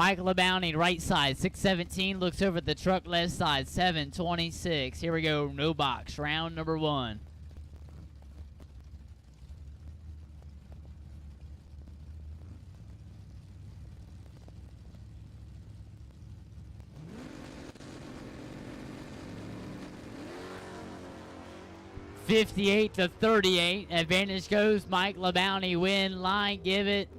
Mike LeBounty, right side, 617, looks over at the truck left side, 726. Here we go, no box, round number 1. (58-38). Advantage goes Mike LeBounty. Win line, give it.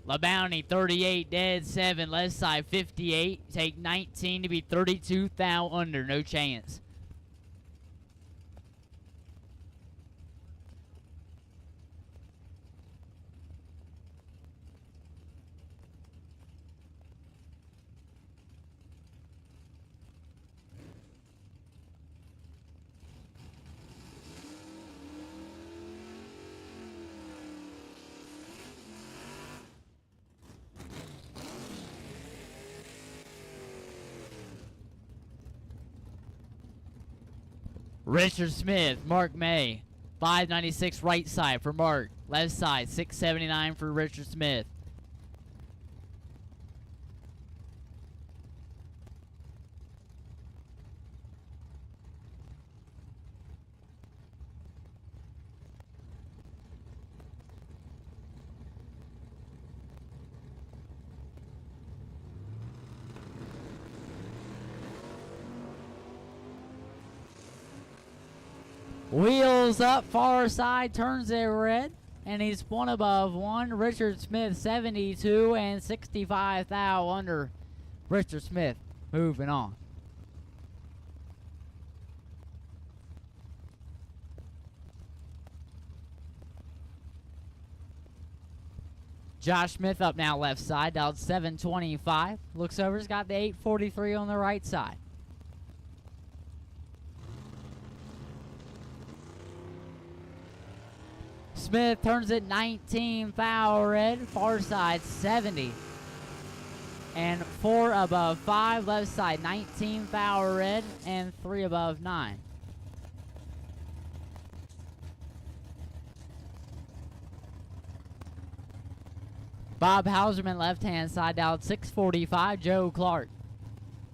LeBounty 38, dead 7, left side 58. Take 19 to be 32 thou under, no chance. Richard Smith, Mark May, 596 right side for Mark, left side 679 for Richard Smith. Wheels up, far side, turns it red, and he's one above 1. Richard Smith, 72 and 65 thou under. Richard Smith, moving on. Josh Smith up now left side, dialed 725. Looks over, he's got the 843 on the right side. Smith turns it 19 foul red, far side 70. And 4 above 5, left side 19 foul red, and 3 above 9. Bob Hauserman left hand side dialed 645, Joe Clark.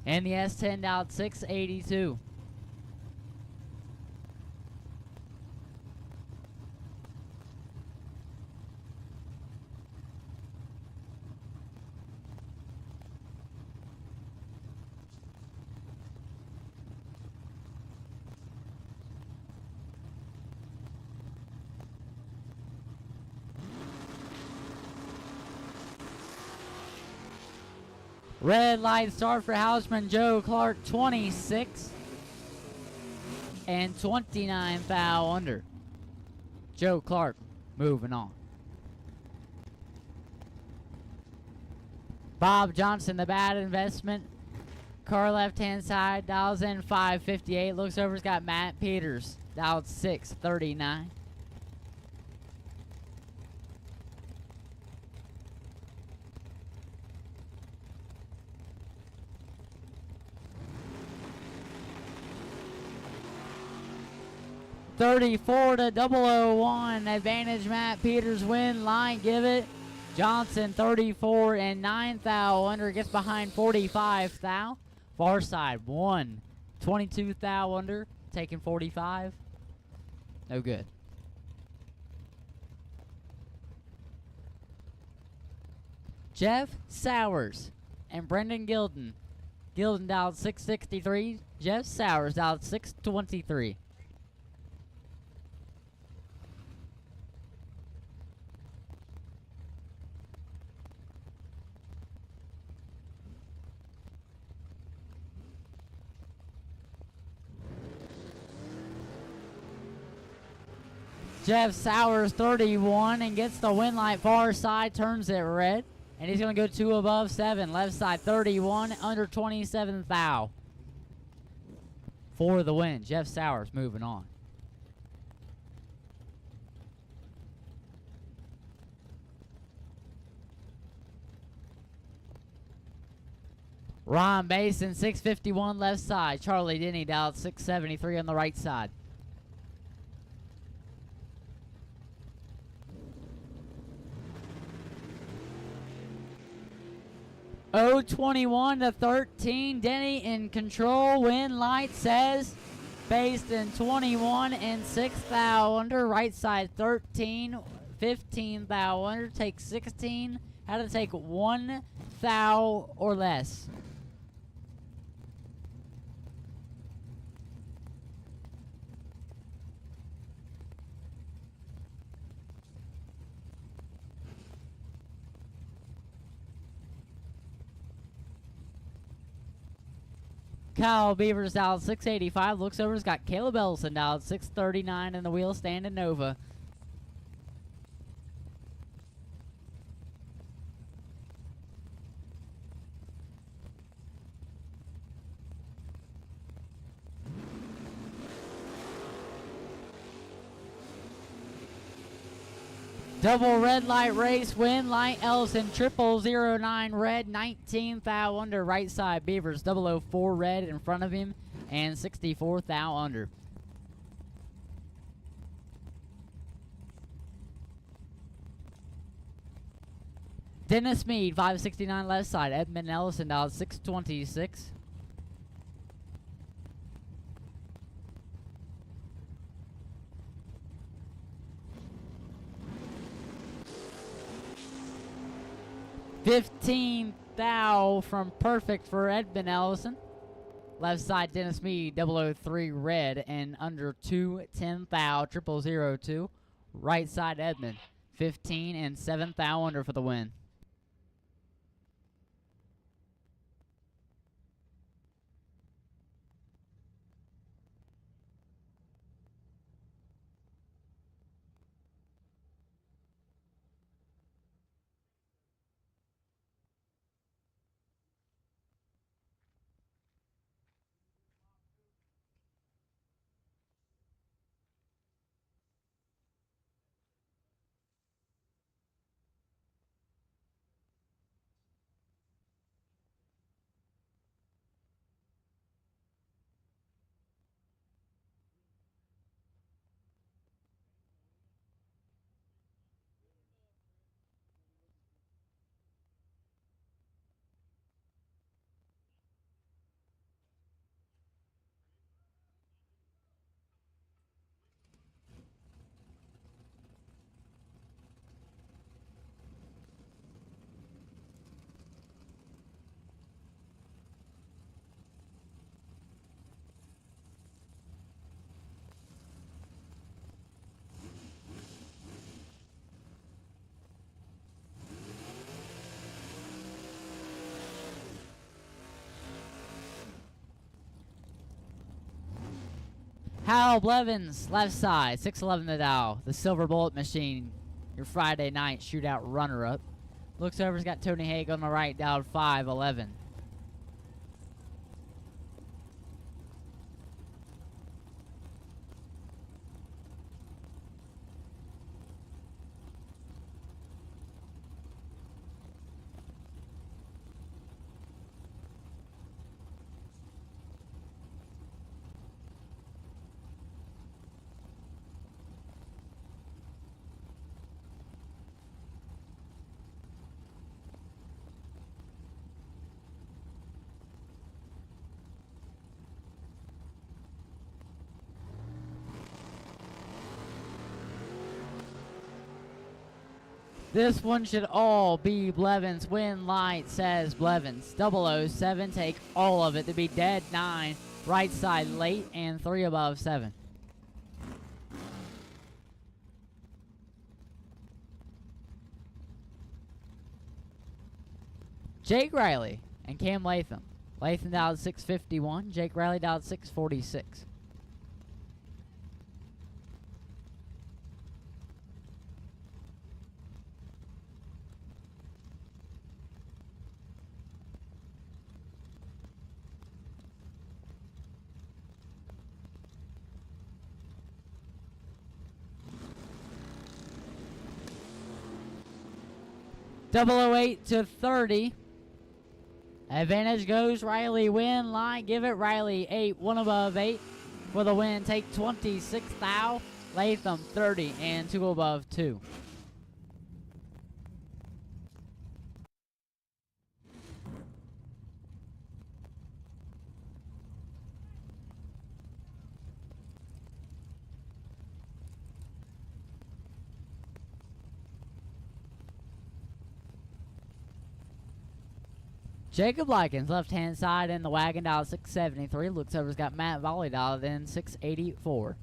And the S10 dialed 682. Red light start for Houseman Joe Clark, 26 and 29 foul under. Joe Clark moving on. Bob Johnson, the bad investment. Car left hand side, dials in 558. Looks over, he's got Matt Peters, dialed 639. (34-001), advantage Matt Peters, win line, give it. Johnson 34 and 9 thou under, gets behind 45 thou. Far side 1, 22 thou under, taking 45. No good. Jeff Sowers and Brendan Gilden. Gilden dialed 663. Jeff Sowers dialed 623. Jeff Sowers 31 and gets the win light, far side, turns it red. And he's going to go 2 above 7. Left side 31, under 27 thou. For the win. Jeff Sowers moving on. Ron Mason 651 left side. Charlie Denny dialed 673 on the right side. 021 to 13. Denny in control. Win light says based in 21 and 6th thou under. Right side 13, 15 thou under. Take 16. Had to take 1 thou or less. Kyle Beavers dialed 685. Looks over, has got Caleb Ellison dialed 639 in the wheel stand in Nova. Double red light race, win light Ellison, 0009 red, 19th thou under. Right side Beavers, 004 red in front of him, and 64th thou under. Dennis Mead, 569 left side. Edmund Ellison dialed 626. $15 thou from perfect for Edmund Ellison. Left side Dennis Mead, 003 red and under 210 thou, 0002. Right side Edmund, 15 and 7th thou under for the win. Hal Blevins, left side, 611 to Dow. The Silver Bullet Machine, your Friday night shootout runner-up. Looks over, has got Tony Haig on the right, down 511. This one should all be Blevins. Win light says Blevins. 007, take all of it to be dead 9. Right side late and 3 above 7. Jake Riley and Cam Latham. Latham dialed 651. Jake Riley dialed 646. .008 to 30. Advantage goes Riley. Win line. Give it Riley 8. 1 above 8 for the win. Take 26 thou. Latham 30 and 2 above 2. Jacob Likens, left-hand side in the wagon, dialed 673. Looks over, has got Matt Volley dialed in 684.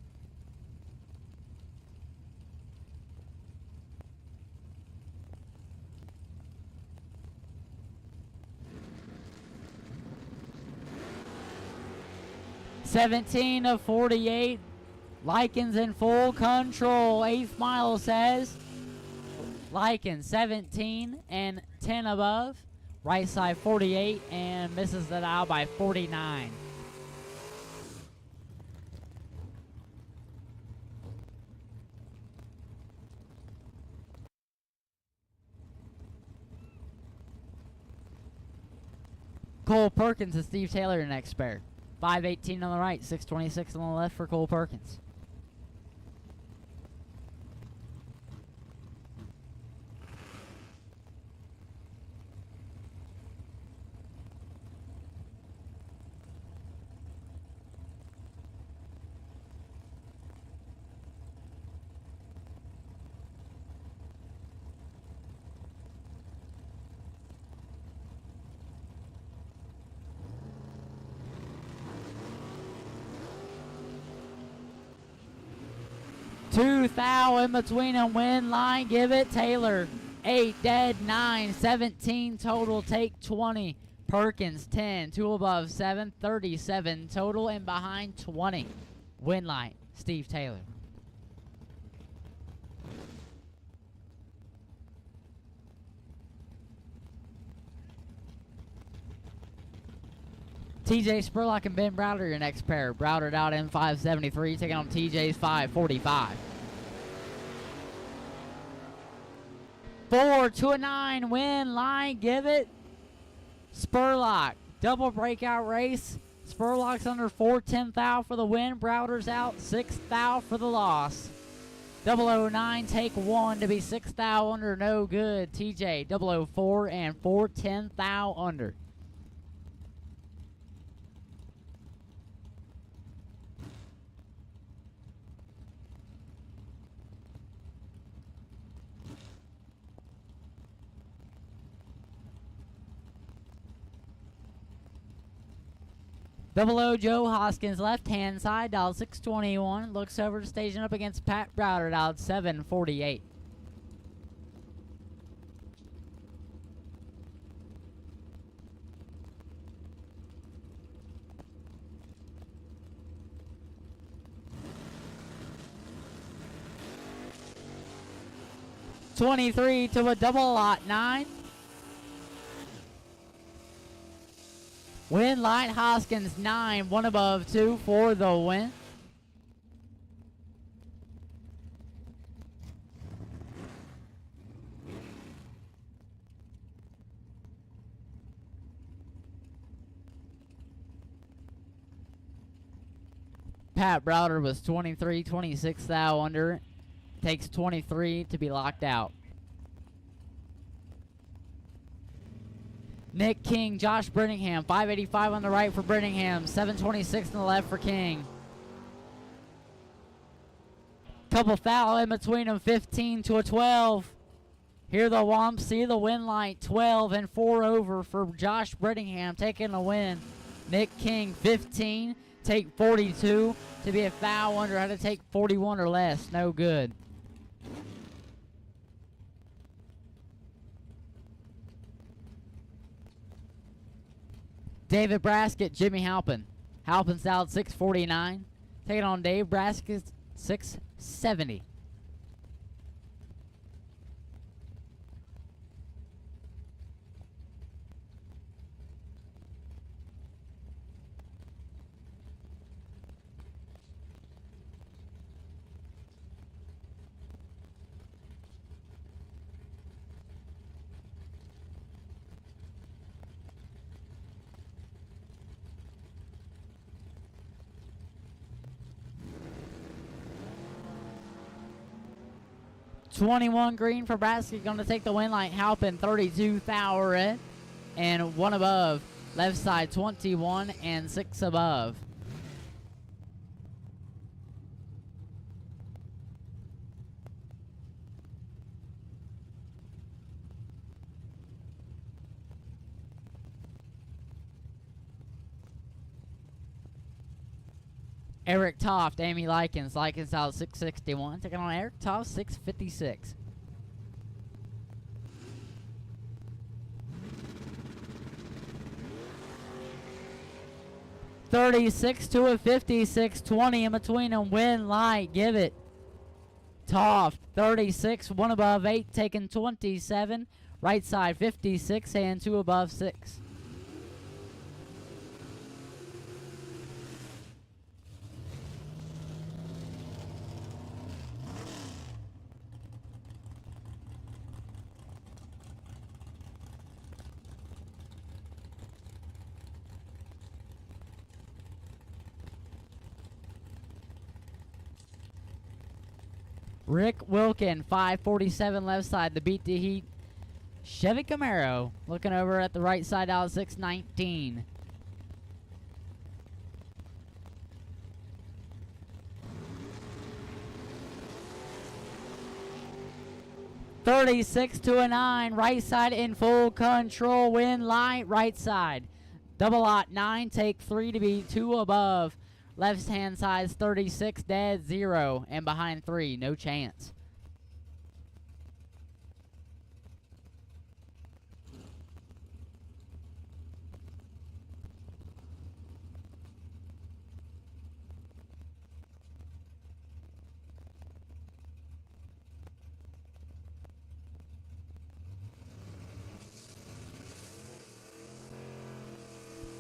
(17 of 48). Likens in full control. 8th mile says Likens 17 and 10 above. Right side 48 and misses the dial by 49. Cole Perkins and Steve Taylor the next pair. 518 on the right, 626 on the left for Cole Perkins. Two thou in between and win line, give it Taylor. 8 dead, 9, 17 total, take 20. Perkins 10, 2 above 7, 37 total, and behind 20. Win line, Steve Taylor. TJ Spurlock and Ben Browder, your next pair. Browder out in 573, taking on TJ's 545. 4, 2 and 9, win line, give it Spurlock. Double breakout race. Spurlock's under 410 thou for the win. Browder's out 6 thou for the loss. 009 take 1 to be 6 thou under, no good. TJ 004 and 410 thou under. Joe Hoskins, left-hand side, dialed 621. Looks over to station up against Pat Browder, dialed 748. (23 to a double lot 9). Win line, Hoskins 9, 1 above 2 for the win. Pat Browder was 23, 26 thou under. Takes 23 to be locked out. Nick King, Josh Brittingham, 585 on the right for Brittingham, 726 on the left for King. Couple foul in between them, 15 to a 12. Here the Womps see the win light, 12 and 4 over for Josh Brittingham, taking the win. Nick King, 15, take 42 to be a foul under, had to take 41 or less, no good. David Braskett, Jimmy Halpin. Halpin's out 649. Taking on Dave Braskett, 670. (21 green for Braskett, going to take the win line. Halpin 32 thou red and 1 above. Left side 21 and 6 above. Eric Toft, Amy Likens. Likens out 661. Taking on Eric Toft, 656. $36 to a 56, 20 in between them. Win Light, give it. Toft, 36, 1 above 8, taking 27. Right side, 56, and 2 above 6. Rick Wilkin, 547 left side to beat the heat. Chevy Camaro looking over at the right side out 619. $36 to a 9. Right side in full control. Win Light, right side. Double lot 9, take 3 to be 2 above. Left hand side is 36, dead 0, and behind 3, no chance.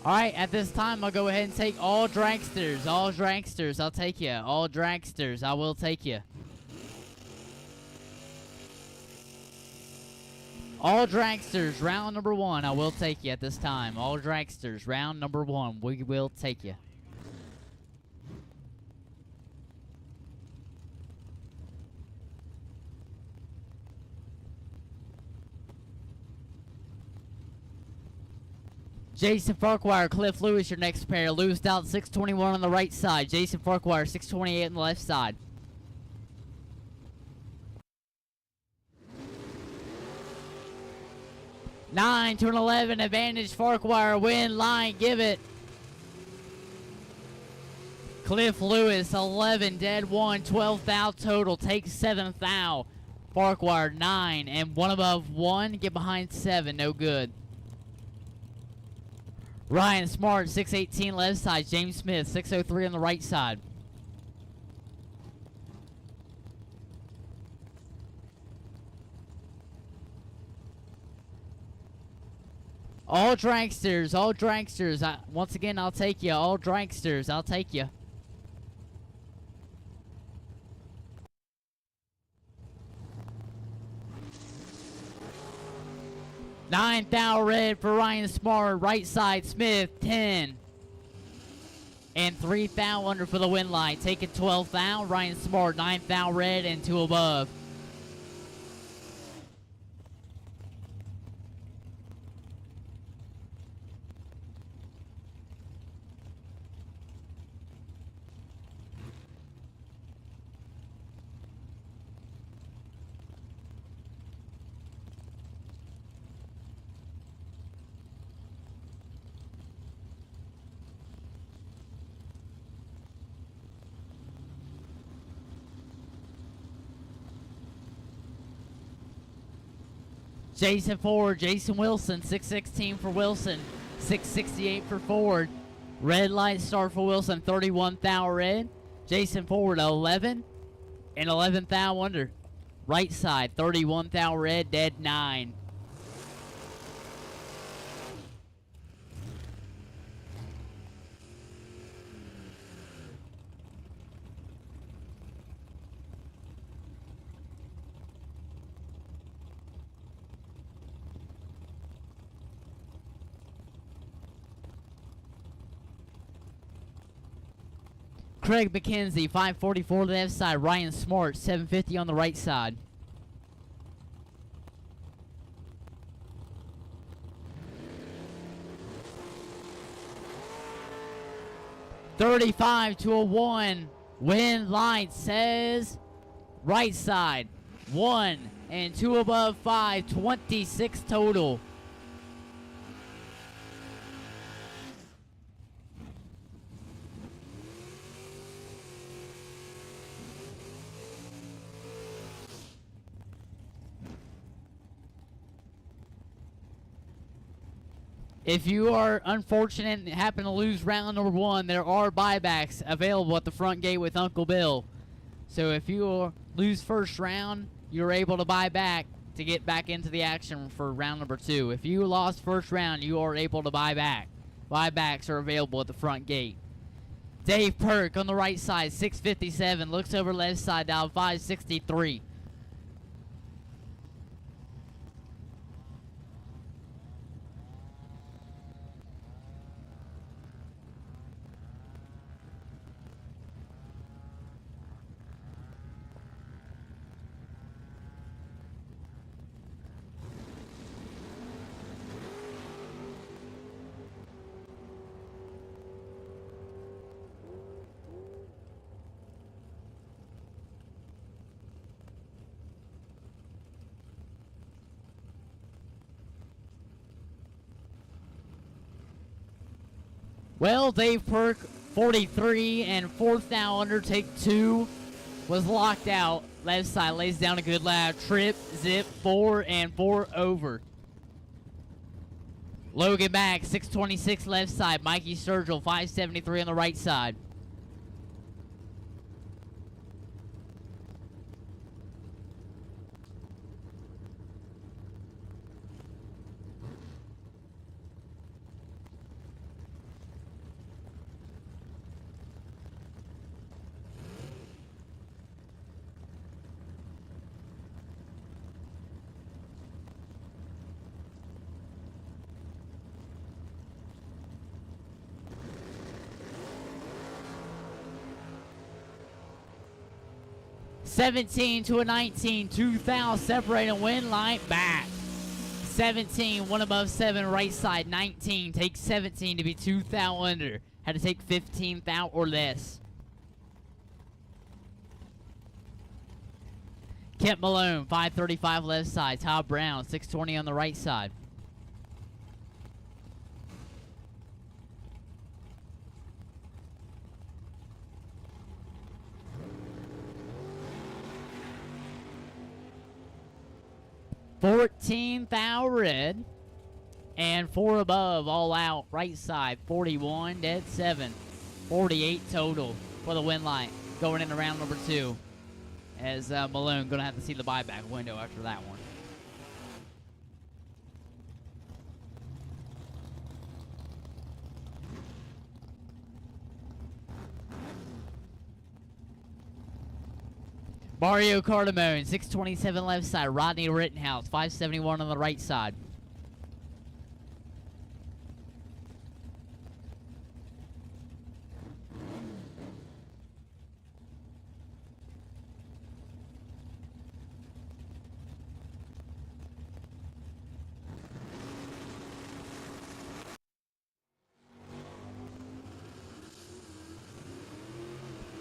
All right, at this time, I'll go ahead and take all Dragsters. All Dragsters, I'll take you. All Dragsters, I will take you. All Dragsters, round number 1, I will take you at this time. All Dragsters, round number 1, we will take you. Jason Farquhar, Cliff Lewis, your next pair. Lewis out 621 on the right side. Jason Farquhar, 628 on the left side. Nine to an 11, advantage Farquhar, win line, give it. Cliff Lewis, 11, dead 1, 12 thou total, take 7 thou. Farquhar, 9, and 1 above 1, get behind 7, no good. Ryan Smart, 618 left side. James Smith, 603 on the right side. All Dragsters, all Dragsters. Once again, I'll take you. All Dragsters, I'll take you. Nine thou red for Ryan Smart. Right side, Smith, 10. And 3 thou under for the win line. Taking 12 thou. Ryan Smart, 9 thou red and 2 above. Jason Ford, Jason Wilson, 616 for Wilson, 668 for Ford. Red light start for Wilson, 31 thou red. Jason Ford, 11 and 11 thou under. Right side, 31 thou red, dead 9. Craig McKenzie, 544 left side. Ryan Smart, 750 on the right side. $35 to a 1. Win light says right side. 1 and 2 above 5. 26 total. If you are unfortunate and happen to lose round number 1, there are buybacks available at the front gate with Uncle Bill. So if you lose first round, you're able to buy back to get back into the action for round number 2. If you lost first round, you are able to buy back. Buybacks are available at the front gate. Dave Perk on the right side, 657. Looks over left side down 563. Well, Dave Perk, 43 and 4th now under take 2 was locked out. Left side lays down a good lap. Trip, zip, 4 and 4 over. Logan back, 626 left side. Mikey Sturgill, 573 on the right side. $17 to a $19, 2,000 separating win line back. 17, one above 7 right side. 19 takes 17 to be 2,000 under. Had to take 15,000 or less. Kent Malone, 535 left side. Todd Brown, 620 on the right side. $14,000 red and 4 above all out right side. 41 dead 7, 48 total for the win line going into round number 2, as Malone gonna have to see the buyback window after that one. Mario Cardamone, 627 left side. Rodney Rittenhouse, 571 on the right side.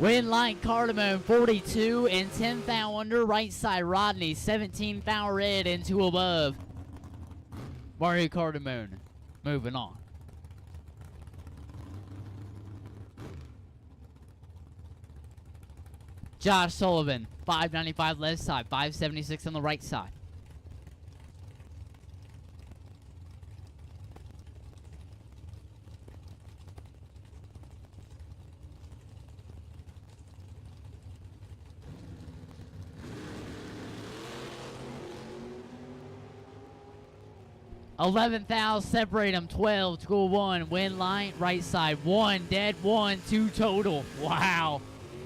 Win line Cardamone, 42 and 10,000 under right side. Rodney, 17,000 red and 2 above. Mario Cardamone, moving on. Josh Sullivan, 595 left side, 576 on the right side. $11,000 separate them. 12 to 1. Win line right side. 1 dead 1, 2 total. Wow.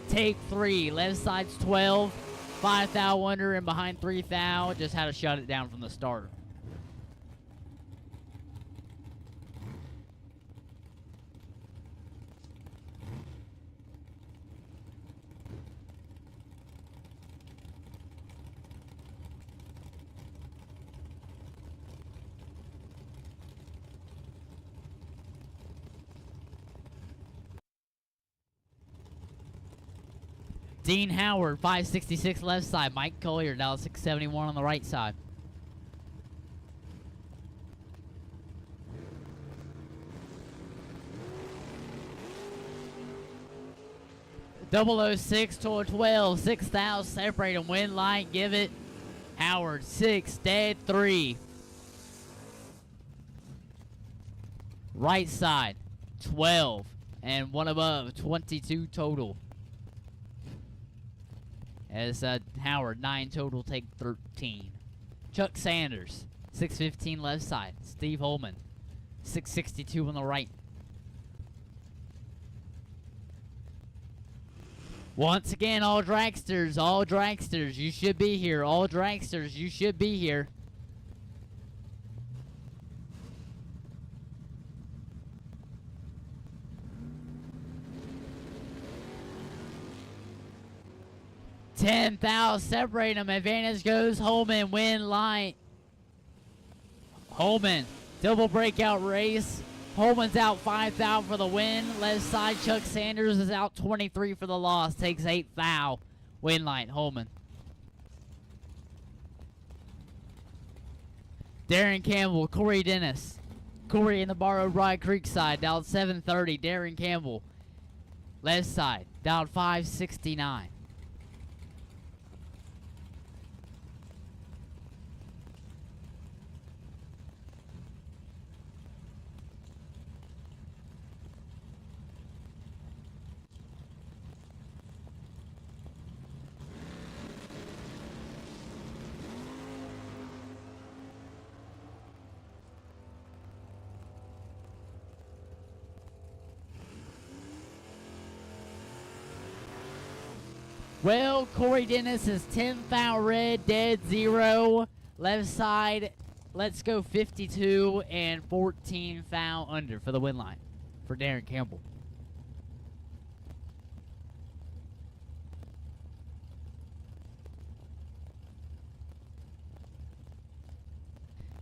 Take 3. Left side's 12. 5,000 under and behind 3,000. Just had to shut it down from the start. Dean Howard, 566 left side. Mike Collier, now 671 on the right side. .006 to a 12, 6,000 separate and win line. Give it. Howard, 6, dead 3. Right side, 12. And one above, 22 total. As Howard, 9 total, take 13. Chuck Sanders, 615 left side. Steve Holman, 662 on the right. Once again, all dragsters, you should be here. All dragsters, you should be here. $10,000 separate them. Advantage goes Holman. Win line. Holman, double breakout race. Holman's out 5,000 for the win. Left side, Chuck Sanders is out 23 for the loss. Takes 8,000. Win line, Holman. Darren Campbell, Corey Dennis. Corey in the borrowed Rye Creek side, dialed 730. Darren Campbell, left side, dialed 569. Well, Corey Dennis is 10,000 red, dead 0. Left side, let's go 52 and 14,000 under for the win line for Darren Campbell.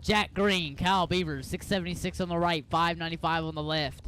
Jack Green, Kyle Beavers, 676 on the right, 595 on the left.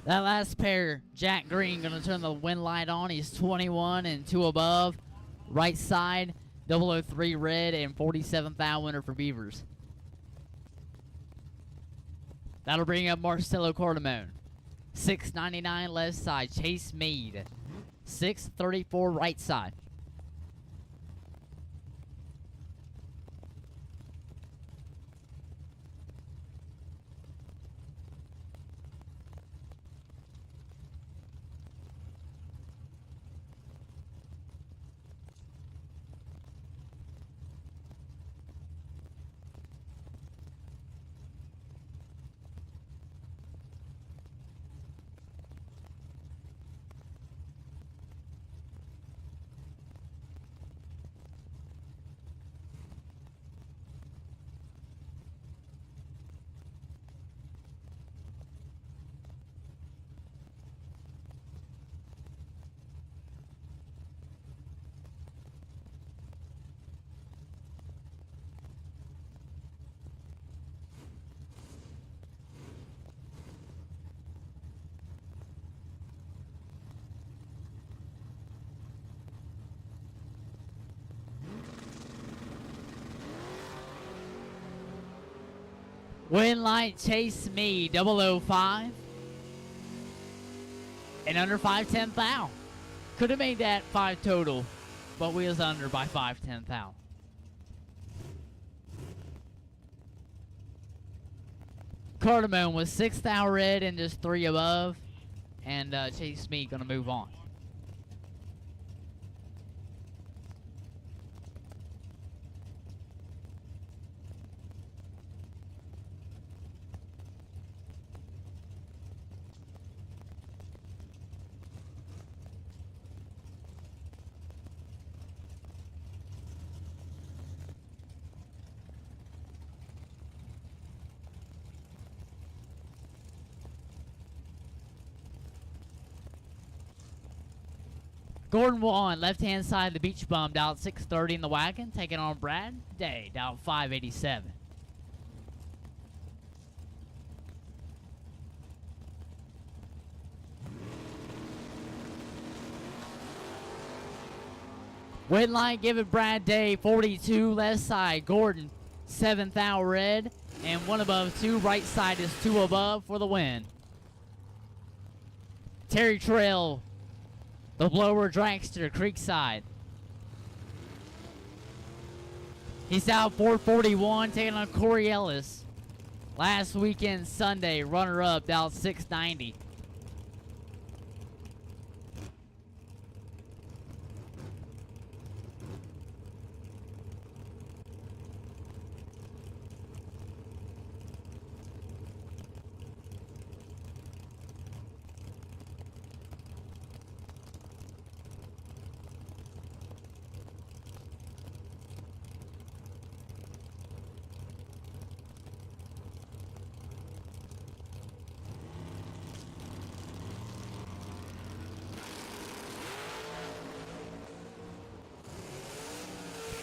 That last pair, Jack Green, going to turn the win light on. He's 21 and 2 above. Right side, 003 red and 47,000 winner for Beavers. That'll bring up Marcelo Cardamone. 699 left side, Chase Meade. 634 right side. Win light, Chase Me, 005. And under 510,000. Could have made that 5 total, but we was under by 510,000. Cardamone was 6,000 red and just 3 above. And Chase Me gonna move on. Gordon Wallen, left-hand side of the beach bum, dialed 630 in the wagon, taking on Brad Day, dialed 587. Win line, give it Brad Day, 42 left side. Gordon, 7th out red. And 1 above 2, right side is 2 above for the win. Terry Trail, the blower Dragster, Creekside. He's out 441, taking on Corey Ellis. Last weekend, Sunday, runner-up, out 690.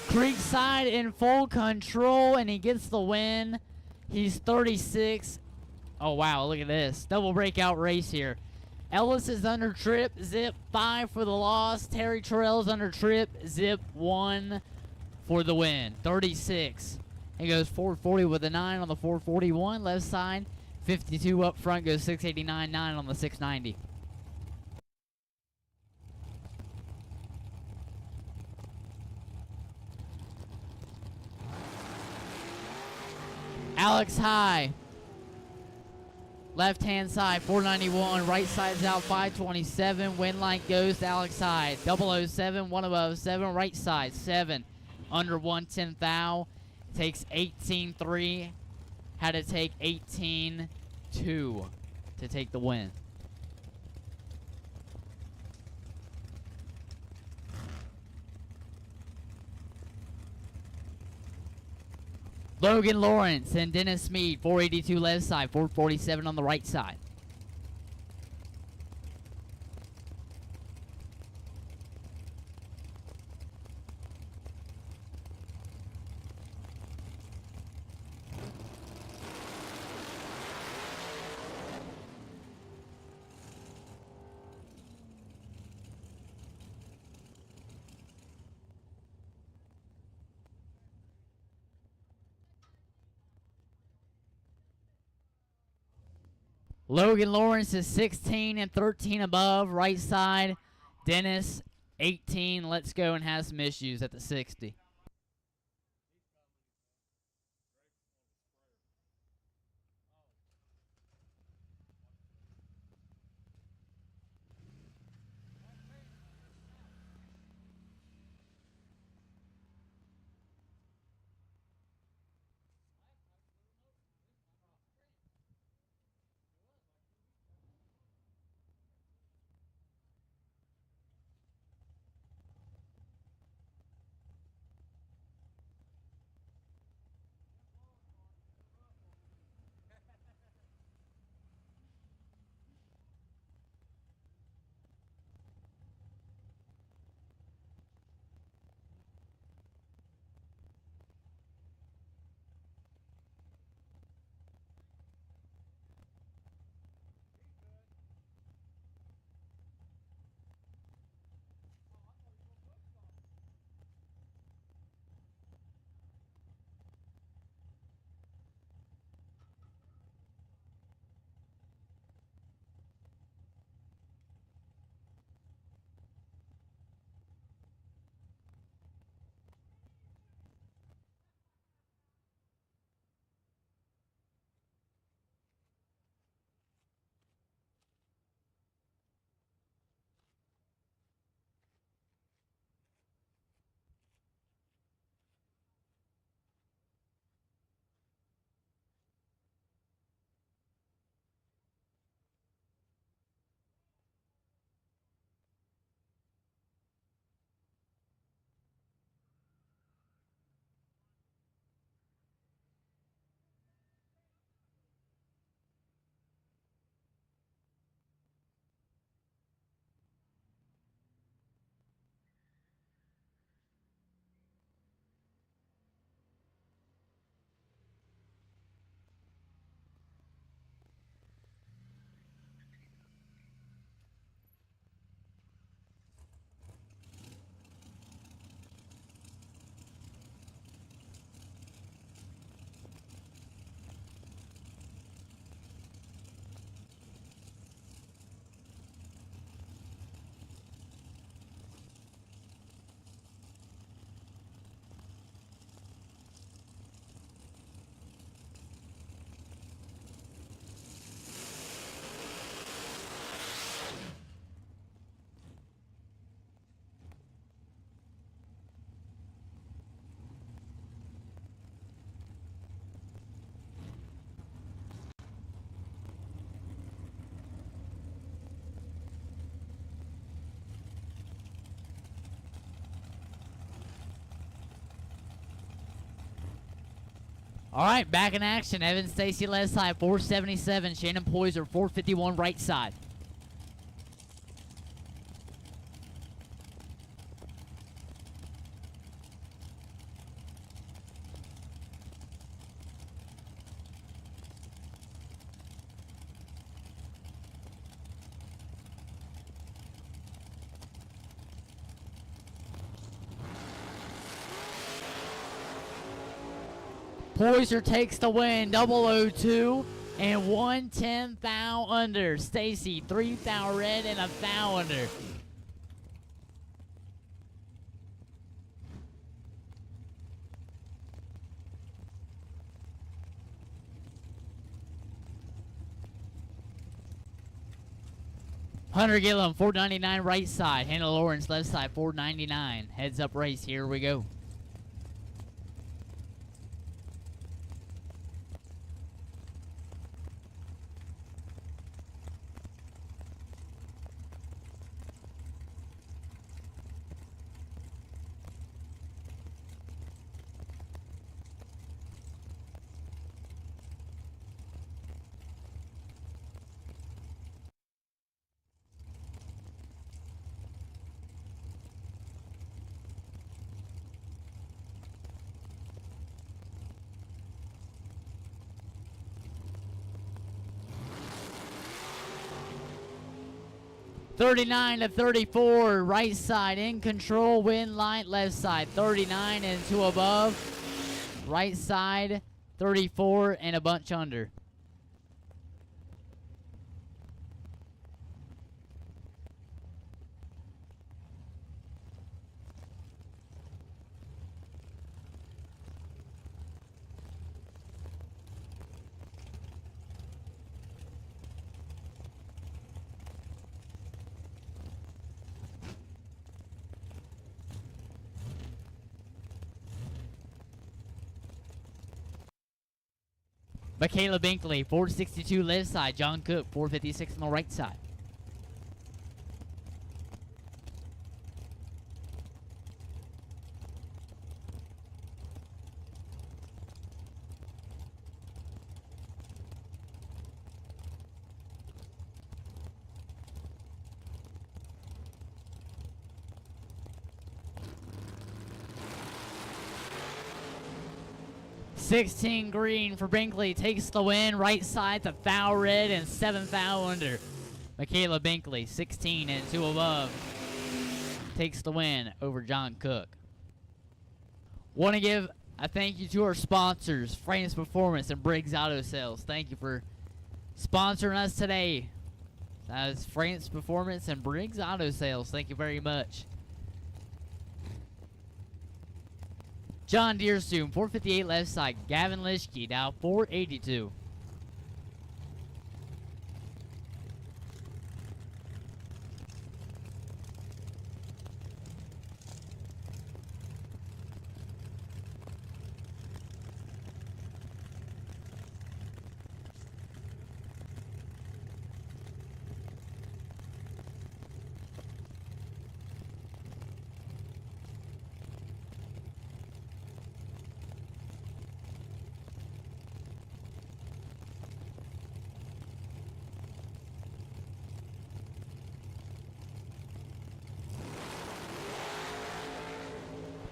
Creekside in full control, and he gets the win. He's 36. Oh, wow, look at this. Double breakout race here. Ellis is under trip, zip 5 for the loss. Terry Terrell's under trip, zip 1 for the win. 36. He goes 440 with a 9 on the 441 left side. 52 up front, goes 689, 9 on the 690. Alex High, left hand side 491, right side's out 527. Win line goes to Alex High, 007, 1 above 7, right side 7 under 110 thou, takes 18.3, had to take 18.2 to take the win. Logan Lawrence and Dennis Smead, 482 left side, 447 on the right side. Logan Lawrence is 16 and 13 above, right side. Dennis, 18, let's go, and has some issues at the 60. All right, back in action. Evan Stacy left side, 477. Shannon Poyser, 451 right side. Poyser takes the win, 002 and 110 thou under. Stacy, 3 thou red and a thou under. Hunter Gillum, 499 right side. Hannah Lawrence left side, 499. Heads up race, here we go. $39 to $34, right side in control, win light, left side, 39 and 2 above, right side, 34 and a bunch under. Michaela Binkley, 462 left side. John Cook, 456 on the right side. $16 green for Binkley, takes the win, right side to thou red and 7 thou under. Michaela Binkley, 16 and 2 above, takes the win over John Cook. Want to give a thank you to our sponsors, Frames Performance and Briggs Auto Sales. Thank you for sponsoring us today. That is Frames Performance and Briggs Auto Sales. Thank you very much. John Deerstoon, 458 left side. Gavin Lischke, now 482.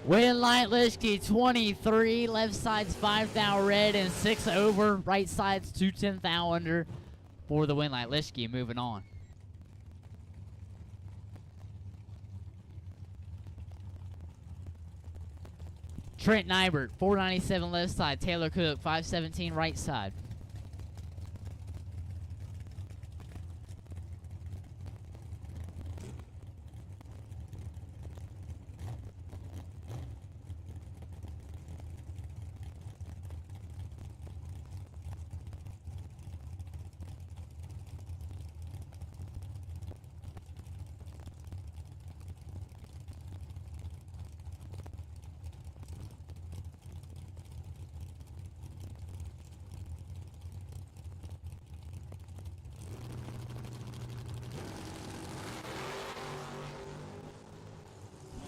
Win light Lischke, 23. Left side's 5 thou red and 6 over. Right side's 210 thou under for the win light Lischke. Moving on. Trent Nybert, 497 left side. Taylor Cook, 517 right side.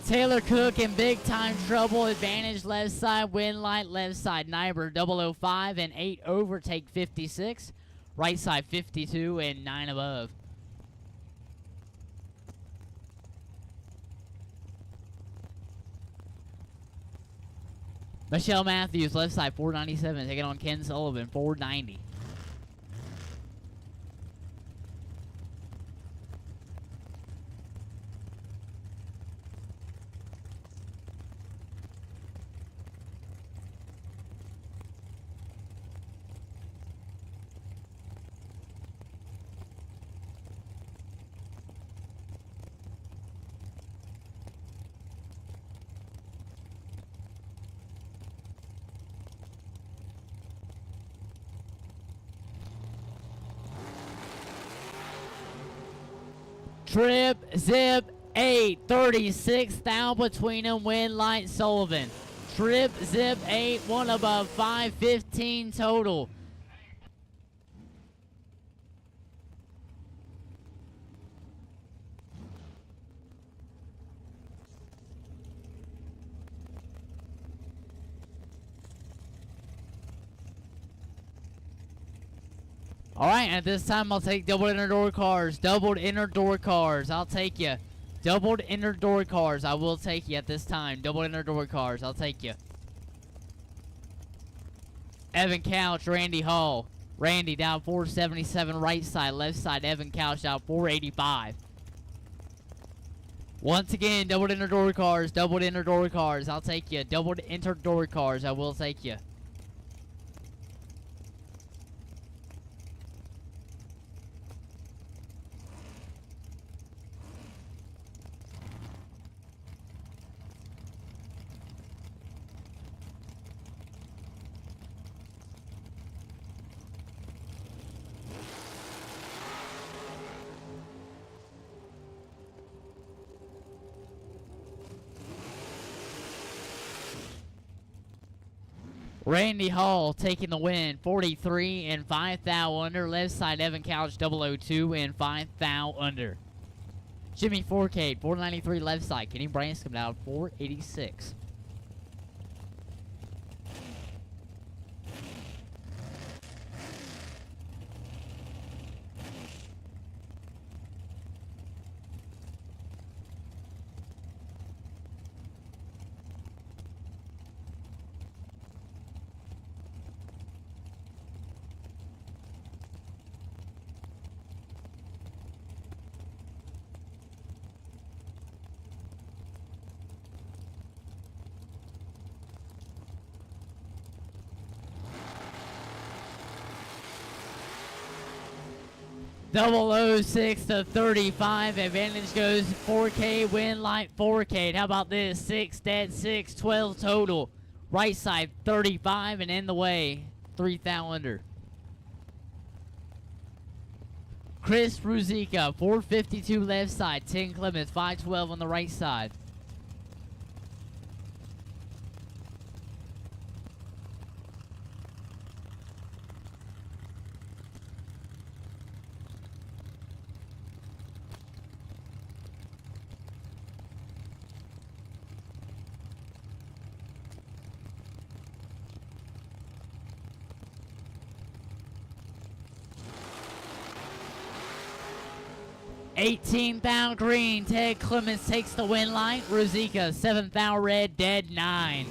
Taylor Cook in big time trouble. Advantage left side, win light left side. Nyber 005 and 8 over, take 56. Right side 52 and 9 above. Michelle Matthews, left side 497, taking on Ken Sullivan 490. Trip, zip, 8, 36 down between them, win light Sullivan. Trip, zip, 8, one above 5, 15 total. All right, at this time, I'll take doubled inner door cars. Doubled inner door cars. I'll take you. Doubled inner door cars. I will take you at this time. Doubled inner door cars. I'll take you. Evan Couch, Randy Hall. Randy down 477 right side. Left side, Evan Couch down 485. Once again, doubled inner door cars. Doubled inner door cars. I'll take you. Doubled inner door cars. I will take you. Randy Hall taking the win, 43 and 5 thou under. Left side, Evan Couch, 002 and 5 thou under. Jimmy Forcade, 493 left side. Kenny Branscombe down 486. Double 06 to 35. Advantage goes 4K, win light 4K. How about this? 6 dead, 6, 12 total. Right side 35 and in the way 3 thou under. Chris Ruzika, 452 left side. 10 Clemens, 512 on the right side. $18 thou green. Ted Clements takes the win light. Ruzika, 7 thou red, dead 9.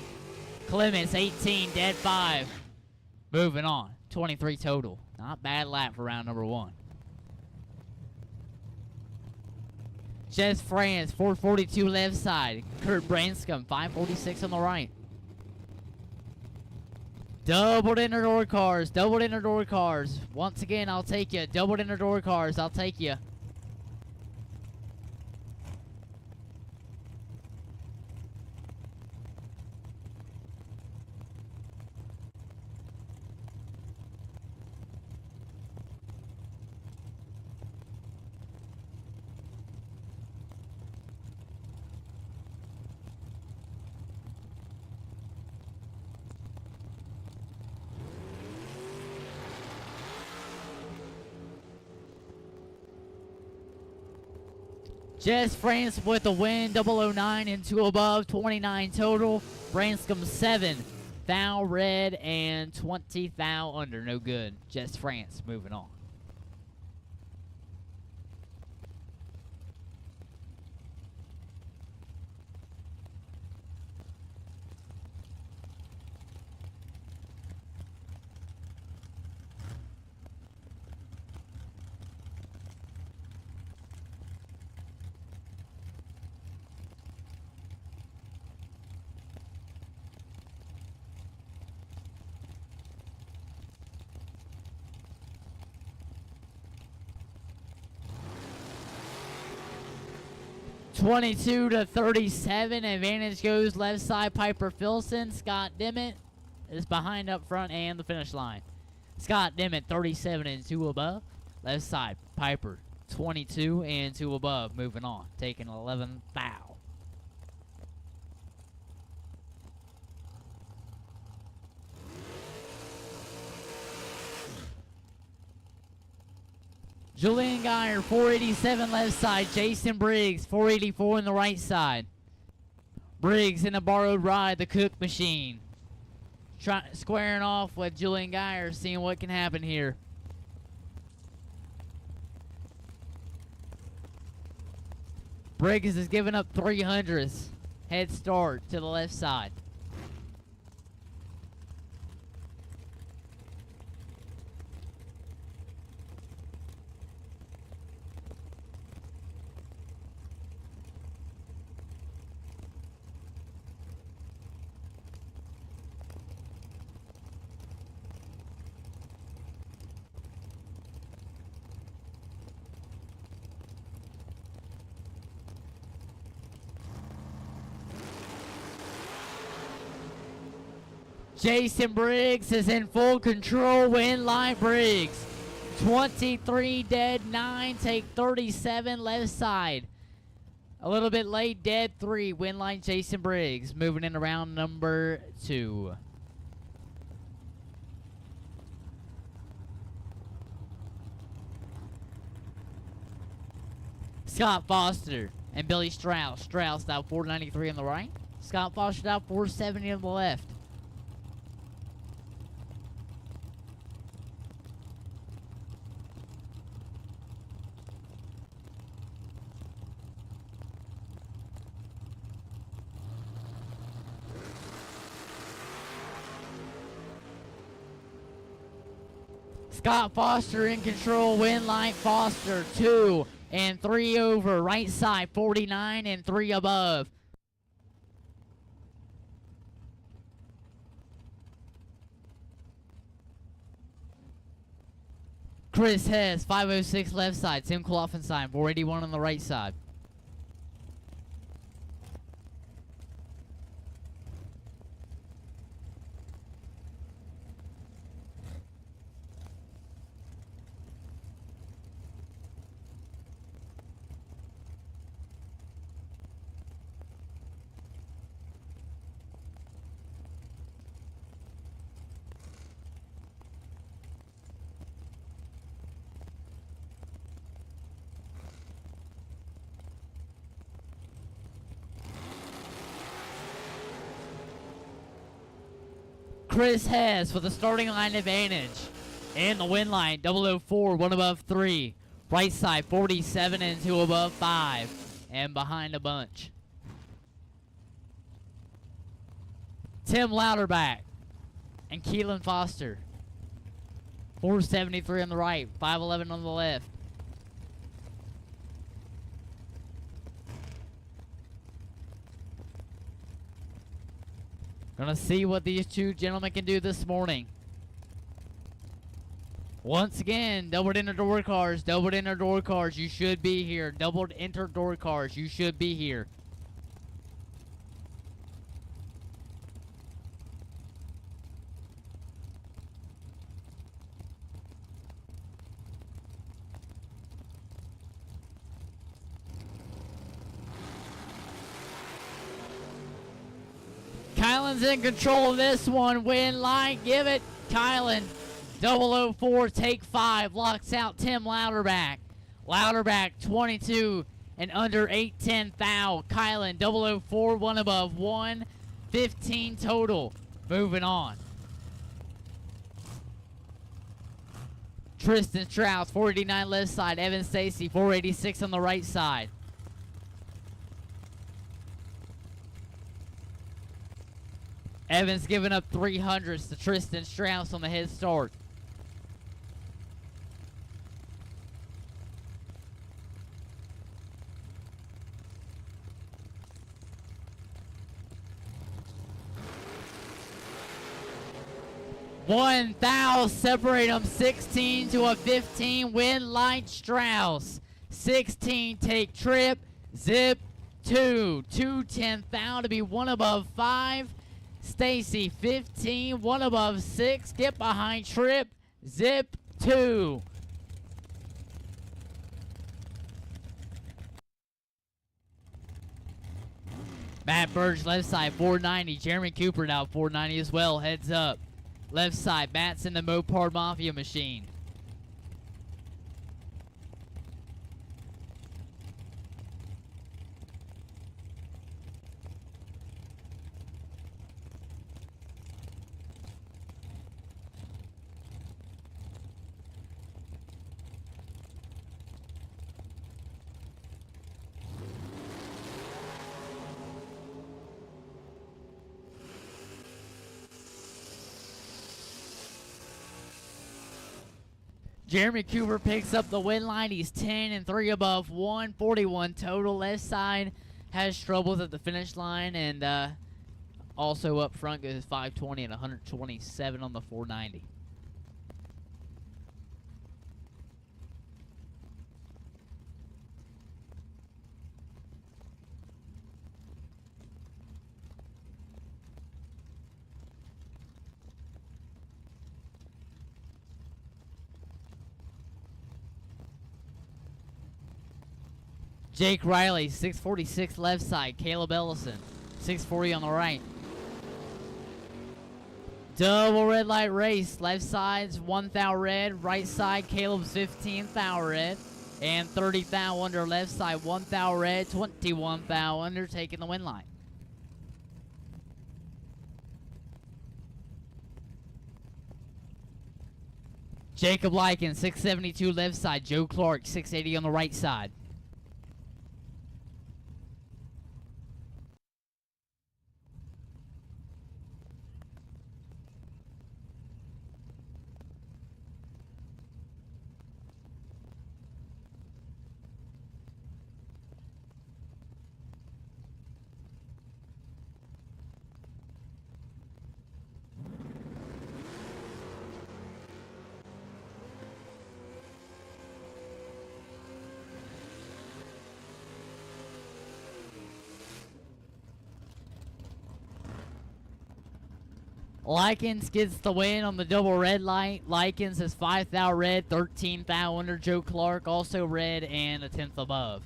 Clements, 18, dead 5. Moving on. 23 total. Not bad lap for round number 1. Jess France, 442 left side. Kurt Branscombe, 546 on the right. Doubled inner door cars. Doubled inner door cars. Once again, I'll take you. Doubled inner door cars. I'll take you. Jess France with a win, 009 and 2 above, 29 total. Branscombe 7, thou red, and 20 thou under. No good. Jess France moving on. (22-37), advantage goes left side. Piper Filson. Scott Dimmitt is behind up front and the finish line. Scott Dimmitt 37 and 2 above. Left side Piper 22 and 2 above. Moving on, taking 11 foul. Julian Geyer, 487 left side. Jason Briggs, 484 on the right side. Briggs in a borrowed ride, the Cook machine. Squaring off with Julian Geyer, seeing what can happen here. Briggs is giving up 300s. Head start to the left side. Jason Briggs is in full control. Win line Briggs. 23 dead, 9. Take 37 left side. A little bit late, dead 3. Win line Jason Briggs. Moving in around number 2. Scott Foster and Billy Strauss. Strauss out 493 on the right. Scott Foster out 470 on the left. Scott Foster in control. Win line Foster 2 and 3 over. Right side 49 and 3 above. Chris Hess 506 left side. Tim Kloffenstein 481 on the right side. Chris Hess with a starting line advantage. And the win line, 004, 1 above 3. Right side, 47 and 2 above 5. And behind a bunch. Tim Louderback and Keelan Foster. 473 on the right, 511 on the left. Gonna see what these two gentlemen can do this morning. Once again, doubled enter door cars, doubled enter door cars, you should be here. Doubled enter door cars, you should be here. Kylan's in control of this one. Win line, give it. Kylan, 004, take 5. Locks out Tim Louderback. Louderback, 22 and under 810 thou. Kylan 004, 1 above 115 total. Moving on. Tristan Strauss 489 left side. Evan Stacy 486 on the right side. Evans giving up 300s to Tristan Strauss on the head start. One thou separate them. 16 to a 15 win Light Strauss. 16 take Trip. Zip 2. 210 thou to be 1 above 5. Stacy 15, 1 above 6. Get behind Trip. Zip 2. Matt Burge left side 490. Jeremy Cooper now 490 as well. Heads up. Left side, Matt's in the Mopar Mafia machine. Jeremy Cooper picks up the win line. He's 10 and 3 above 141 total. Left side has troubles at the finish line, and also up front goes 520 and 127 on the 490. Jake Riley, 646 left side. Caleb Ellison, 640 on the right. Double red light race. Left side's 1 thou red. Right side, Caleb's 15 thou red. And 30 thou under. Left side, 1 thou red. 21 thou under, taking the win line. Jacob Lykin, 672 left side. Joe Clark, 680 on the right side. Likens gets the win on the double red light. Likens is 5 thou red, 13 thou under. Joe Clark also red and a 10th above.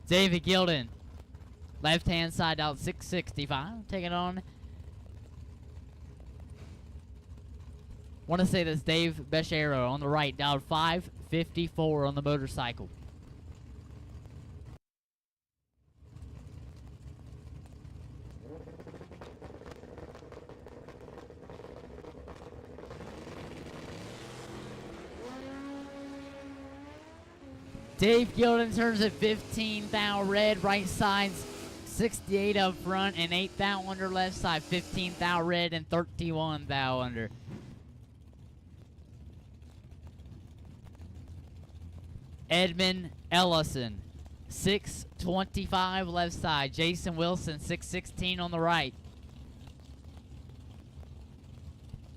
David Gilden, left hand side out 665, taking on. Want to say that's Dave Bechero on the right, down 554 on the motorcycle. Dave Gilden turns at 15 thou red, right side's 68 up front, and 8 thou under. Left side 15 thou red and 31 thou under. Edmund Ellison, 625 left side. Jason Wilson, 616 on the right.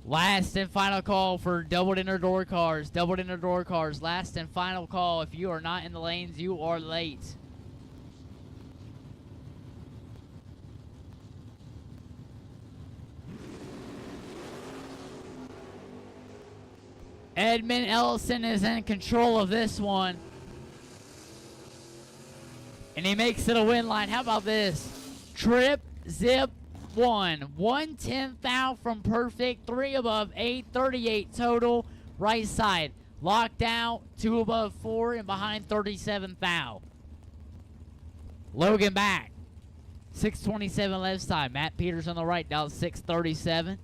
Last and final call for doubled inner door cars. Doubled inner door cars. Last and final call. If you are not in the lanes, you are late. Edmund Ellison is in control of this one. And he makes it a win line. How about this? Trip, zip, 1. 110 thou from perfect. 3 above 8. 38 total. Right side. Locked out, 2 above 4, and behind 37 thou. Logan back. 627 left side. Matt Peters on the right, down 637.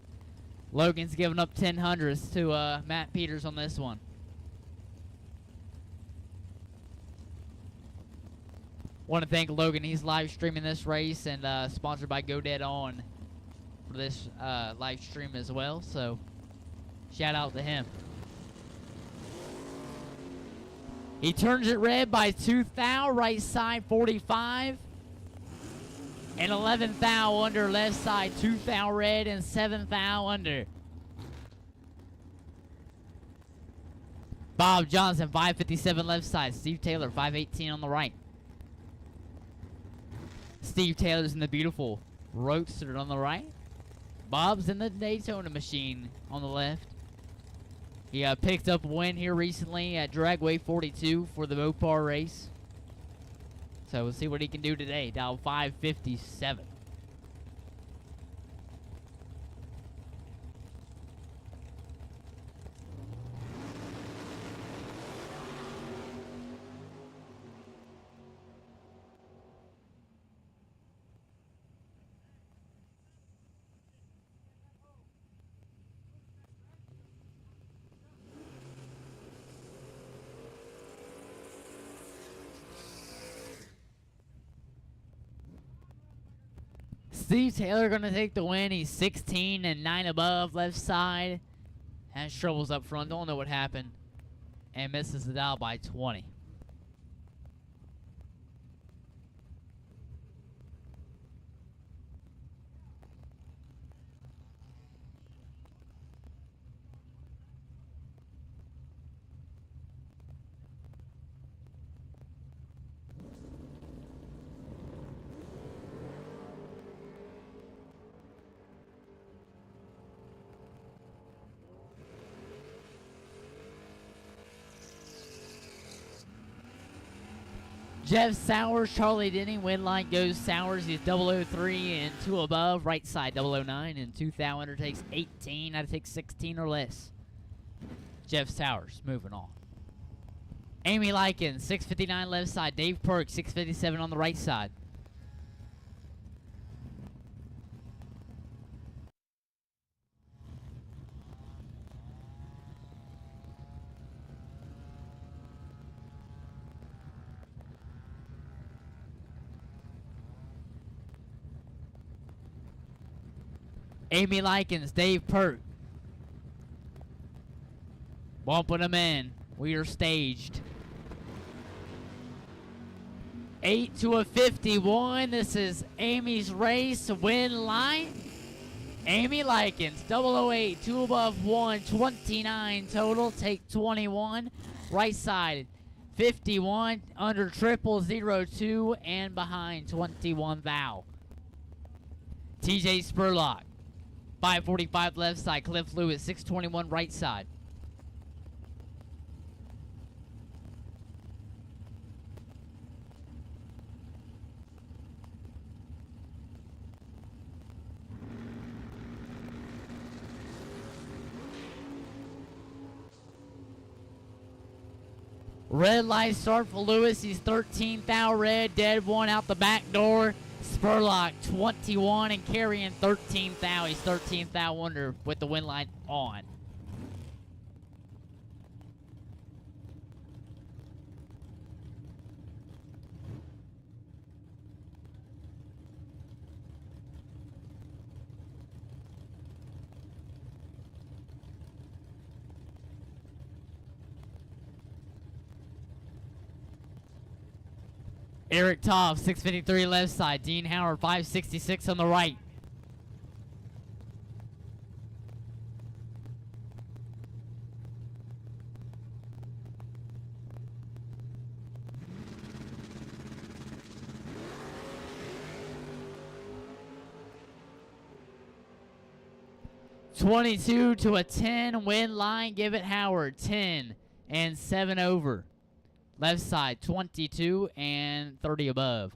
Logan's giving up 10 hundredths to Matt Peters on this one. Want to thank Logan. He's live streaming this race and sponsored by Go Dead On for this live stream as well. So, shout out to him. He turns it red by 2 thou, right side 45. And 11 thou under left side, 2 thou red and 7 thou under. Bob Johnson, 557 left side. Steve Taylor, 518 on the right. Steve Taylor's in the beautiful Roadster on the right. Bob's in the Daytona machine on the left. He picked up a win here recently at Dragway 42 for the Mopar race. So we'll see what he can do today. Down 557. Steve Taylor going to take the win. He's 16 and 9 above left side. Has troubles up front. Don't know what happened. And misses the dial by 20. Jeff Sowers, Charlie Denny, win line goes Sowers. He's 003 and 2 above. Right side 009 and 2 thou undertakes 18. I'd take 16 or less. Jeff Sowers moving on. Amy Likens, 659 left side. Dave Perk, 657 on the right side. Amy Likens, Dave Perk. Bumping them in. We are staged. 8 to a 51. This is Amy's race. Win line. Amy Likens, 008, 2 above 1, 29 total. Take 21. Right side, 51. Under triple 02 and behind 21 thou. TJ Spurlock. 545 left side. Cliff Lewis, 621 right side. Red light start for Lewis. He's 13 thou red. Dead one out the back door. Spurlock 21 and carrying 13 thou. He's 13 thou under with the win line on. Eric Toff, 653 left side. Dean Howard, 566 on the right. $22 to a 10 win line. Give it Howard. 10 and 7 over. Left side, 22 and 30 above.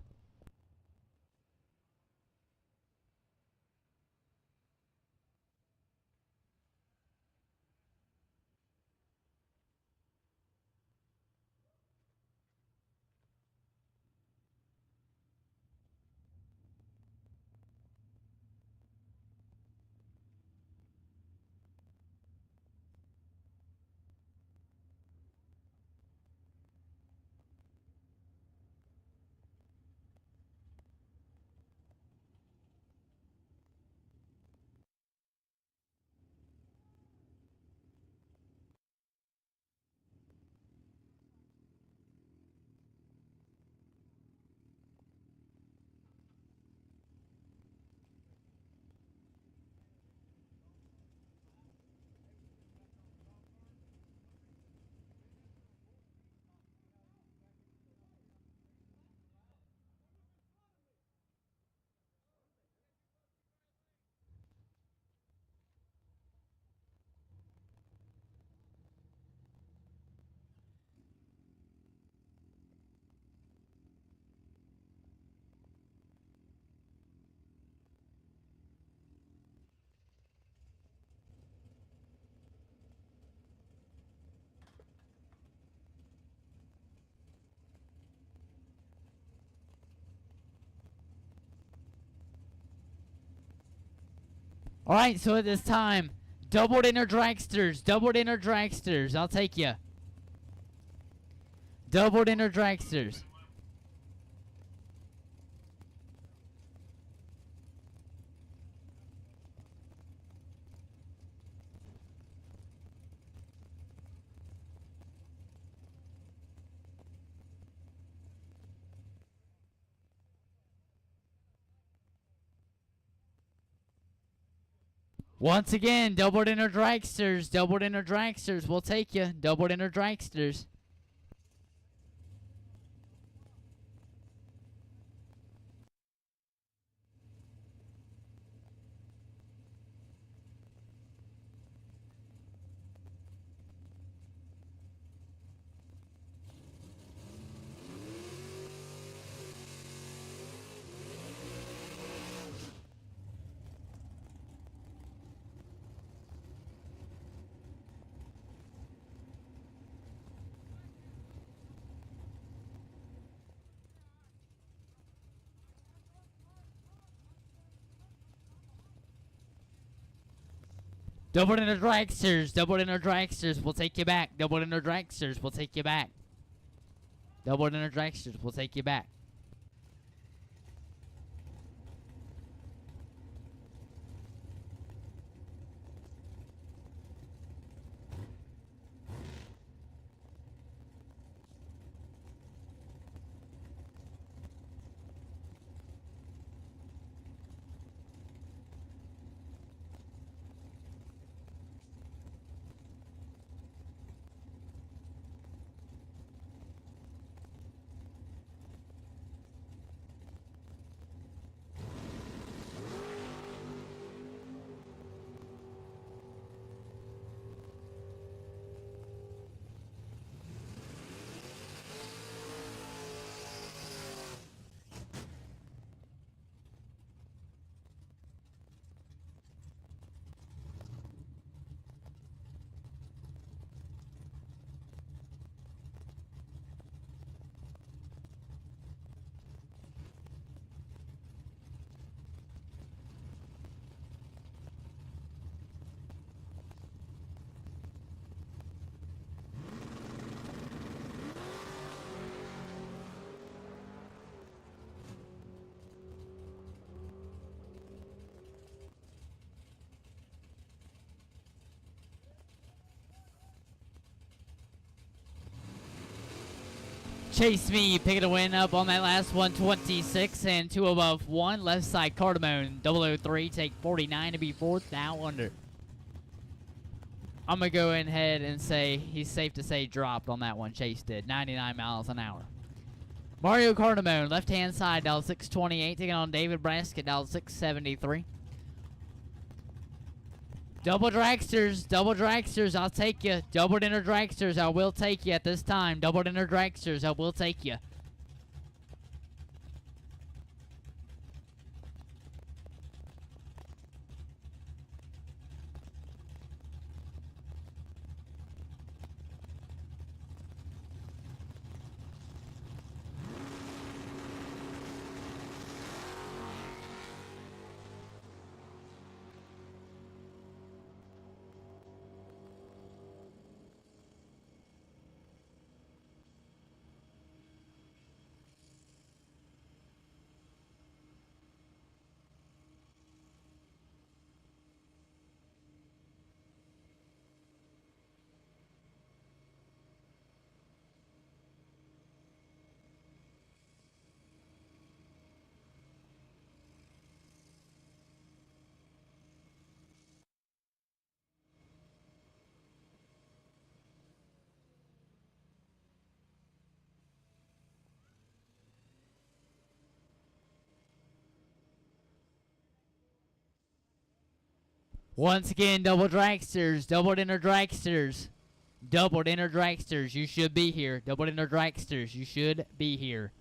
All right, so at this time, doubled inner dragsters, doubled inner dragsters. I'll take you. Doubled inner dragsters. Once again, doubled inner dragsters, doubled inner dragsters. We'll take you. Doubled inner dragsters. Doubled inner dragsters, doubled inner dragsters. We'll take you back. Doubled inner dragsters. We'll take you back. Doubled inner dragsters. We'll take you back. Chase me, picking a win up on that last one, 26 and 2 above 1. Left side Cardamone, 003, take 49 to be fourth, now under. I'm going to go ahead and say he's safe to say dropped on that one. Chase did, 99 miles an hour. Mario Cardamone, left hand side, dial 628, taking on David Braskett, dial 673. Double dragsters, I'll take you. Doubled inner dragsters, I will take you at this time. Doubled inner dragsters, I will take you. Once again, doubled dragsters, doubled inner dragsters. Doubled inner dragsters, you should be here. Doubled inner dragsters, you should be here.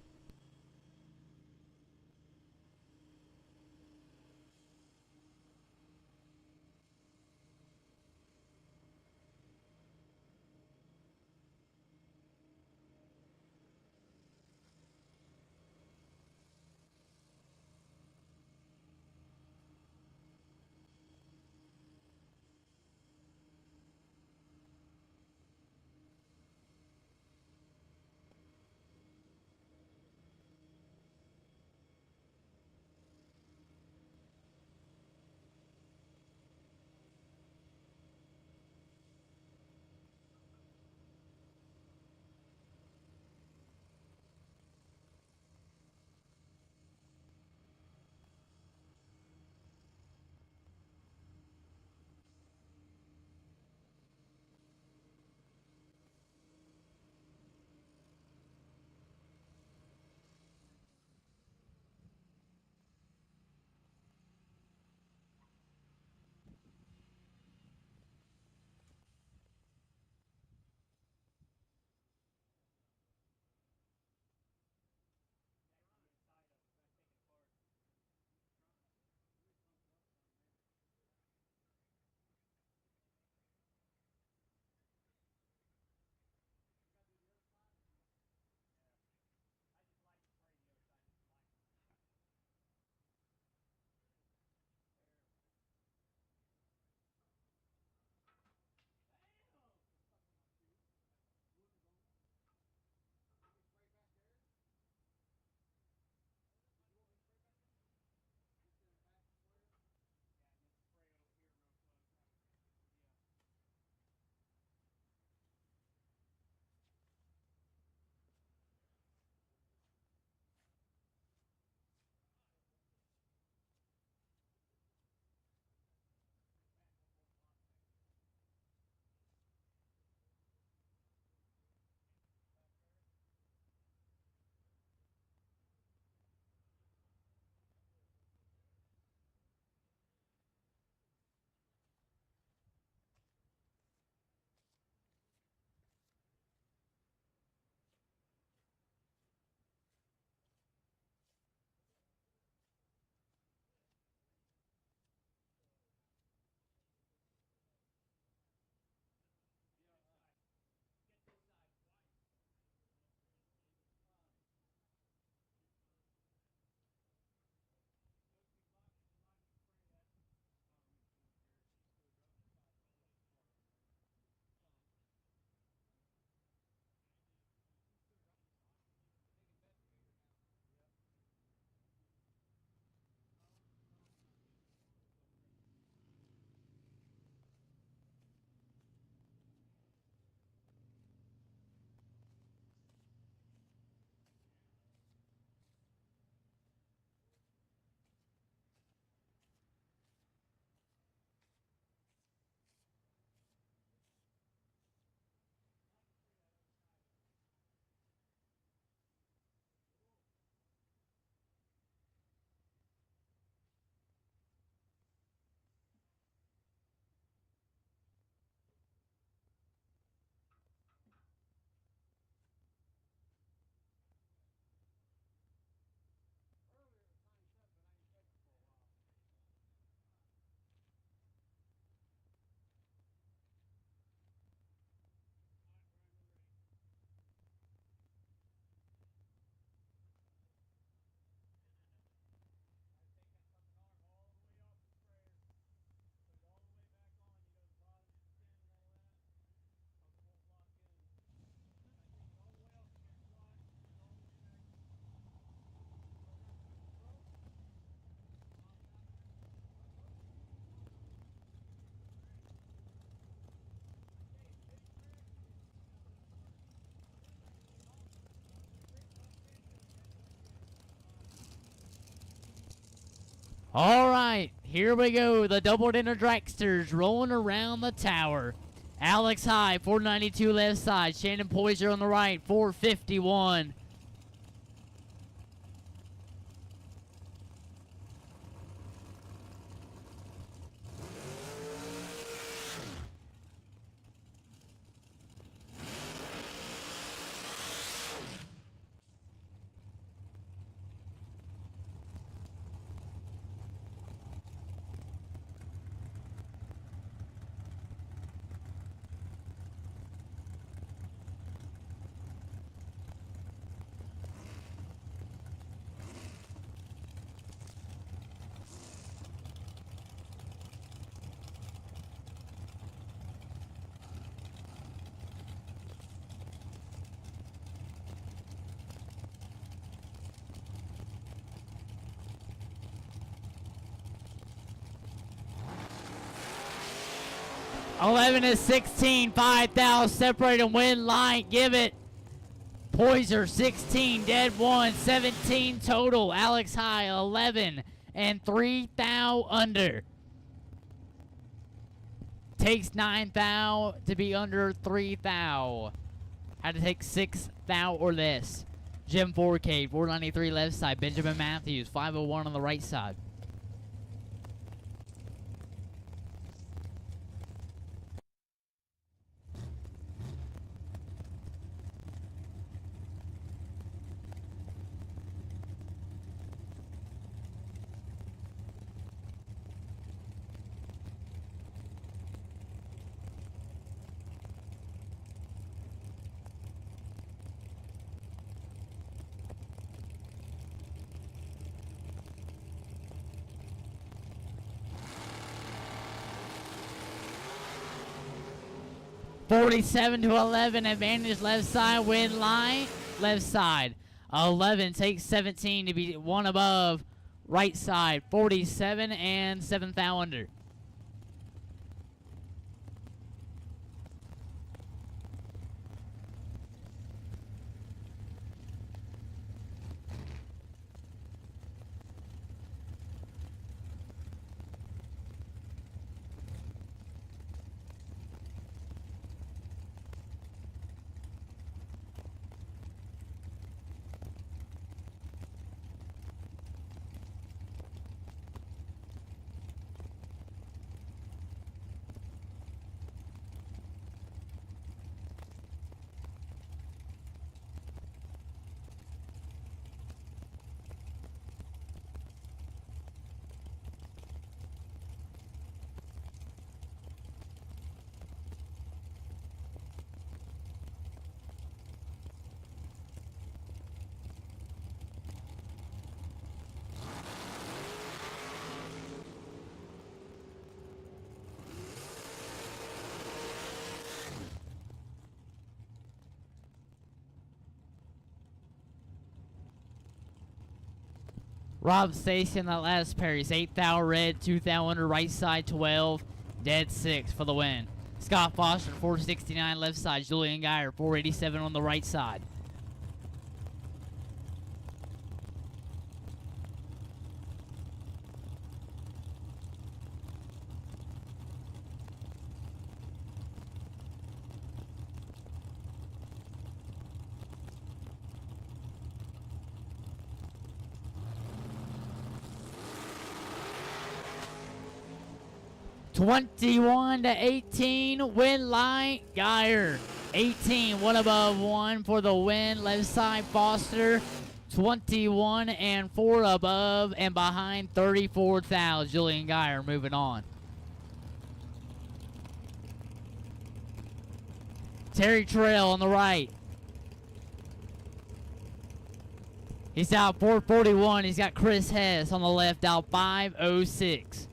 All right, here we go. The double dinner Dragsters rolling around the tower. Alex High, 492 left side. Shannon Poiser on the right, 451. Eleven is 16, 5,000 separate and win line. Give it. Poiser 16, dead 1, 17 total. Alex High 11 and 3,000 under. Takes 9,000 to be under 3,000. Had to take 6,000 or less. Jim 4K, 493 left side. Benjamin Matthews, 501 on the right side. $47 to 11, advantage left side, win line, left side. 11 takes 17 to be one above, right side, 47 and 7,000 under. Rob Station, that last pair. He's 8,000 red, 2,000 under, right side 12, dead 6 for the win. Scott Foster, 469 left side. Julian Geyer, 487 on the right side. $21 to 18, win line, Geyer. 18, one above one for the win. Left side, Foster. 21 and 4 above and behind 34,000. Julian Geyer moving on. Terry Trail on the right. He's out 441. He's got Chris Hess on the left out 506.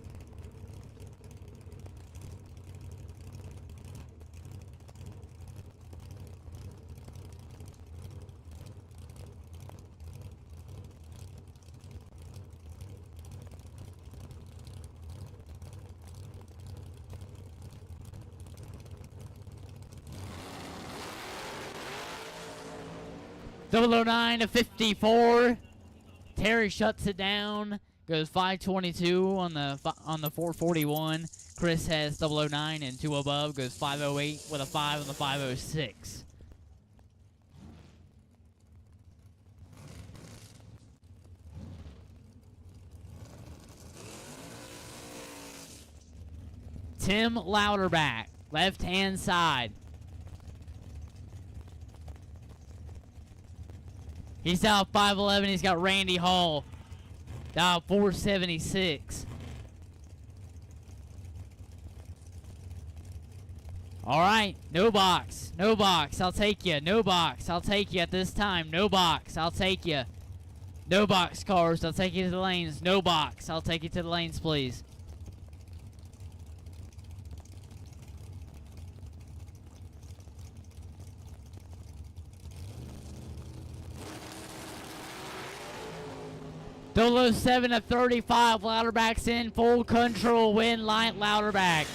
$009 to 54. Terry shuts it down. goes 522 on the 441. Chris has 009 and 2 above, goes 508 with a 5 on the 506. Tim Louderback, left-hand side. He's out 511. He's got Randy Hall down 476. All right, no box. No box, I'll take you. No box, I'll take you at this time. No box, I'll take you. No box cars, I'll take you to the lanes. No box, I'll take you to the lanes, please. Dolo 7 of 35, Louderback's in full control, win light Louderback.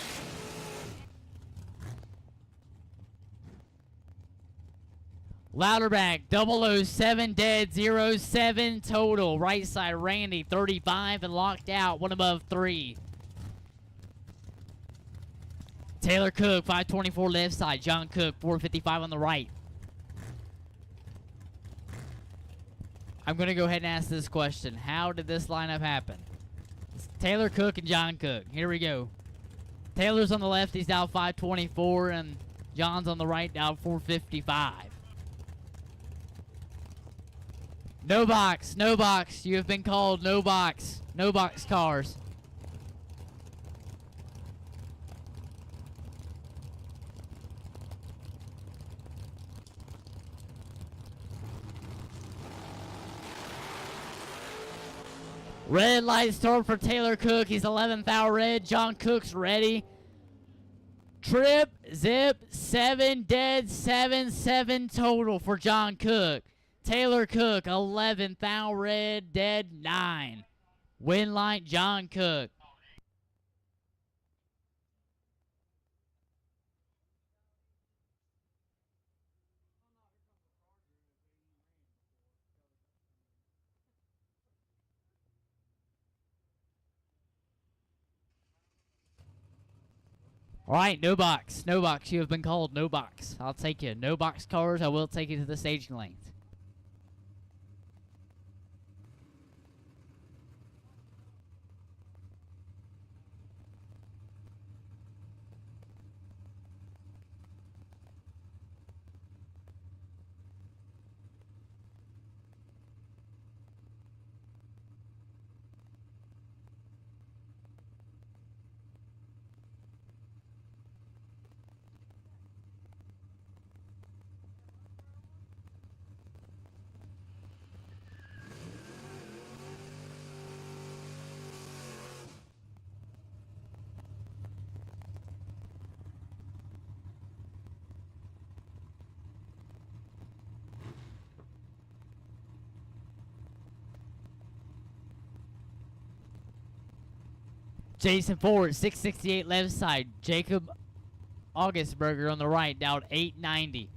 Louderback, 007 dead, 07 total. Right side, Randy, 35 and locked out, 1 above 3. Taylor Cook, 524 left side. John Cook, 455 on the right. I'm going to go ahead and ask this question. How did this lineup happen? It's Taylor Cook and John Cook. Here we go. Taylor's on the left. He's down 524. And John's on the right, down 455. No box. No box. You have been called no box. No box cars. Red light storm for Taylor Cook. He's 11th hour red. John Cook's ready. Trip, zip, 7 dead, 7 total for John Cook. Taylor Cook, 11th hour red, dead 9. Win light, John Cook. All right, no box. No box. You have been called no box. I'll take you. No box cars. I will take you to the staging lanes. Jason Ford, 668 left side. Jacob Augustberger on the right, down 890.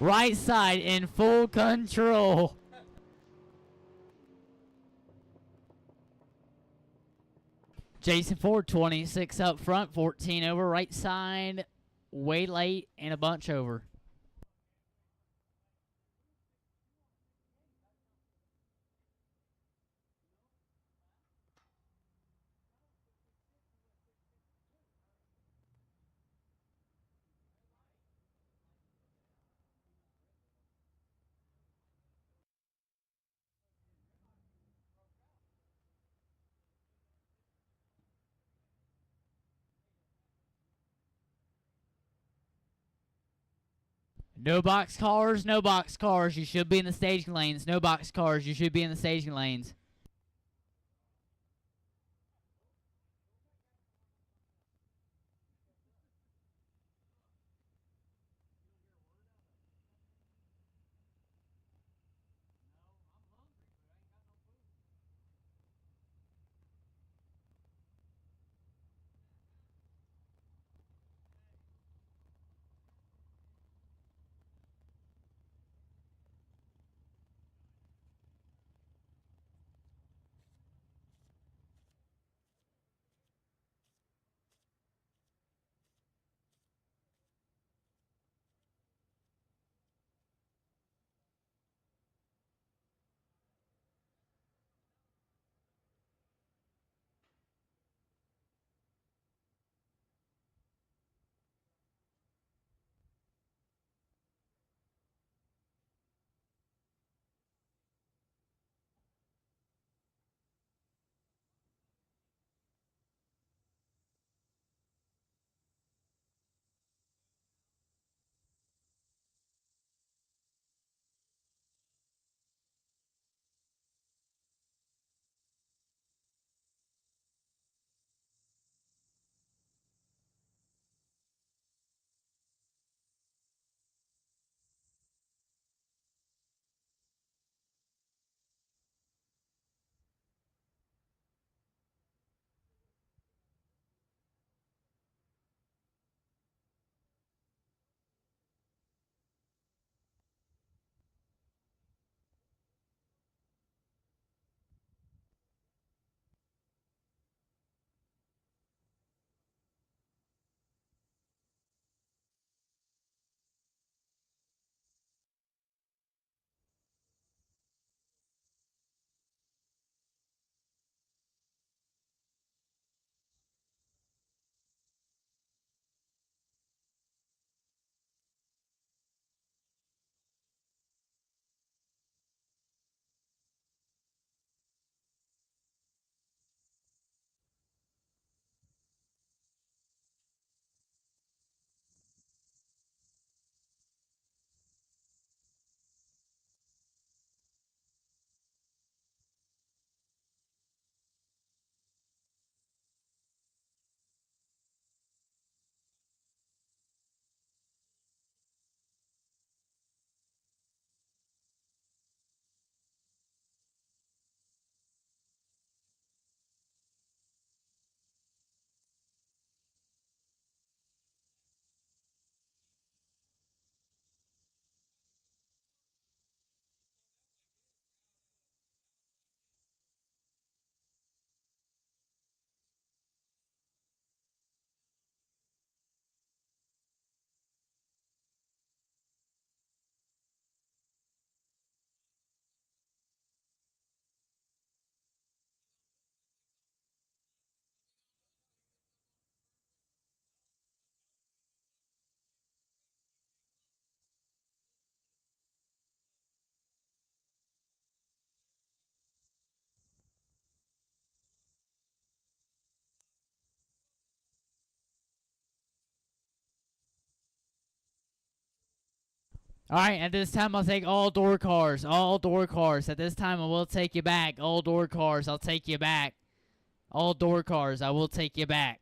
Right side in full control. Jason Ford, 26 up front, 14 over. Right side, way late and a bunch over. No box cars, no box cars. You should be in the staging lanes. No box cars. You should be in the staging lanes. All right, at this time, I'll take all door cars. All door cars. At this time, I will take you back. All door cars, I'll take you back. All door cars, I will take you back.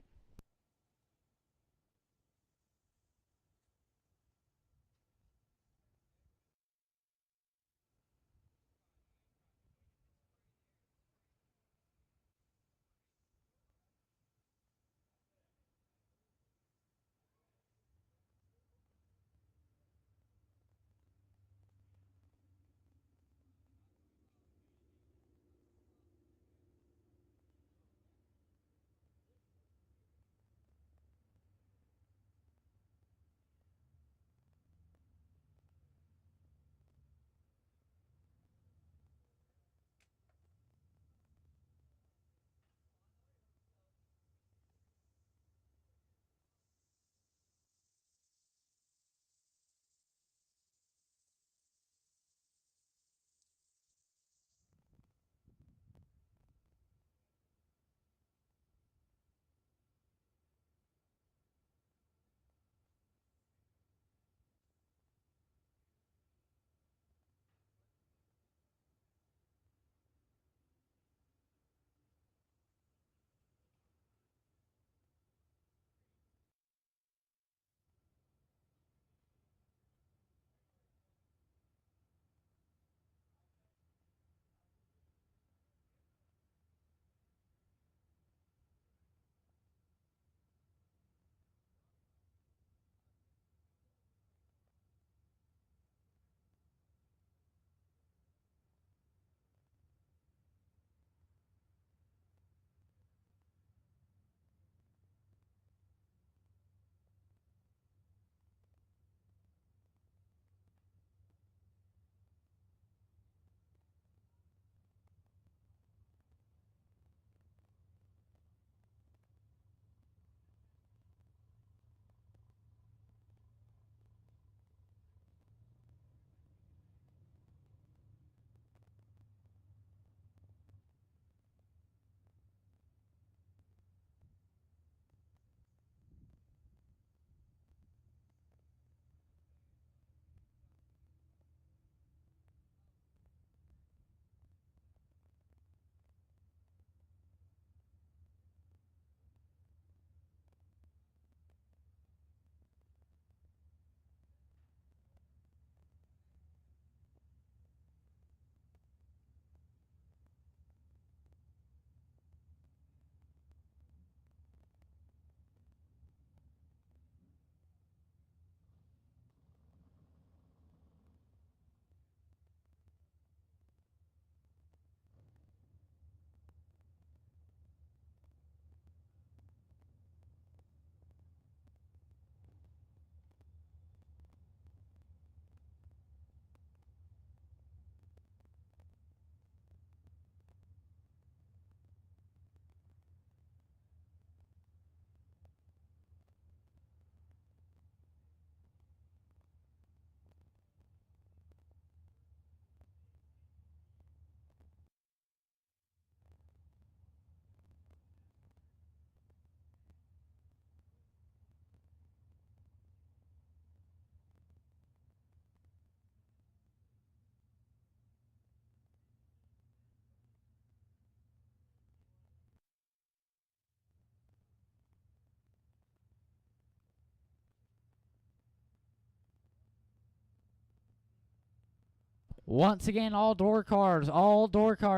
Once again, all door cars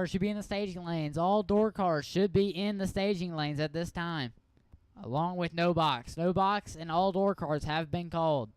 should be in the staging lanes. All door cars should be in the staging lanes at this time, along with no box. No box and all door cars have been called.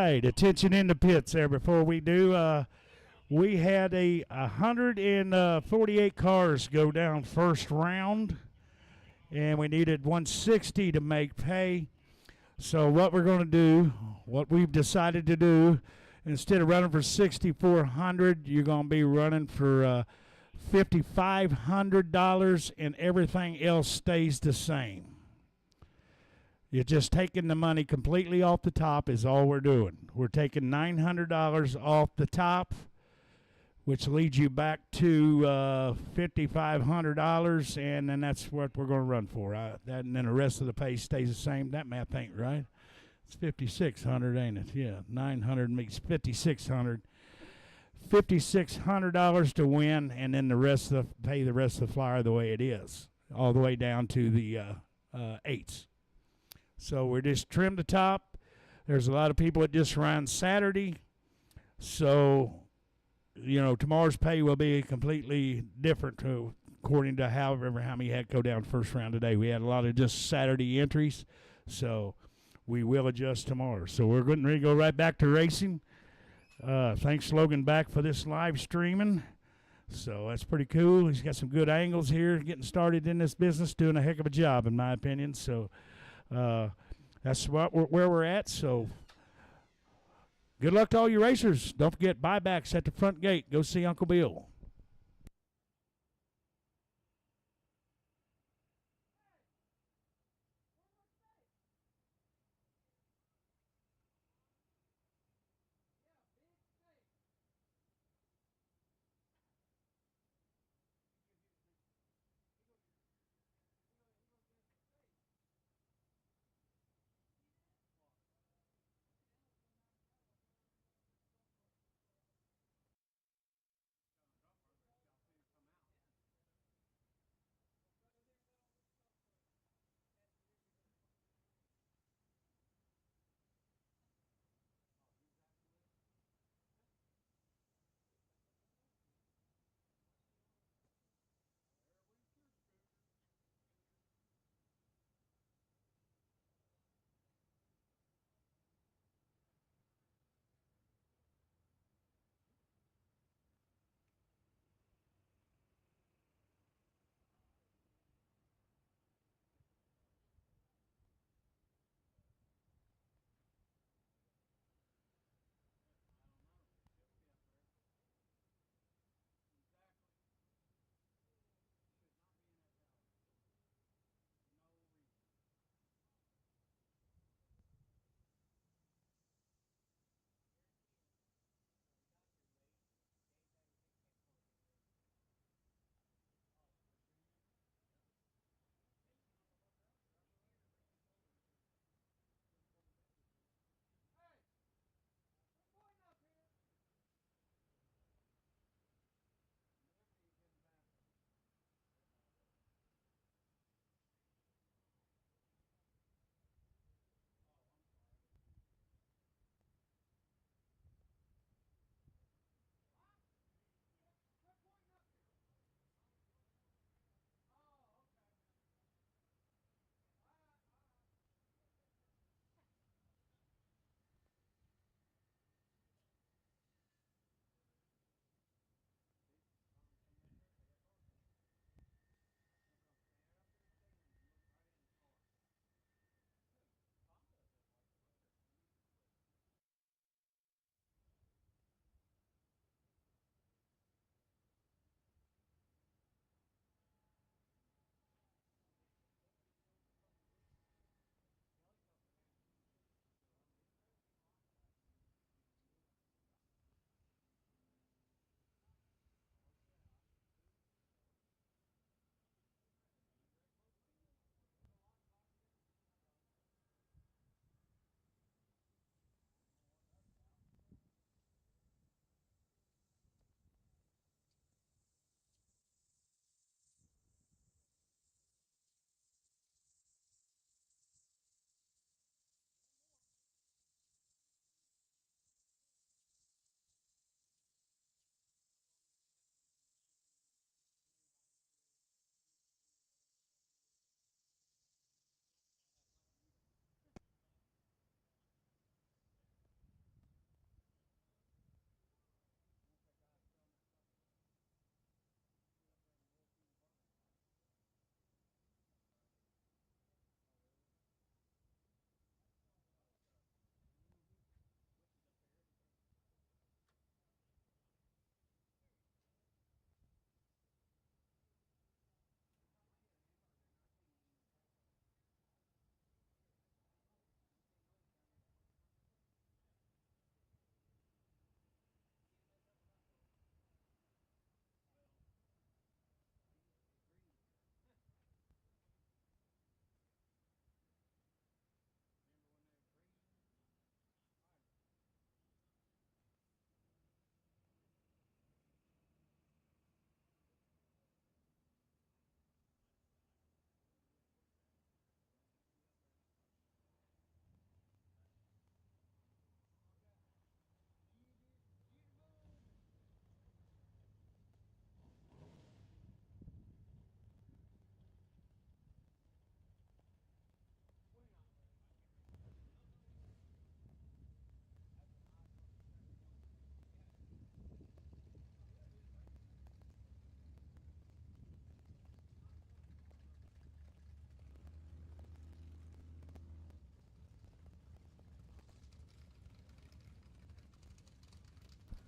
right, attention in the pits there. Before we do, we had 148 cars go down first round, and we needed 160 to make pay. So what we're going to do, what we've decided to do, instead of running for 6,400, you're going to be running for $5,500, and everything else stays the same. You're just taking the money completely off the top is all we're doing. We're taking $900 off the top, which leads you back to $5,500, and then that's what we're going to run for. And then the rest of the pay stays the same. That math ain't right. It's $5,600, ain't it? Yeah, 900 makes $5,600. $5,600 to win, and then the rest of the rest of the flyer the way it is, all the way down to the eights. So we're just trimmed the top. There's a lot of people that just run Saturday, so tomorrow's pay will be completely different according to how many had go down first round today. We had a lot of just Saturday entries, so we will adjust tomorrow. So we're going to go right back to racing. Thanks Logan back for this live streaming. So that's pretty cool. He's got some good angles here, getting started in this business, doing a heck of a job in my opinion. So that's where we're at. So good luck to all you racers. Don't forget buybacks at the front gate. Go see Uncle Bill.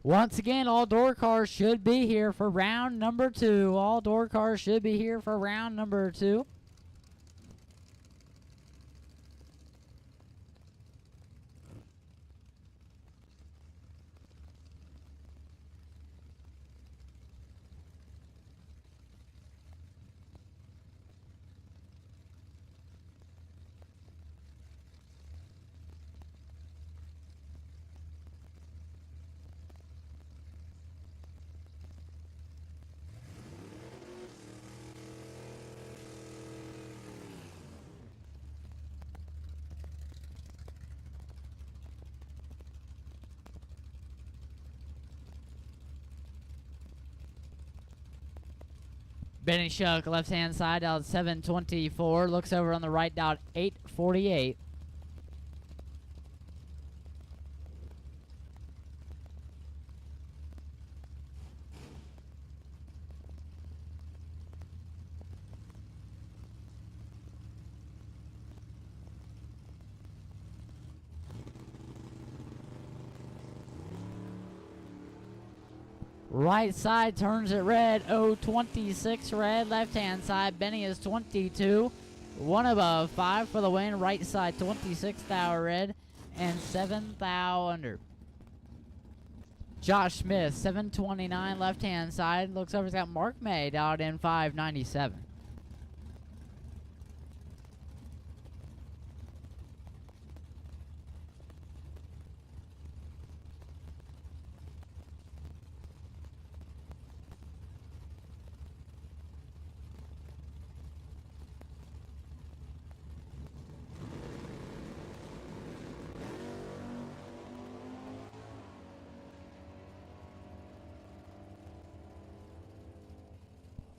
Once again, all door cars should be here for round number 2. All door cars should be here for round number 2. Benny Shuck, left-hand side, out 724. Looks over on the right, down 848. Right side turns it red, 026 red. Left hand side, Benny is 22. 1 above, 5 for the win. Right side, 26 thou red, and 7 thou under. Josh Smith, 729 left hand side. Looks over, he's got Mark May out in 597.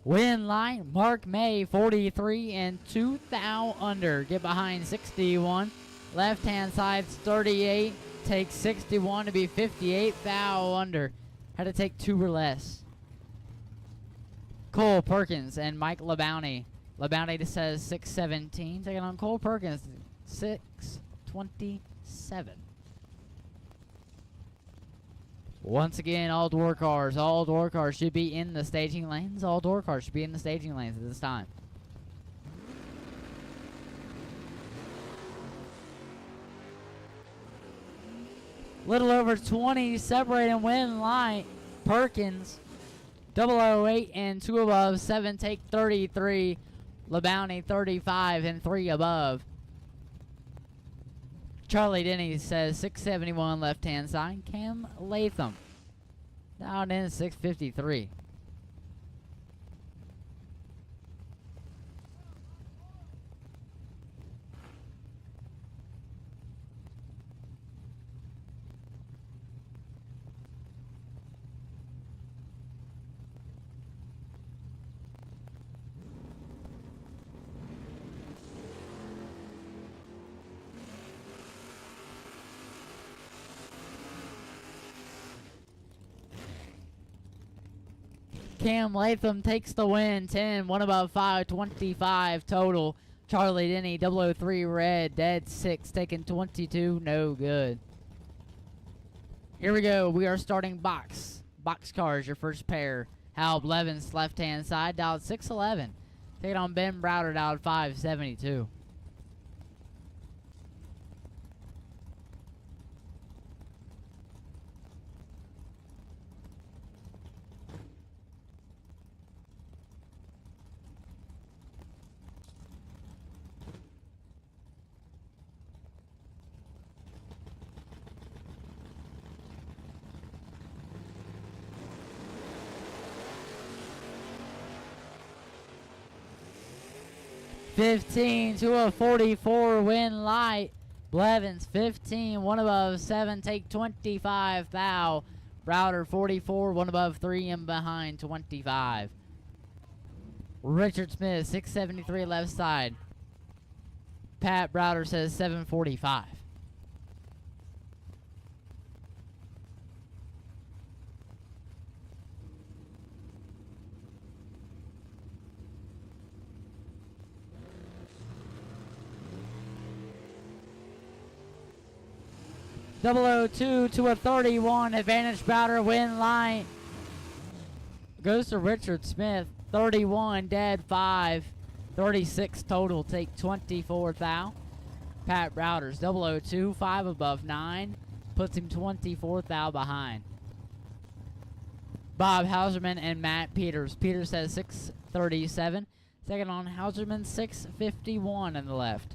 Win line, Mark May, 43 and 2 thou under. Get behind 61. Left hand side's 38. Takes 61 to be 58 thou under. Had to take 2 or less. Cole Perkins and Mike LeBounty. LeBounty says 617. Taking on Cole Perkins, 627. Once again, all door cars should be in the staging lanes. All door cars should be in the staging lanes at this time. Little over 20 separating win line. Perkins, 008 and 2 above. 7 take 33. LeBounty 35 and 3 above. Charlie Denny says 671 left hand side. Cam Latham down in 653. Cam Latham takes the win, 10, 1 above 5, 25 total. Charlie Denny, 003 red, dead 6, taking 22, no good. Here we go, we are starting box. Box cars, your first pair. Hal Blevins, left-hand side, dialed 611. Taking on Ben Browder, dialed 572. $15 to a 44 win light. Blevins 15, 1 above 7, take 25 thou. Browder 44, 1 above 3 and behind 25. Richard Smith 673 left side. Pat Browder says 745. 002 to a 31. Advantage Bowder win line. Goes to Richard Smith. 31 dead 5. 36 total. Take 24 thou. Pat Browders 002 5 above 9. Puts him 24 thou behind. Bob Hauserman and Matt Peters. Peters has 637. Second on Hauserman 651 in the left.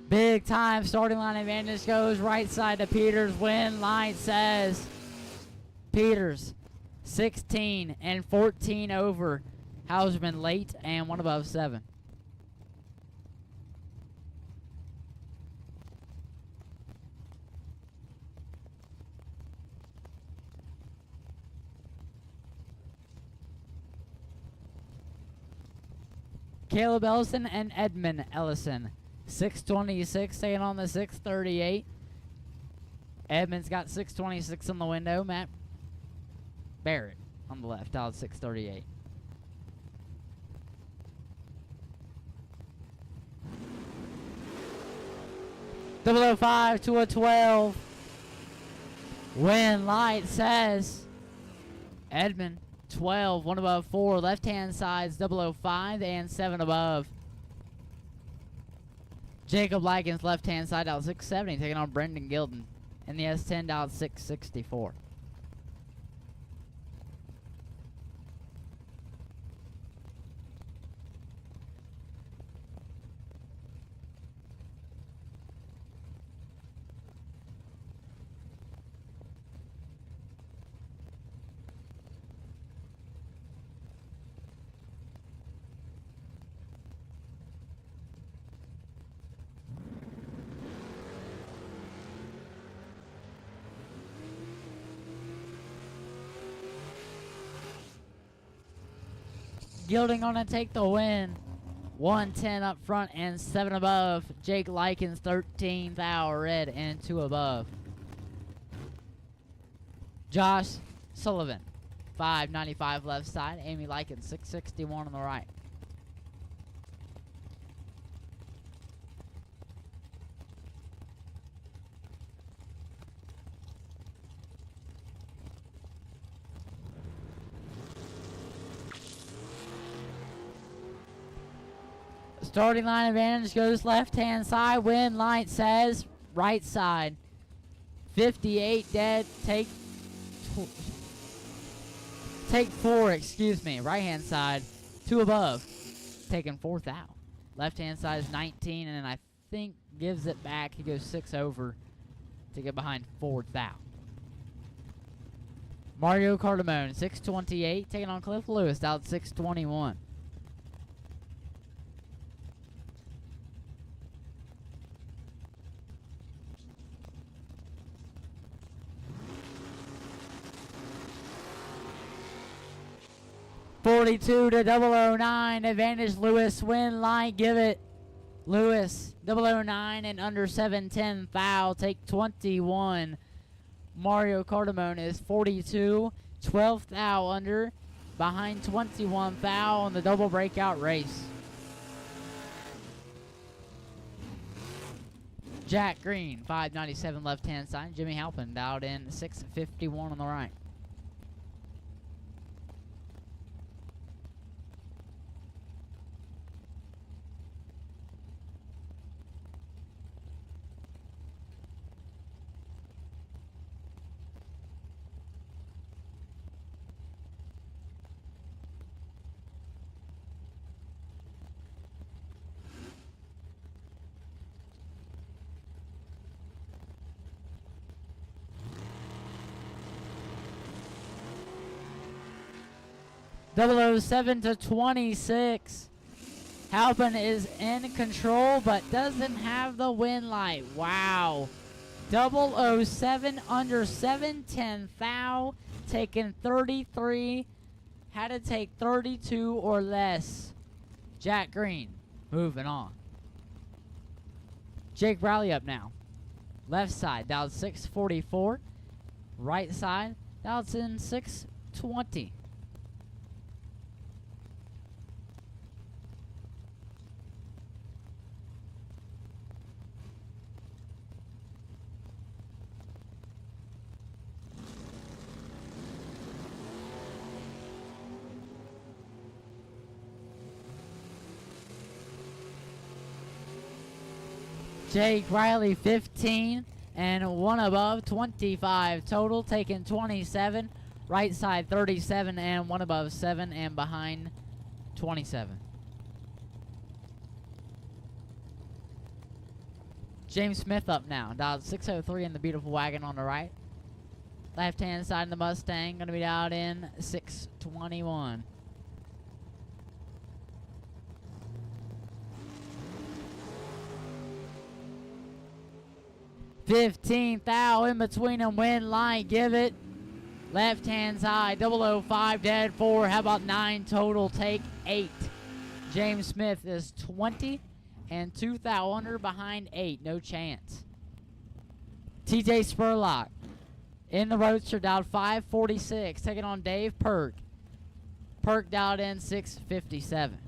Big time starting line advantage goes right side to Peters. Win line says Peters 16 and 14 over Hauserman late and 1 above 7. Caleb Ellison and Edmund Ellison. 626 staying on the 638. Edmund's got 626 on the window. Matt Barrett on the left out 638. Double 05 to a 12. Win light says Edmund 12, 1 above 4. Left hand side's 005 and 7 above. Jacob Likens left hand side out 670, taking on Brendan Gilden in the S10 out 664. Gilding gonna take the win. 110 up front and 7 above. Jake Likens 13 thou red and 2 above. Josh Sullivan 595 left side. Amy Likens 661 on the right. Starting line advantage goes left hand side. Win light says right side. 58 dead. Take 4, excuse me. Right hand side 2 above. Taking 4th out. Left hand side is 19 and I think gives it back. He goes 6 over to get behind 4th out. Mario Cardamone 628 taking on Cliff Lewis out 621. .42 to 009, advantage Lewis, win line, give it. Lewis, 009 and under 710 foul, take 21. Mario Cardamone is 42, 12 foul under, behind 21 foul on the double breakout race. Jack Green, 597 left hand side. Jimmy Halpin out in 651 on the right. .007 to 26. Halpin is in control, but doesn't have the win light. Wow. 007 under 710 foul, taking 33. Had to take 32 or less. Jack Green moving on. Jake Bradley up now. Left side, down 644. Right side, down in 620. Jake Riley 15 and one above 25 total, taking 27. Right side 37 and one above 7 and behind 27. James Smith up now. Dialed 603 in the beautiful wagon on the right. Left hand side in the Mustang going to be dialed in 621. $15,000 in between them. Win line, give it. Left hand side, 005, dead 4. How about 9 total? Take 8. James Smith is 20 and 2,000 under behind 8. No chance. TJ Spurlock in the Roadster, dialed 546. Taking on Dave Perk. Perk dialed in 657.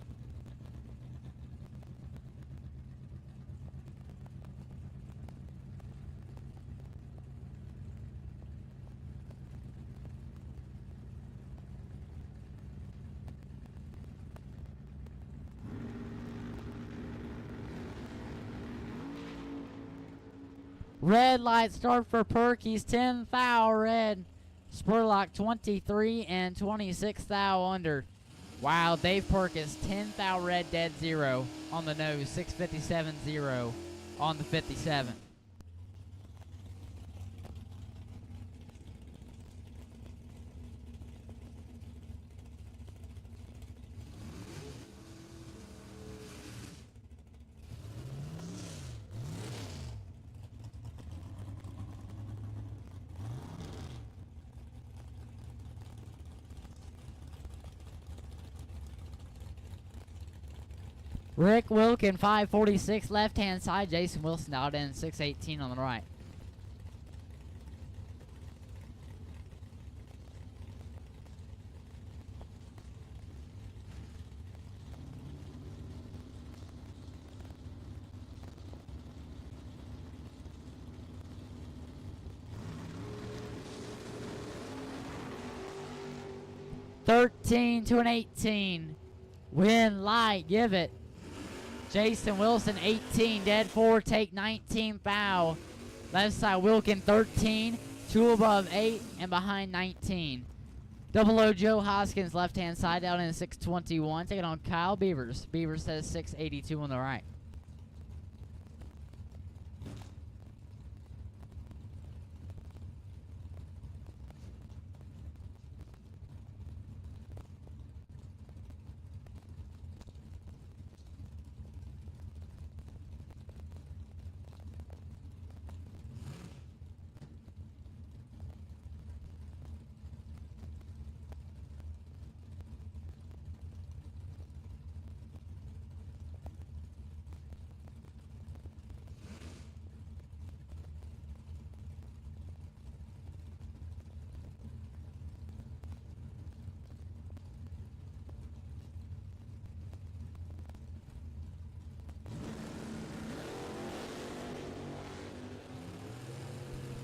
Red light start for Perk. He's 10,000 red. Spurlock 23 and 26,000 under. Wow, Dave Perk is 10,000 red, dead 0 on the nose. 657.0 on the 57. Rick Wilkin, 546, left-hand side. Jason Wilson out in 618 on the right. $13 to an 18. Win light, give it. Jason Wilson 18, dead 4, take 19 foul. Left side Wilkin 13, 2 above 8 and behind 19. Double O Joe Hoskins left hand side down in 621, taking on Kyle Beavers. Beavers says 682 on the right.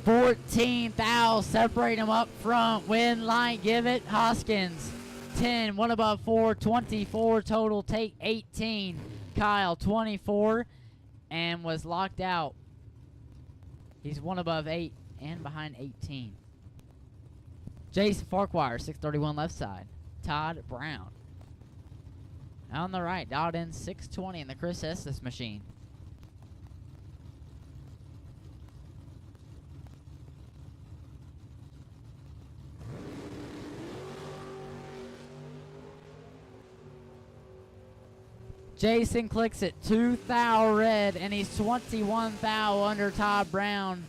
$14,000, separate them up front. Win line, give it. Hoskins 10, 1 above 4, 24 total, take 18. Kyle 24 and was locked out. He's 1 above 8 and behind 18. Jason Farquhar, 631 left side. Todd Brown on the right, dialed in 620 in the Chris Estes machine. Jason clicks it 2,000 red, and he's 21,000 under Todd Brown.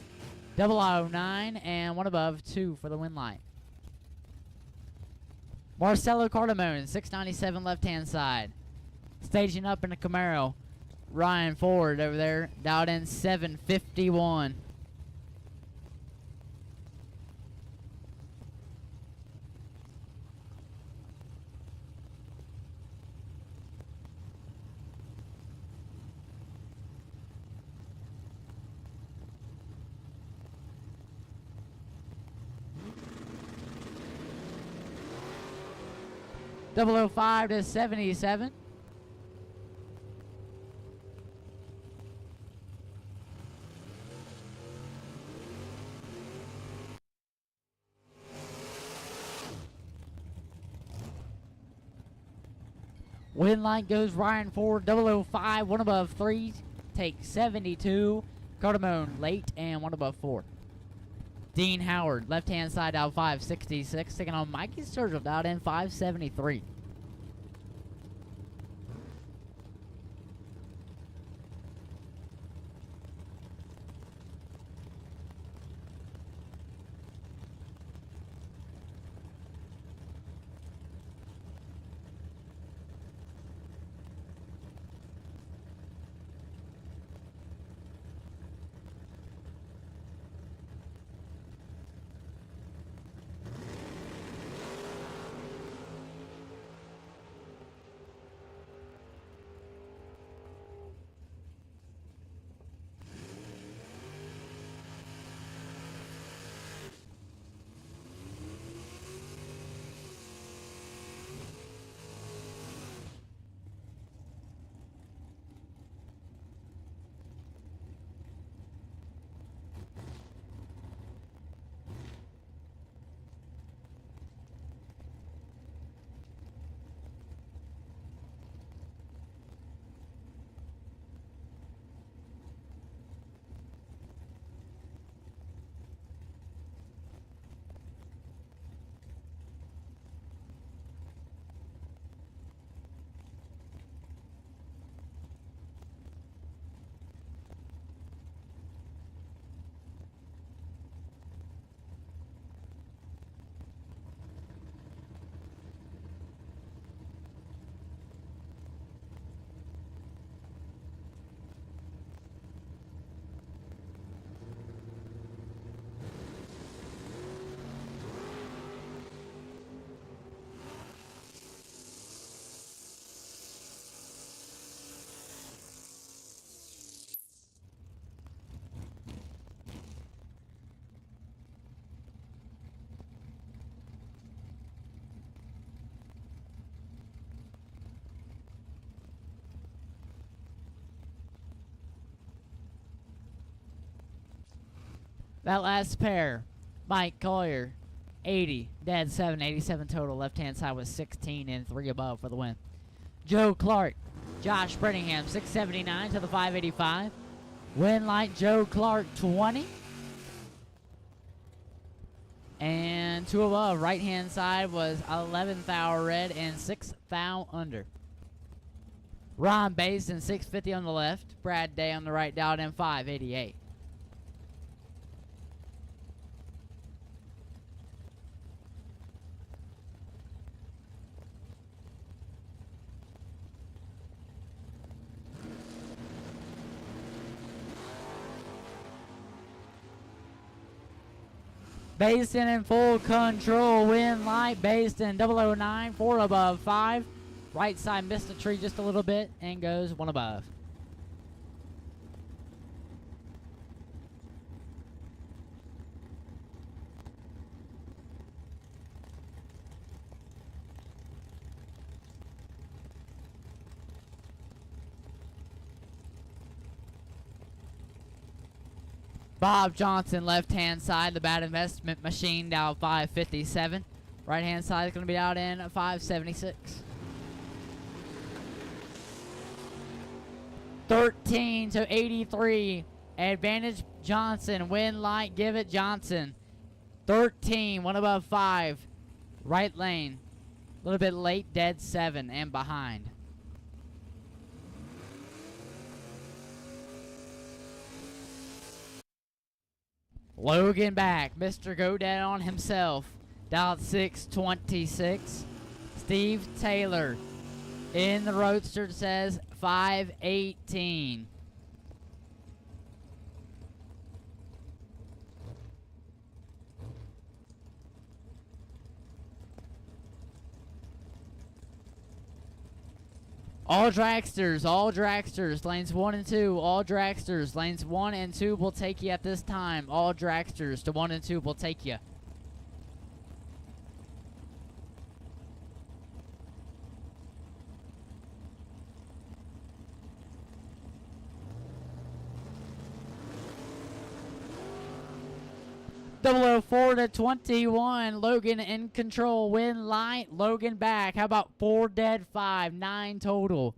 009 and 1 above 2 for the win light. Marcelo Cardamone, 697 left-hand side. Staging up in the Camaro. Ryan Ford over there, dialed in 751. .005 to 77. Win line goes Ryan Ford, 005, one above 3, take 72. Cardamone late and one above 4. Dean Howard, left-hand side out 566, taking on Mikey Sturgill out in 573. That last pair, Mike Collier, 80, dead 7, 87 total. Left-hand side was 16 and 3 above for the win. Joe Clark, Josh Brittingham, 679 to the 585. Win light, Joe Clark, 20. And 2 above, right-hand side was 11 thou red and 6 thou under. Ron Basin, 650 on the left. Brad Day on the right, dialed in 588. Basin in full control, win light, Basin 009, 4 above 5. Right side missed the tree just a little bit and goes 1 above. Bob Johnson, left-hand side, the Bad Investment Machine, down 557. Right-hand side is going to be out in 576. 13 to 83. Advantage Johnson. Win light, give it Johnson. 13, 1 above 5. Right lane. A little bit late, dead 7 and behind. Logan back. Mr. Go Down himself. Dialed 626. Steve Taylor in the Roadster says 518. All dragsters, lanes 1 and 2, all dragsters, lanes 1 and 2 will take you at this time. All dragsters to 1 and 2 will take you. 004 to 21. Logan in control. Win light. Logan back. How about 4 dead, 5, 9 total?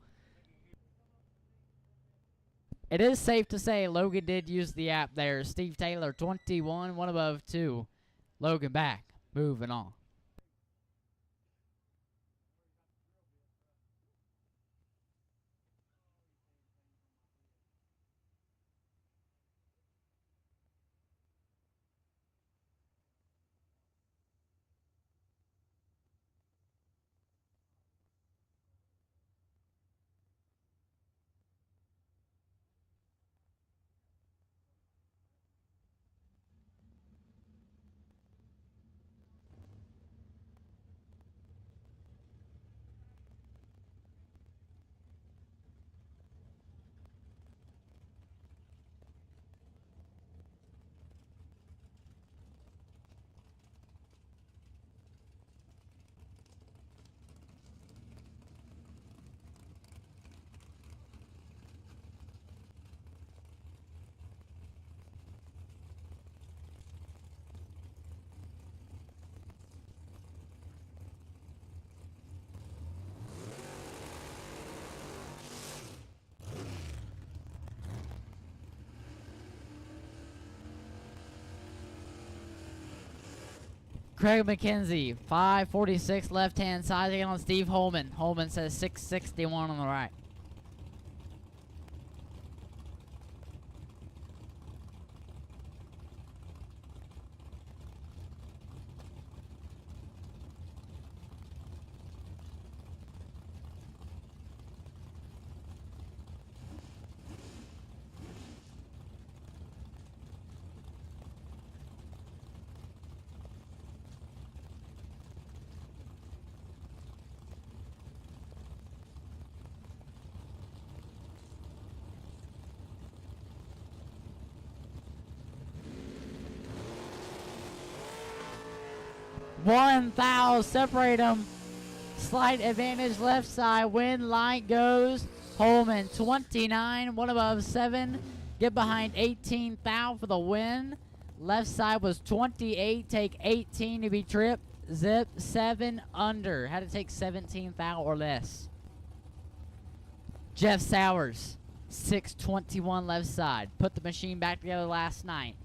It is safe to say Logan did use the app there. Steve Taylor, 21, 1 above 2. Logan back. Moving on. Craig McKenzie, 546 left-hand side, taking on Steve Holman. Holman says 661 on the right. One thou, separate them. Slight advantage left side. Win light goes. Holman 29, 1 above 7. Get behind 18 thou for the win. Left side was 28. Take 18 to be tripped. Zip 7 under. Had to take 17 thou or less. Jeff Sowers 621 left side. Put the machine back together last night.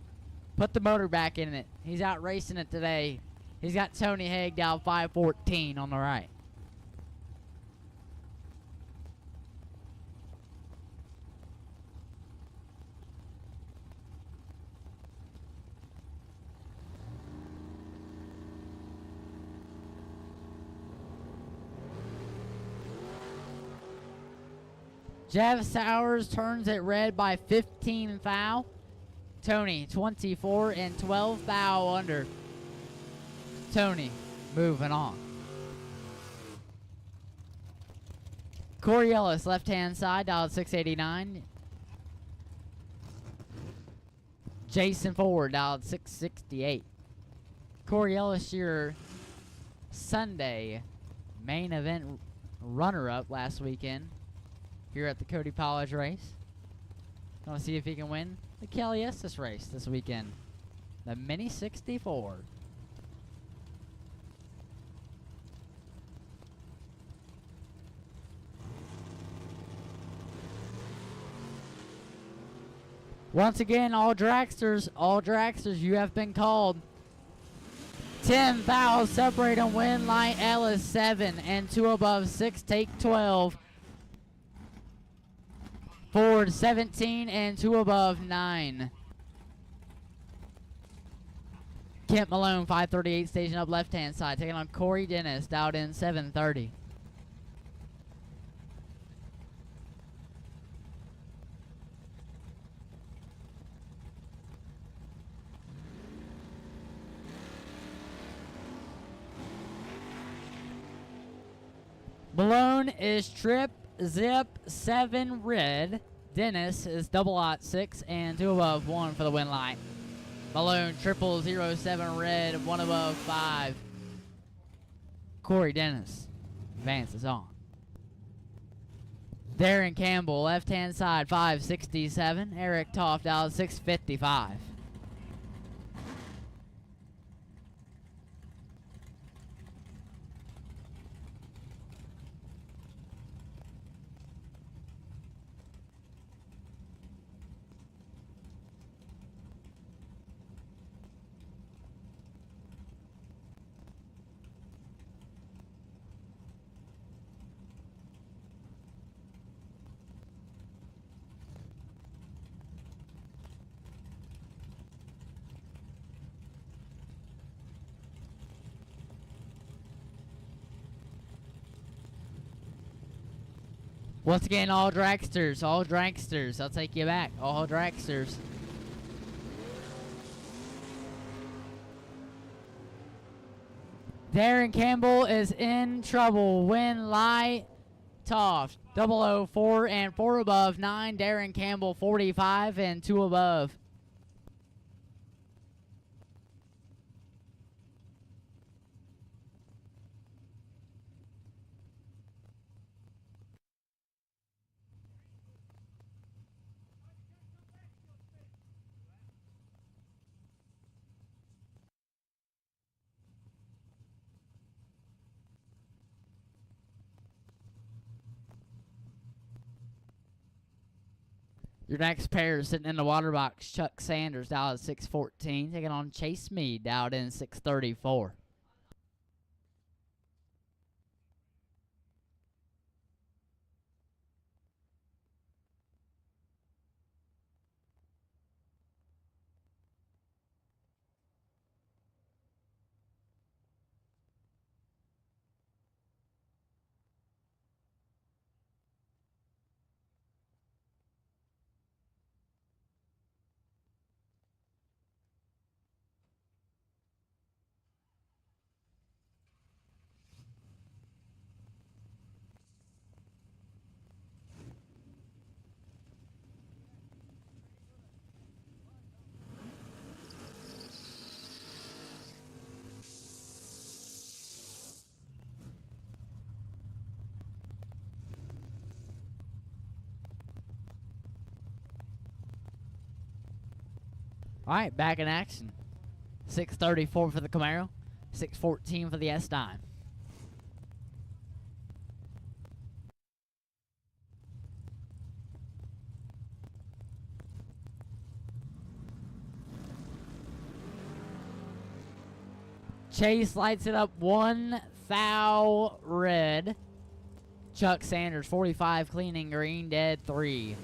Put the motor back in it. He's out racing it today. He's got Tony Haig down 514 on the right. Jeff Sowers turns it red by 15 thou. Tony 24 and 12 thou under. Tony, moving on. Corey Ellis, left-hand side, dialed 689. Jason Ford, dialed 668. Corey Ellis, your Sunday main event runner-up last weekend here at the Cody College race. Going to see if he can win the Kelly Estes race this weekend. The Mini 64. Once again, all dragsters, you have been called. 10 thou, separate them, win light Ellis 7 and 2 above 6, take 12. Ford 17 and 2 above 9. Kent Malone 538 station up left hand side, taking on Corey Dennis, dialed in 730. Malone is trip, zip, 7 red. Dennis is 006 and 2 above 1 for the win light. Malone 007 red, 1 above 5. Corey Dennis advances on. Darren Campbell, left hand side, 567. Eric Toft, dialed 655. Once again, all dragsters, all dragsters. I'll take you back. All dragsters. Darren Campbell is in trouble. Win light. Toft 004 and 4 above 9. Darren Campbell 45 and 2 above. Your next pair is sitting in the water box. Chuck Sanders dialed at 614. Taking on Chase Meade dialed in 634. All right, back in action. 634 for the Camaro, 614 for the S9. Chase lights it up 1 thou red. Chuck Sanders 45 cleaning green, dead 3.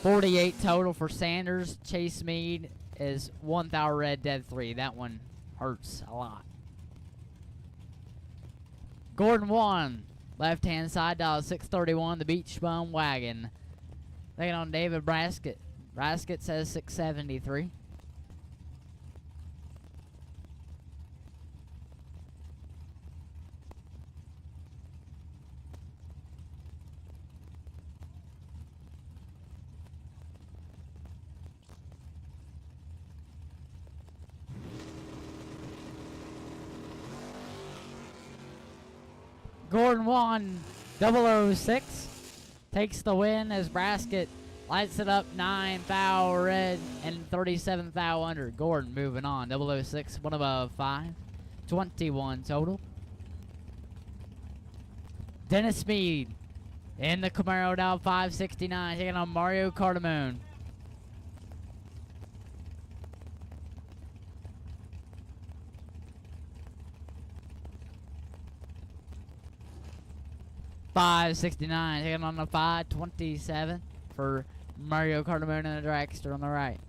48 total for Sanders. Chase Meade is 1 thou red, dead 3. That one hurts a lot. Gordon 1, left hand side dial 631, the Beach Bum Wagon. Taking on David Braskett. Braskett says 673. Gordon 1, 006 takes the win as Braskett lights it up 9 thou red and 37 thou under. Gordon moving on. 006, 1 above 5. 21 total. Dennis Meade in the Camaro down 569, taking on Mario Cardamone. $569, taking on the 527 for Mario Cardamone and the Dragster on the right.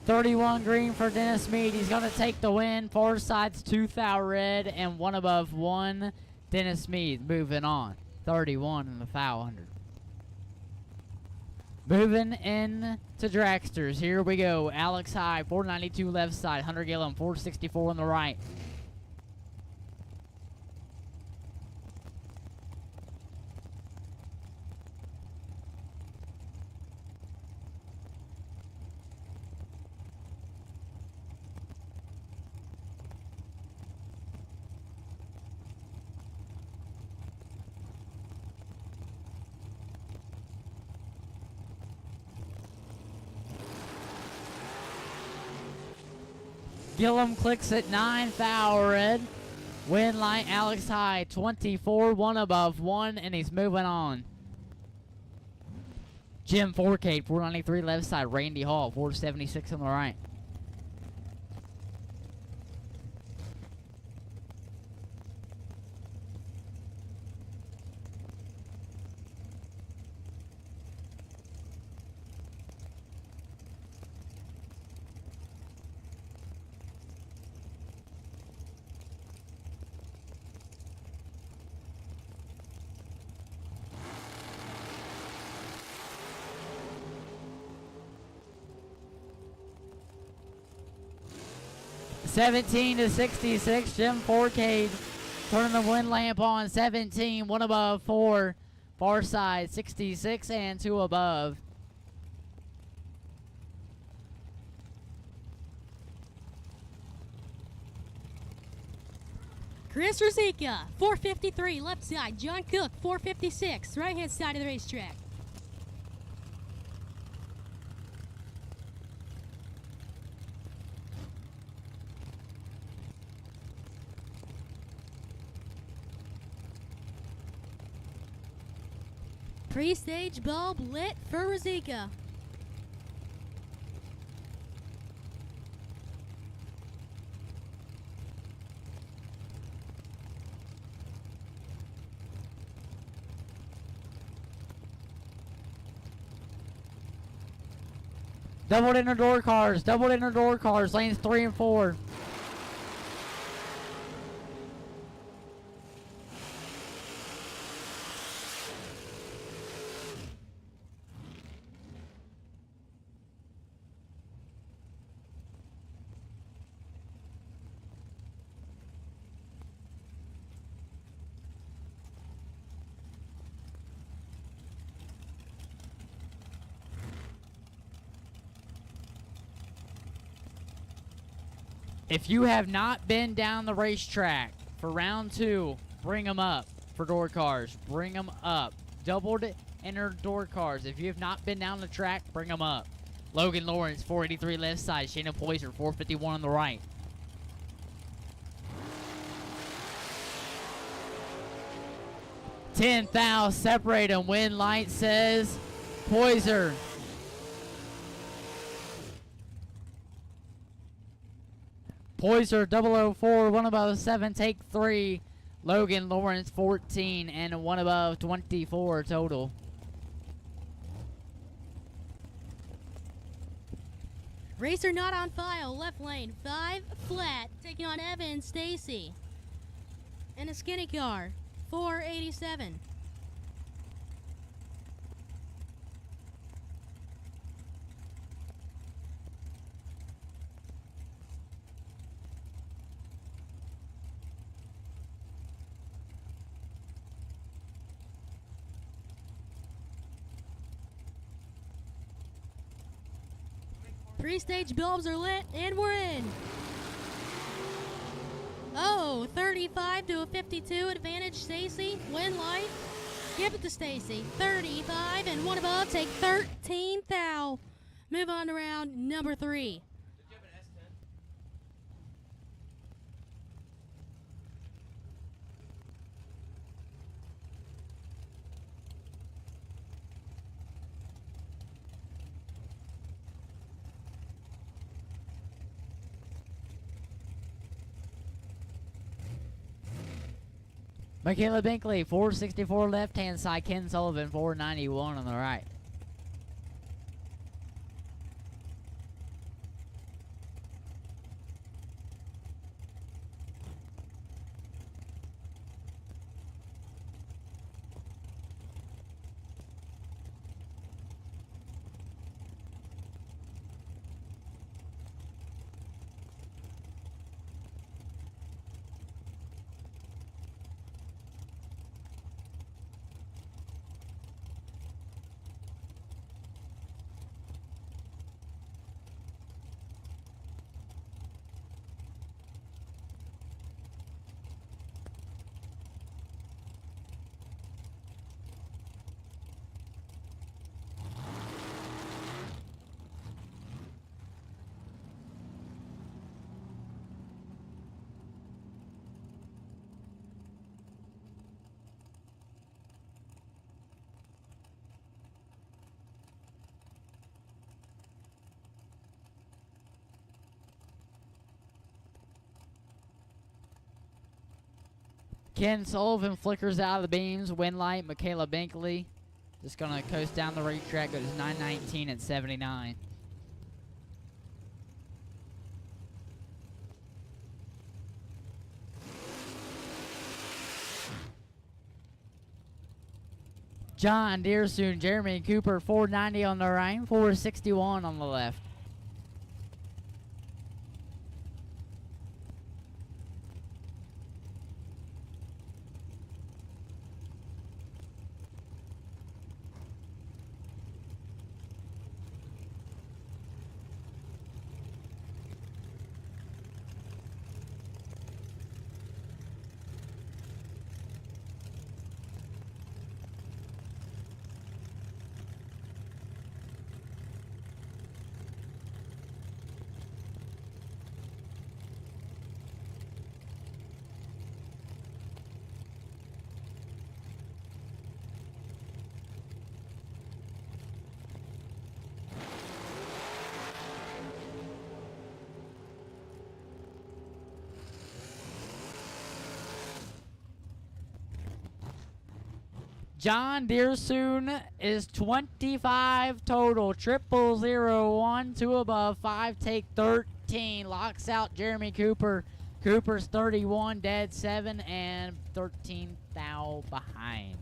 $31 green for Dennis Meade. He's going to take the win. Four sides, 2 thou red and 1 above 1. Dennis Meade moving on. 31 in the thou under. Moving in to Dragsters. Here we go. Alex High, 492 left side. Hunter Gillum, 464 on the right. Gillum clicks at 9 thou red. Win light Alex High 24, 1 above 1, and he's moving on. Jim Forcade, 493 left side. Randy Hall, 476 on the right. 17 to 66. Jim Forcade turning the wind lamp on. 17, one above, 4. Far side, 66 and 2 above. Chris Rosika, 453, left side. John Cook, 456, right hand side of the racetrack. Pre-stage bulb lit for Rosika. Doubled inner door cars, lanes 3 and 4. If you have not been down the racetrack for round 2, bring them up for door cars. Bring them up. Doubled inner door cars. If you have not been down the track, bring them up. Logan Lawrence, 483 left side. Shayna Poyser, 451 on the right. $10,000 separate them. Wind light says Poyser. Poyser 004, one above 7, take 3. Logan Lawrence 14 and one above 24 total. Racer not on file, left lane, 5 flat, taking on Evan Stacy. And a skinny car, 487. Three-stage bulbs are lit, and we're in. Oh, 35 to a 52, advantage Stacy, win light. Give it to Stacy, 35 and one above, take 13 thou. Move on to round number 3. Michaela Binkley, 464 left-hand side. Ken Sullivan, 491 on the right. Ken Sullivan flickers out of the beams. Wind light, Michaela Binkley. Just going to coast down the racetrack. Goes 919 at 79. John Deersoon, Jeremy Cooper, 490 on the right, 461 on the left. John Deersoon is 25 total. 0001, 2 above, 5 take 13. Locks out Jeremy Cooper. Cooper's 31, dead 7, and 13 thou behind.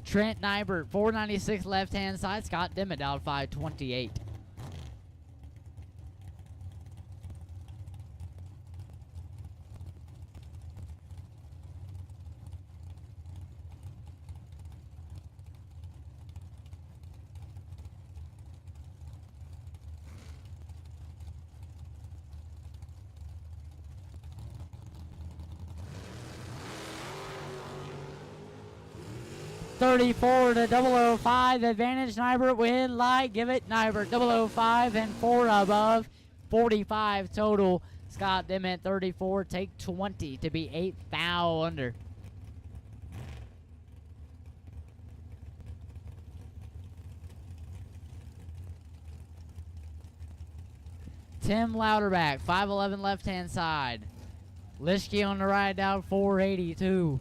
Trent Nybert, 496 left-hand side. Scott Dimmitt out 528. $34 to 005, advantage Nybert, win light, give it Nybert, 005 and 4 above, 45 total. Scott Dimmitt, 34, take 20 to be 8 thou under. Tim Louderback, 511 left-hand side. Lischke on the right down, 482.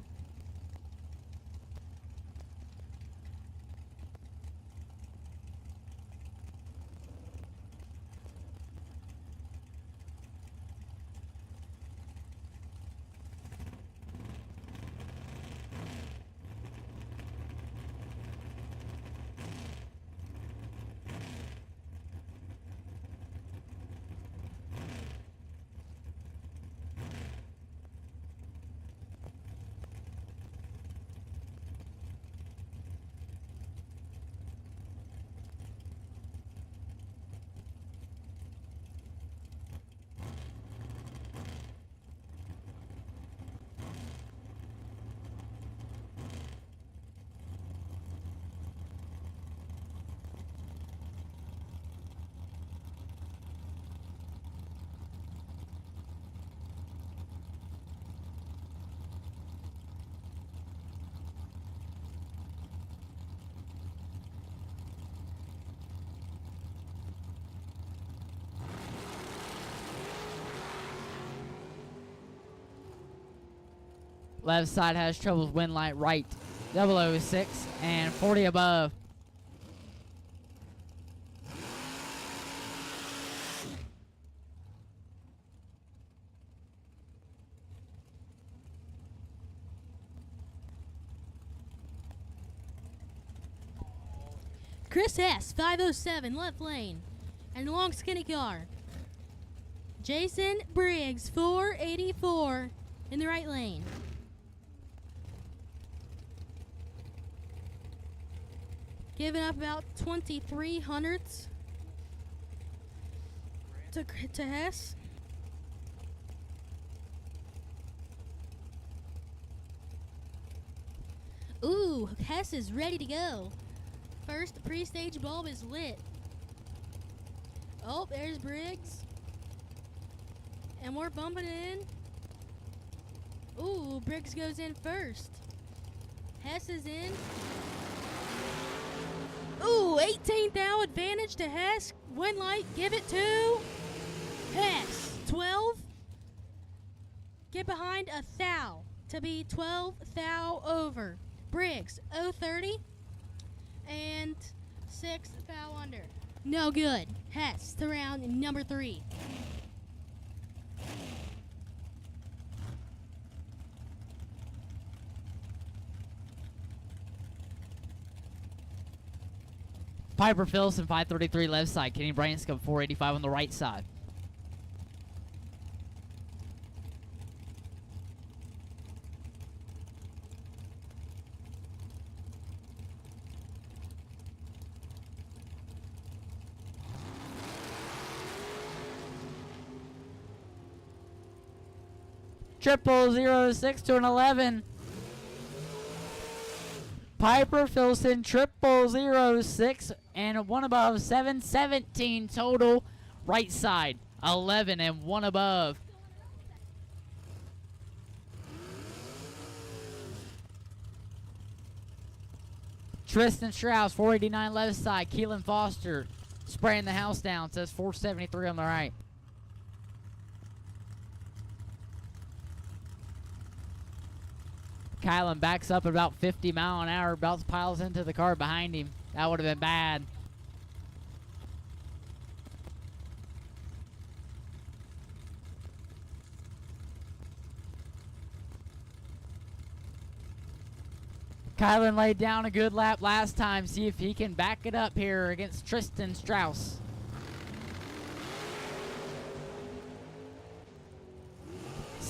Left side has troubles, win light right, 006 and 40 above. Chris S., 507, left lane. And the long skinny car. Jason Briggs, 484, in the right lane. Giving up about 23 hundredths to Hess. Ooh, Hess is ready to go. First pre-stage bulb is lit. Oh, there's Briggs. And we're bumping in. Ooh, Briggs goes in first. Hess is in. Ooh, 18th thou advantage to Hess. Win light, give it to Hess. 12. Get behind a thou to be 12 thou over. Briggs, 030. And 6 thou under. No good. Hess to round number 3. Piper Philson, 533 left side. Kenny Branscombe, 485 on the right side. Triple 06 to an 11. Piper Philson, 0006 and 1 above, 717 total. Right side, 11 and 1 above. Tristan Strauss, 489 left side. Keelan Foster spraying the house down, says 473 on the right. Kylan backs up at about 50 mile an hour, piles into the car behind him. That would have been bad. Kylan laid down a good lap last time. See if he can back it up here against Tristan Strauss.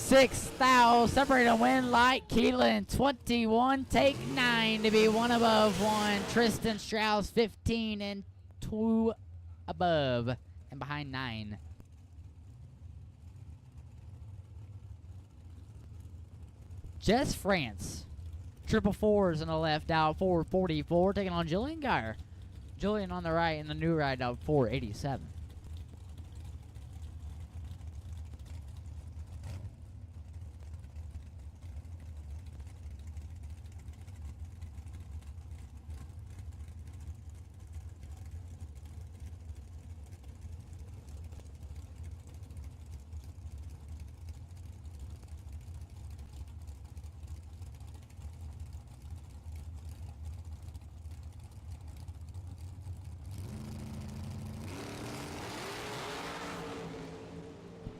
Sixth thou, separating win light. Keelan 21, take 9 to be 1 above 1. Tristan Strauss 15 and 2 above and behind 9. Jess France. Triple fours on the left, out 444, taking on Julian Geyer. Julian on the right in the new ride, out 487.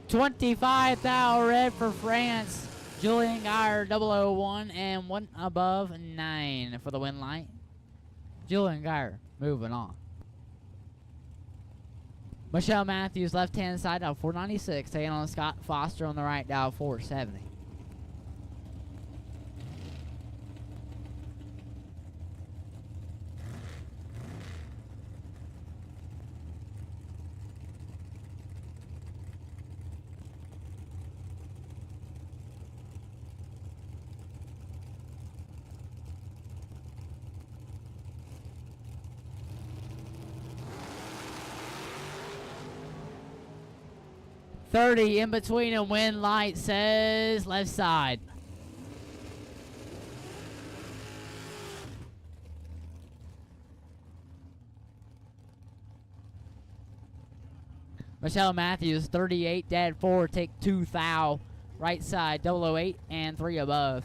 $25,000 red for France. Julian Geyer 001 and 1 above 9 for the win light. Julian Geyer moving on. Michelle Matthews left hand side out 496, taking on Scott Foster on the right, down 470. $30 in between and win light says left side. Michelle Matthews 38, dad 4, take 2 thou. Right side 008 and 3 above.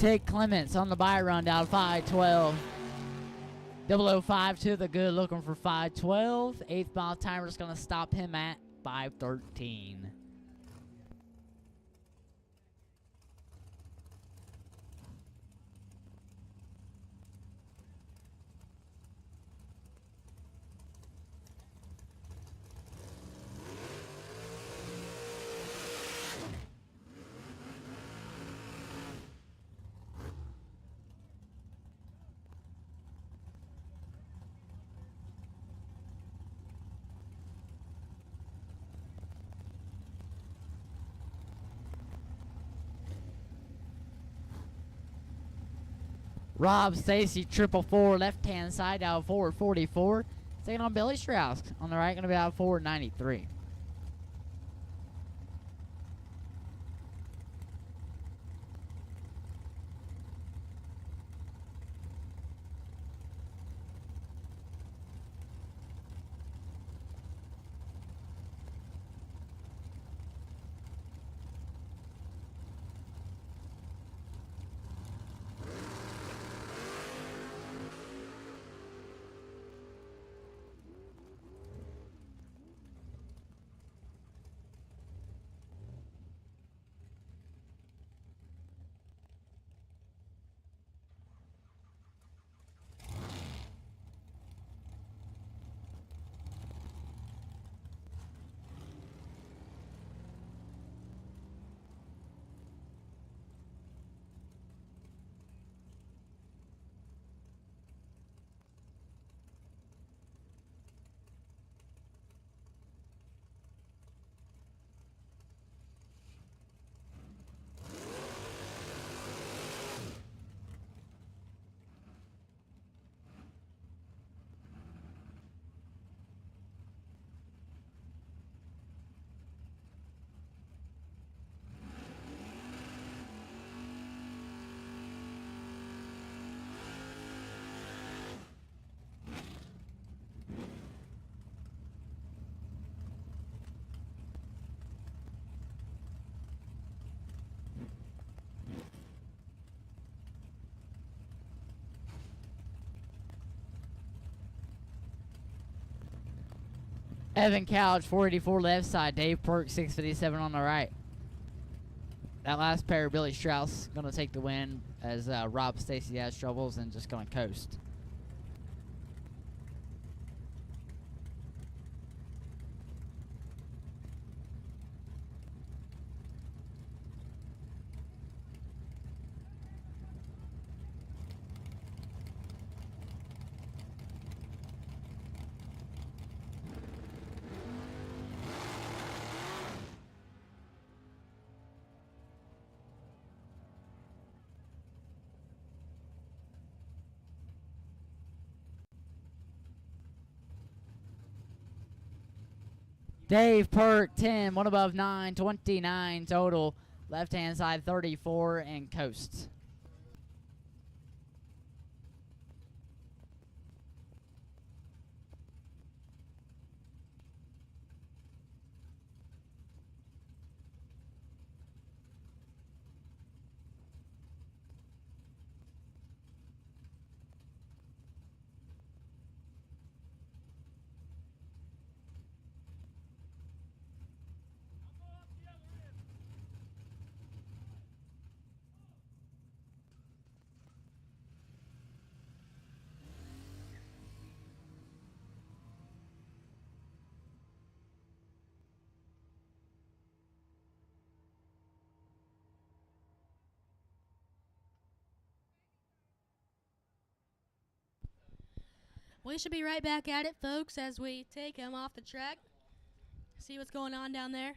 Tig Clements on the bye run down 512. 005 to the good, looking for 512. 8th mile timer is going to stop him at 513. Rob Stacy 444 left hand side out 444. Taking on Billy Strauss on the right, going to be out 493. Evan Couch, 484 left side. Dave Perk, 657 on the right. That last pair, Billy Strauss, going to take the win as Rob Stacy has troubles and just going to coast. Dave Perk, 10, one above 9, 29 total. Left-hand side, 34, and coast. We should be right back at it, folks, as we take him off the track. See what's going on down there.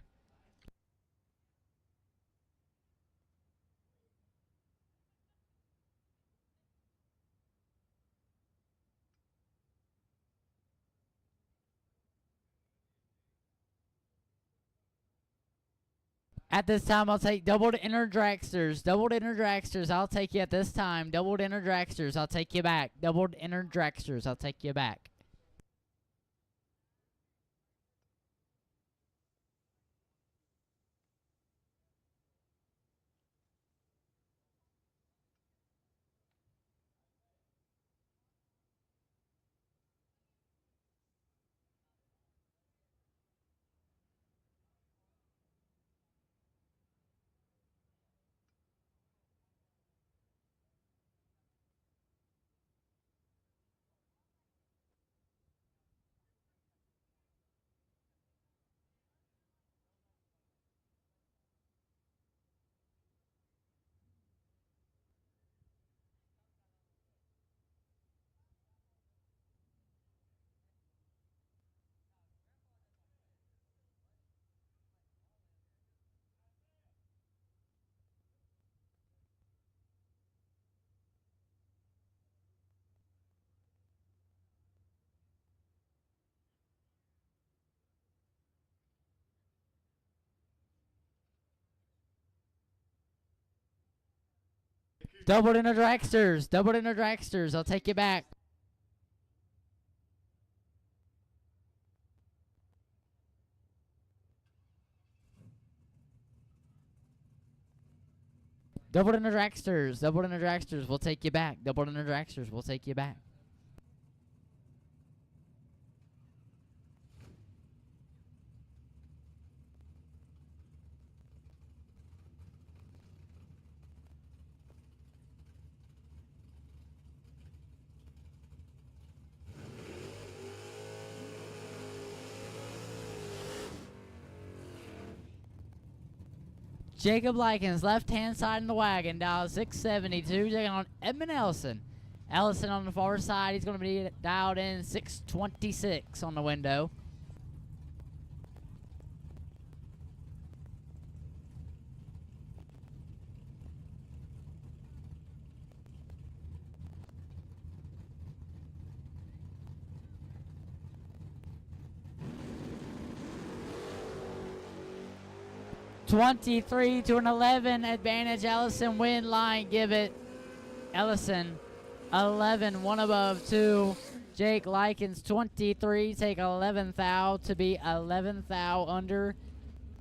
At this time, I'll take doubled inner dragsters. Doubled inner dragsters, I'll take you at this time. Doubled inner dragsters, I'll take you back. Doubled inner dragsters, I'll take you back. Doubled inner dragsters. Doubled inner dragsters. I'll take you back. Doubled inner dragsters. Doubled inner dragsters. We'll take you back. Doubled inner dragsters. We'll take you back. Jacob Likens, left-hand side in the wagon, dial 672, taking on Edmund Ellison. Ellison on the far side, he's going to be dialed in 626 on the window. $23 to an 11 advantage. Ellison win line. Give it. Ellison 11, one above 2. Jake Likens 23. Take 11th thou to be 11th thou under.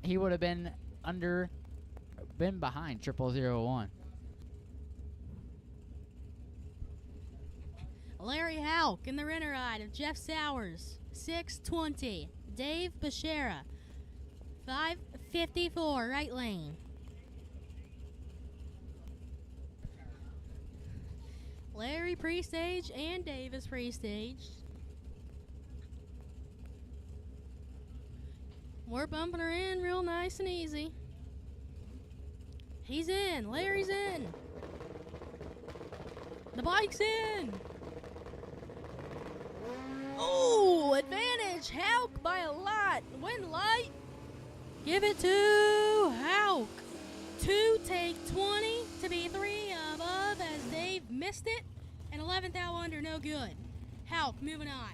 He would have been behind 0001. Larry Houck in the runner ride of Jeff Sowers, 620. Dave Bashera. 554, right lane. Larry pre-stage and Davis pre-stage. We're bumping her in real nice and easy. He's in. Larry's in. The bike's in. Oh, advantage. Hauk by a lot. Win light. Give it to Hauk. 2 take 20 to be 3 above as Dave missed it. And 11th out under, no good. Hauk moving on.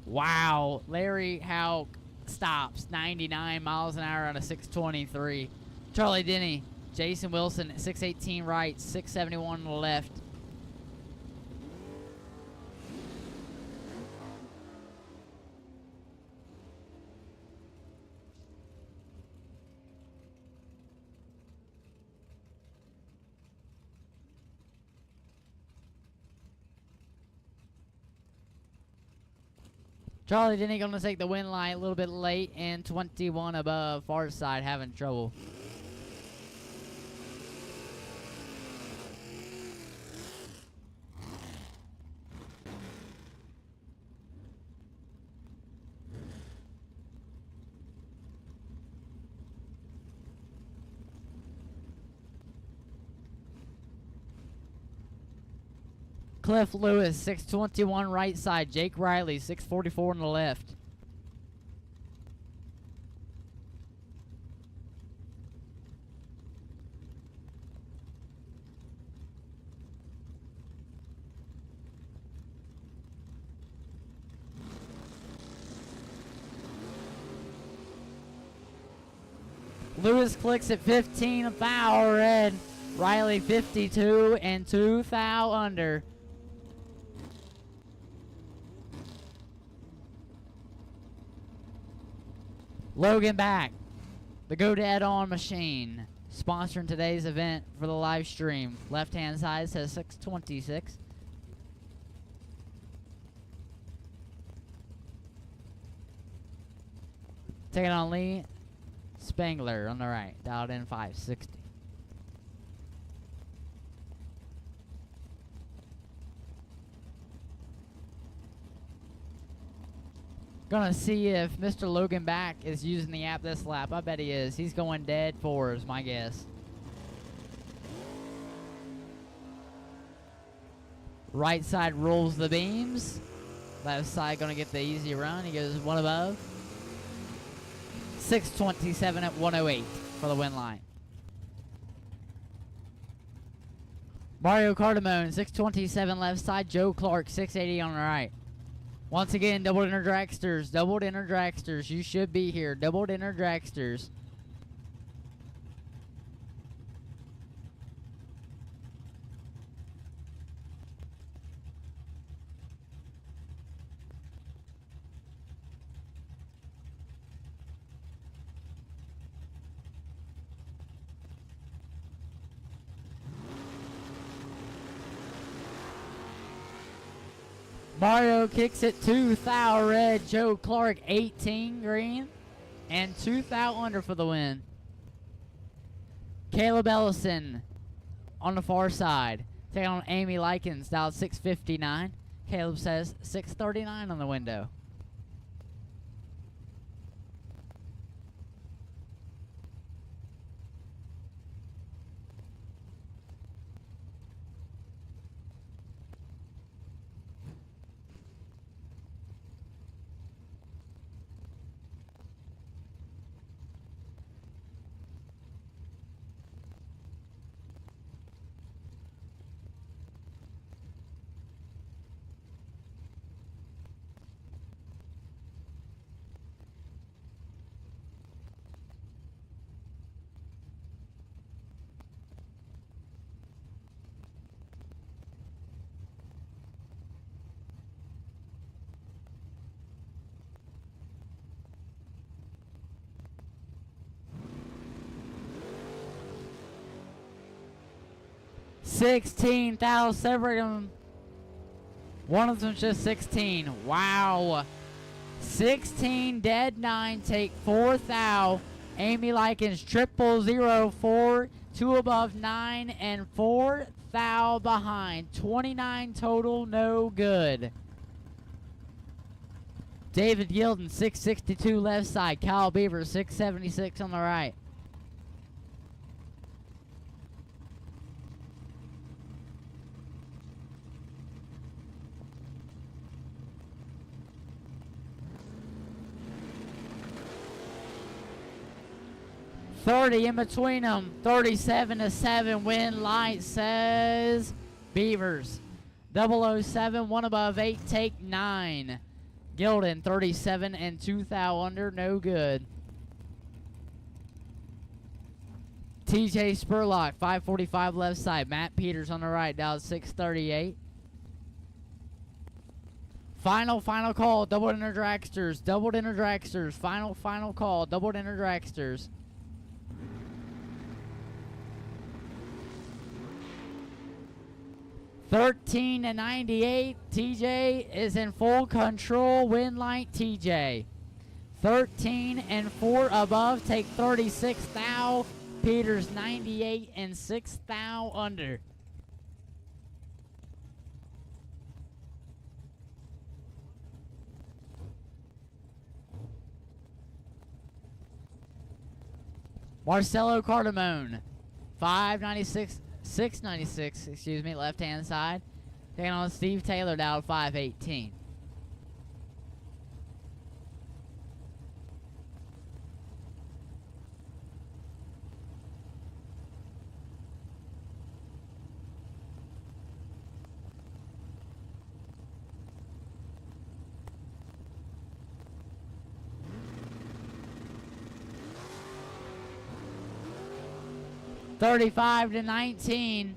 Wow, Larry Hauk stops 99 miles an hour on a 623. Charlie Denny, Jason Wilson, 618 right, 671 on the left. Charlie Denny going to take the win line a little bit late, and 21 above, far side having trouble. Cliff Lewis, 621 right side. Jake Riley, 644 on the left. Lewis clicks at 15, a foul red. Riley 52 and 2 foul under. Logan back, the Go Dead On machine, sponsoring today's event for the live stream. Left hand side says 626. Taking on Lee Spangler on the right, dialed in 560. Gonna see if Mr. Logan Back is using the app this lap. I bet he is. He's going dead 4 is my guess. Right side rolls the beams. Left side gonna get the easy run. He goes 1 above. 627 at 108 for the win line. Mario Cardamone, 627 left side. Joe Clark, 680 on the right. Once again, doubled inner dragsters. Doubled inner dragsters. You should be here. Doubled inner dragsters. Mario kicks it 2 thou red. Joe Clark 18 green and 2 thou under for the win. Caleb Ellison on the far side. Taking on Amy Likens, dialed 659. Caleb says 639 on the window. 16,000. Separating them. One of them's just 16. Wow. 16 dead 9. Take 4 thou. Amy Likens 0004. 2 above 9 and 4 thou behind. 29 total, no good. David Gilden 662 left side. Kyle Beaver 676 on the right. .30 in between them. 37-7. Win light says Beavers. 007. 1 above 8. Take 9. Gilden 37 and 2 thou under. No good. TJ Spurlock 545 left side. Matt Peters on the right. Down 638. Final call. Doubled inner dragsters. Doubled inner dragsters. Final call. Doubled inner dragsters. $13.98. TJ is in full control. Win light TJ. 13 and 4 above. Take 36 thou. Peters 98 and 6 thou under. Marcelo Cardamone 596. 696, excuse me, left hand side. Taking on Steve Taylor down 518. $35-19.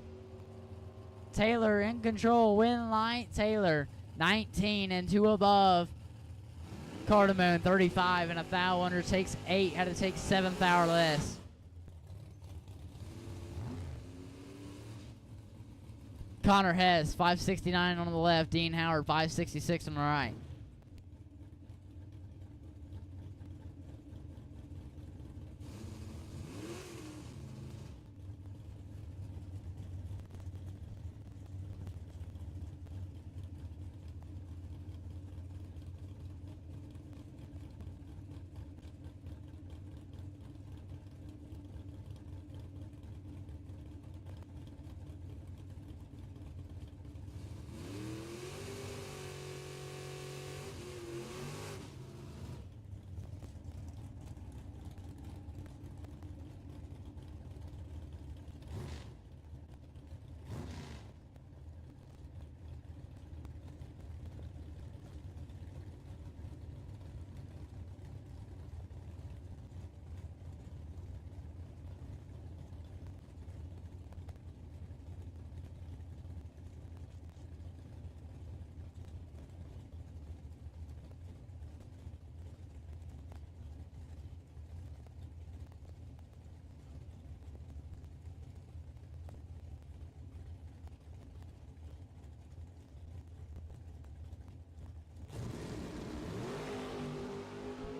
Taylor in control. Win light. Taylor 19 and 2 above. Cardamone 35 and a thou under. Takes 8. Had to take 7 thou or less. Connor Hess 569 on the left. Dean Howard 566 on the right.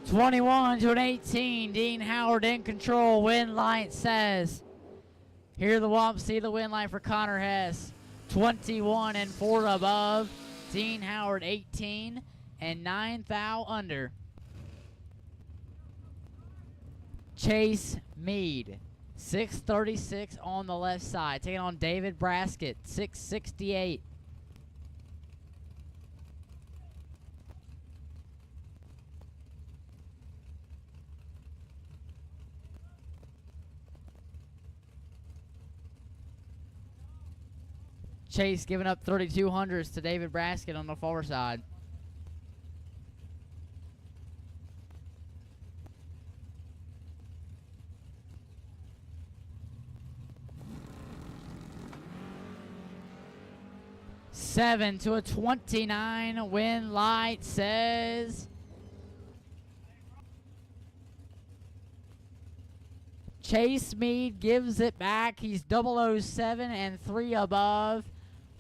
$21-18. Dean Howard in control. Win light says. Hear the whomp, see the win light for Connor Hess. 21 and 4 above. Dean Howard 18 and 9 thou under. Chase Mead 636 on the left side. Taking on David Braskett 668. Chase giving up 3,200s to David Braskett on the far side. $7 to a 29 win light says Chase Mead gives it back. He's 007 and 3 above.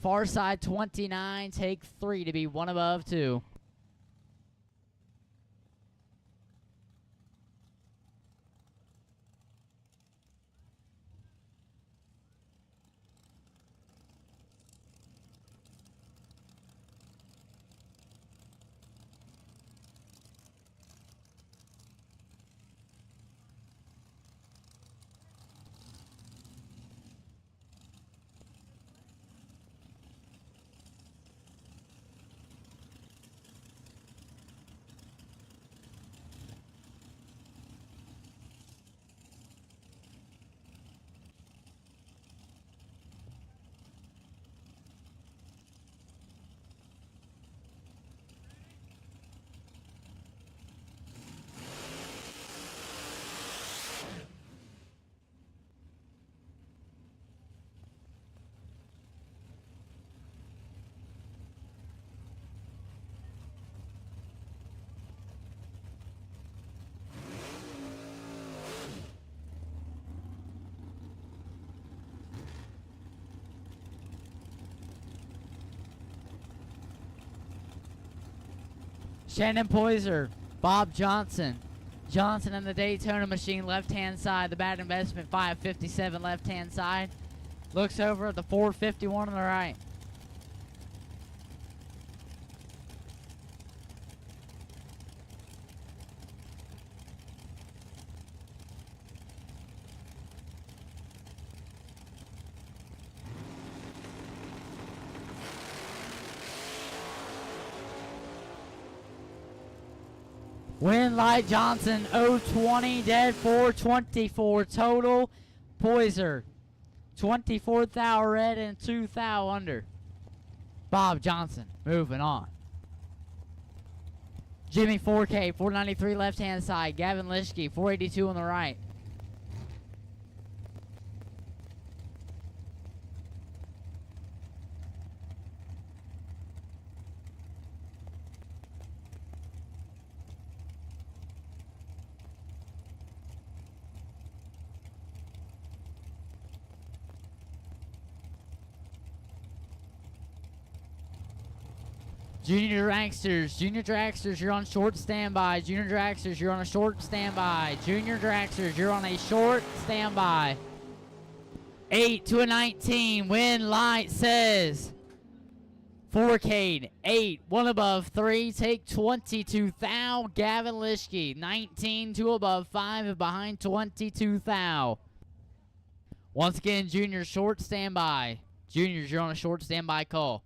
Far side 29, take 3 to be 1 above 2. Shannon Poyser, Bob Johnson. Johnson in the Daytona machine, left-hand side. The bad investment, 557 left-hand side. Looks over at the 451 on the right. Win Light Johnson 020, dead 424 total. Poyser 24 thou red and 2 thou under. Bob Johnson moving on. Jimmy 4K 493 left hand side. Gavin Lischke 482 on the right. Junior Dragsters, you're on short standby. Junior Dragsters, you're on a short standby. Junior Dragsters, you're on a short standby. 8 to a 19. Win Light says 4K 8, 1 above 3. Take 22 thou. Gavin Lischke 19, 2 above 5 and behind 22 thou. Once again, Junior short standby. Juniors, you're on a short standby call.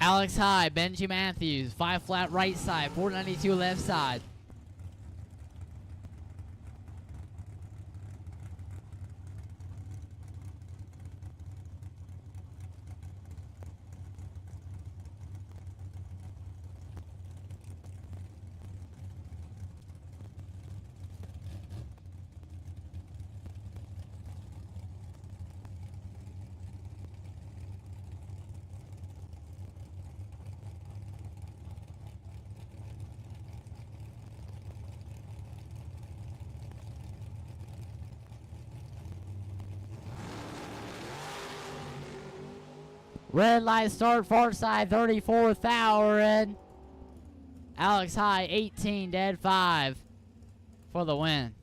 Alex High, Benji Matthews, 5 flat right side, 492 left side. Red light start, far side 34 thou red. Alex High 18, dead 5 for the win.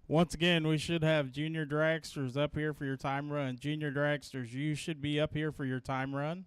Once again, we should have junior dragsters up here for your time run. Junior dragsters, you should be up here for your time run.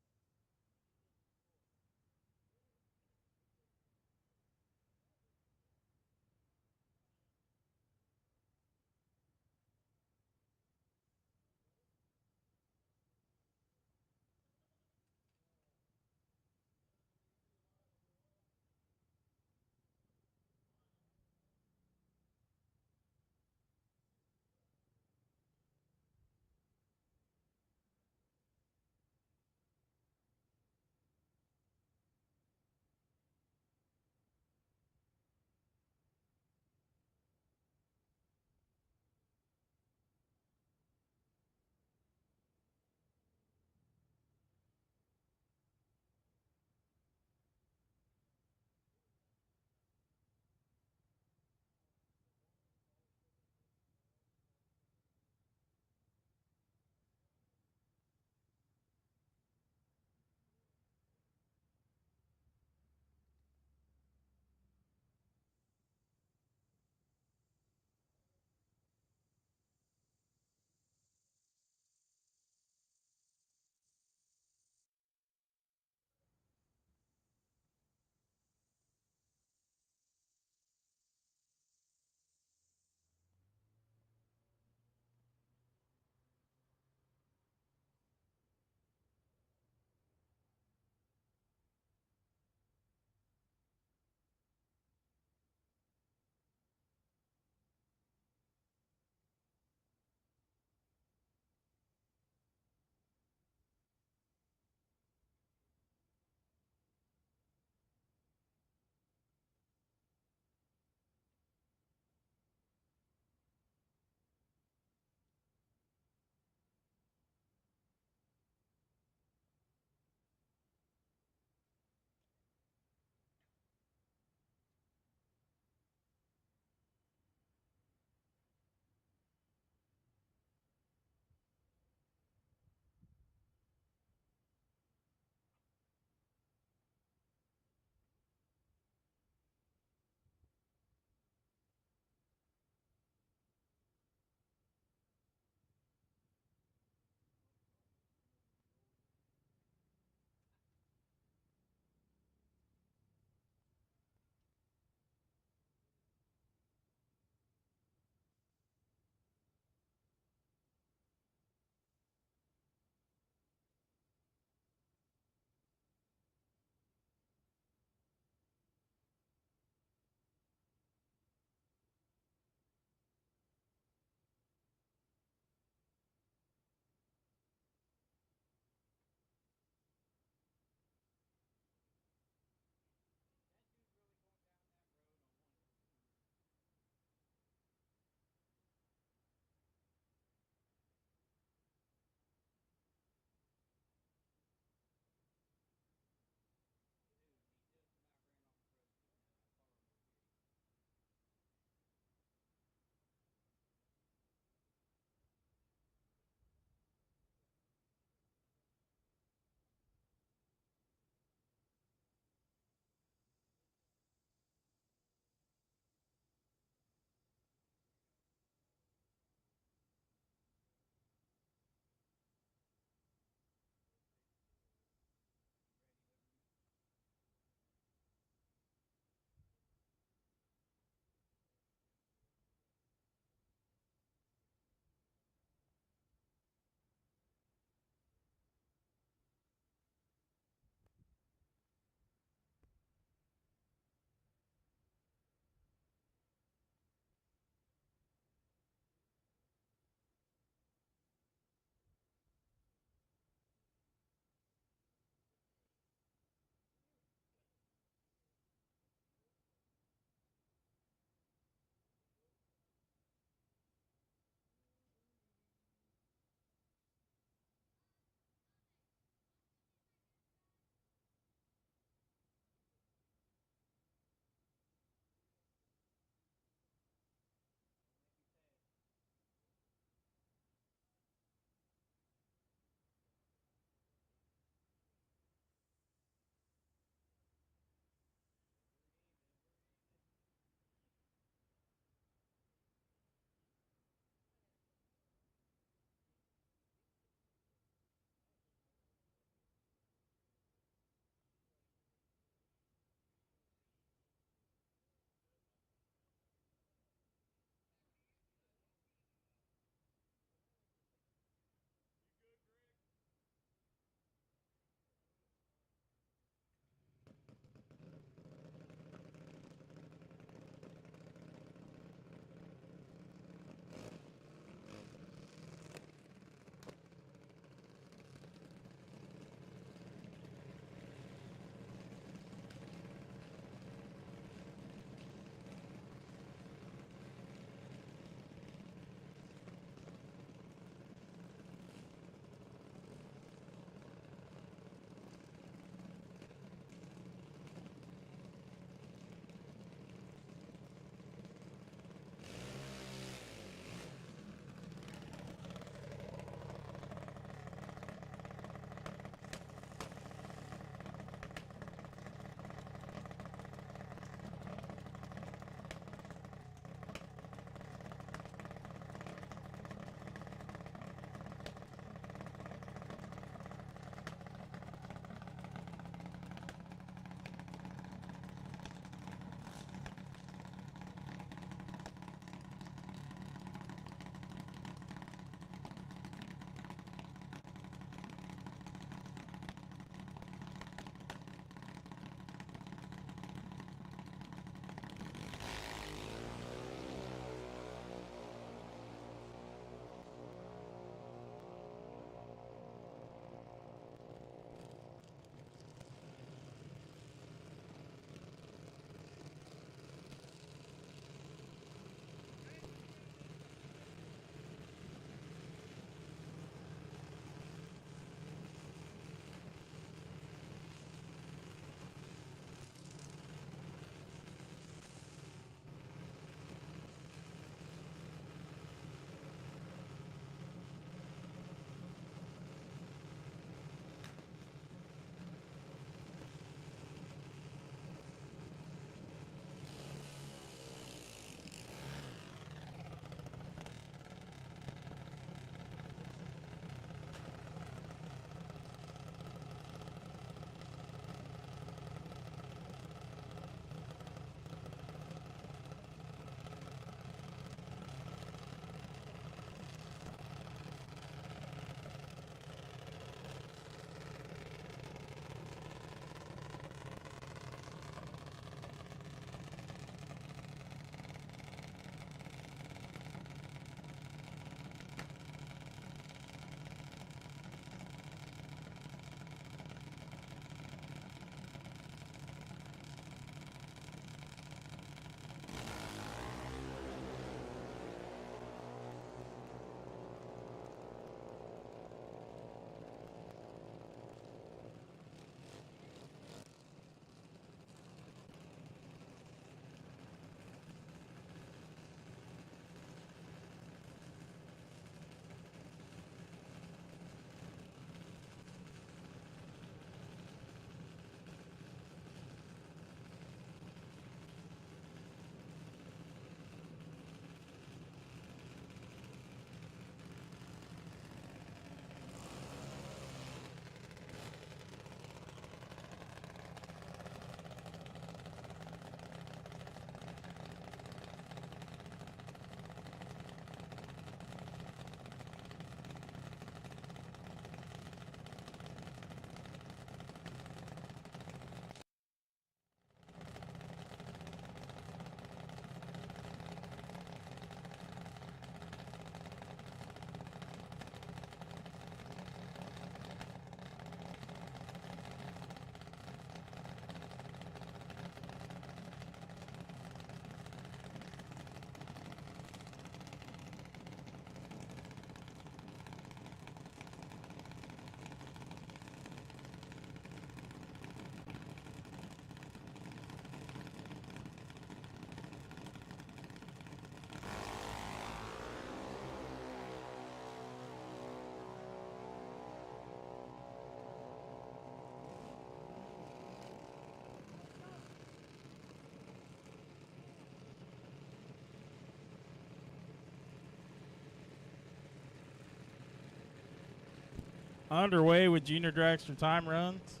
Underway with Junior Dragster time runs.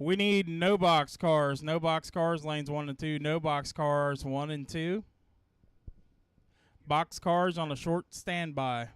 We need no box cars. No box cars, lanes 1 and 2. No box cars, 1 and 2. Box cars on a short standby.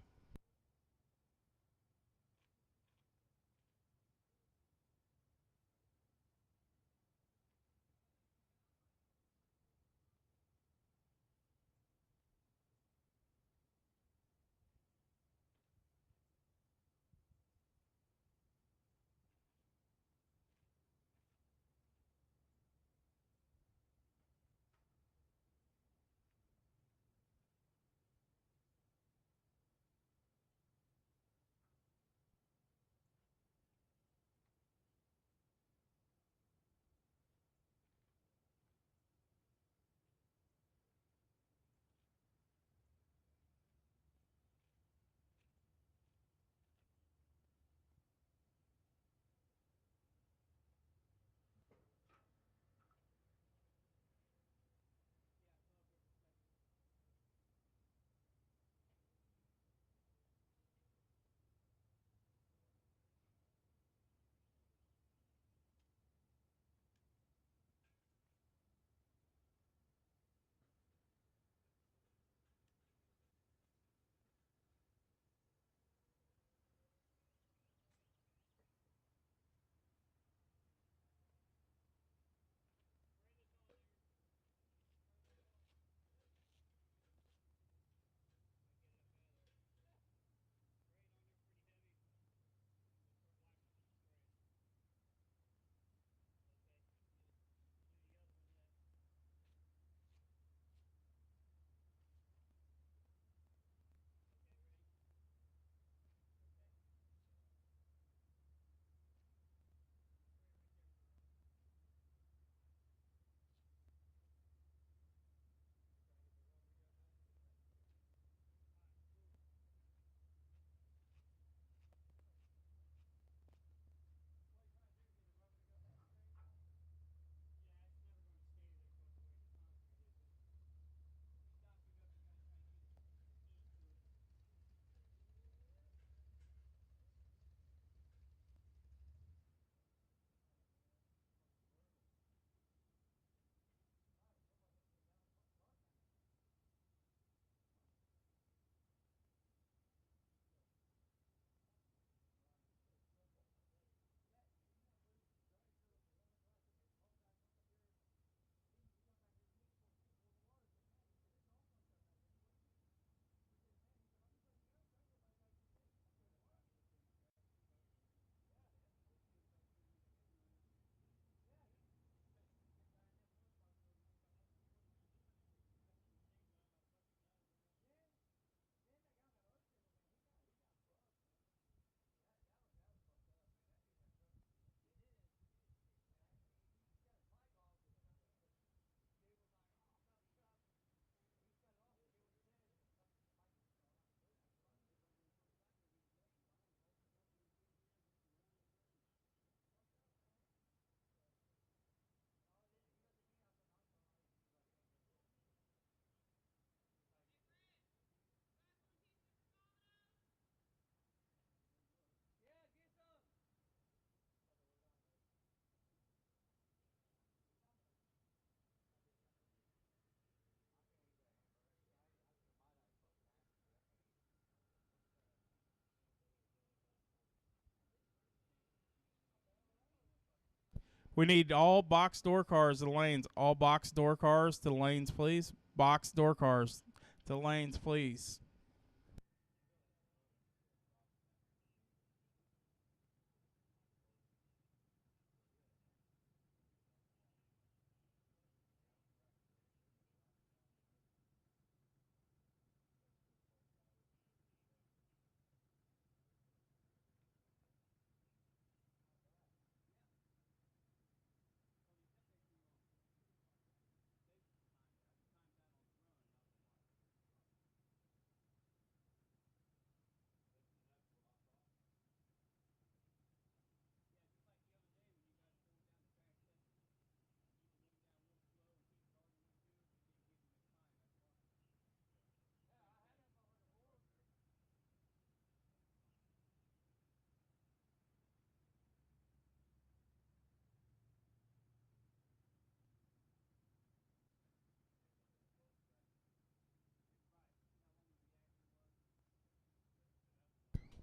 We need all box door cars to lanes. All box door cars to lanes, please. Box door cars to lanes, please.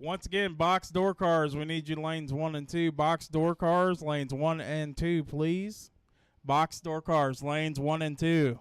Once again, box door cars. We need you lanes 1 and 2. Box door cars, lanes 1 and 2, please. Box door cars, lanes 1 and 2.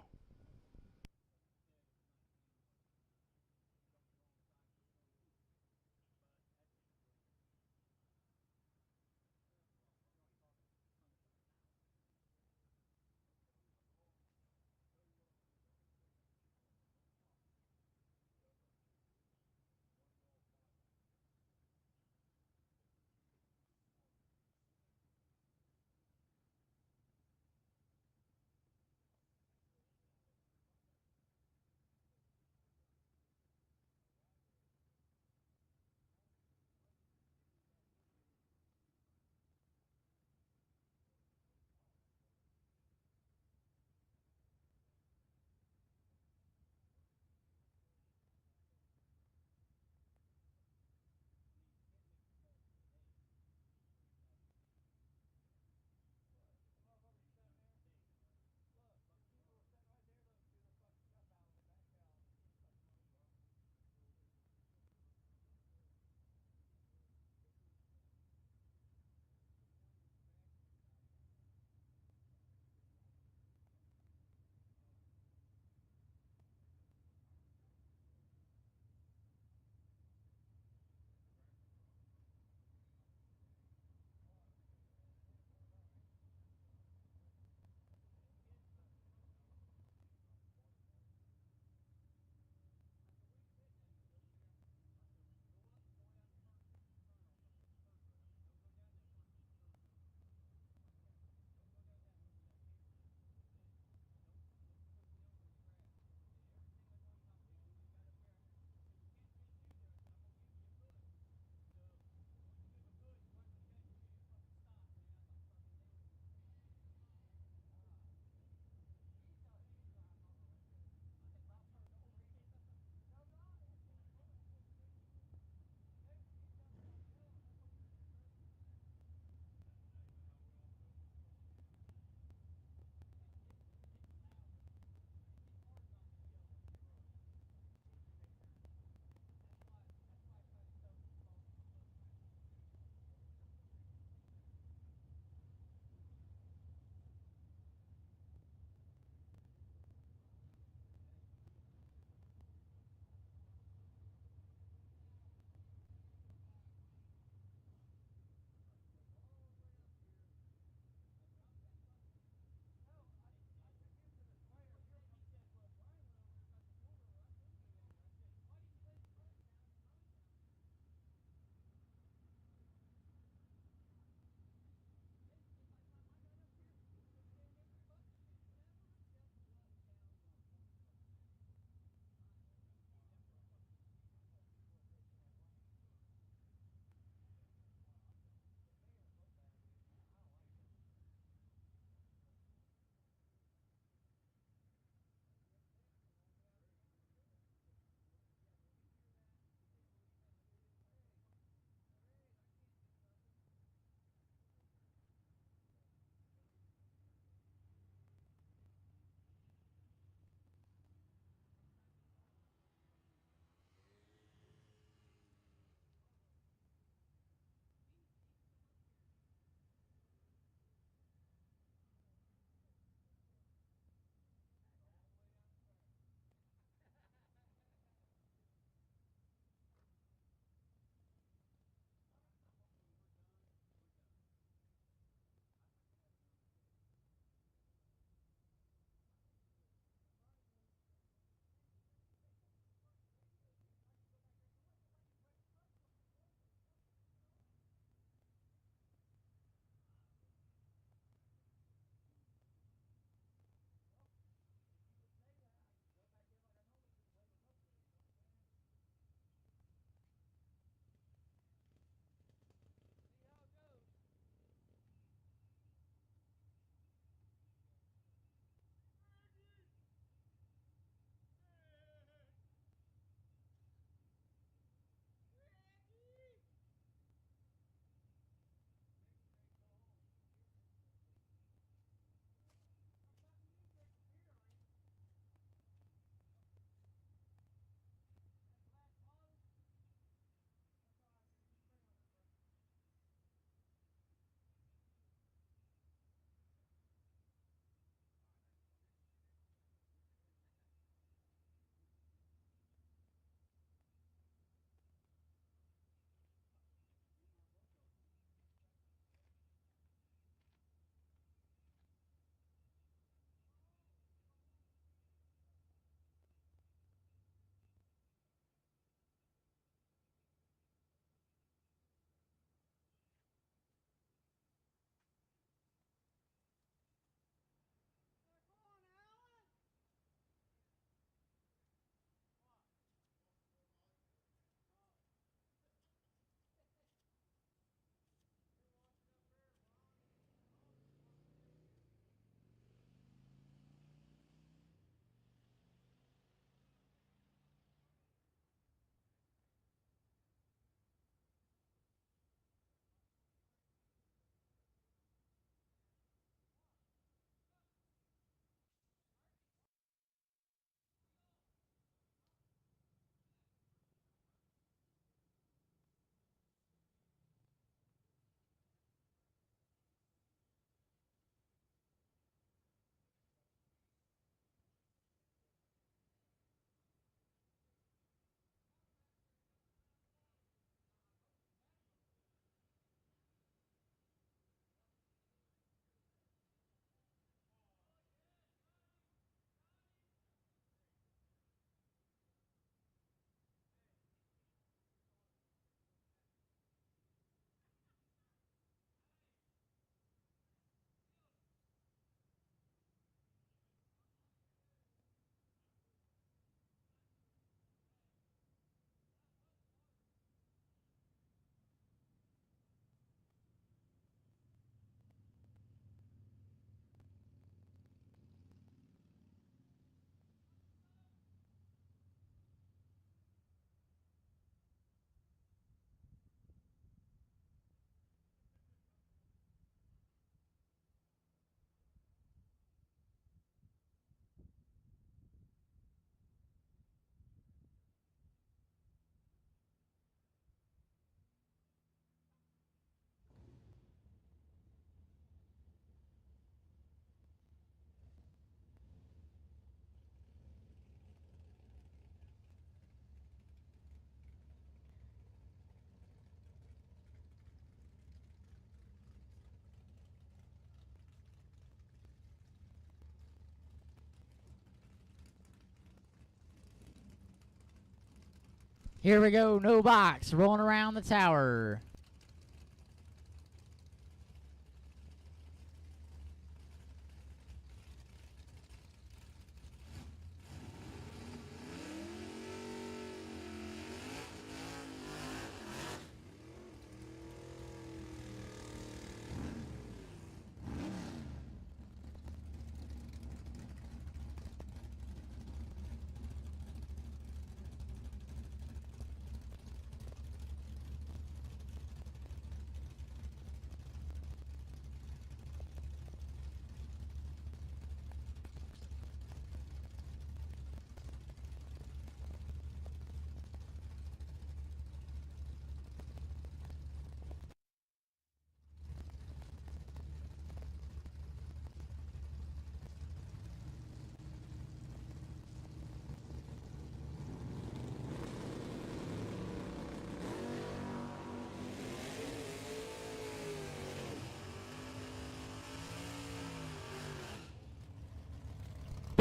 Here we go, no box, rolling around the tower.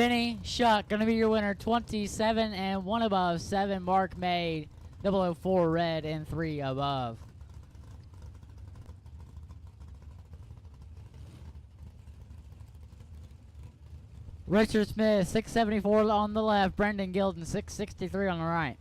Benny Shuck gonna be your winner. 27 and 1 above. 7 mark made. 004 red and 3 above. Richard Smith 674 on the left. Brendan Gilden 663 on the right.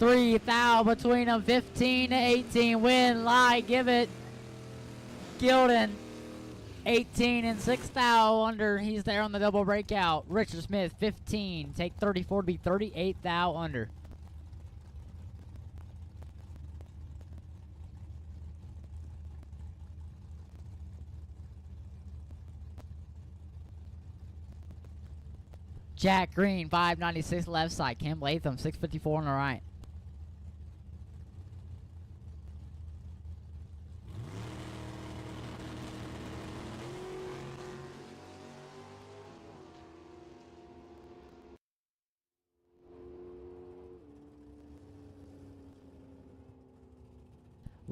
Three thou between them, 15 to 18. Win, lie, give it. Gilden, 18 and 6 thou under. He's there on the double breakout. Richard Smith, 15. Take 34 to be 38 thou under. Jack Green, 596 left side. Cam Latham, 654 on the right.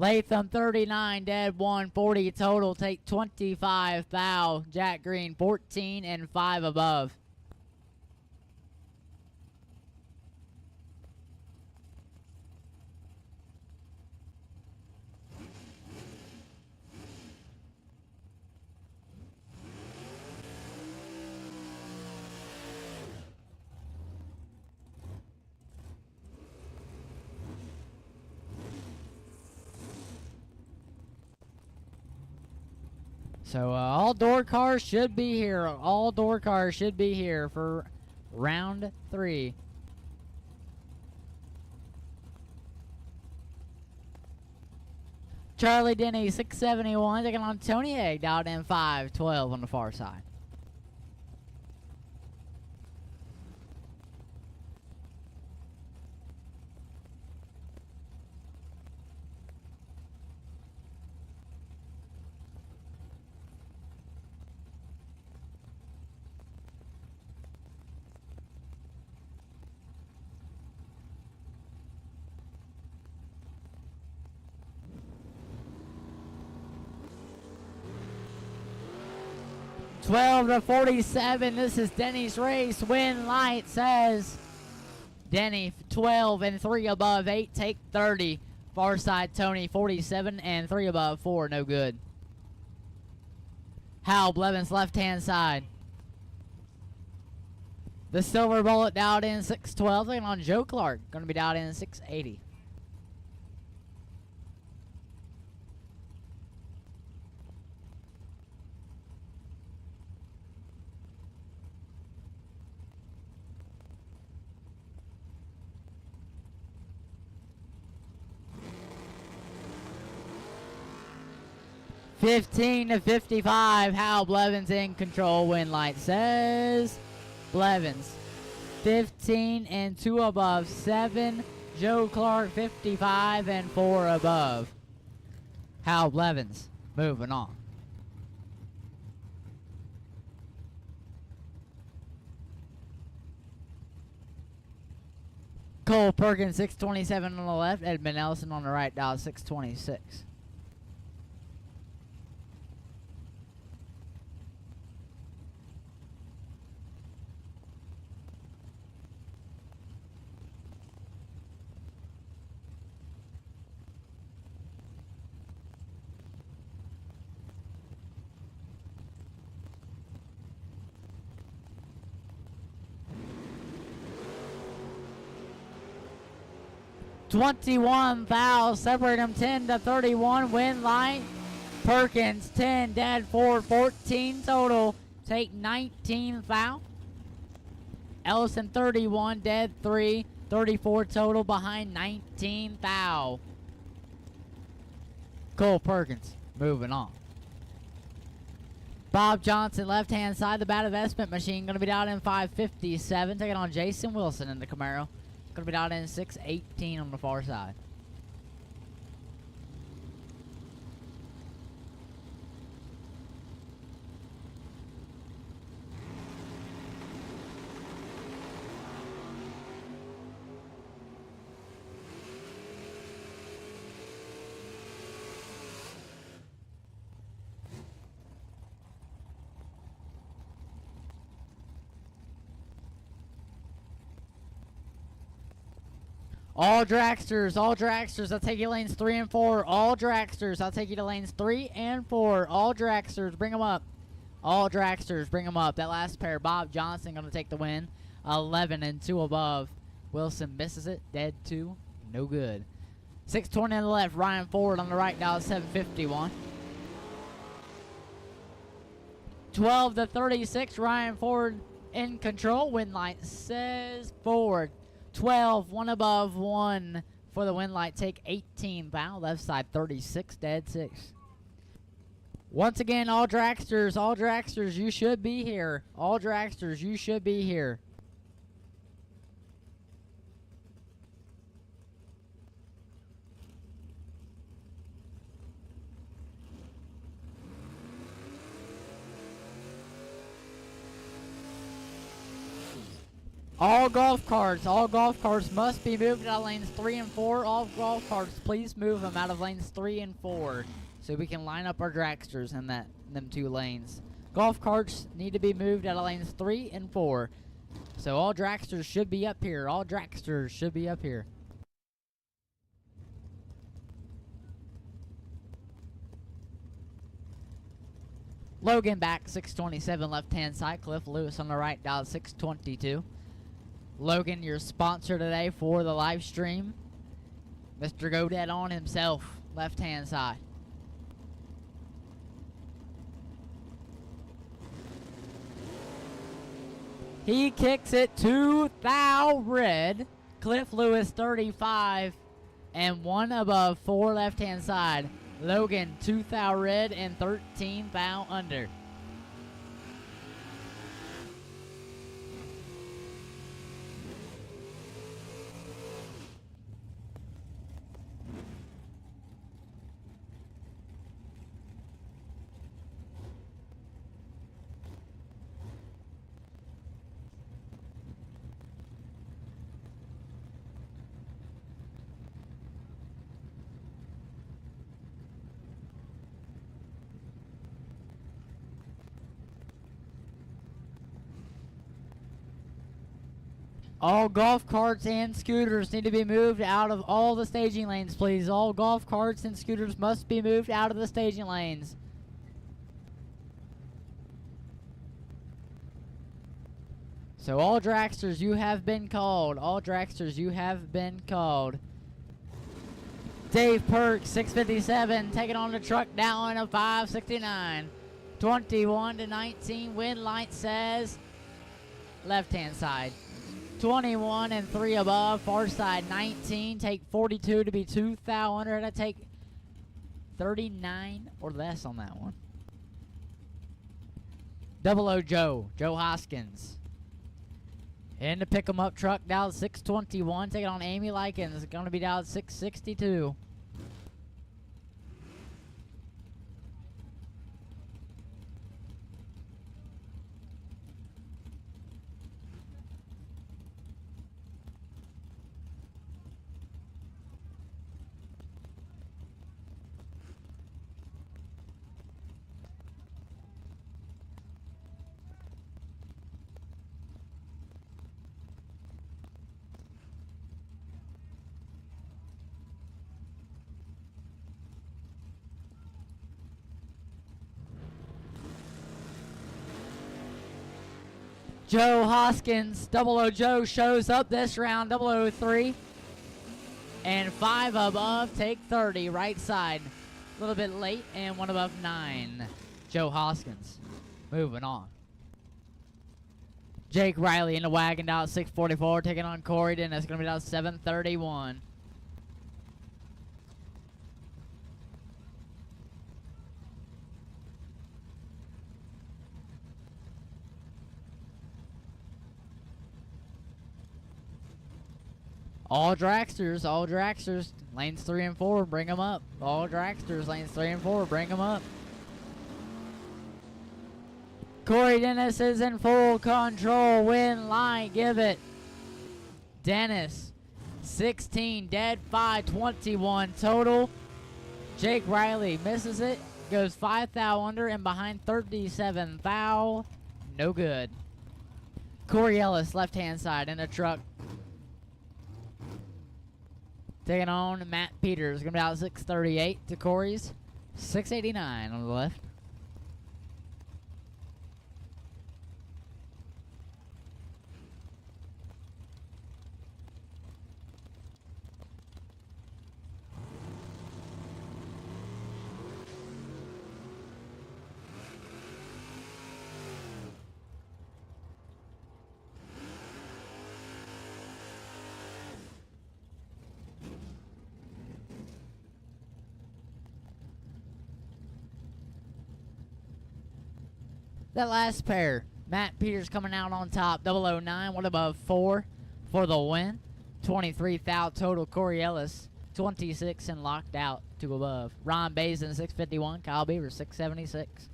Latham 39, dead 140 total. Take 25 thou. Jack Green 14 and 5 above. So all door cars should be here. All door cars should be here for round 3. Charlie Denny 671 taking on Tony Egg out in 512 on the far side. Twelve to 47. This is Denny's race. Win light says Denny 12 and 3 above 8. Take 30. Far side Tony 47 and 3 above 4. No good. Hal Blevins left hand side. The silver bullet dialed in 612. Taking on Joe Clark. Going to be dialed in 680. $15 to 55. Hal Blevins in control. Win light says Blevins 15 and 2 above 7. Joe Clark 55 and 4 above. Hal Blevins moving on. Cole Perkins, 627 on the left. Edmund Ellison on the right, dial 626. $21,000, separate them 10 to 31, win light. Perkins 10, dead 4, 14 total, take 19 foul. Ellison 31, dead 3, 34 total, behind 19 foul. Cole Perkins moving on. Bob Johnson, left hand side, the bad investment machine, going to be down in 557, taking on Jason Wilson in the Camaro. Going to be down in 618 on the far side. All Dragsters, I'll take you lanes 3 and 4. All Dragsters, I'll take you to lanes 3 and 4. All Dragsters, bring them up. All Dragsters, bring them up. That last pair, Bob Johnson going to take the win. 11 and 2 above. Wilson misses it, dead 2, no good. 620 on the left, Ryan Ford on the right, dial 751. 12 to 36, Ryan Ford in control. Win light says Ford. 12, 1 above 1 for the win light. Take 18 foul. Left side 36, dead 6. Once again, all Dragsters, you should be here. All Dragsters, you should be here. All golf carts must be moved out of lanes 3 and 4. All golf carts, please move them out of lanes 3 and 4 so we can line up our dragsters in them 2 lanes. Golf carts need to be moved out of lanes 3 and 4. So all dragsters should be up here. All dragsters should be up here. Logan back, 627 left-hand side. Cliff Lewis on the right, dial 622. Logan, your sponsor today for the live stream. Mr. Godet on himself, left-hand side. He kicks it to thou red. Cliff Lewis 35 and 1 above 4 left-hand side. Logan 2 thou red and 13 thou under. All golf carts and scooters need to be moved out of all the staging lanes, please. All golf carts and scooters must be moved out of the staging lanes. So all dragsters, you have been called. All dragsters, you have been called. Dave Perk, 657, taking on the truck down a 569. 21 to 19, win light says left-hand side. 21 and 3 above, far side 19, take 42 to be 2 thou under, and I take 39 or less on that one. Double O Joe Hoskins. In the pick 'em up truck, down 621, taking on Amy Likens, going to be down 662. Joe Hoskins, 00 Joe shows up this round, 003. And 5 above, take 30, right side. A little bit late, and 1 above 9. Joe Hoskins, moving on. Jake Riley in the wagon down at 644, taking on Corey Dennis. Going to be down 731. All Dragsters, lanes 3 and 4, bring them up. All Dragsters, lanes 3 and 4, bring them up. Corey Dennis is in full control. Win line, give it. Dennis, 16, dead 5, 21 total. Jake Riley misses it, goes 5 thou under and behind 37 thou. No good. Corey Ellis, left hand side in the truck. Taking on Matt Peters. Going to be out 638 to Corey's 689 on the left. That last pair, Matt Peters coming out on top, 009, 1 above 4 for the win. 23 thou total. Corey Ellis, 26 and locked out, 2 above. Ron Bazin, 651. Kyle Beaver, 676.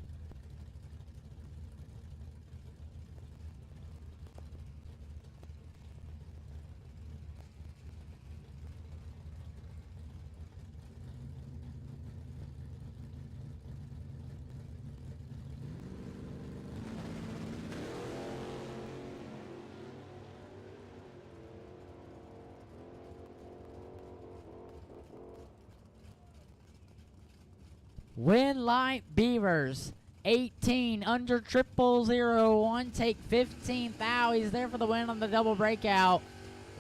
Win Light Beavers, 18 under 0001. Take 15 thou. He's there for the win on the double breakout.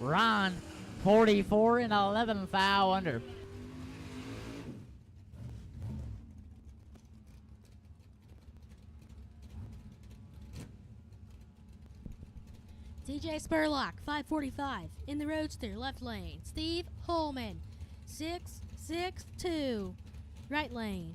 Ron, 44 and 11 thou under. DJ Spurlock, 545, in the Roadster, left lane. Steve Holman, 662, right lane.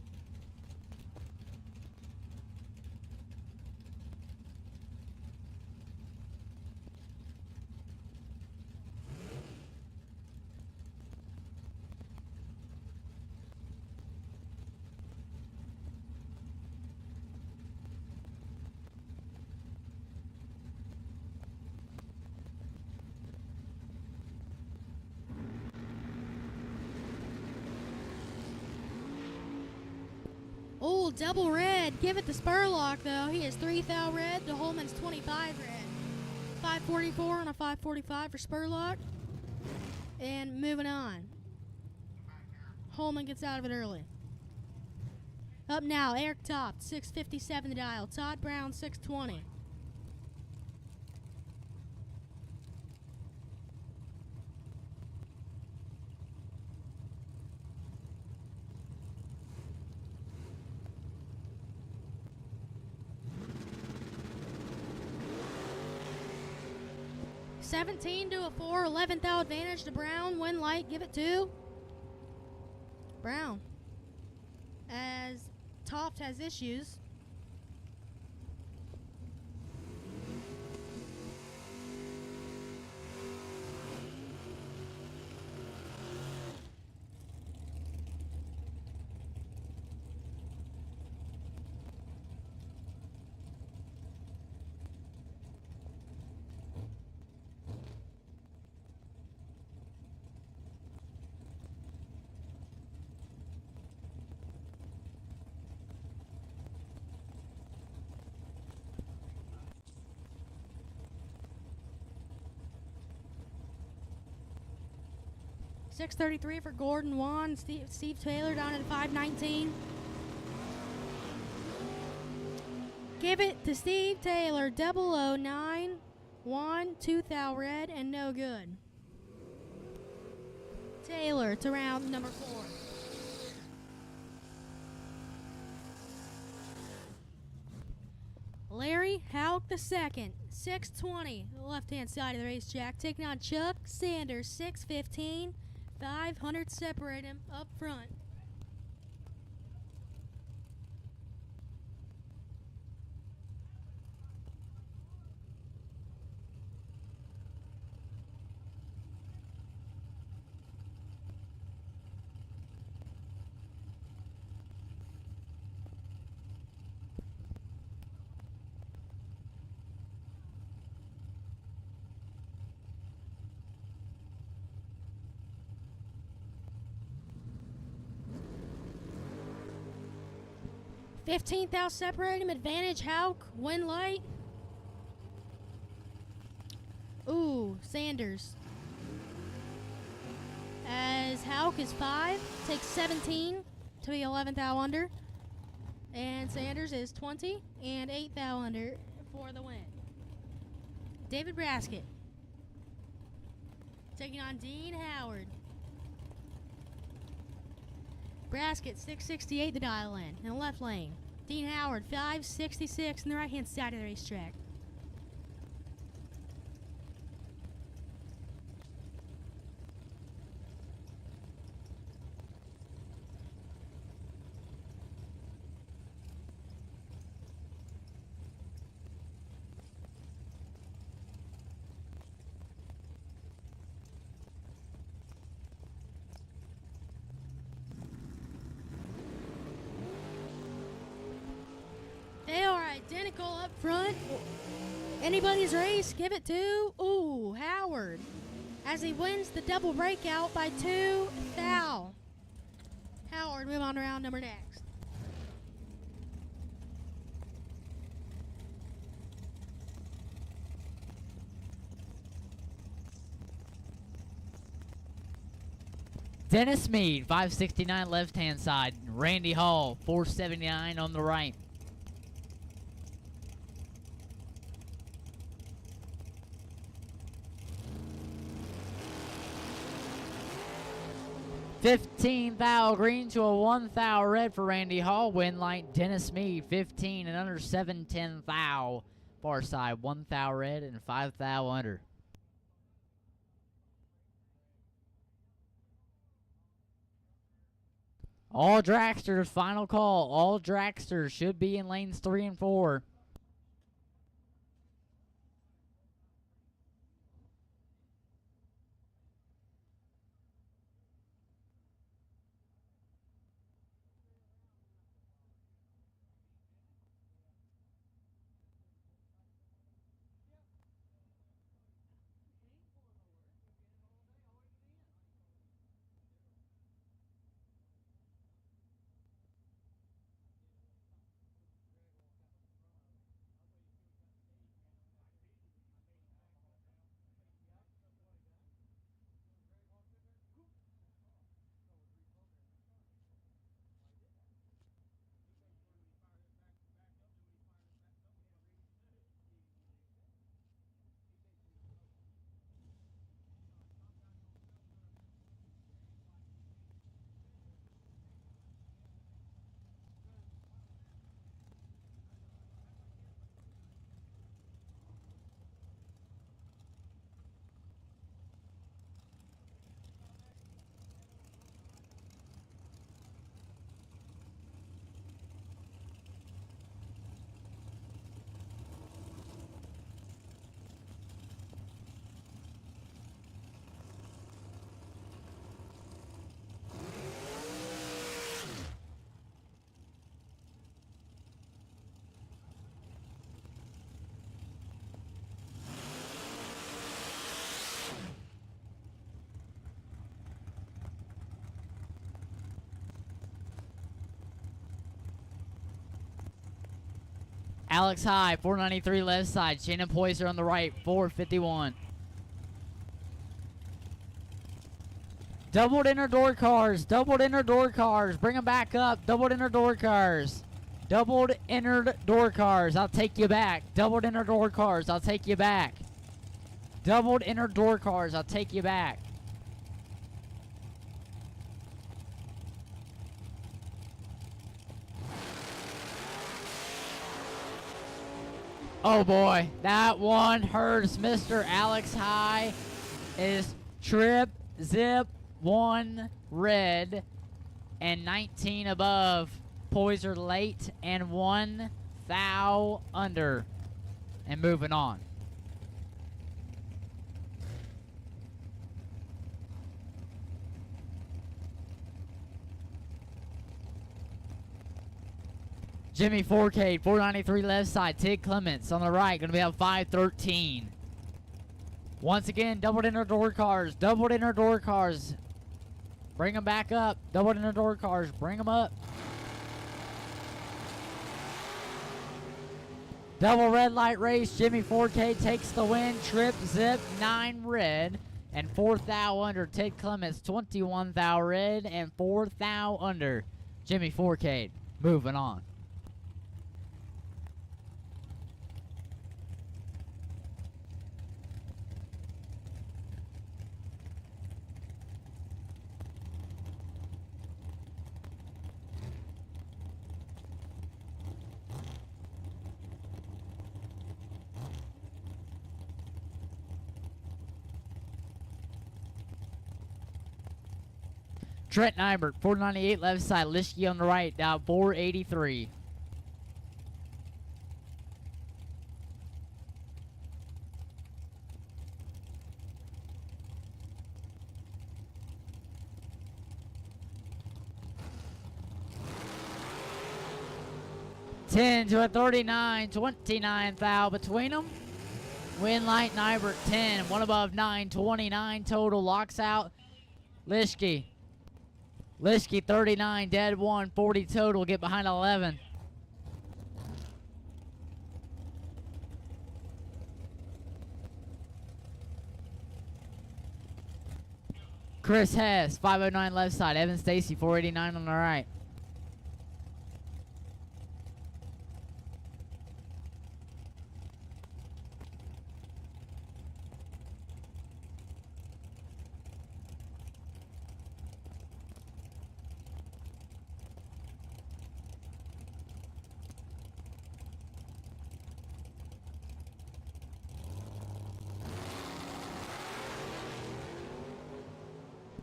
Oh, double red. Give it to Spurlock, though. He is 3 thou red. The Holman's 25 red. 544 and a 545 for Spurlock. And moving on. Holman gets out of it early. Up now, Eric Topt, 657 the dial. Todd Brown, 620. $17 to a 4, 11th thou advantage to Brown. Win light, give it to Brown. As Toft has issues. $633 for Gordon Wan. Steve Taylor down at $519. Give it to Steve Taylor, 009. 1, 2 thou red, and no good. Taylor to round number 4. Larry Hauk the second, 620, the left-hand side of the racetrack, taking on Chuck Sanders, 615, 500 separate him up front. Fifteenth out, separate him. Advantage Hauk, win light. Ooh, Sanders. As Hauk is 5, takes 17 to be 11th out under. And Sanders is 20 and 8th out under for the win. David Braskett taking on Dean Howard. Braskett, 668 the dial in the left lane. Dean Howard, 566 on the right-hand side of the racetrack. They are identical up front. Anybody's race, give it to, ooh, Howard, as he wins the double breakout by 2 thou. Howard, move on to round number next. Dennis Mead, 569 left-hand side. Randy Hall, 479 on the right. $15 thou green to a 1 thou red for Randy Hall. Win light Dennis Mead, 15 and under, 710 thou. Far side, 1 thou red and 5 thou under. All dragsters, final call. All dragsters should be in lanes 3 and 4. Alex High, 493 left side. Shannon Poyser on the right, 451. Doubled inner door cars, doubled inner door cars. Bring them back up. Doubled inner door cars. Doubled inner door cars. I'll take you back. Doubled inner door cars. I'll take you back. Doubled inner door cars. I'll take you back. Oh boy, that one hurts. Mr. Alex High is trip, zip, 1 red, and 19 above. Poiser late and 1 thou under. And moving on. Jimmy 4K, 493 left side. Tig Clements on the right. Going to be out 513. Once again, doubled inner door cars. Doubled inner door cars. Bring them back up. Doubled inner door cars. Bring them up. Double red light race. Jimmy 4K takes the win. Trip, zip, 9 red. And 4 thou under. Tig Clements, 21 thou red. And 4 thou under. Jimmy 4K. Moving on. Trent Nybert, 498 left side. Lischke on the right, down 483. Ten to a 39, 29 thou between them. Win light Nybert 10, one above 9, 29 total. Locks out Lischke. Lischke 39, dead 1, 40 total, get behind 11. Chris Hess, 509 left side. Evan Stacy, 489 on the right.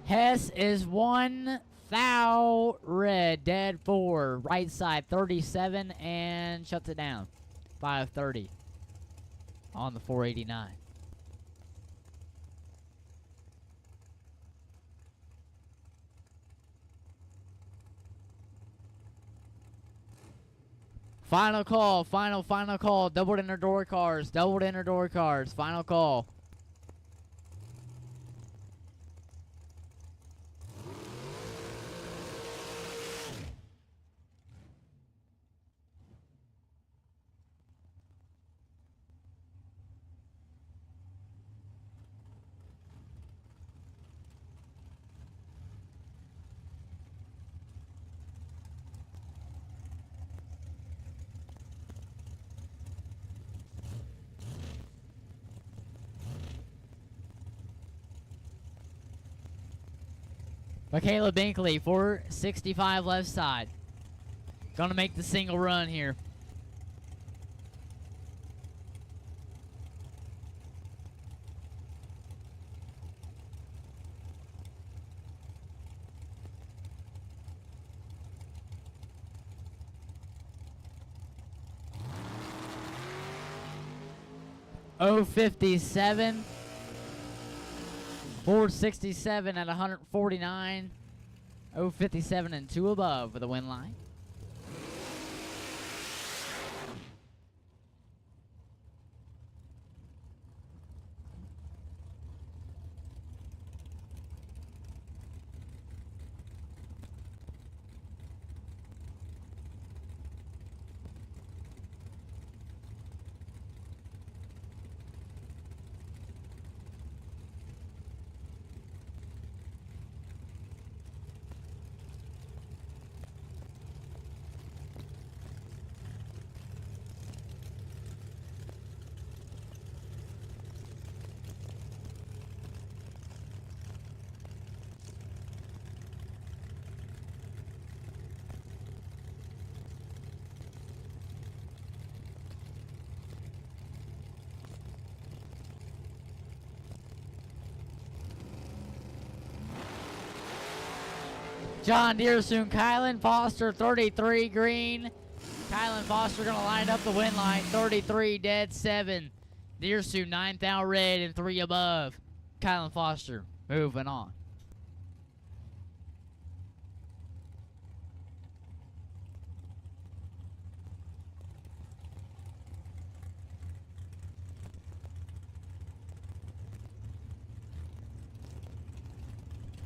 Hess is 1 thou red, dead 4. Right side 37 and shuts it down. 530 on the 489. Final call, final call. Doubled inner door cars, doubled inner door cars. Final call. Michaela Binkley, 465 left side. Gonna make the single run here. Oh 57. 467 at 149. 057 and 2 above for the win line. John Deere soon. Kylan Foster, 33 green. Kylan Foster going to line up the win line. 33 dead, 7. Deere soon, 9,000 red and 3 above. Kylan Foster moving on.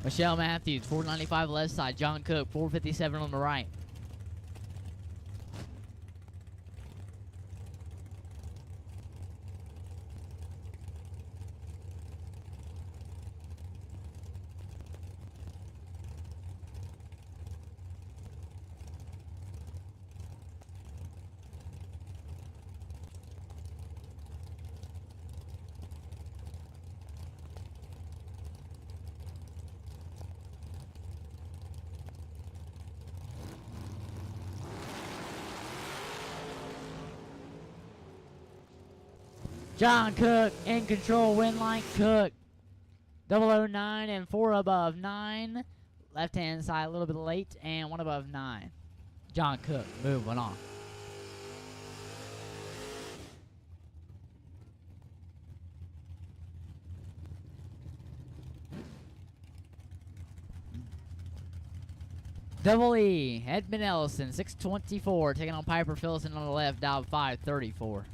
Michelle Matthews, 495 left side. John Cook, 457 on the right. John Cook in control, win line. Cook 009 and 4 above 9. Left hand side a little bit late and 1 above 9. John Cook moving on. Double E, Edmund Ellison, 624, taking on Piper Phillipson on the left, dial 534.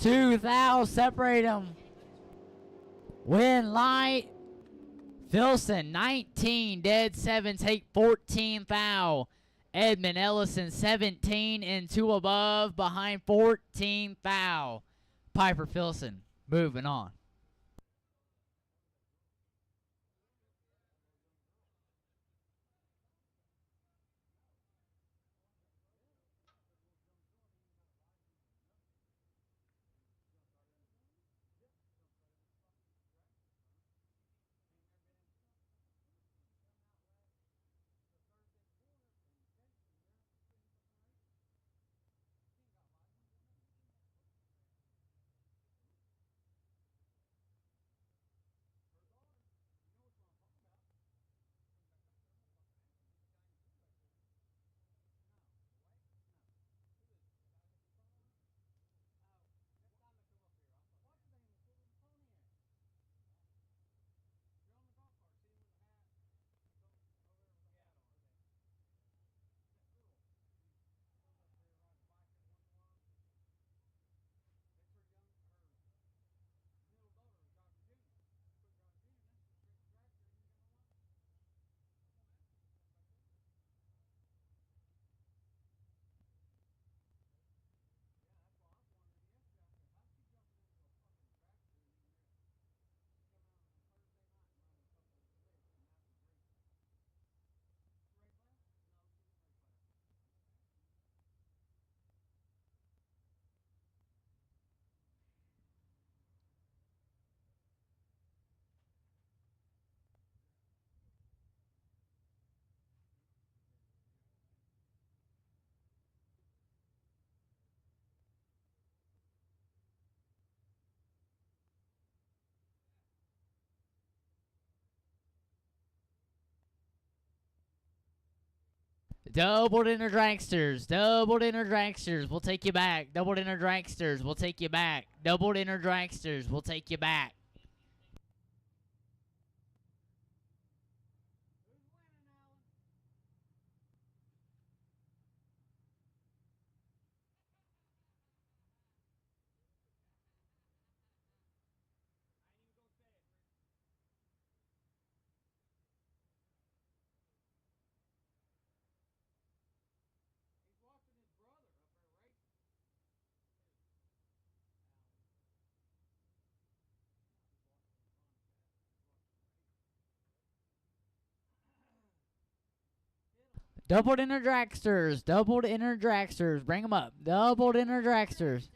Two thou separate them. Win light. Philson 19 dead 7 take 14 thou. Edmund Ellison 17 and 2 above behind 14 thou. Piper Philson moving on. Doubled inner dragsters, doubled inner dragsters, we'll take you back. Doubled inner dragsters, we'll take you back. Doubled inner dragsters, we'll take you back. Doubled inner dragsters, doubled inner dragsters, bring them up. Doubled inner dragsters.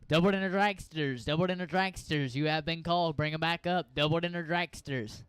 Double dinner dragsters. Double dinner dragsters. You have been called. Bring them back up. Double dinner dragsters.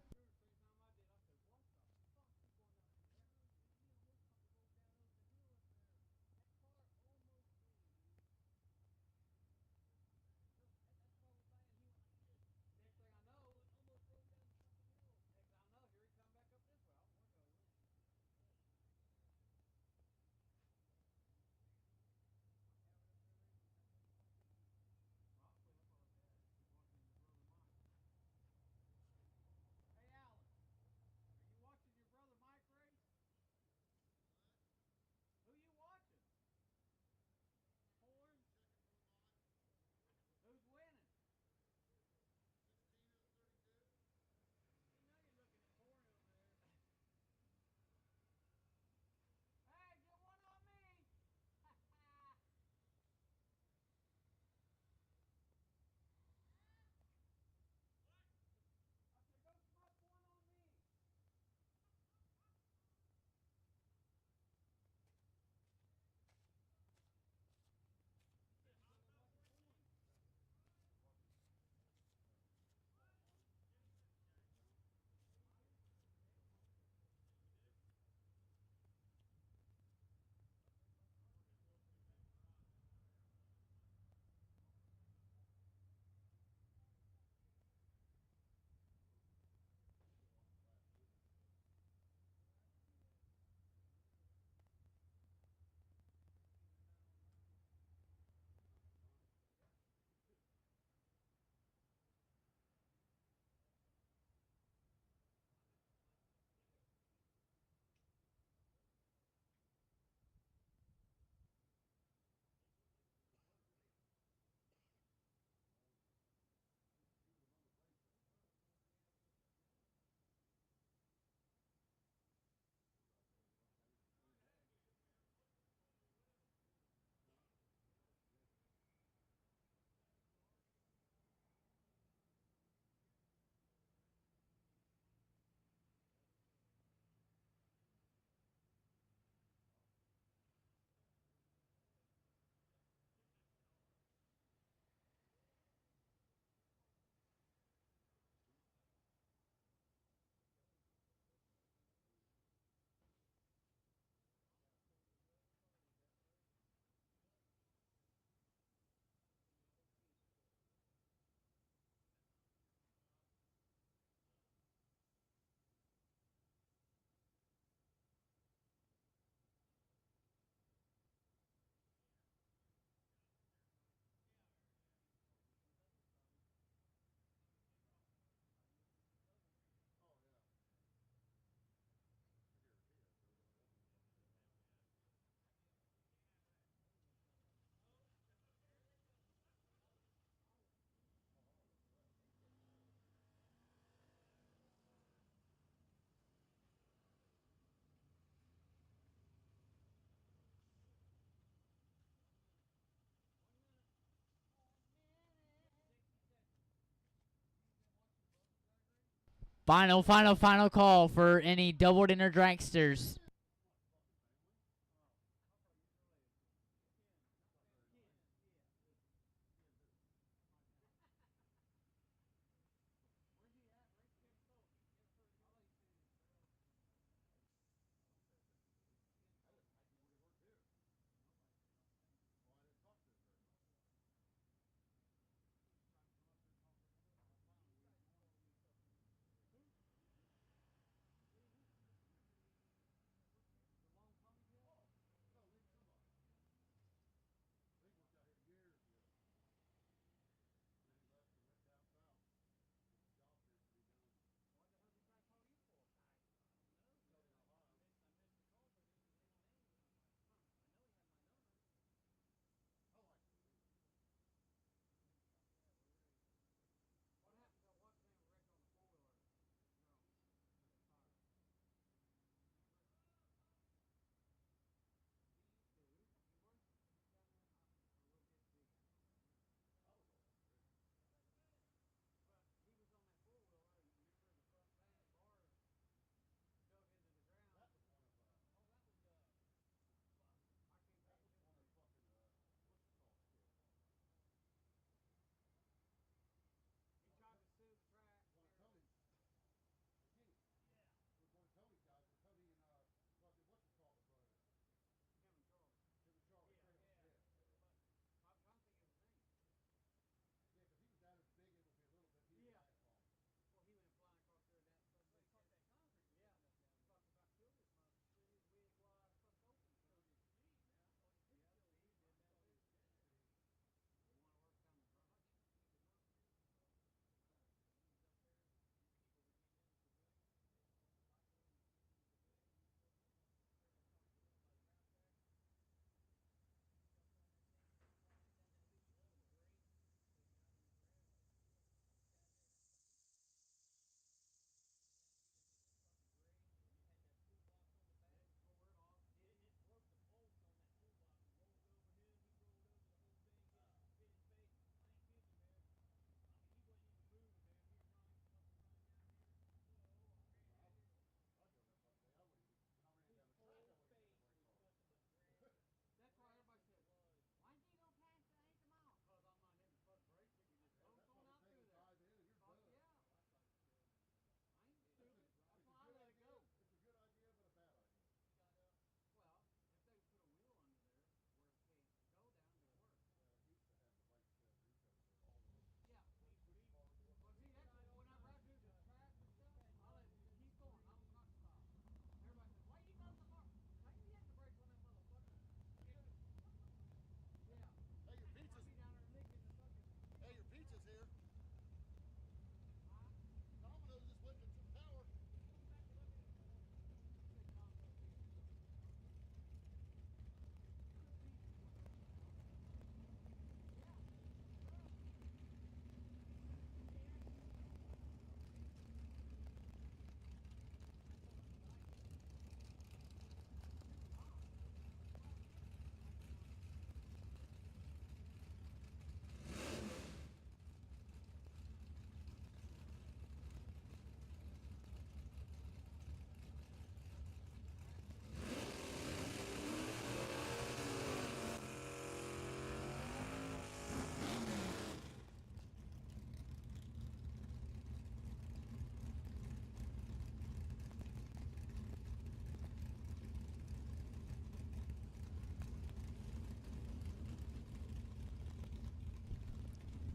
Final call for any double dinner dragsters.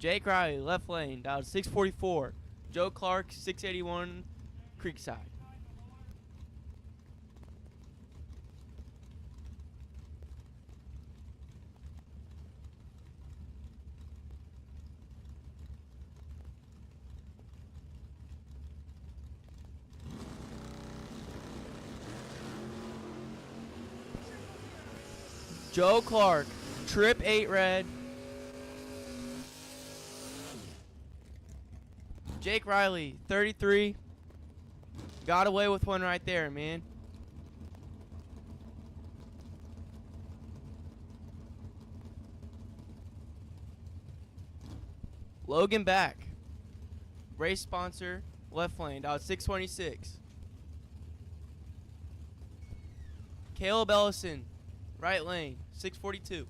Jake Riley, left lane, down to 644. Joe Clark, 681, Creekside. Joe Clark, trip 8 red. Jake Riley, 33. Got away with one right there, man. Logan back. Race sponsor, left lane, out 626. Caleb Ellison, right lane, 642.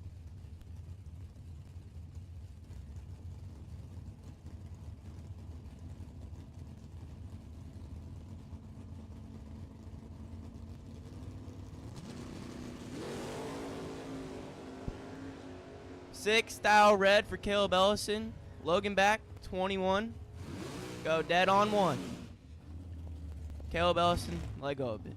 Six style red for Caleb Ellison. Logan back, 21. Go dead on 1. Caleb Ellison, let go of it.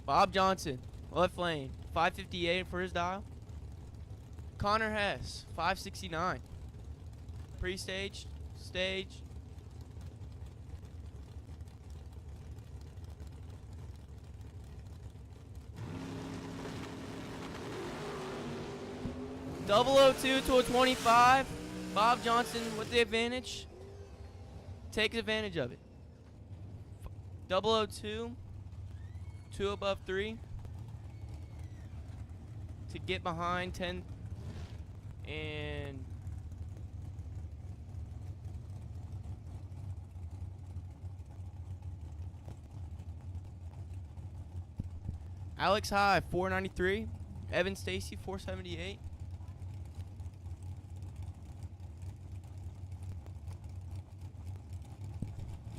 Bob Johnson, left lane, 558 for his dial. Connor Hess, 569. Pre-stage, stage. .002 to a 25. Bob Johnson with the advantage. Takes advantage of it. 002. 2 above 3 to get behind 10 and Alex High 493, Evan Stacy 478.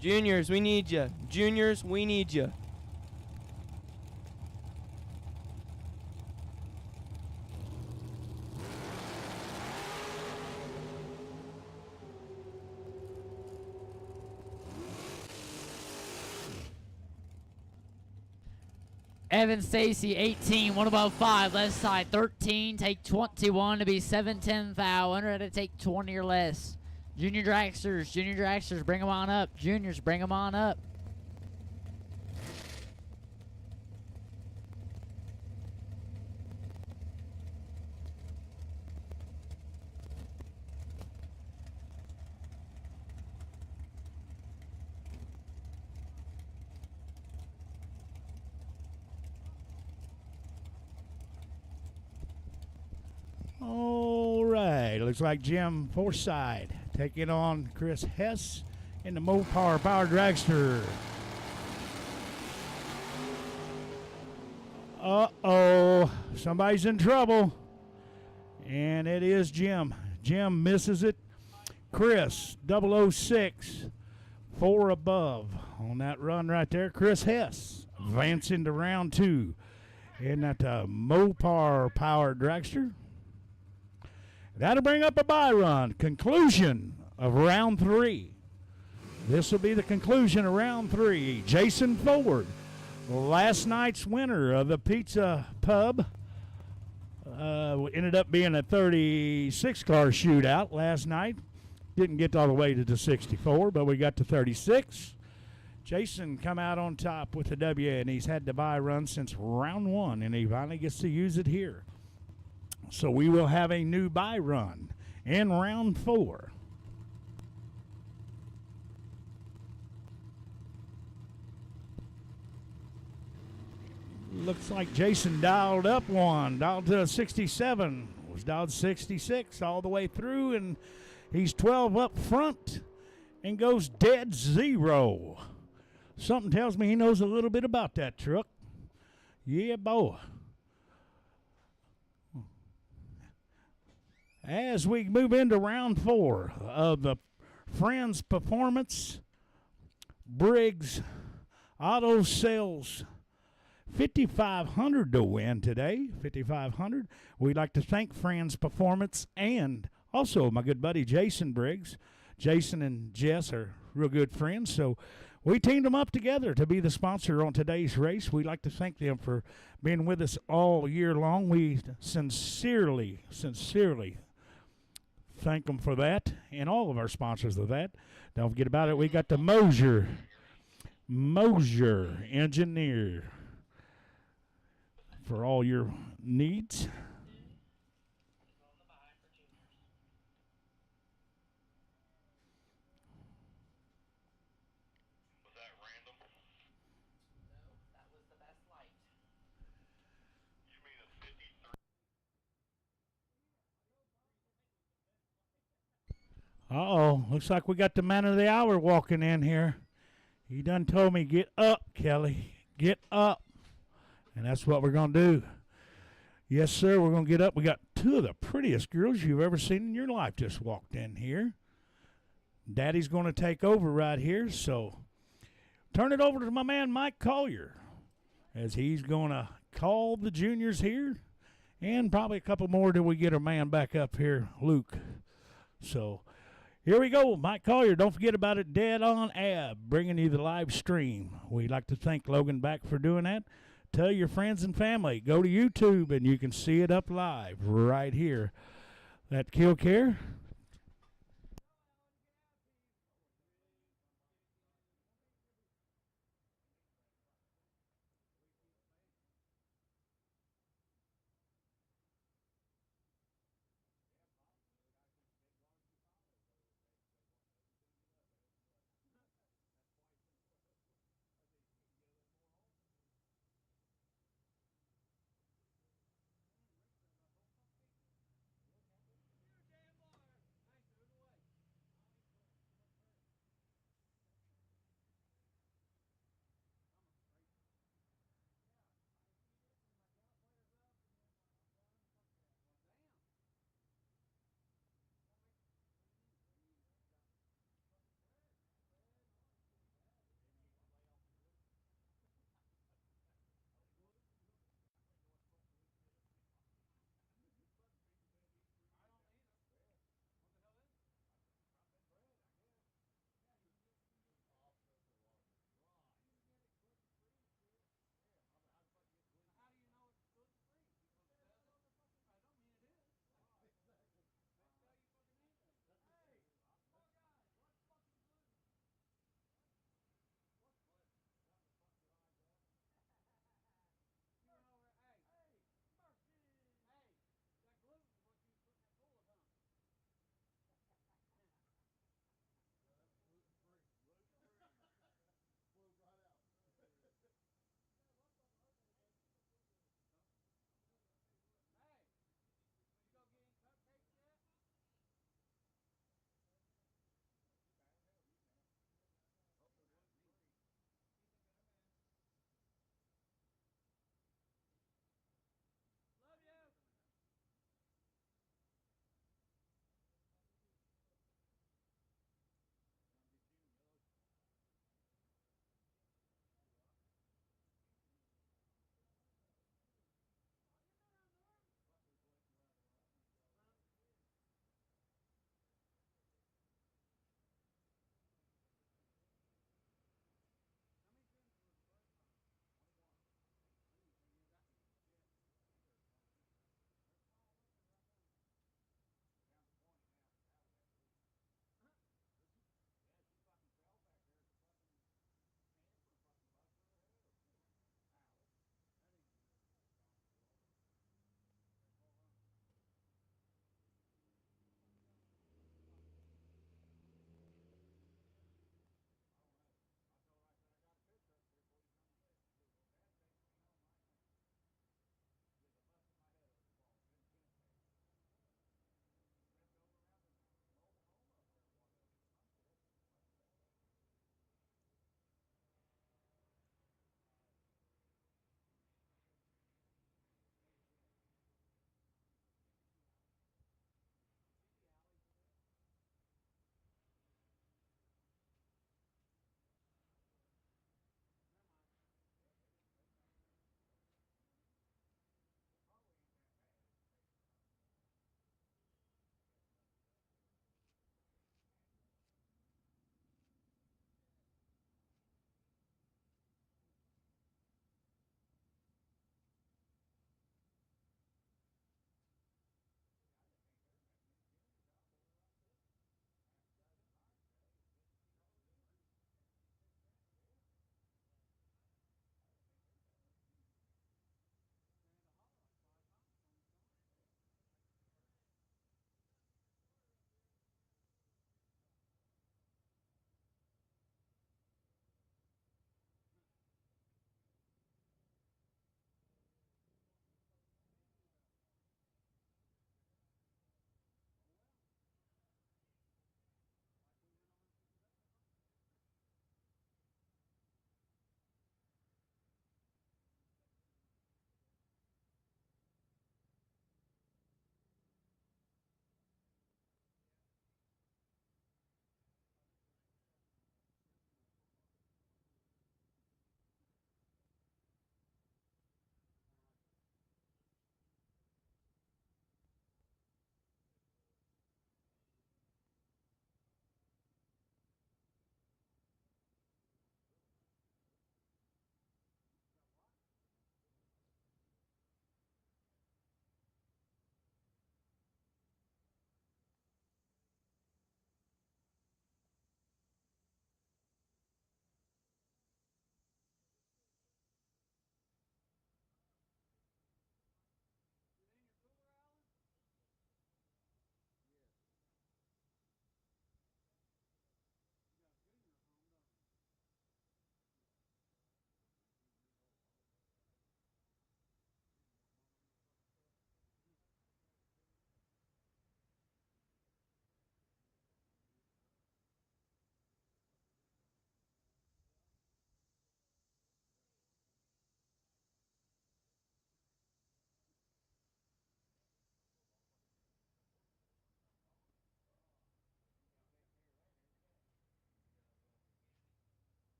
Juniors, we need you. Juniors, we need you. Evan Stacy, 18, 1 above 5, left side, 13, take 21 to be 710 foul. Under to take 20 or less. Junior Dragsters, bring them on up. Juniors, bring them on up. All right, looks like Jim Forsythe taking on Chris Hess in the Mopar Power Dragster. Uh-oh, somebody's in trouble, and it is Jim. Jim misses it. Chris, 006, 4 above on that run right there. Chris Hess advancing to round 2 in that Mopar Power Dragster. That'll bring up a bye run. Conclusion of round 3. This will be the conclusion of round 3. Jason Ford, last night's winner of the Pizza Pub, ended up being a 36-car shootout last night. Didn't get all the way to the 64, but we got to 36. Jason come out on top with the W, and he's had the bye run since round 1, and he finally gets to use it here. So we will have a new bye run in round 4. looks like Jason dialed up one, dialed to 67, was dialed 66 all the way through, and he's 12 up front and goes dead zero. Something tells me he knows a little bit about that truck. Yeah, boy. As we move into round 4 of the Friends Performance Briggs Auto Sales 5,500 to win today. 5,500. We'd like to thank Friends Performance and also my good buddy Jason Briggs. Jason and Jess are real good friends, so we teamed them up together to be the sponsor on today's race. We'd like to thank them for being with us all year long. We sincerely thank them for that and all of our sponsors of that. Don't forget about it. We got the Mosier Engineer for all your needs. Uh-oh, looks like we got the man of the hour walking in here. He done told me, get up, Kelly, get up. And that's what we're going to do. Yes, sir, we're going to get up. We got 2 of the prettiest girls you've ever seen in your life just walked in here. Daddy's going to take over right here, so turn it over to my man Mike Collier as he's going to call the juniors here and probably a couple more till we get our man back up here, Luke. So here we go, Mike Collier. Don't forget about it, Dead on Ab, bringing you the live stream. We'd like to thank Logan Back for doing that. Tell your friends and family. Go to YouTube, and you can see it up live right here at Kil-Kare.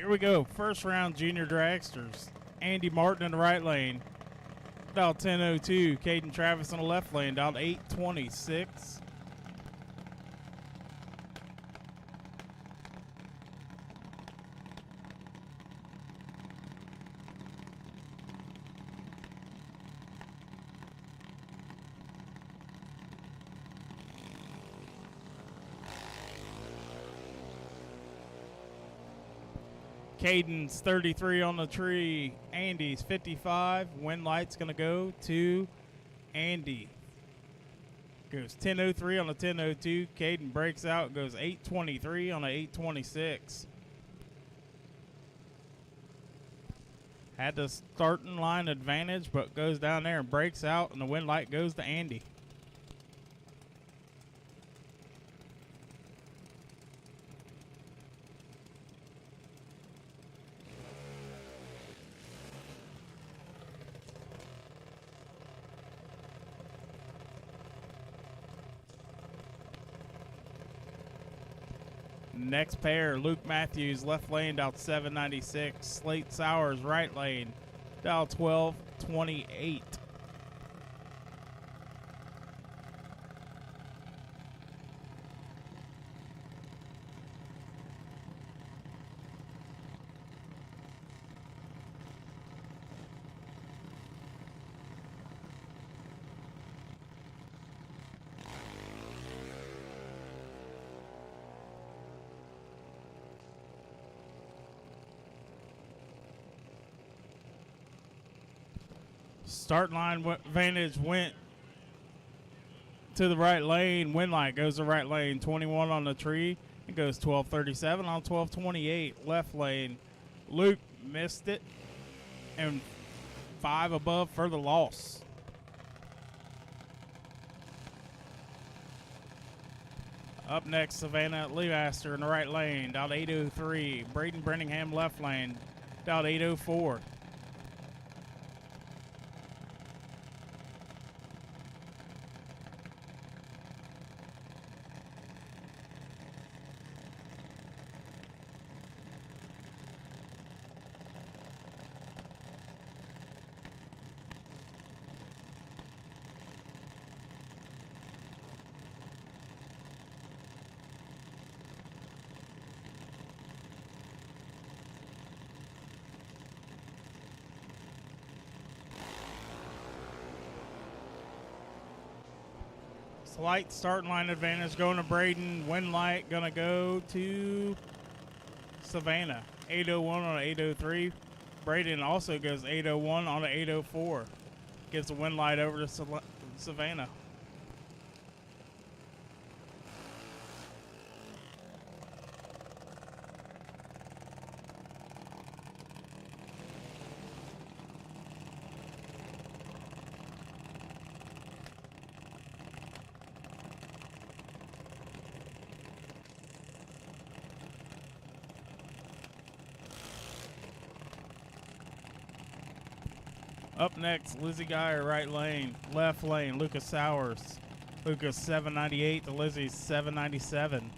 Here we go. First round junior dragsters. Andy Martin in the right lane. Dial 10:02. Caden Travis in the left lane. Dial 8:26. Caden's 33 on the tree. Andy's 55. Wind light's going to go to Andy. Goes 10:03 on the 10:02. Caden breaks out. Goes 8:23 on the 8:26. Had the starting line advantage, but goes down there and breaks out, and the wind light goes to Andy. Next pair, Luke Matthews, left lane, dial 796. Slate Sowers, right lane, dial 1228. Start line advantage went to the right lane. Wind light goes to right lane. 21 on the tree. It goes 1237 on 1228. Left lane. Luke missed it. And 5 above for the loss. Up next, Savannah Levaster in the right lane. Dialed 803. Braden Brenningham left lane. Dialed 804. Slight starting line advantage going to Braden. Wind light going to go to Savannah. 801 on 803. Braden also goes 801 on 804. Gives the wind light over to Savannah. Up next, Lizzie Geyer, right lane. Left lane, Lucas Sowers. Lucas 798 to Lizzie's 797.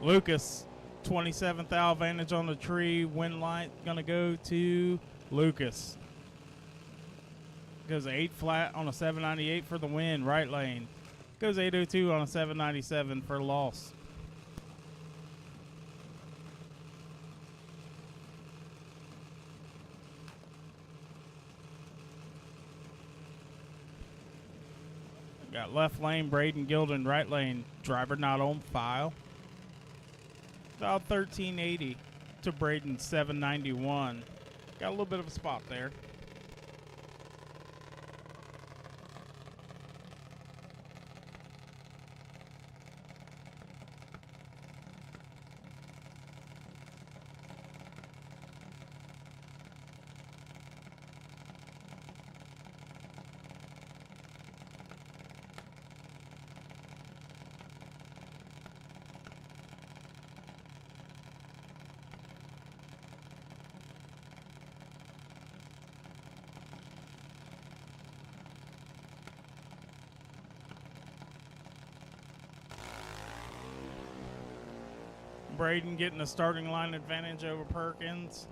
Lucas, 27th thou advantage on the tree. Wind light gonna go to Lucas. Goes 8 flat on a 798 for the win. Right lane. Goes 802 on a 797 for loss. Got left lane Braden Gilden. Right lane driver not on file. About 1380 to Braden 791. Got a little bit of a spot there. Braden getting the starting line advantage over Perkins.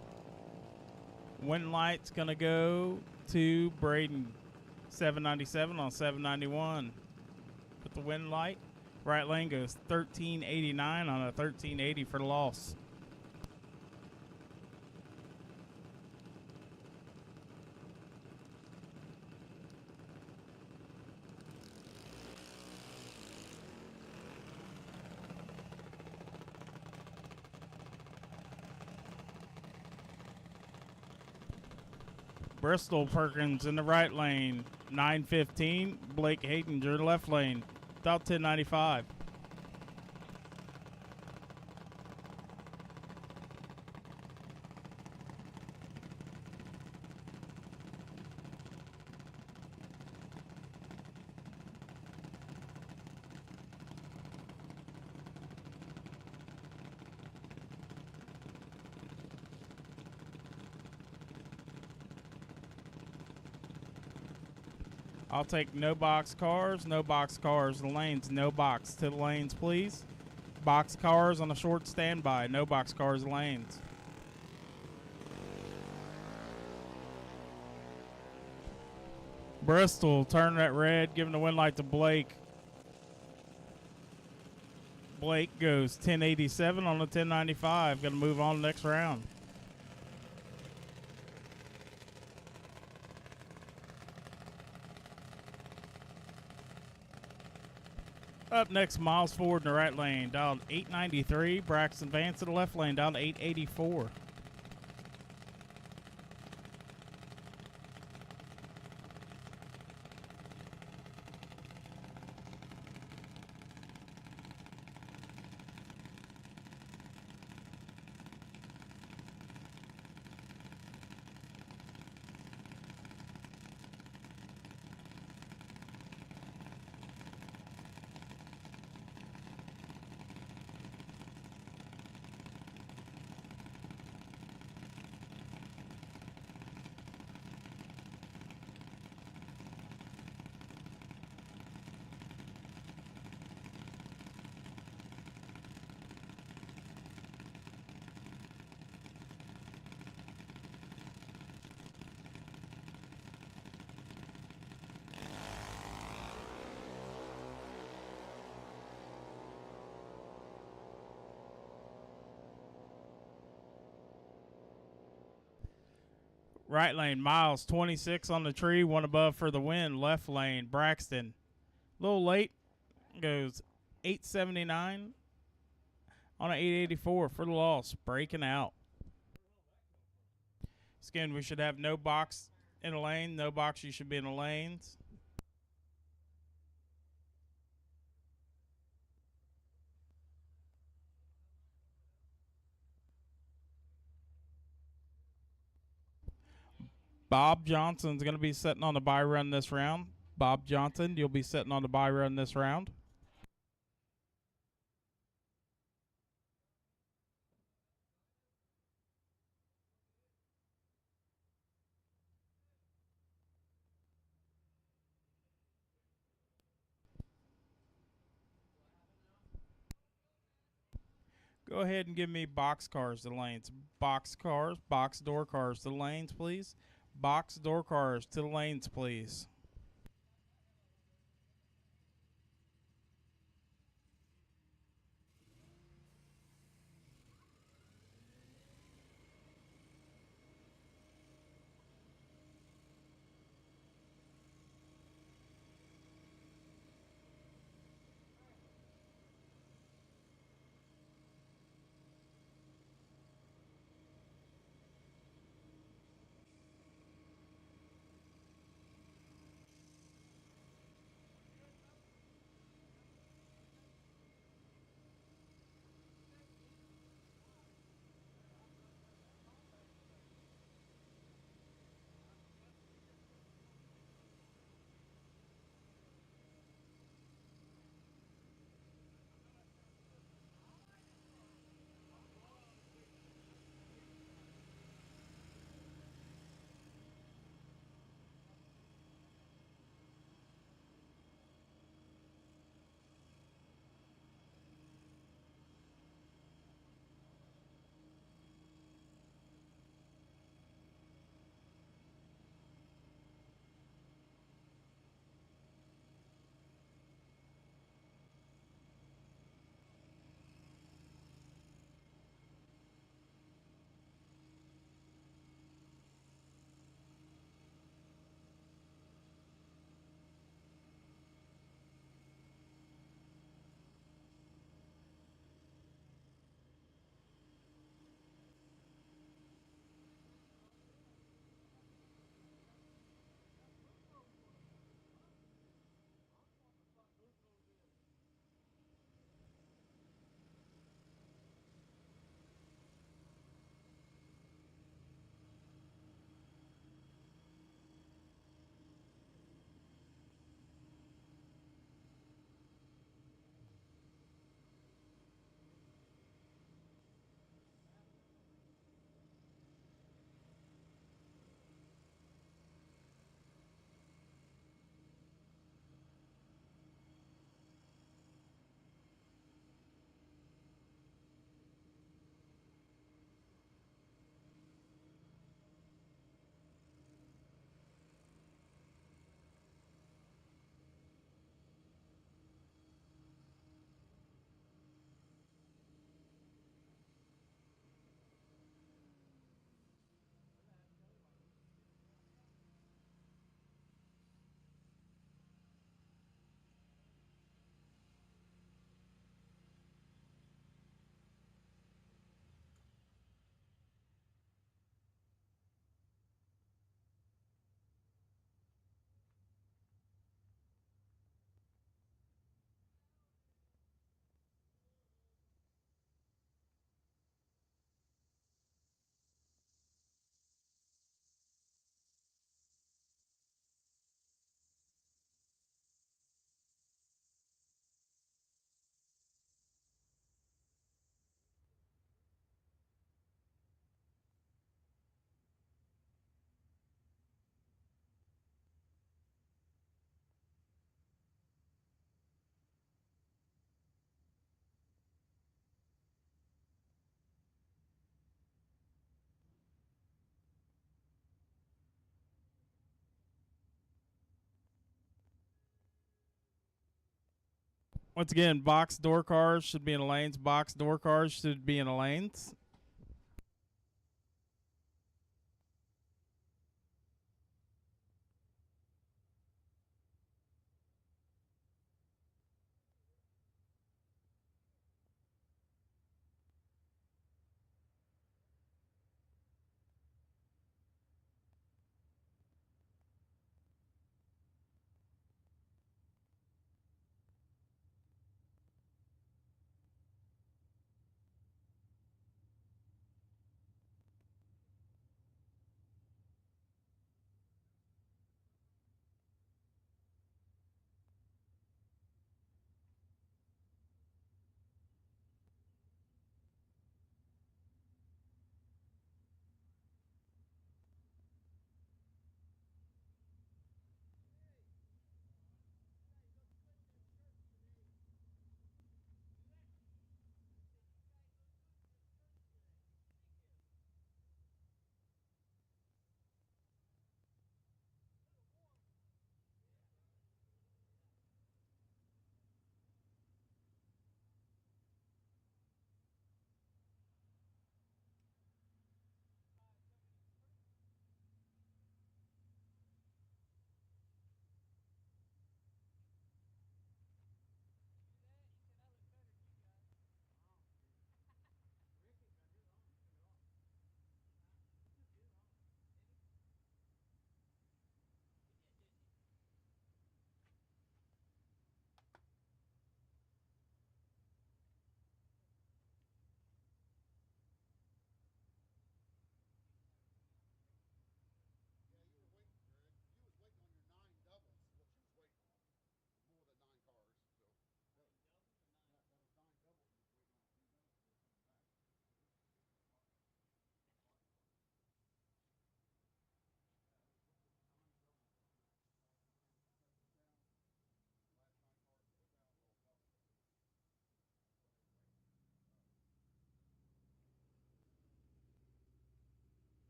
Win light's going to go to Braden. 797 on 791. Put the win light. Right lane goes 1389 on a 1380 for the loss. Bristol Perkins in the right lane, 915. Blake Haydinger left lane, about 1095. I'll take no box cars, the lanes, no box to the lanes, please. Box cars on a short standby, no box cars, lanes. Bristol turning at red, giving the win light to Blake. Blake goes 1087 on the 1095. Going to move on next round. Up next, Miles Ford in the right lane, down 893. Braxton Vance in the left lane, down to 884. Right lane, Miles, 26 on the tree, one above for the win. Left lane, Braxton, a little late, goes 879 on an 884 for the loss, breaking out. Again, we should have no box in a lane, no box, you should be in the lanes. Bob Johnson's going to be sitting on the bye run this round. Bob Johnson, you'll be sitting on the bye run this round. Go ahead and give me box cars to the lanes. Box cars, box door cars to the lanes, please. Box door cars to the lanes, please. Once again, box door cars should be in the lanes. Box door cars should be in the lanes.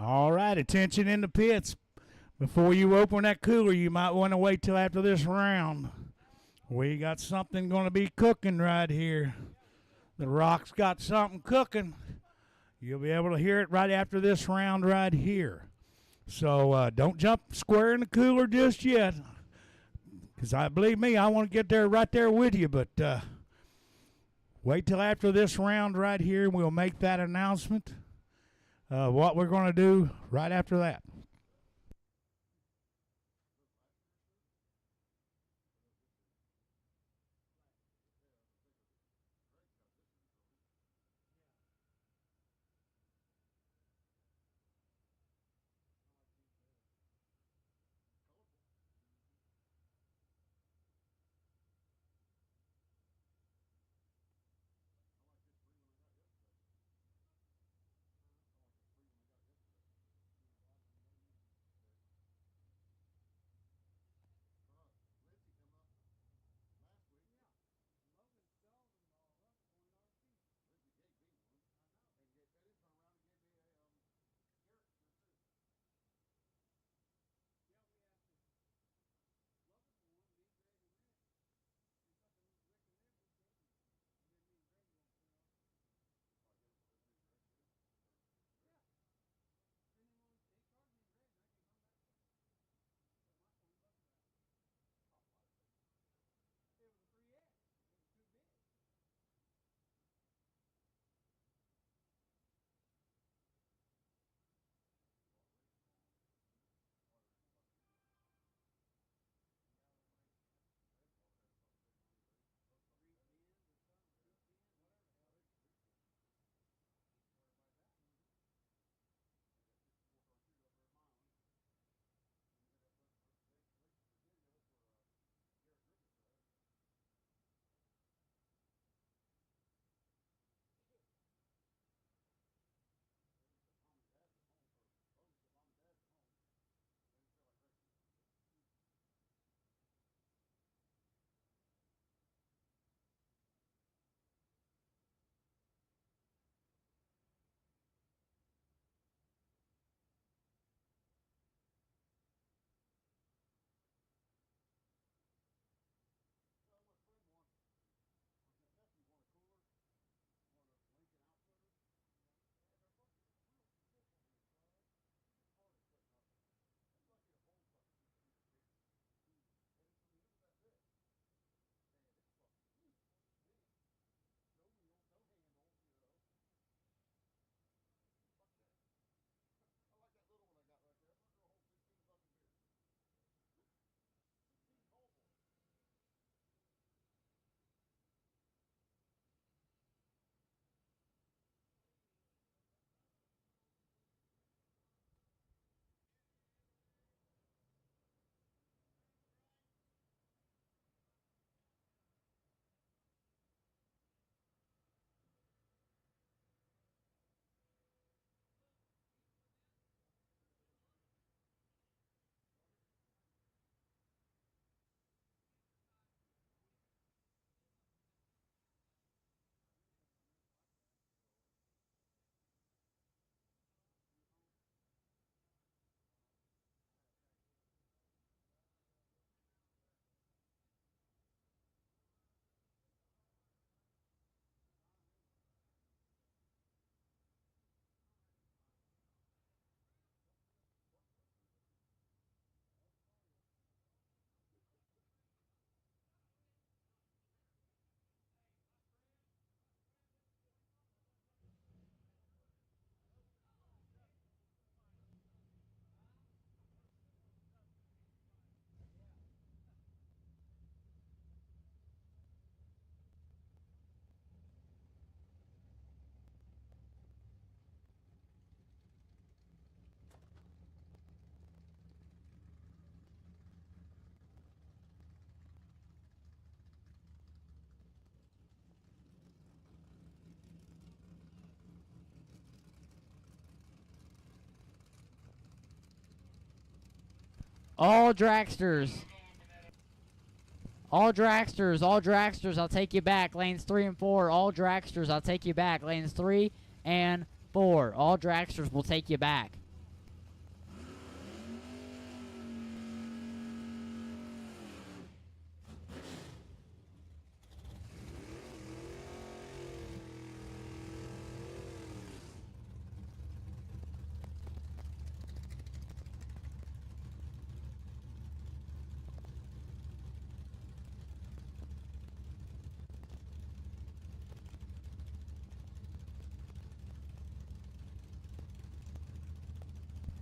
All right, attention in the pits. Before you open that cooler, you might want to wait till after this round. We got something going to be cooking right here. The Rock's got something cooking. You'll be able to hear it right after this round right here. So don't jump square in the cooler just yet, because believe me, I want to get there right there with you. But wait till after this round right here, and we'll make that announcement. What we're going to do right after that. All dragsters. All dragsters. All dragsters. I'll take you back. Lanes 3 and 4. All dragsters. I'll take you back. Lanes 3 and 4. All dragsters will take you back.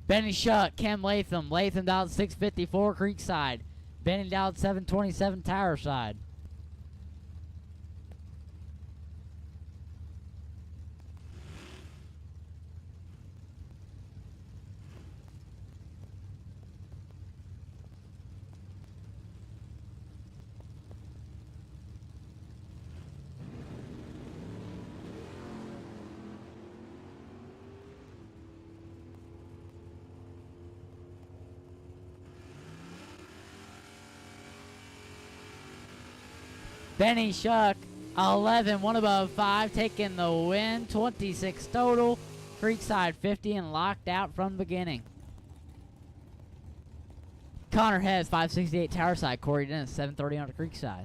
Benny Shuck, Cam Latham. Latham dialed 654 Creekside. Benny dialed 727 Tower Side. Benny Shuck, 11, one above 5, taking the win, 26 total. Creekside 50 and locked out from the beginning. Connor Hess, 568 Tower Side. Corey Dennis, 730 on the Creekside.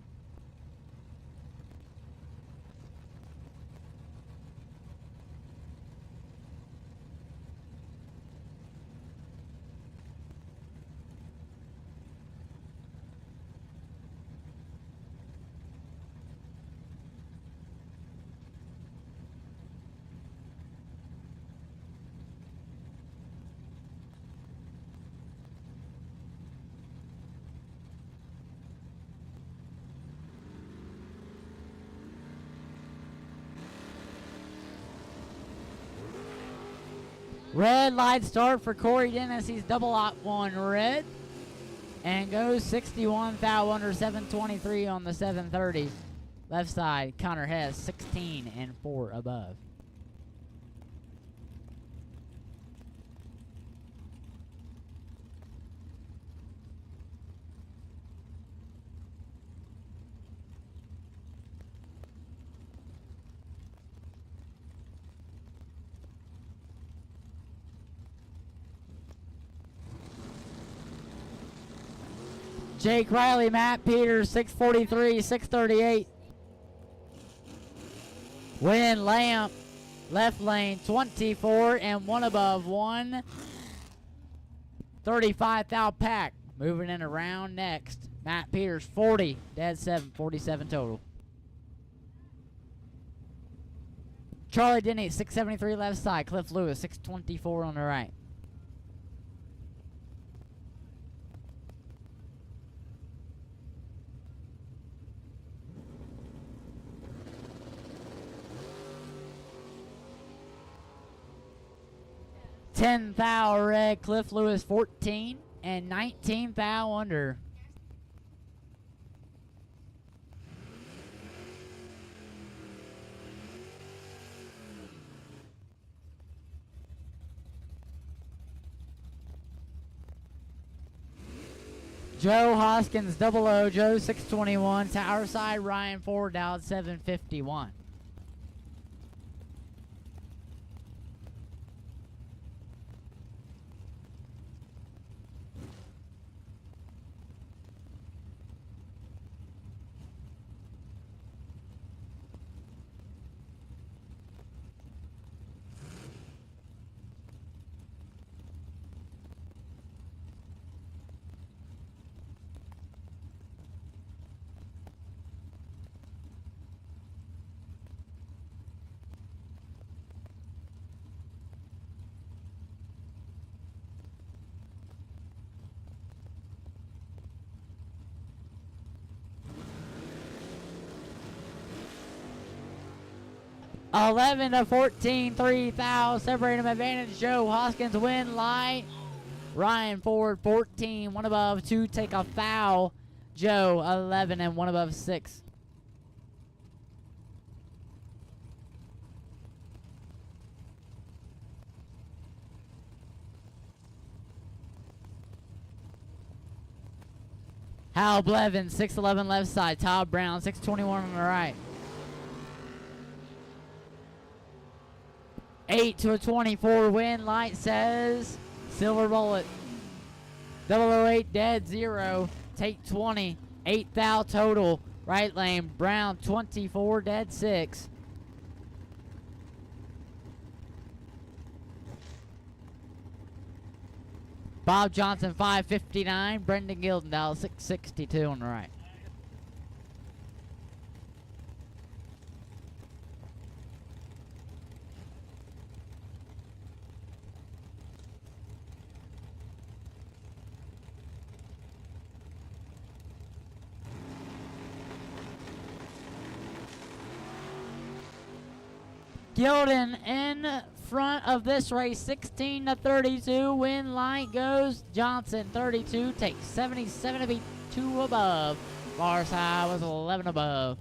Red light start for Corey Dennis. He's double op 1 red. And goes 61 thou under 723 on the 730. Left side, Connor Hess, 16 and 4 above. Jake Riley, Matt Peters, 643, 638. Win Lamp, left lane, 24 and 1 above 1. 35 thou pack. Moving in around next. Matt Peters, 40, dead 7, 47 total. Charlie Denny, 673 left side. Cliff Lewis, 624 on the right. Ten thou red, Cliff Lewis 14 and 19 thou under. Joe Hoskins, double O, Joe 621, Tower Side, Ryan Ford, dialed 751. Eleven to 14, 3 thou, separate him advantage. Joe Hoskins win light. Ryan Ford 14, 1 above 2, take a foul. Joe 11 and 1 above 6. Hal Blevins, 611 left side. Todd Brown, 621 on the right. 8 to a 24 win. Light says Silver Bullet. 008 dead 0. Take 20. 8 thou total. Right lane. Brown 24 dead 6. Bob Johnson 559. Brendan Gildendale 662 on the right. Gilden in front of this race, 16 to 32. Win light goes Johnson, 32. Takes 77 to be 2 above. Far side was 11 above.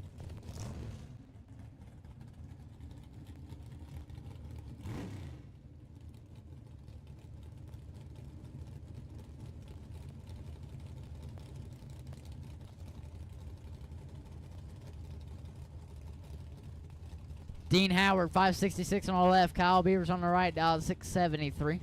Dean Howard, 566 on the left. Kyle Beavers on the right, down 673.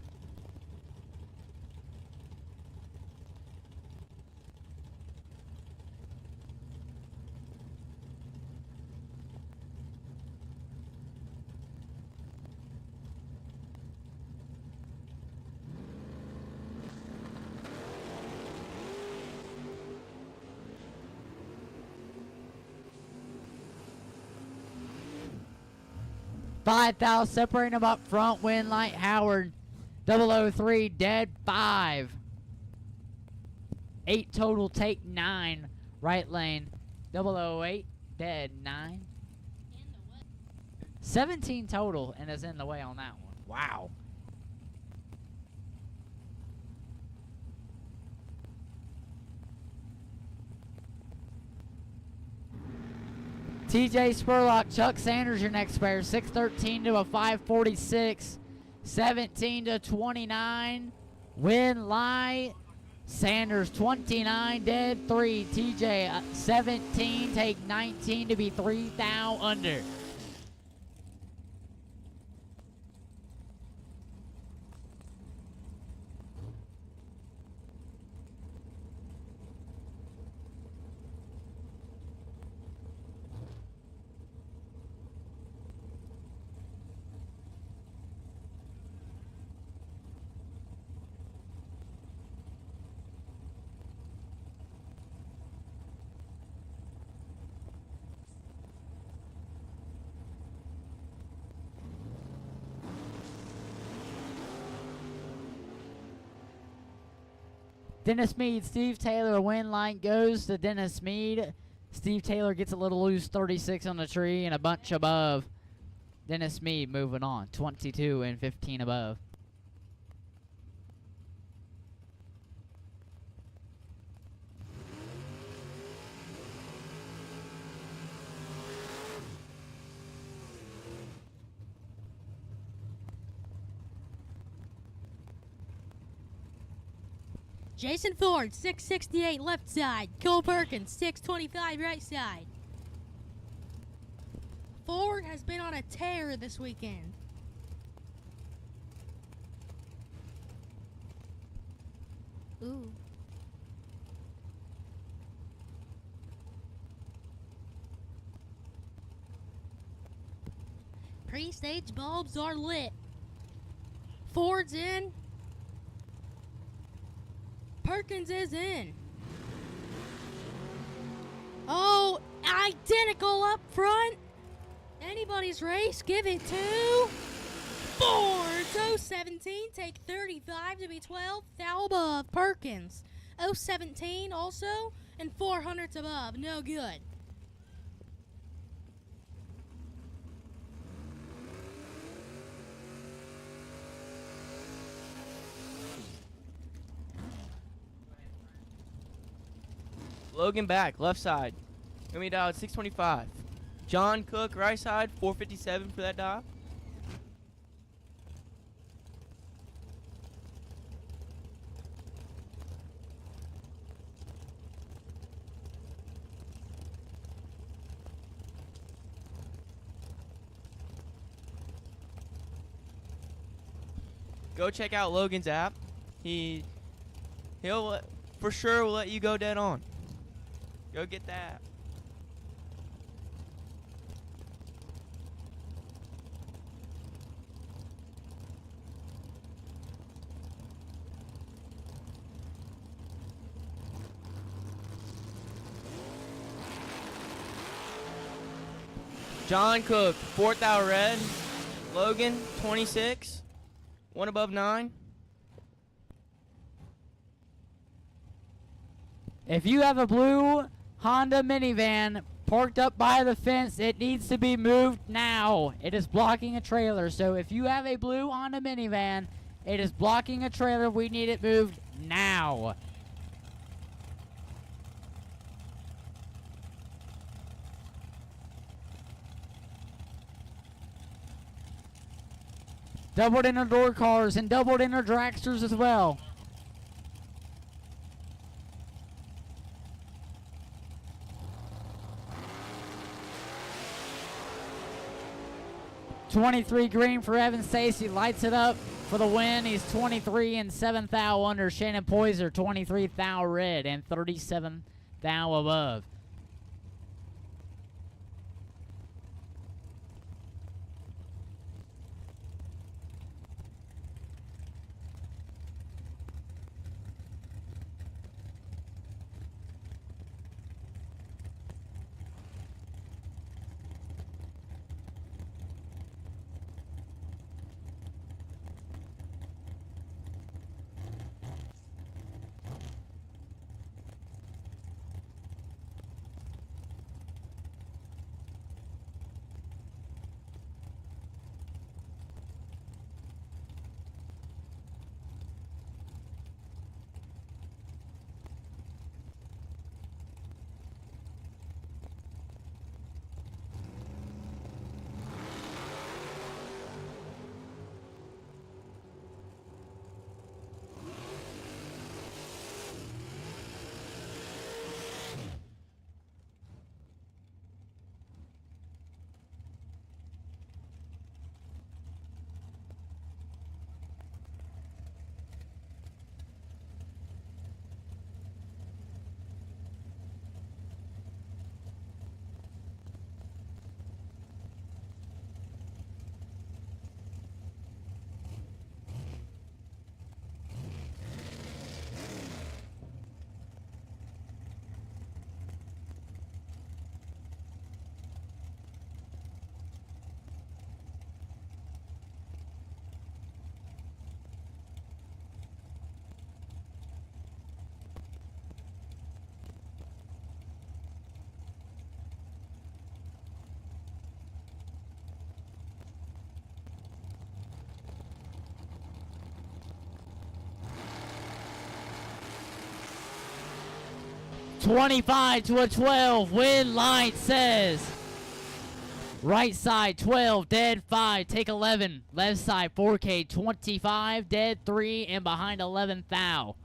Five thou separating them up front. Win light Howard. 003 dead 5. 8 total, take 9. Right lane. 008 dead 9. 17 total and is in the way on that one. Wow. TJ Spurlock, Chuck Sanders, your next pair. 613 to a 546. 17 to 29. Win light. Sanders 29, dead 3. TJ 17, take 19 to be 3 thou under. Dennis Mead, Steve Taylor, win line goes to Dennis Mead. Steve Taylor gets a little loose, 36 on the tree and a bunch above. Dennis Mead moving on, 22 and 15 above. Jason Ford, 668 left side. Cole Perkins, 625 right side. Ford has been on a tear this weekend. Ooh. Pre-stage bulbs are lit. Ford's in. Perkins is in. Oh, identical up front. Anybody's race, give it to Ford. 017, take 35 to be 12. Thou above. Perkins. 017 also, and 400s above. No good. Logan back, left side. Gonna be dialed 625. John Cook, right side, 457 for that dial. go check out Logan's app. He'll for sure will let you go dead on. Go get that. John Cook, 4th out red. Logan, 26. 1 above 9. If you have a blue Honda minivan parked up by the fence, it needs to be moved now. It is blocking a trailer. So if you have a blue Honda minivan, it is blocking a trailer. We need it moved now. Doubled inner door cars and doubled inner dragsters as well. $23 green for Evan Stacy, lights it up for the win. He's 23 and 7th thou under. Shannon Poyser, 23 thou red and 37 thou above. $25 to a 12. Win light says. Right side 12, dead 5, take 11. Left side 4K 25, dead 3, and behind 11 thou.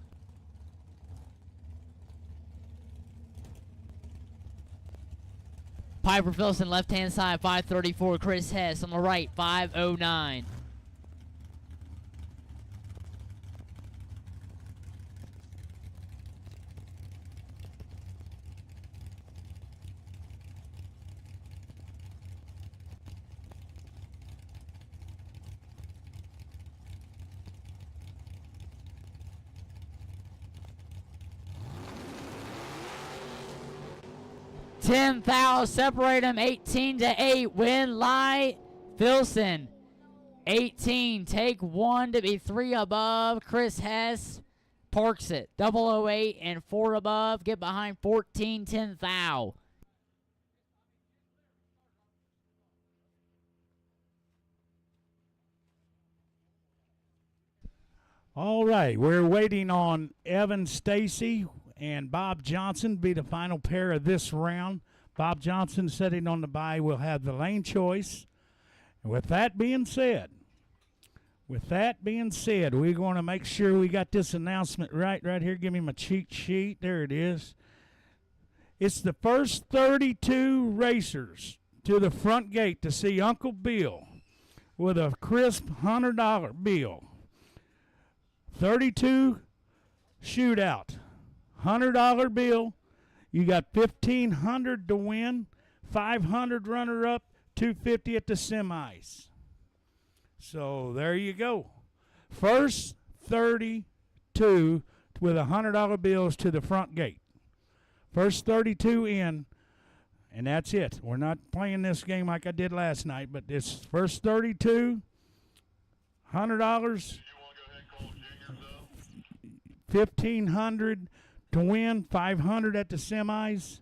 Piper Filson left hand side 534. Chris Hess on the right 509. Ten thou separate them. 18 to 8. Win light. Filson. 18. Take 1 to be 3 above. Chris Hess parks it. 008 and 4 above. Get behind 14. 10 thou. All right, we're waiting on Evan Stacy and Bob Johnson be the final pair of this round. Bob Johnson sitting on the bye will have the lane choice. And with that being said, we're going to make sure we got this announcement right here. Give me my cheat sheet. There it is. It's the first 32 racers to the front gate to see Uncle Bill with a crisp $100 bill. 32 shootout. $100 bill. You got 1,500 to win, 500 runner up, 250 at the semis. So there you go. First 32 with $100 bills to the front gate. First 32 in, and that's it. We're not playing this game like I did last night, but this first 32, $100, 1,500 to win, 500 at the semis,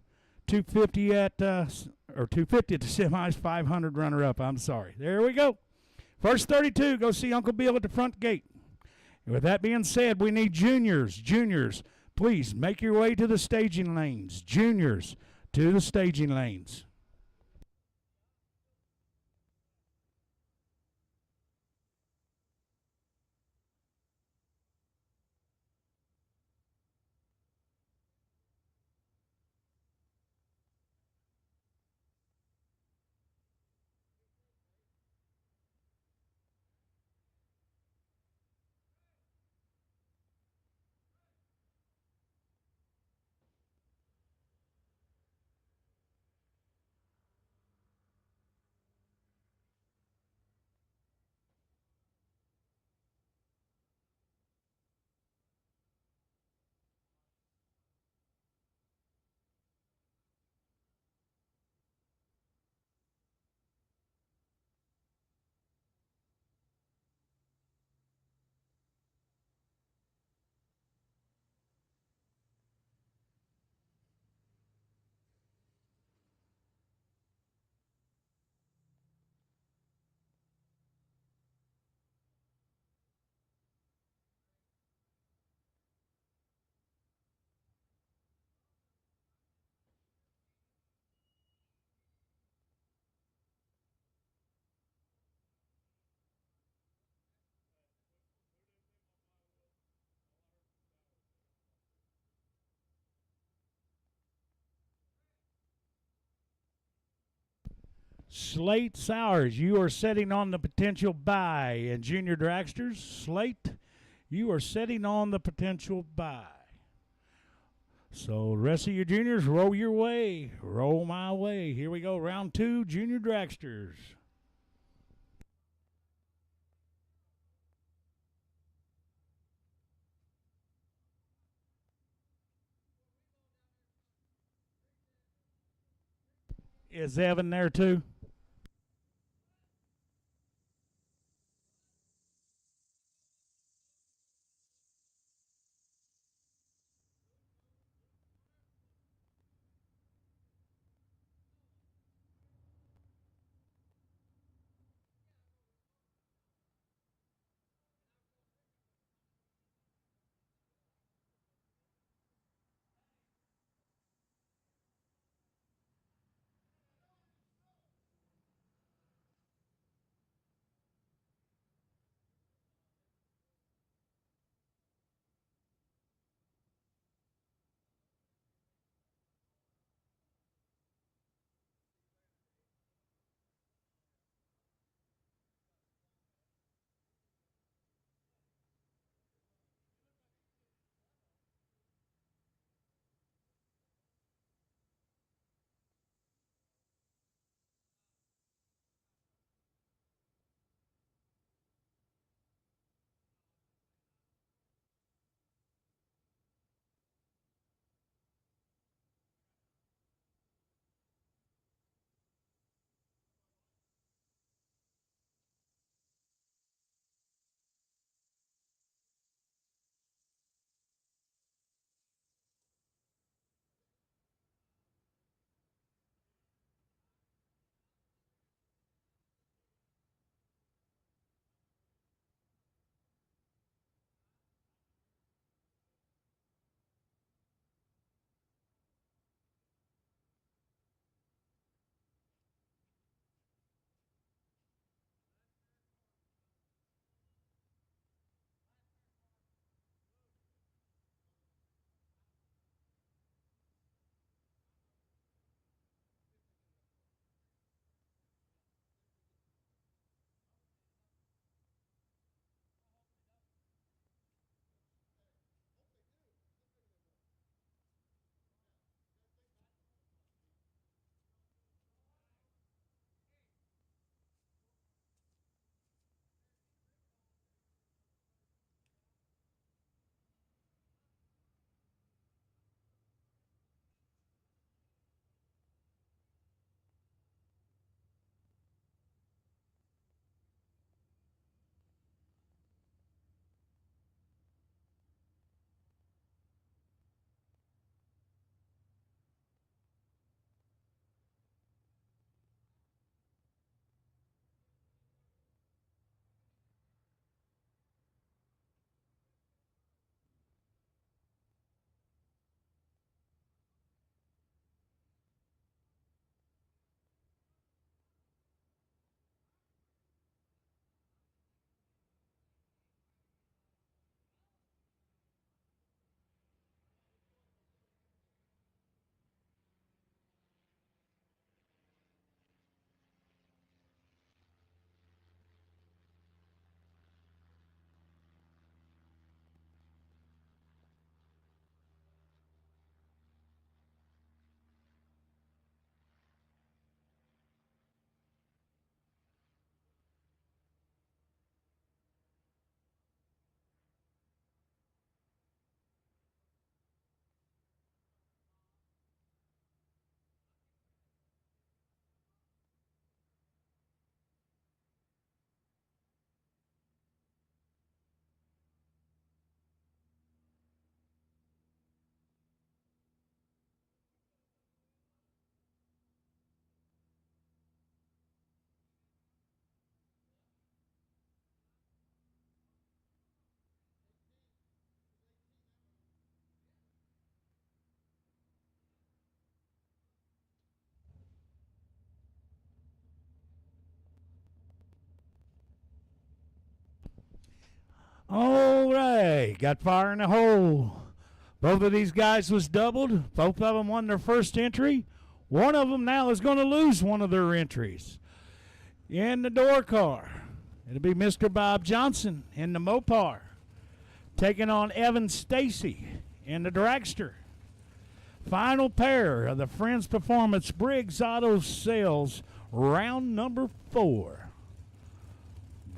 250 at or 250 at the semis, 500 runner up. I'm sorry. There we go. First 32, go see Uncle Bill at the front gate. And with that being said, we need juniors. Juniors, please make your way to the staging lanes. Juniors, to the staging lanes. Slate Sowers, you are setting on the potential bye. And Junior Dragsters, Slate, you are setting on the potential bye. So the rest of your juniors, roll your way. Roll my way. Here we go, round 2, Junior Dragsters. Is Evan there too? All right, got fire in the hole. Both of these guys was doubled. Both of them won their first entry. One of them now is going to lose one of their entries. In the door car, it'll be Mr. Bob Johnson in the Mopar, taking on Evan Stacy in the Dragster. Final pair of the Friends Performance Briggs Auto Sales, round number 4.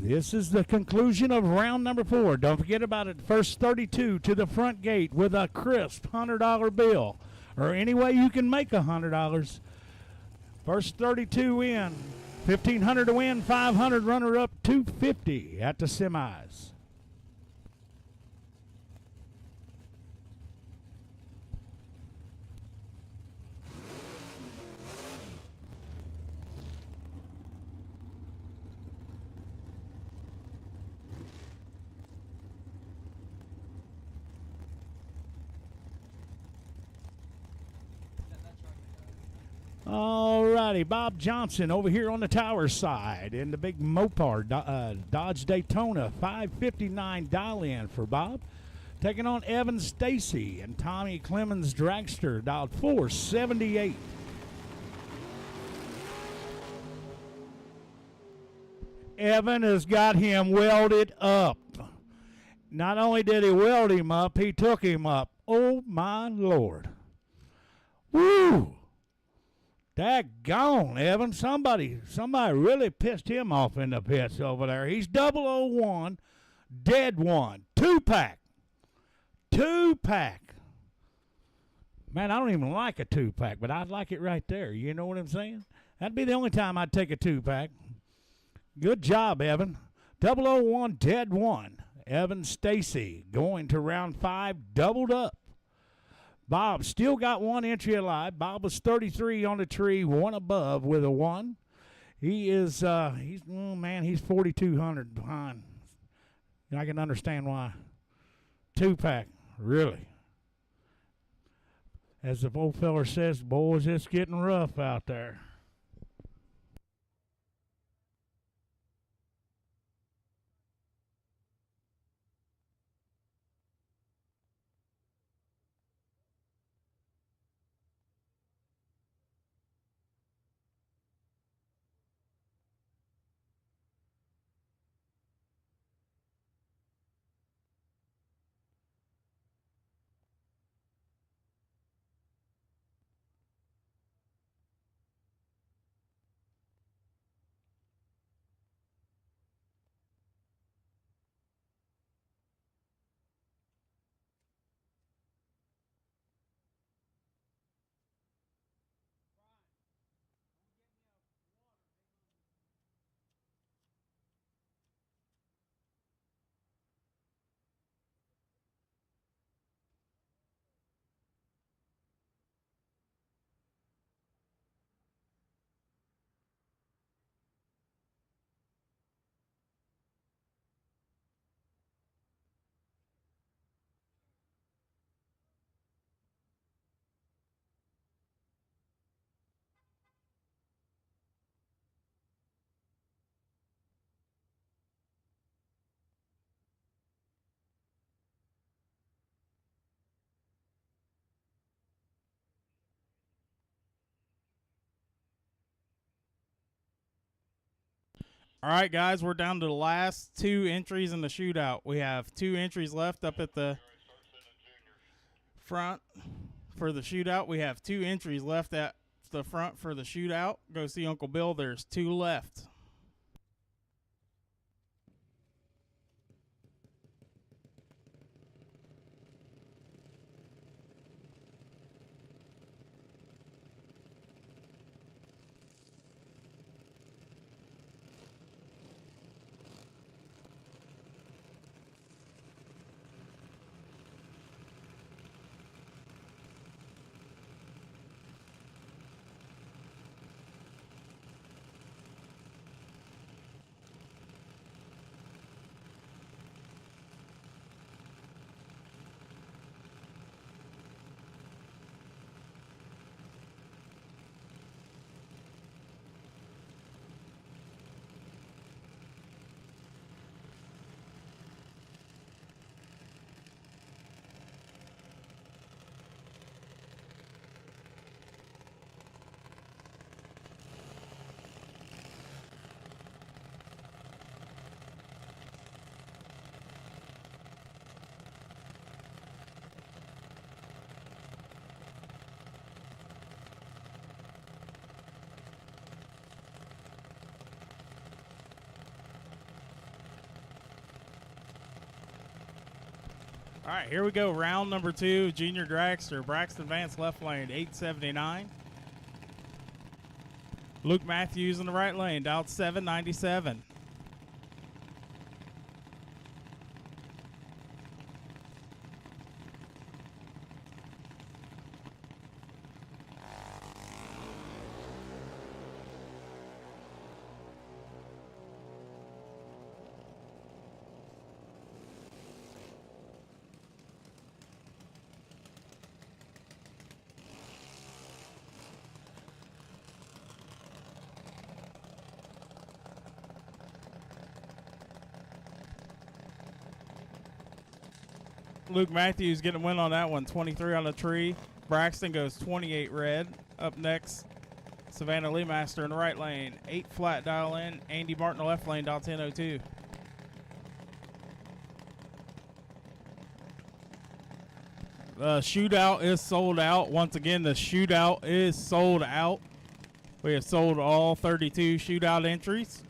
This is the conclusion of round number 4. Don't forget about it. First 32 to the front gate with a crisp $100 bill, or any way you can make $100. First 32 in, $1,500 to win, $500 runner up, $250 at the semis. All righty, Bob Johnson over here on the tower side in the big Mopar Dodge Daytona, $559 dial-in for Bob. Taking on Evan Stacy and Tommy Clemens Dragster, dialed $478. Evan has got him welded up. Not only did he weld him up, he took him up. Oh, my Lord. Woo! Daggone, Evan. Somebody really pissed him off in the pits over there. He's 001, dead one. Two-pack. Two-pack. Man, I don't even like a two-pack, but I'd like it right there. You know what I'm saying? That'd be the only time I'd take a two-pack. Good job, Evan. 001, dead one. Evan Stacy going to round 5, doubled up. Bob still got one entry alive. Bob was 33 on the tree, one above with a 1. He is, he's 4,200 behind. I can understand why. Two-pack, really. As the old feller says, boys, it's getting rough out there. All right, guys, we're down to the last 2 entries in the shootout. We have 2 entries left up at the front for the shootout. We have 2 entries left at the front for the shootout. Go see Uncle Bill. There's 2 left. All right, here we go. Round number 2, Junior Dragster. Braxton Vance left lane, 879. Luke Matthews in the right lane, dialed 797. Luke Matthews getting a win on that one, 23 on the tree. Braxton goes 28 red. Up next, Savannah Lee Master in the right lane, 8 flat dial in. Andy Martin in the left lane, dial 1002. The shootout is sold out. Once again, the shootout is sold out. We have sold all 32 shootout entries.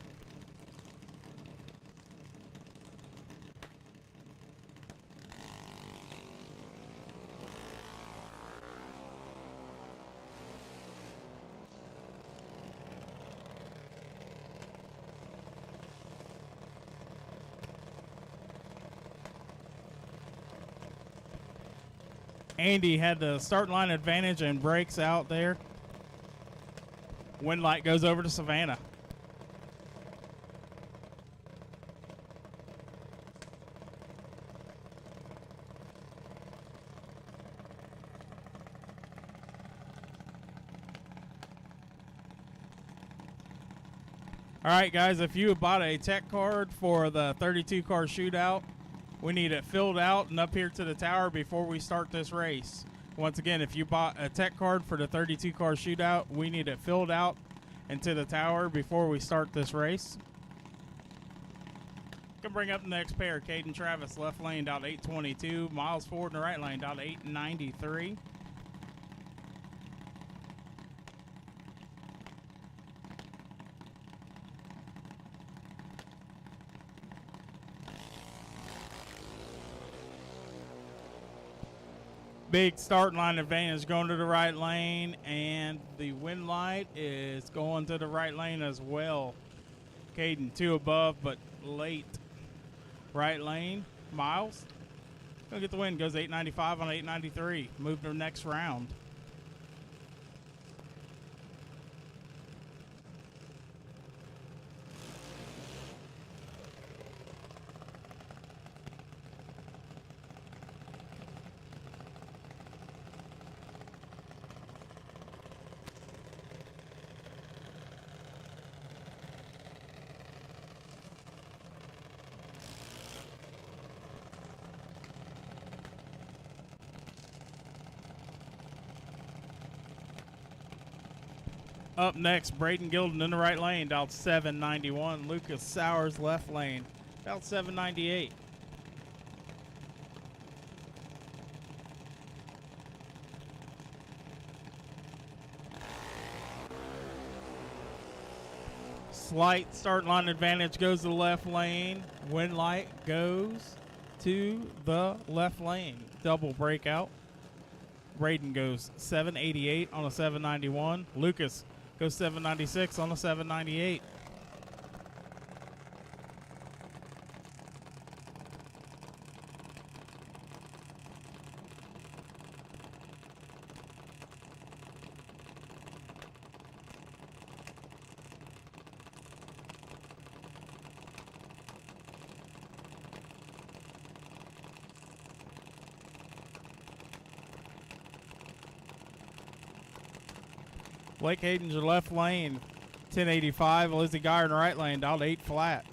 Andy had the start line advantage and breaks out there. Wind light goes over to Savannah. All right, guys, if you bought a tech card for the 32 car shootout, we need it filled out and up here to the tower before we start this race. Once again, if you bought a tech card for the 32 car shootout, we need it filled out and to the tower before we start this race. Can bring up the next pair. Caden Travis, left lane, down to 822. Miles Ford in the right lane, down to 893. Big start line advantage going to the right lane, and the wind light is going to the right lane as well. Caden 2 above, but late. Right lane, Miles. Gonna get the win, goes 895 on 893. Move to the next round. Up next, Braden Gilden in the right lane, dialed 791. Lucas Sowers left lane, dialed 798. Slight start line advantage goes to the left lane. Wind light goes to the left lane. Double breakout. Braden goes 788 on a 791. Lucas goes 796 on a 798. Blake Hayden's your left lane, 1085. Lizzie Geyer in the right lane, dialed 8 flat.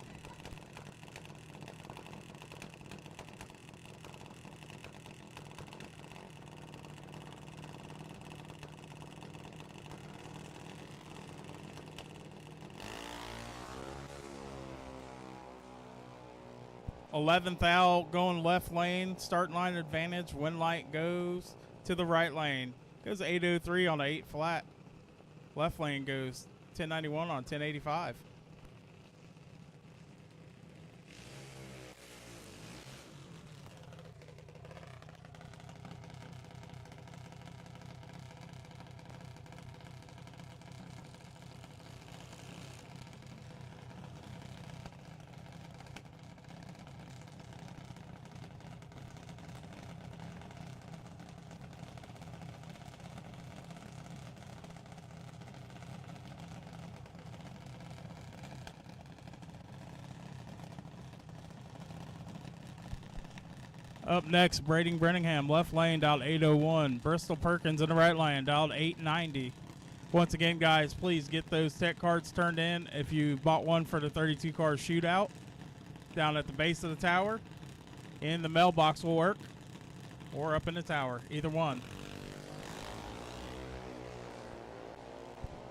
Eleventh out going left lane, start line advantage. Wind light goes to the right lane. Goes 803 on the 8 flat. Left lane goes 1091 on 1085. Up next, Braden Brenningham, left lane, dialed 801. Bristol Perkins in the right lane, dialed 890. Once again, guys, please get those tech cards turned in. If you bought one for the 32-car shootout, down at the base of the tower, in the mailbox will work, or up in the tower, either one.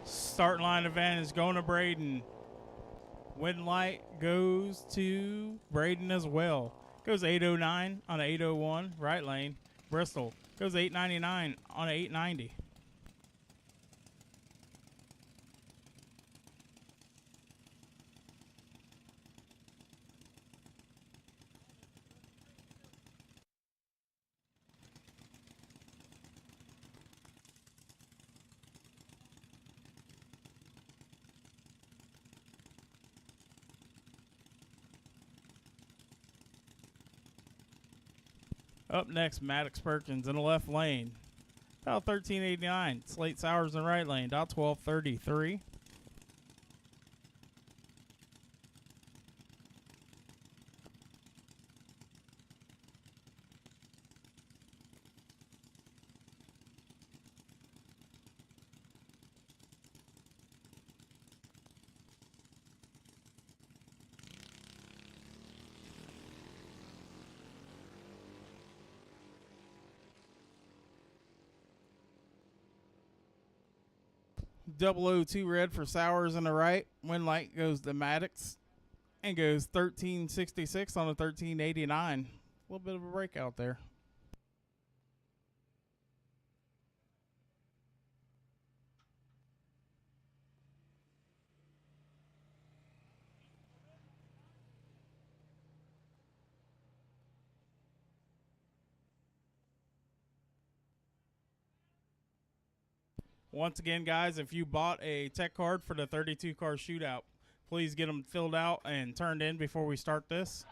Start line advantage going to Braden. Win light goes to Braden as well. Goes 809 on a 801, right lane. Bristol goes 899 on a 890. Up next, Maddox Perkins in the left lane. About 1389. Slate Sowers in the right lane. About 1233. Double O2 red for Sowers on the right. Win light goes to Maddox and goes 1366 on a 1389. A little bit of a breakout there. Once again, guys, if you bought a tech card for the 32-car shootout, please get them filled out and turned in before we start this.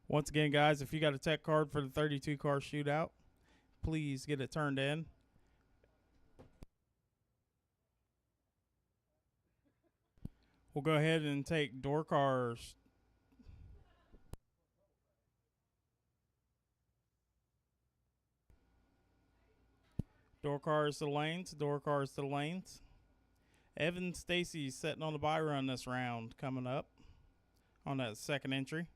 Once again, guys, if you got a tech card for the 32-car shootout, please get it turned in. We'll go ahead and take door cars. Door cars to the lanes, door cars to the lanes. Evan Stacy's setting on the buy run this round coming up on that second entry.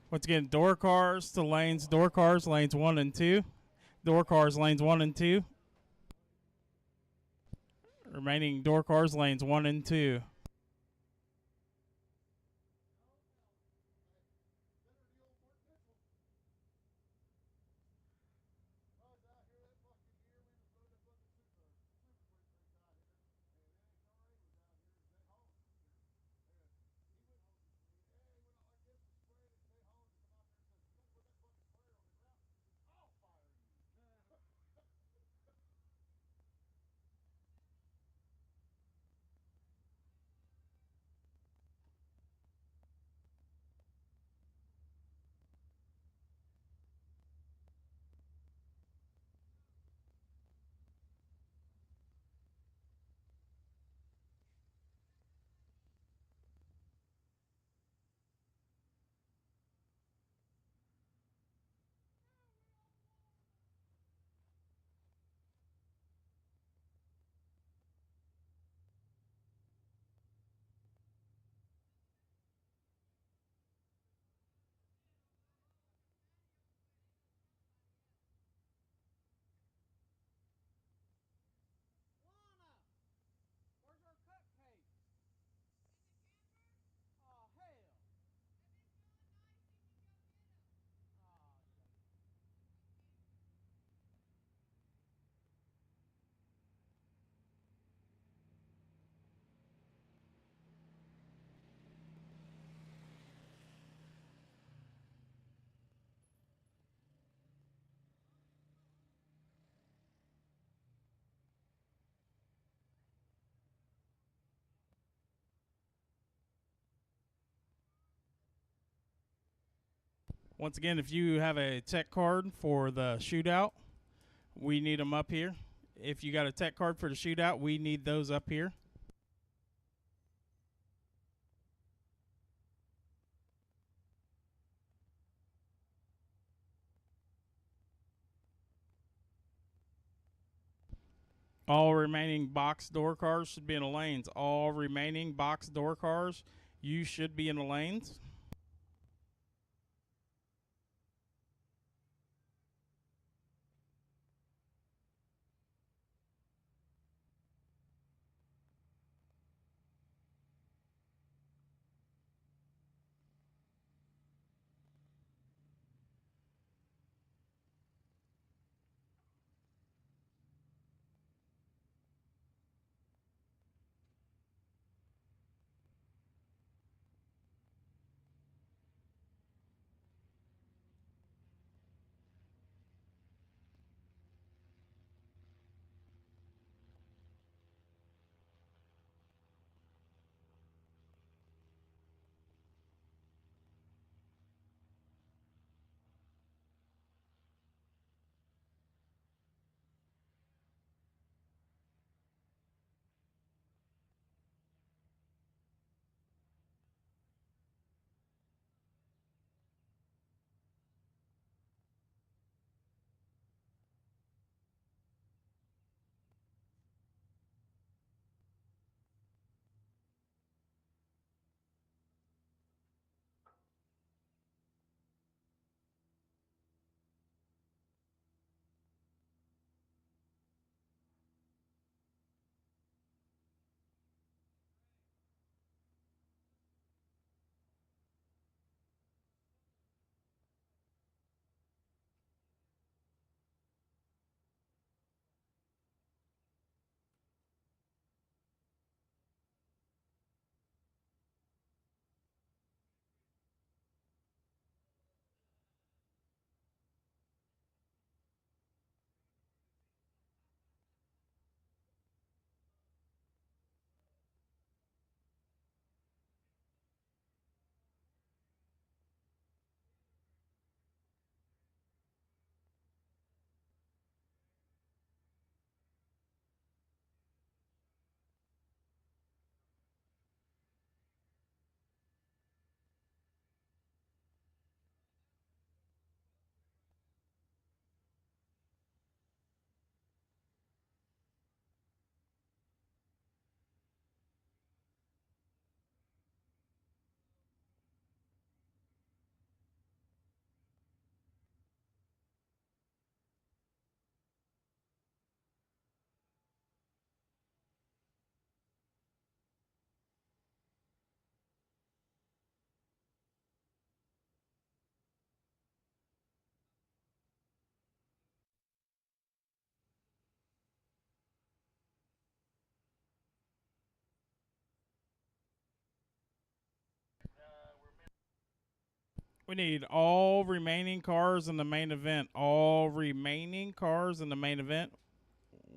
Once again, door cars to lanes. Door cars, lanes 1 and 2. Door cars, lanes 1 and 2. Remaining door cars, lanes 1 and 2. Once again, if you have a tech card for the shootout, we need them up here. If you got a tech card for the shootout, we need those up here. All remaining box door cars should be in the lanes. All remaining box door cars, you should be in the lanes. We need all remaining cars in the main event. All remaining cars in the main event.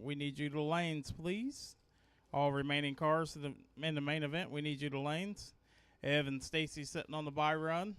We need you to lanes, please. All remaining cars in the main event. We need you to lanes. Ev and Stacy sitting on the bye run.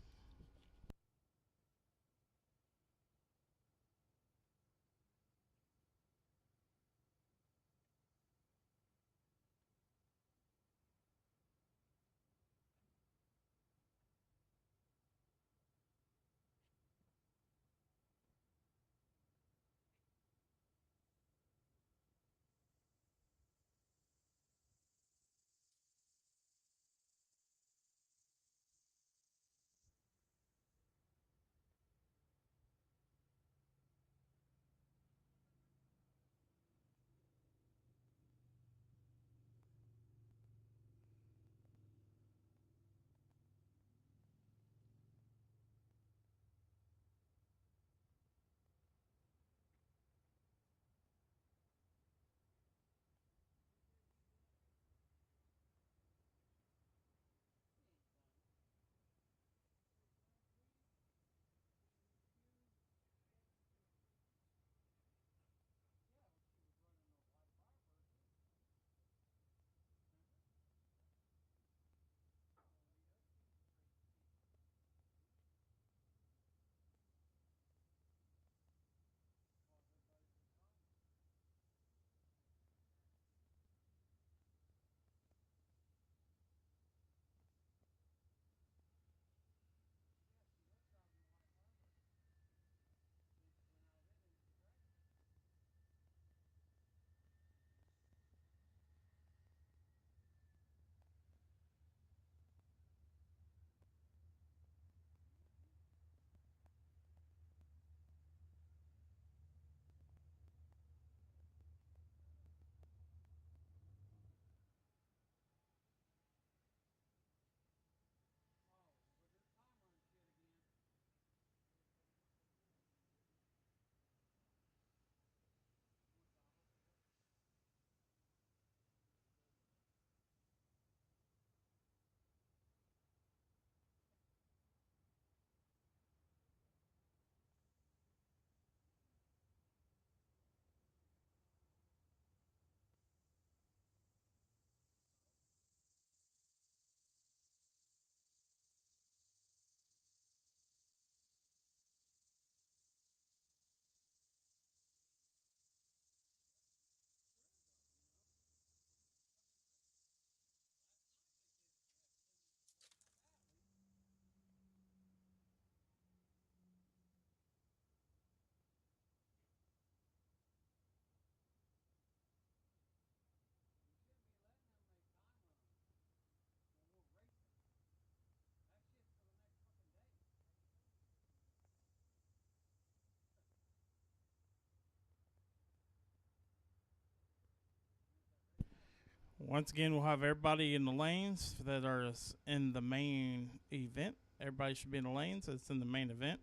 Once again, we'll have everybody in the lanes that are in the main event. Everybody should be in the lanes that's in the main event.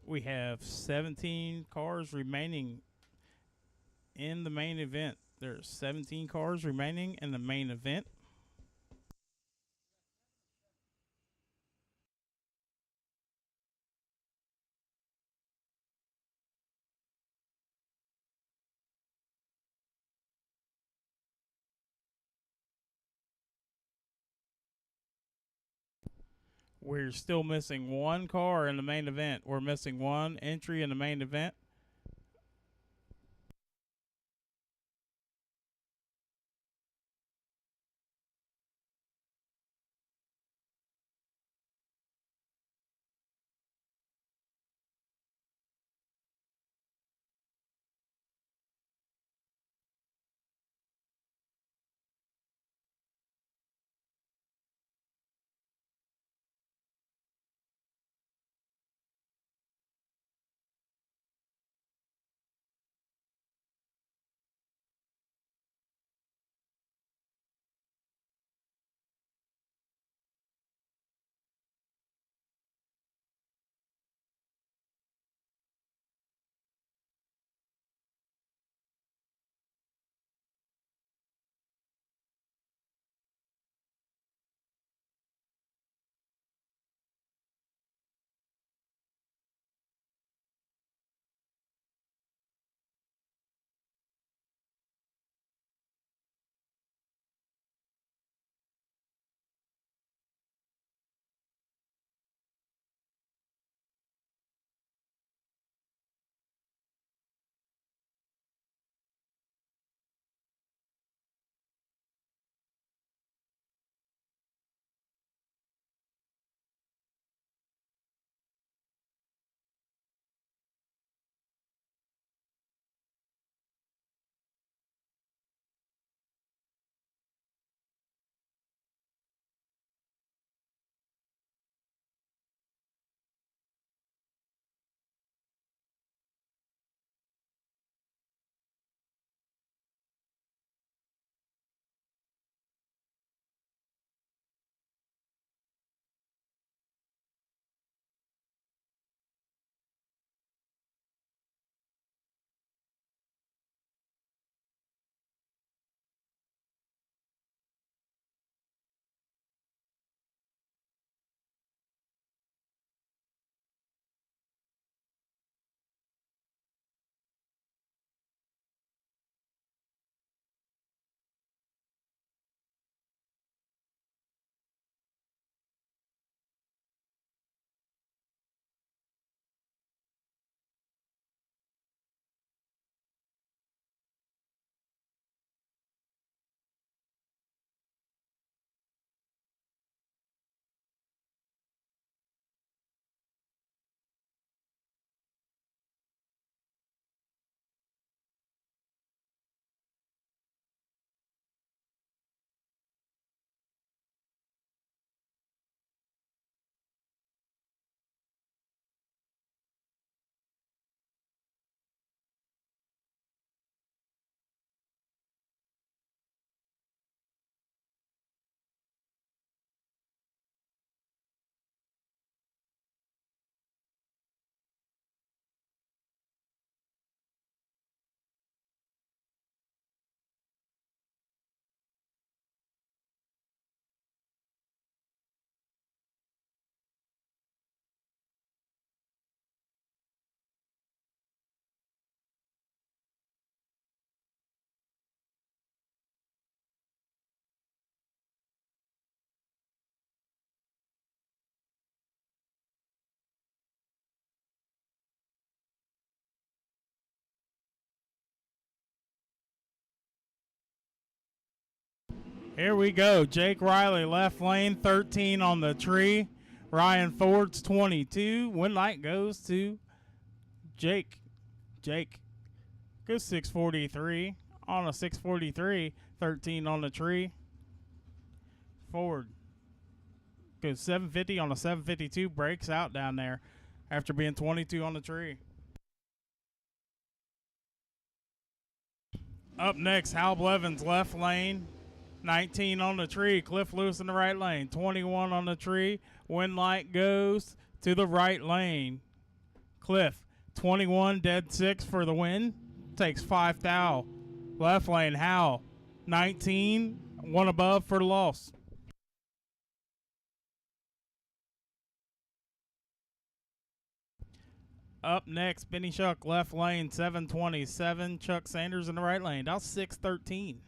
We have 17 cars remaining in the main event. There's 17 cars remaining in the main event. We're still missing one car in the main event. We're missing one entry in the main event. Here we go. Jake Riley, left lane, 13 on the tree. Ryan Ford's 22. Win light goes to Jake. Jake goes 643 on a 643. 13 on the tree. Ford goes 750 on a 752. Breaks out down there after being 22 on the tree. Up next, Hal Blevins, left lane. 19 on the tree. Cliff Lewis in the right lane. 21 on the tree. Win light goes to the right lane. Cliff, 21, dead 6 for the win. Takes 5 thou. Left lane, Hal, 19, 1 above for the loss. Up next, Benny Shuck, left lane, 727. Chuck Sanders in the right lane. Down 613.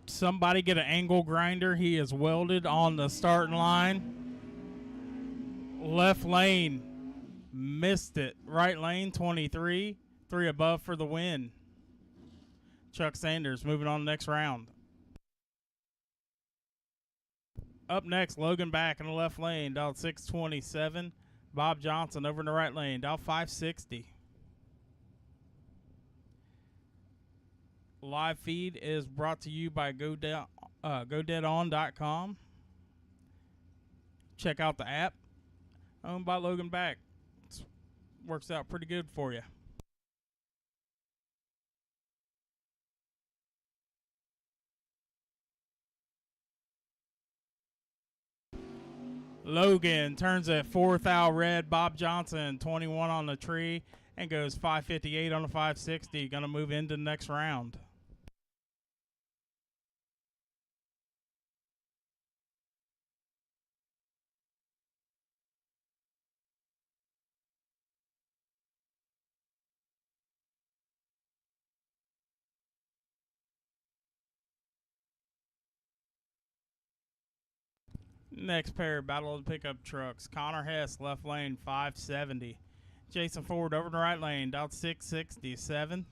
Somebody get an angle grinder. He is welded on the starting line. Left lane, missed it. Right lane, 23. 3 above for the win. Chuck Sanders moving on to the next round. Up next, Logan back in the left lane, dial 627. Bob Johnson over in the right lane, dial 560. Live feed is brought to you by GoDeadOn.com. Check out the app. Owned by Logan Back. Works out pretty good for you. Logan turns at 4th out red. Bob Johnson, 21 on the tree, and goes 558 on the 560. Going to move into the next round. Next pair, Battle of the Pickup Trucks. Connor Hess, left lane, 570. Jason Ford over the right lane, dialed 667.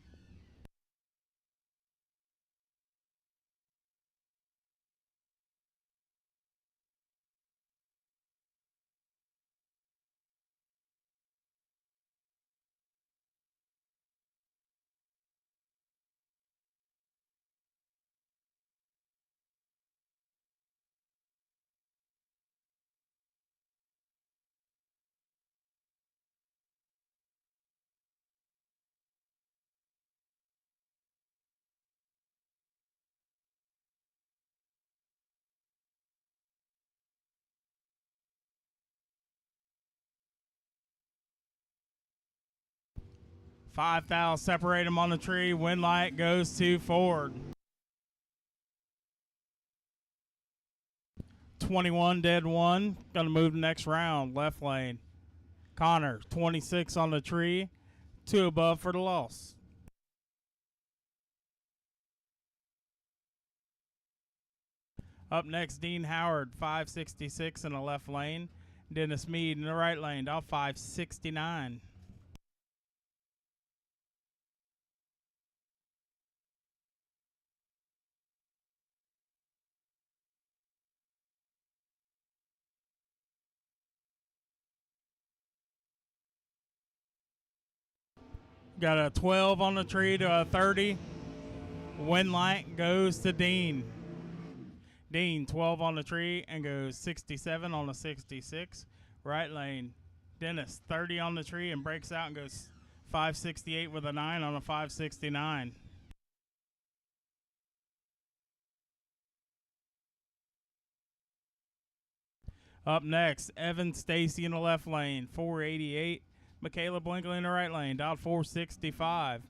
Five thou separate him on the tree. Win light goes to Ford. 21 dead 1. Gonna move the next round. Left lane. Connor, 26 on the tree. 2 above for the loss. Up next, Dean Howard, 566 in the left lane. Dennis Mead in the right lane, down 569. Got a 12 on the tree to a 30. Win light goes to Dean. Dean, 12 on the tree and goes 67 on the 66. Right lane. Dennis, 30 on the tree and breaks out and goes 568 with a 9 on a 569. Up next, Evan Stacy in the left lane, 488. Michaela Blinkley in the right lane, dialed 465.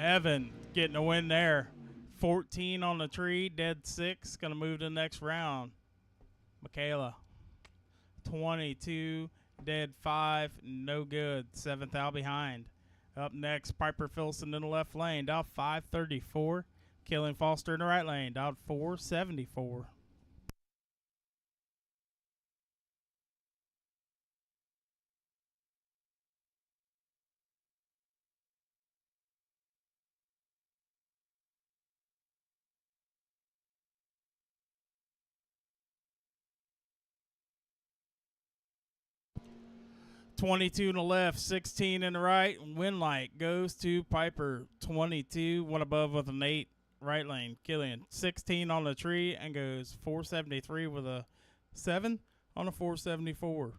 Evan getting a win there. 14 on the tree, dead 6. Going to move to the next round. Michaela, 22, dead 5, no good. 7th out behind. Up next, Piper Filson in the left lane, dialed 534. Killing Foster in the right lane, dialed 474. $22 in the left, 16 in the right. Win light goes to Piper. 22, one above with an 8. Right lane, Killian. 16 on the tree and goes 473 with a 7 on a 474.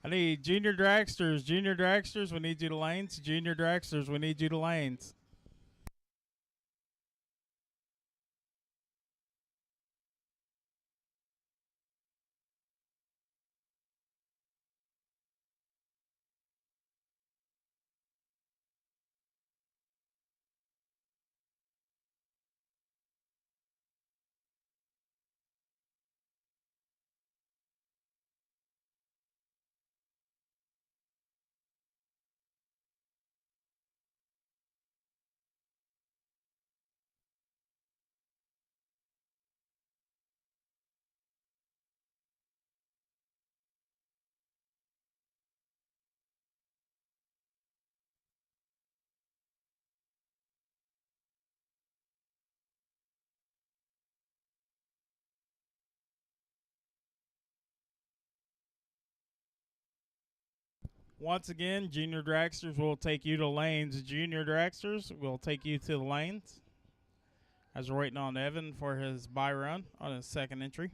I need junior dragsters. Junior dragsters, we need you to lanes. Junior dragsters, we need you to lanes. Once again, junior dragsters will take you to lanes. Junior dragsters will take you to the lanes. As we're waiting on Evan for his bye run on his second entry.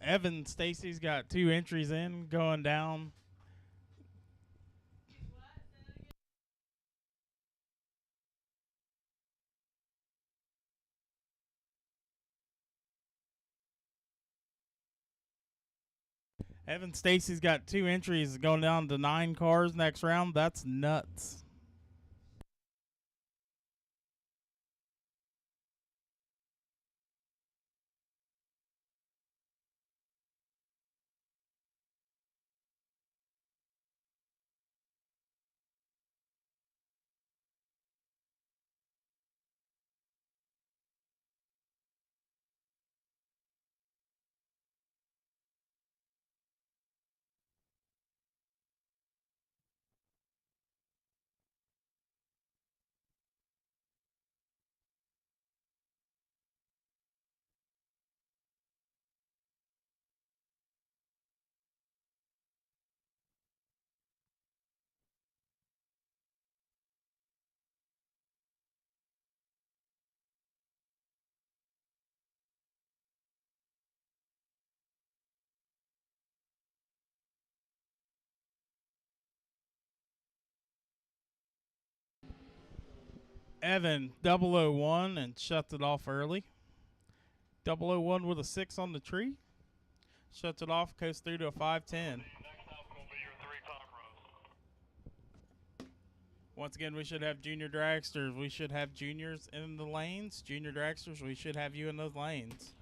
Evan Stacy's got 2 entries in going down. Evan Stacy's got 2 entries going down to 9 cars next round. That's nuts. Evan 001 and shuts it off early. 001 with a 6 on the tree. Shuts it off, goes through to a 510. Once again, we should have junior dragsters. We should have juniors in the lanes. Junior dragsters, we should have you in those lanes.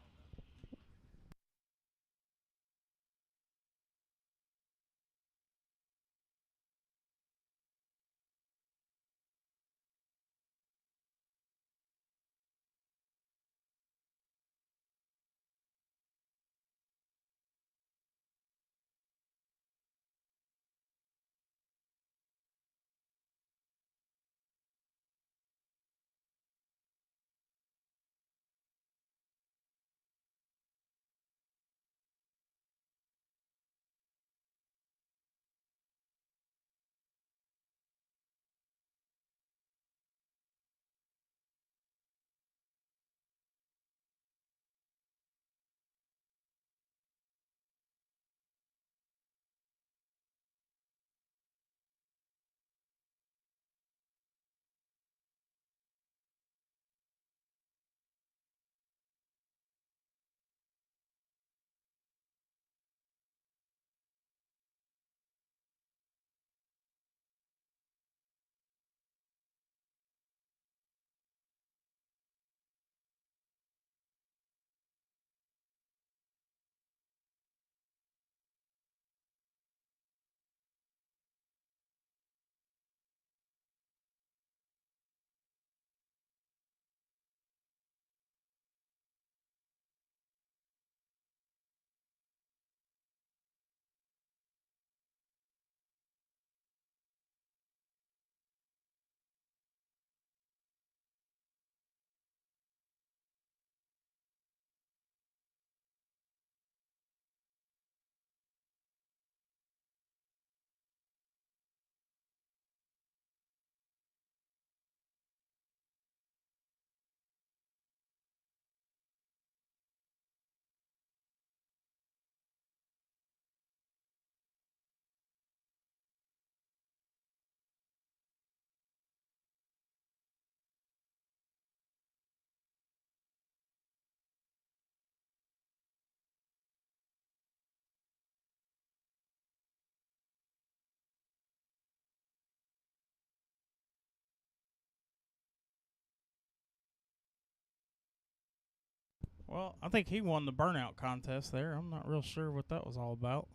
Well, I think he won the burnout contest there. I'm not real sure what that was all about.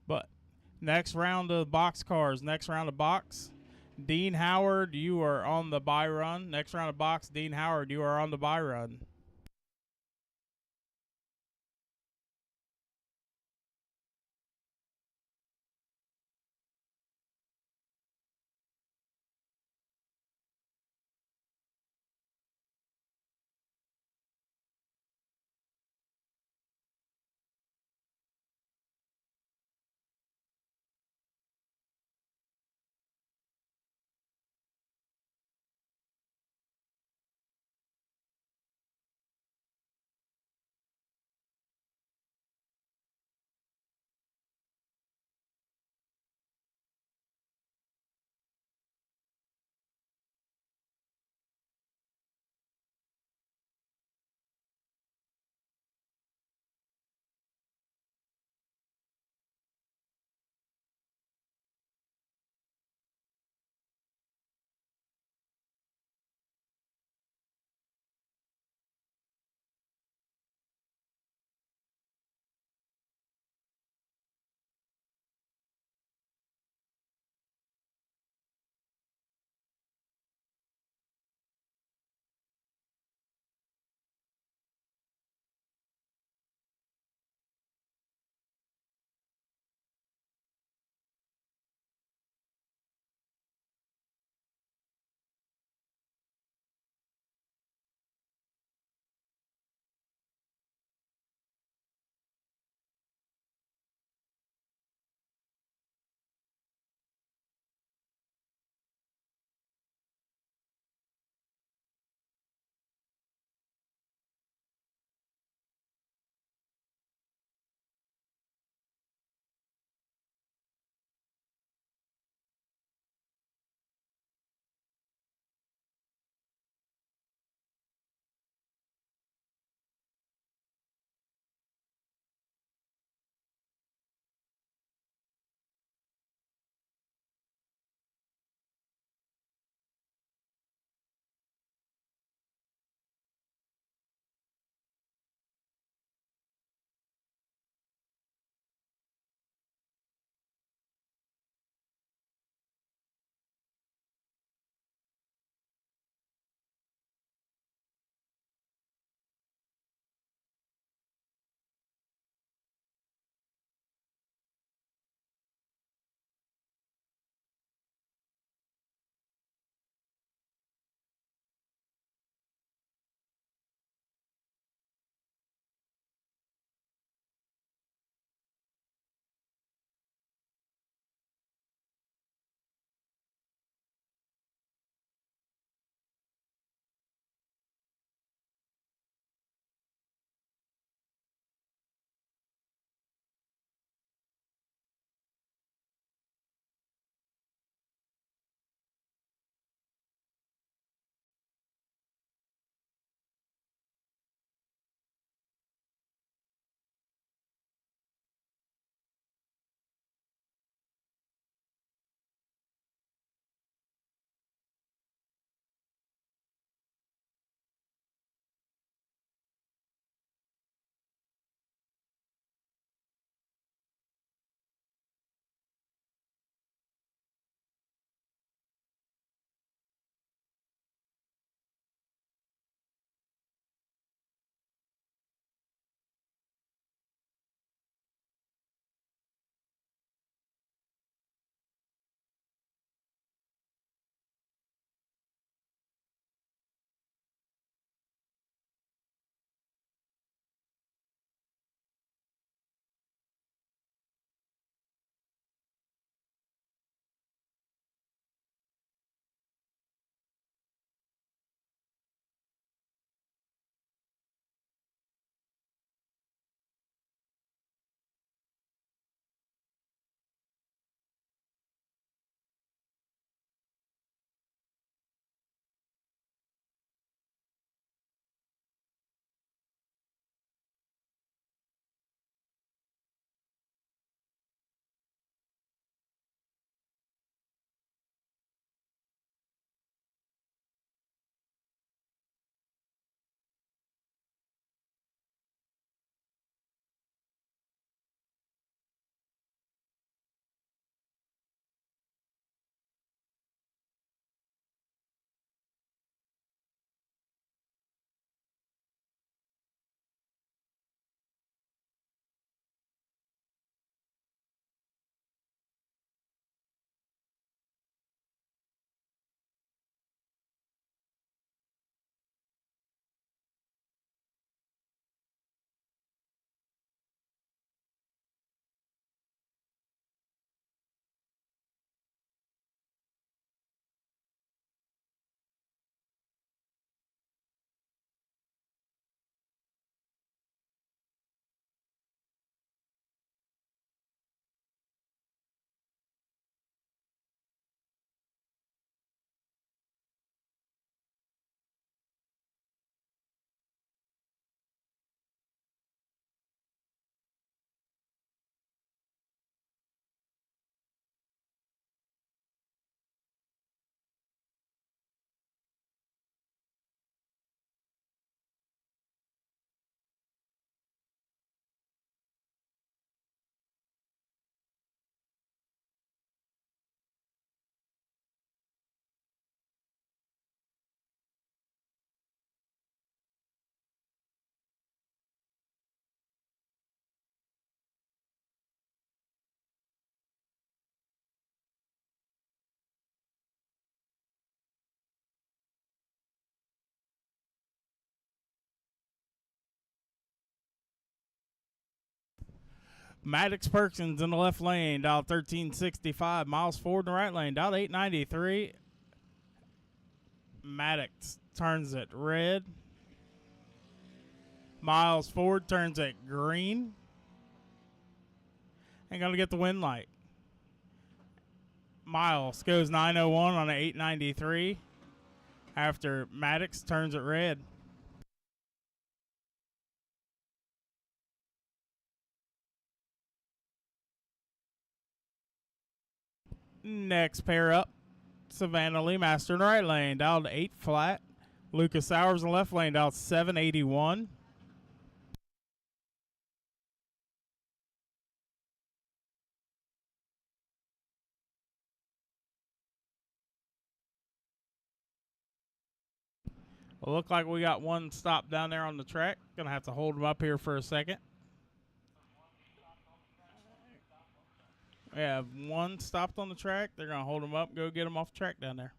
But next round of box cars. Next round of box. Dean Howard, you are on the bye run. Next round of box, Dean Howard, you are on the bye run. Maddox Perkins in the left lane, dialed 1365. Miles Ford in the right lane, dialed 893. Maddox turns it red. Miles Ford turns it green. And going to get the win light. Miles goes 901 on an 893 after Maddox turns it red. Next pair up, Savannah Lee Master in the right lane, dialed 8 flat. Lucas Sowers in the left lane, dialed 781. Well, look like we got one stop down there on the track. Gonna have to hold them up here for a second. We have one stopped on the track. They're gonna hold them up, go get them off the track down there.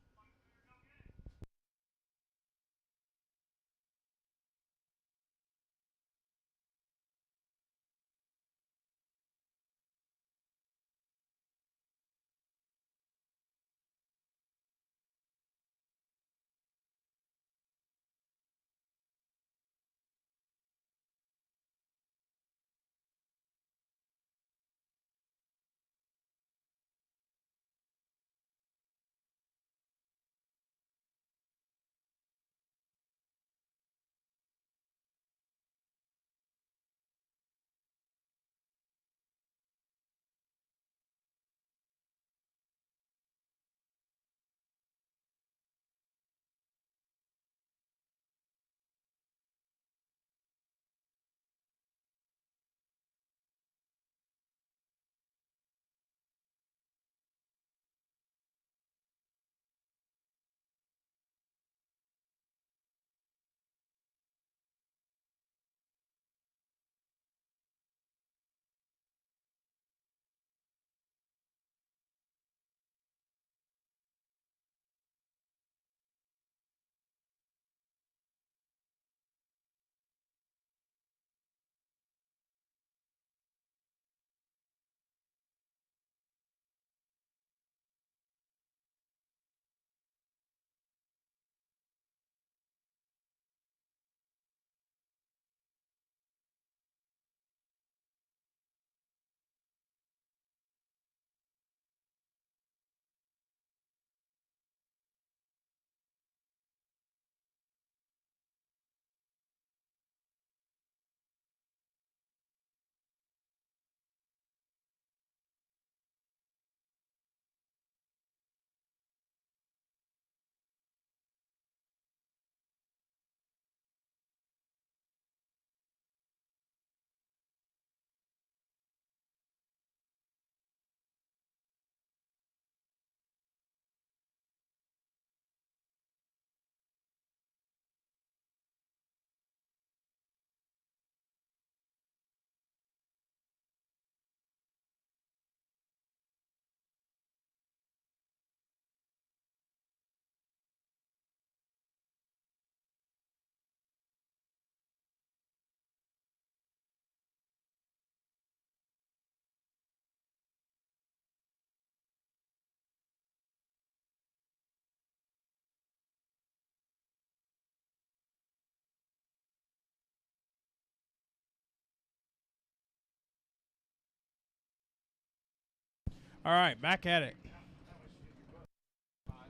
All right, back at it.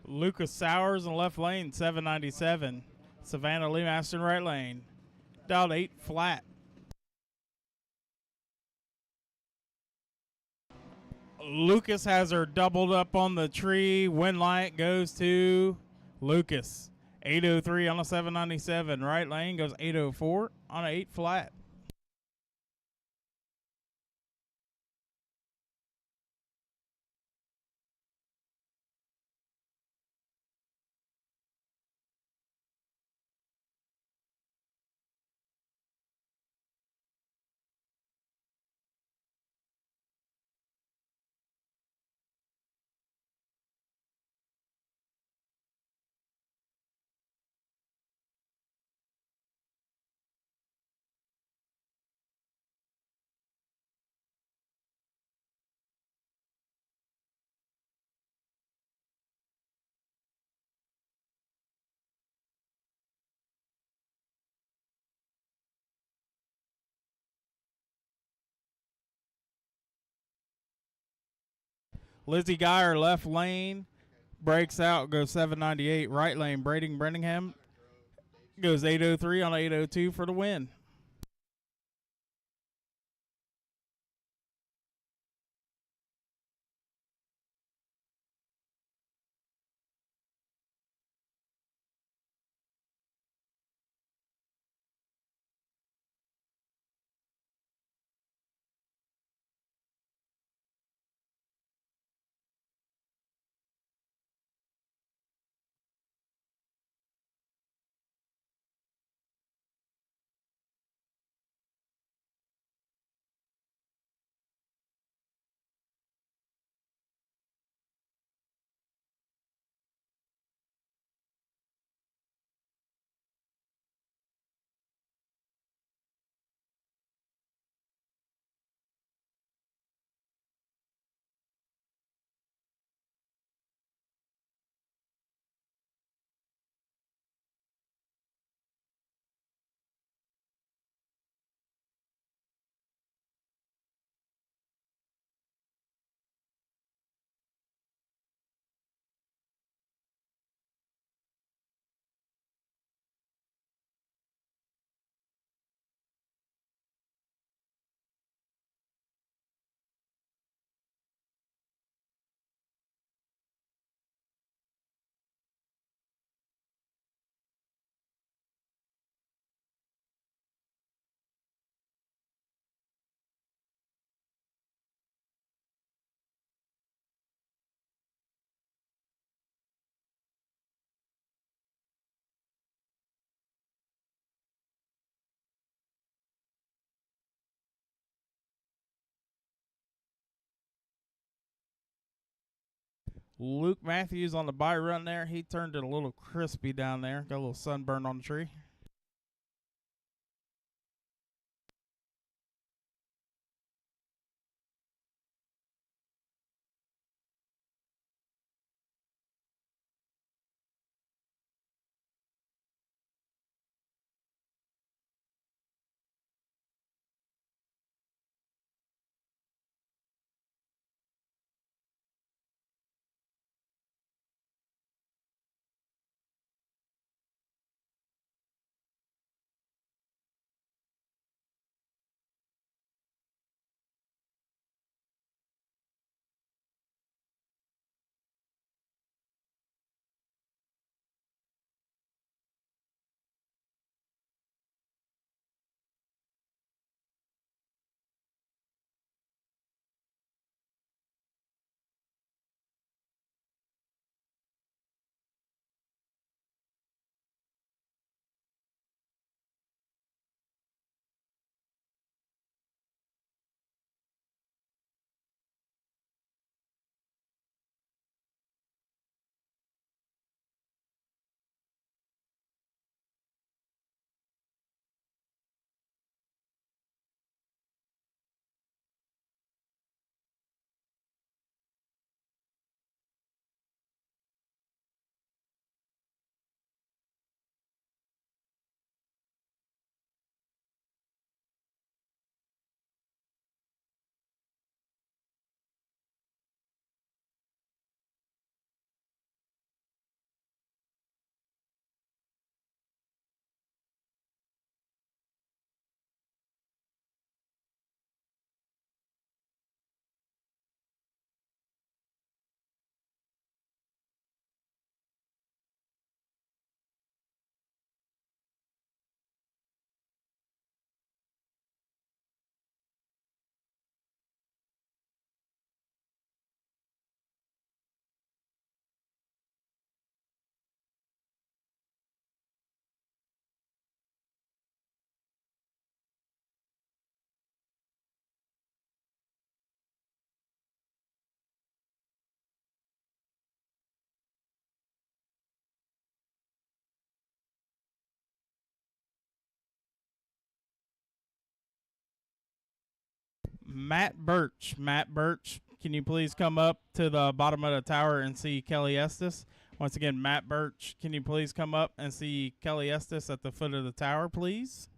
Lucas Sowers in the left lane, 797. Savannah Lee Master in the right lane, dialed 8 flat. Lucas has her doubled up on the tree. Win light goes to Lucas. 803 on a 797. Right lane goes 804 on an 8 flat. Lizzie Geyer, left lane, breaks out, goes 798. Right lane, Braden Brenningham goes 803 on 802 for the win. Luke Matthews on the bye run there. He turned it a little crispy down there. Got a little sunburn on the tree. Matt Birch. Matt Birch, can you please come up to the bottom of the tower and see Kelly Estes? Once again, Matt Birch, can you please come up and see Kelly Estes at the foot of the tower, please?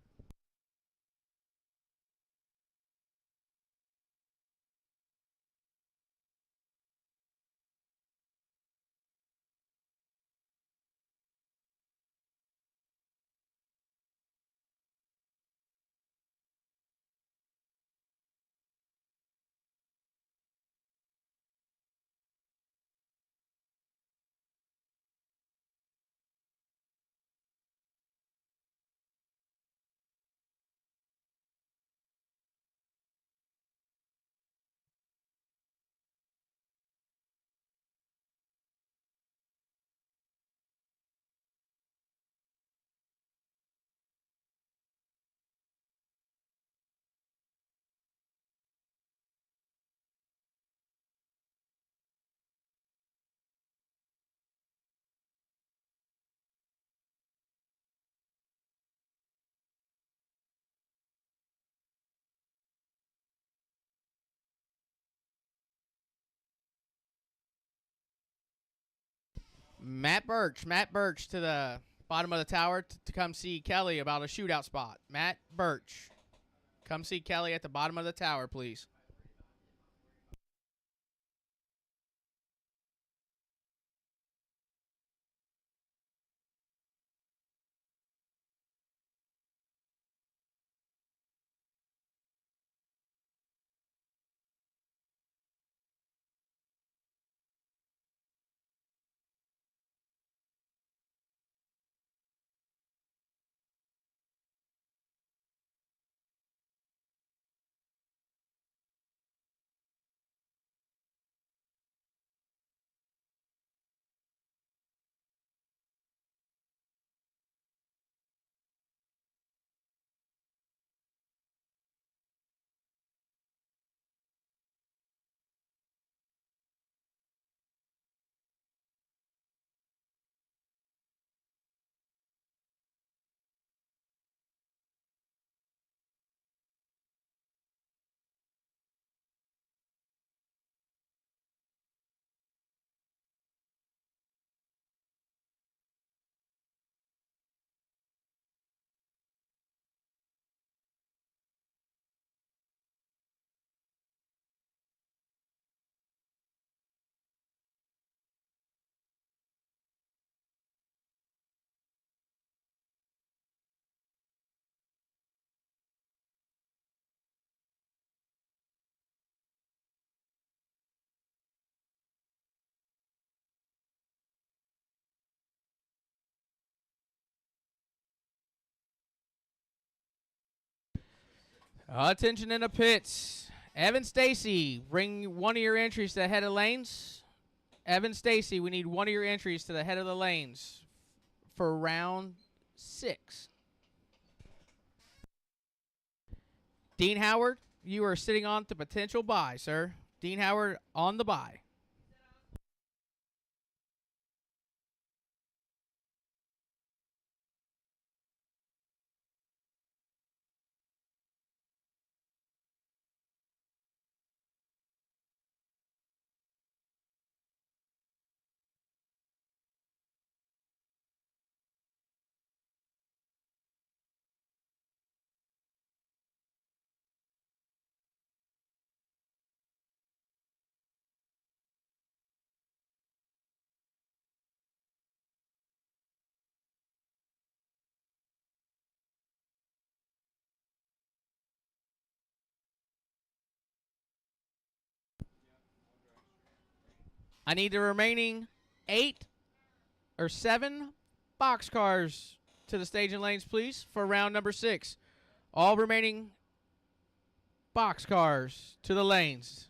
Matt Birch to the bottom of the tower to come see Kelly about a shootout spot. Matt Birch. Come see Kelly at the bottom of the tower, please. Attention in the pits. Evan Stacy, bring one of your entries to the head of lanes. Evan Stacy, we need one of your entries to the head of the lanes for round 6. Dean Howard, you are sitting on the potential bye, sir. Dean Howard on the bye. I need the remaining 8 or 7 boxcars to the stage and lanes, please, for round number 6. All remaining boxcars to the lanes.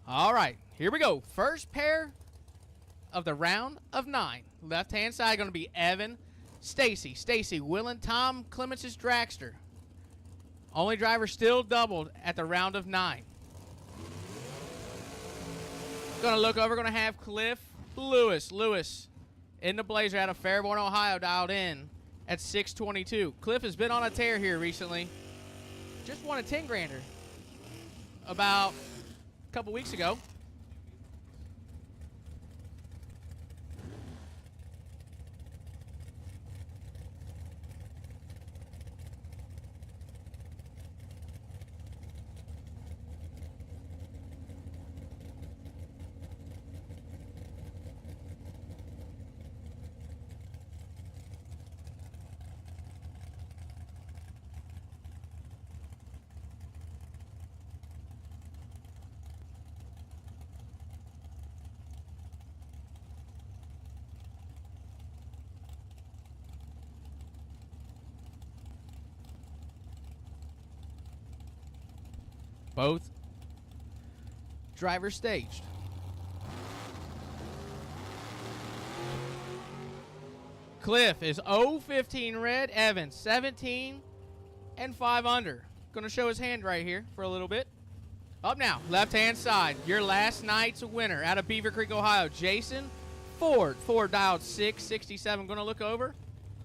All right, here we go. First pair of the round of 9. Left-hand side going to be Evan, Stacy. Stacy, Willen, Tom Clements' Dragster. Only driver still doubled at the round of 9. Going to look over, going to have Cliff Lewis. Lewis in the Blazer out of Fairborn, Ohio, dialed in at 622. Cliff has been on a tear here recently. Just won a 10-grander about a couple weeks ago. Both drivers staged. Cliff is 0-15 red. Evan 17 and 5 under. Going to show his hand right here for a little bit. Up now, left-hand side, your last night's winner out of Beaver Creek, Ohio, Jason Ford. Ford dialed 667. Going to look over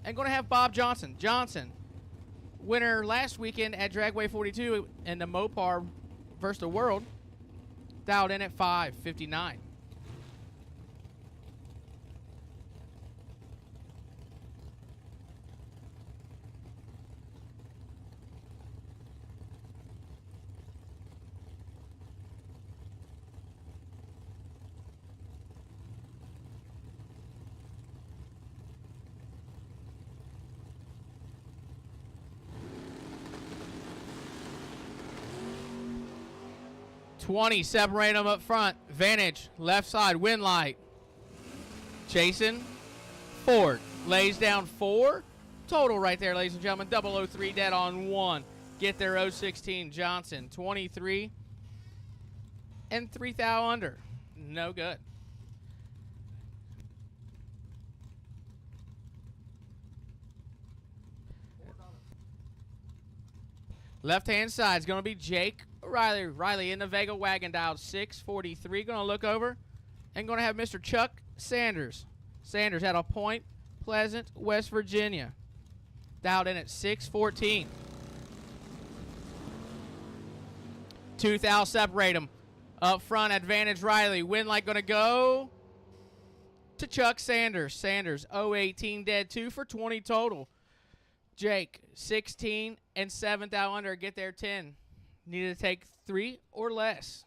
and going to have Bob Johnson. Johnson, winner last weekend at Dragway 42 in the Mopar versus the World, dialed in at 559. Separate them up front. Vantage, left side, wind light. Jason Ford lays down 4. Total right there, ladies and gentlemen. 003 dead on 1. Get there 016. Johnson, 23 and 3 thou under. No good. Left-hand side is going to be Jake Riley. Riley in the Vega wagon, dialed 643. Going to look over and going to have Mr. Chuck Sanders. Sanders out of Point Pleasant, West Virginia, dialed in at 614. 2 thou separate them. Up front, advantage Riley. Win light going to go to Chuck Sanders. Sanders 018 dead, 2 for 20 total. Jake 16 and 7 thou under. Get there 10. Needed to take 3 or less.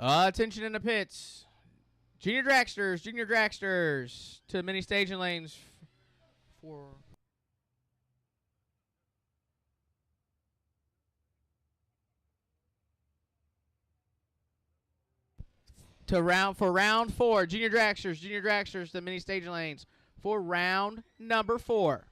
Attention in the pits. Junior Dragsters to the mini staging lanes for round 4. Junior Dragsters to the mini staging lanes for round number 4.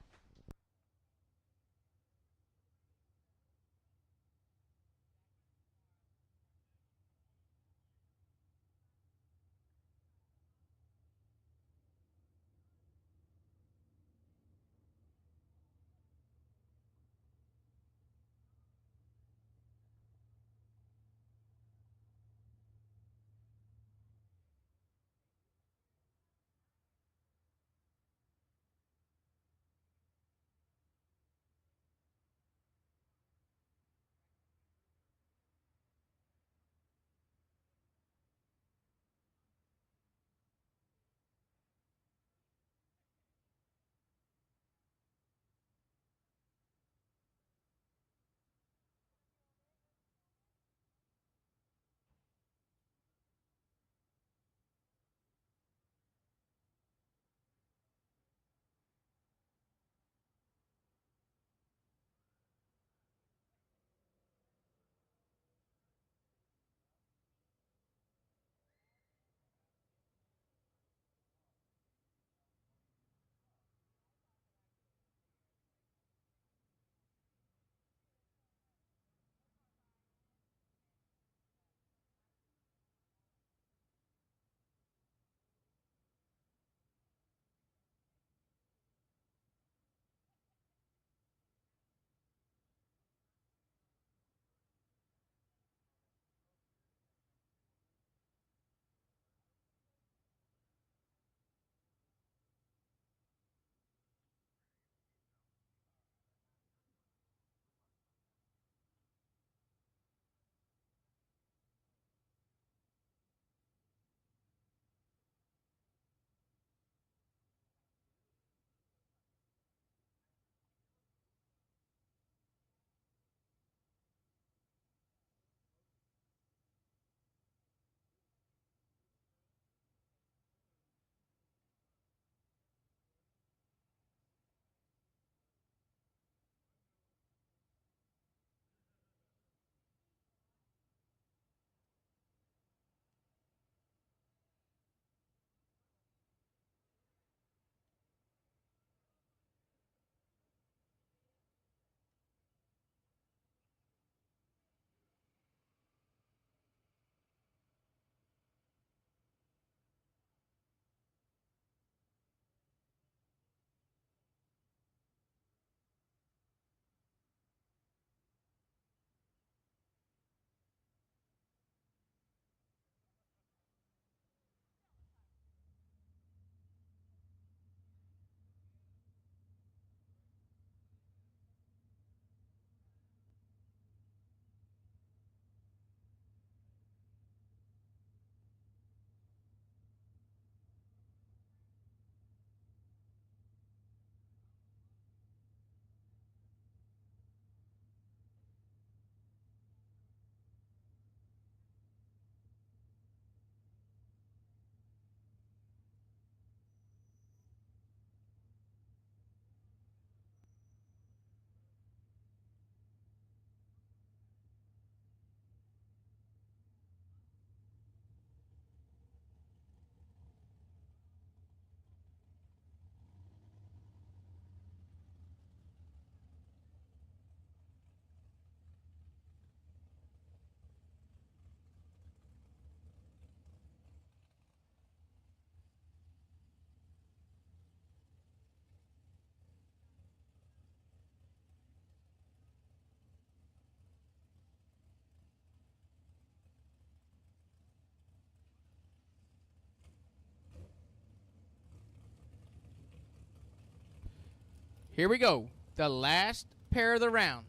Here we go. The last pair of the round.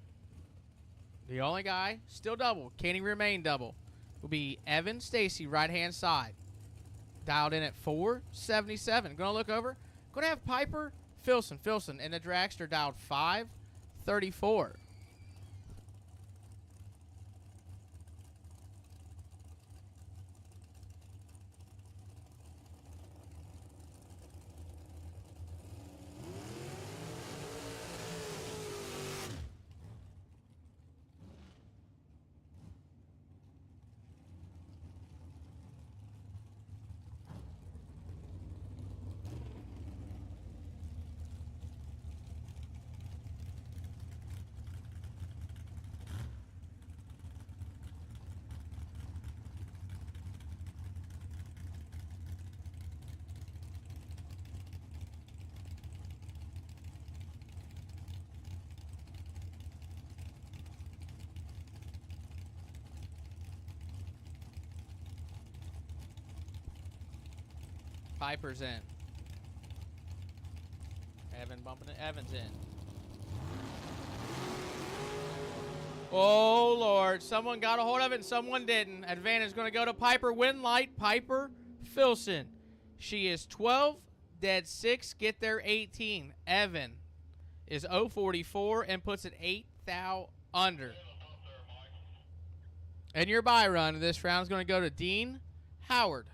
The only guy still double. Can he remain double? Will be Evan Stacy, right-hand side. Dialed in at 477. Going to look over. Going to have Piper Filson in the Dragster, dialed 534. Piper's in. Evan bumping it. Evan's in. Oh, Lord. Someone got a hold of it and someone didn't. Advantage going to go to Piper. Win light. Piper Filson. She is 12, dead 6. Get there 18. Evan is 044 and puts it 8 thou under. And your bye run this round is going to go to Dean Howard.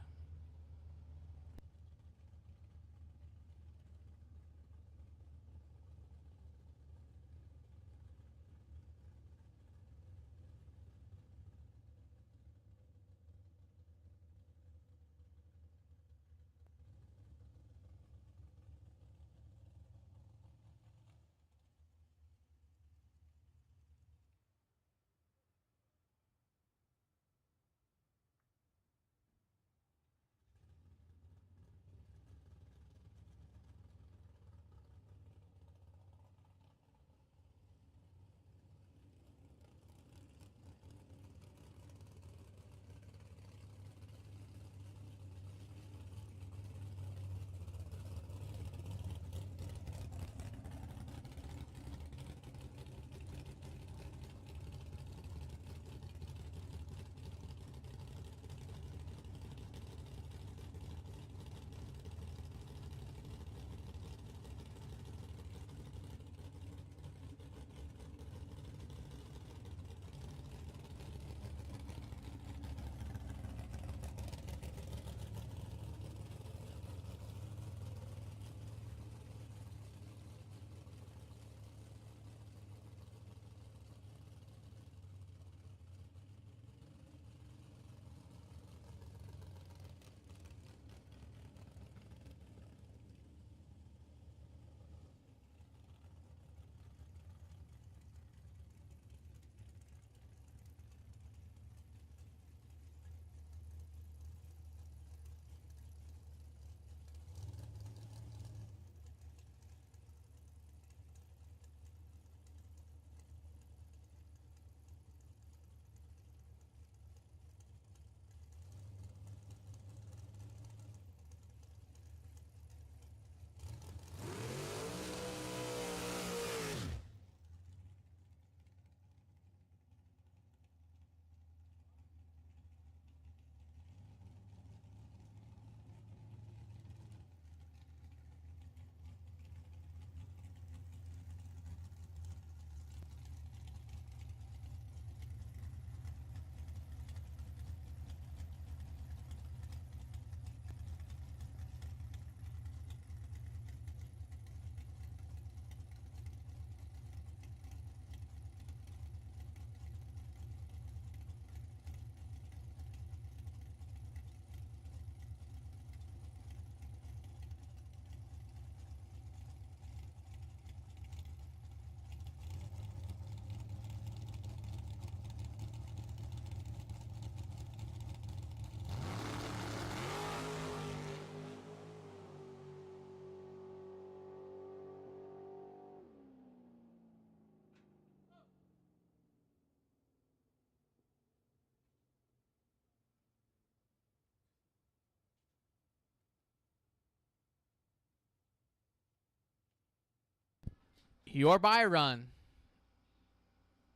Your bye run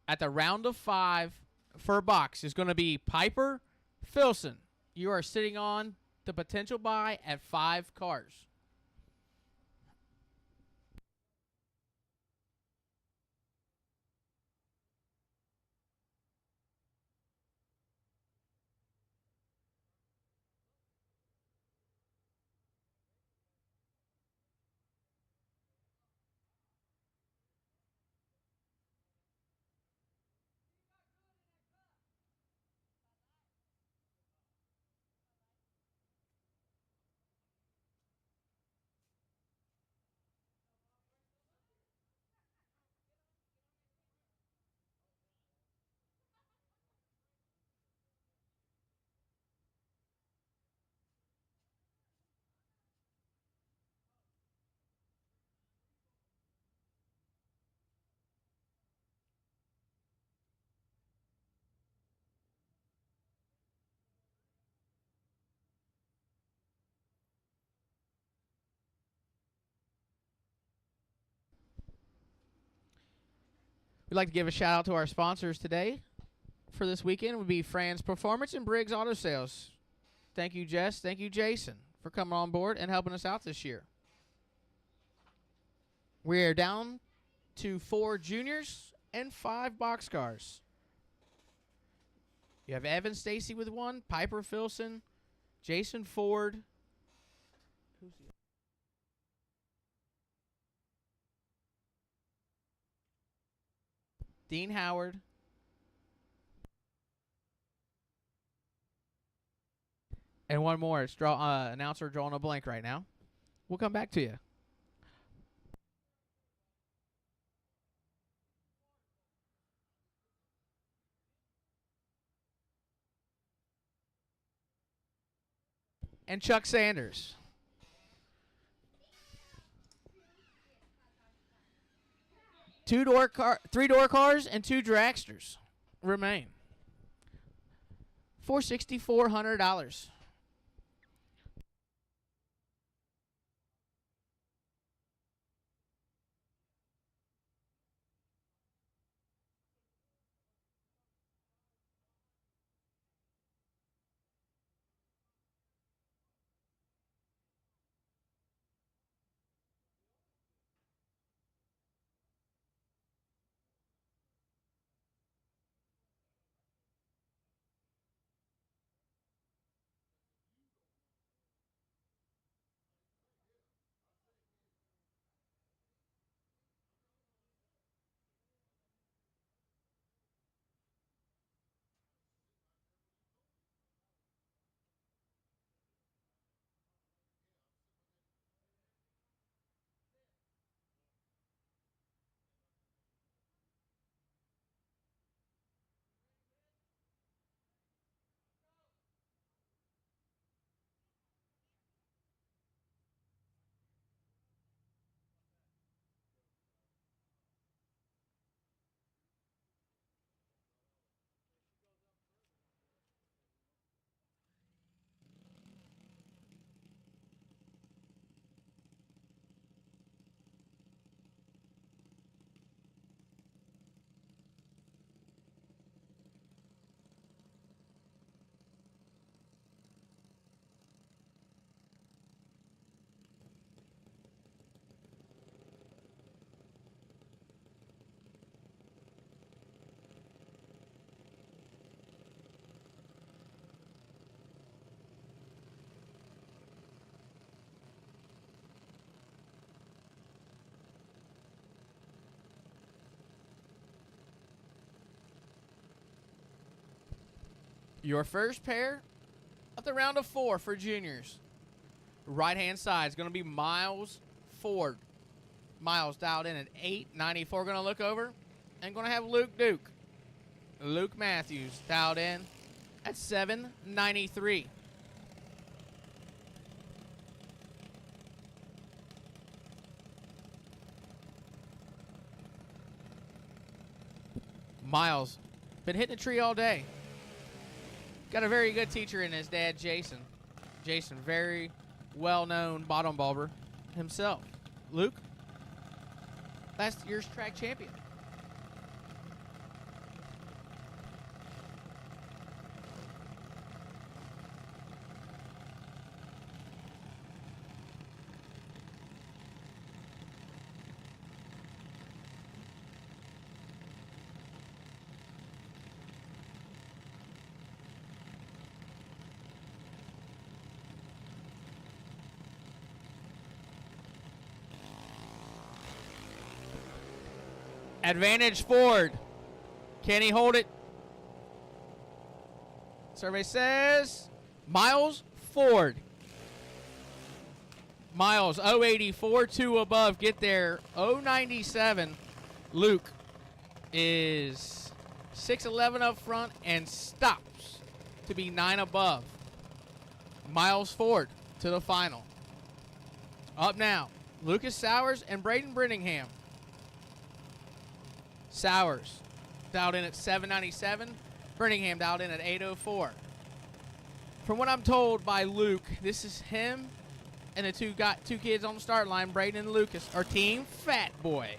at the round of 5 for a box is going to be Piper Filson. You are sitting on the potential bye at 5 cars. We'd like to give a shout out to our sponsors today for this weekend. Would be Fran's Performance and Briggs Auto Sales. Thank you, Jess. Thank you, Jason, for coming on board and helping us out this year. We're down to 4 juniors and 5 boxcars. You have Evan Stacy with 1, Piper Filson, Jason Ford. Who's the Dean Howard. And one more. It's announcer drawing a blank right now. We'll come back to you. And Chuck Sanders. Three-door cars and 2 dragsters remain for $6,400. Your first pair of the round of 4 for juniors. Right-hand side is going to be Miles Ford. Miles dialed in at 894. Going to look over and going to have Luke Duke. Luke Matthews dialed in at 793. Miles, been hitting the tree all day. Got a very good teacher in his dad, Jason. Jason, very well-known bottom bulber himself. Luke, last year's track champion. Advantage Ford. Can he hold it? Survey says Miles Ford. Miles 084, 2 above. Get there 097. Luke is 611 up front and stops to be 9 above. Miles Ford to the final. Up now, Lucas Sowers and Braden Brittingham. Sowers dialed in at 797. Brittingham dialed in at 804. From what I'm told by Luke, this is him and the two kids on the start line, Braden and Lucas, are Team Fat Boy.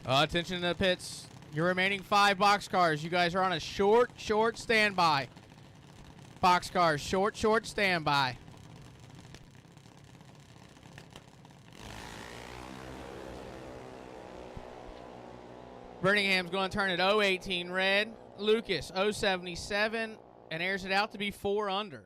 Attention to the pits. Your remaining 5 boxcars. You guys are on a short standby. Boxcars, short standby. Birmingham's going to turn it 018 red. Lucas 077 and airs it out to be 4 under.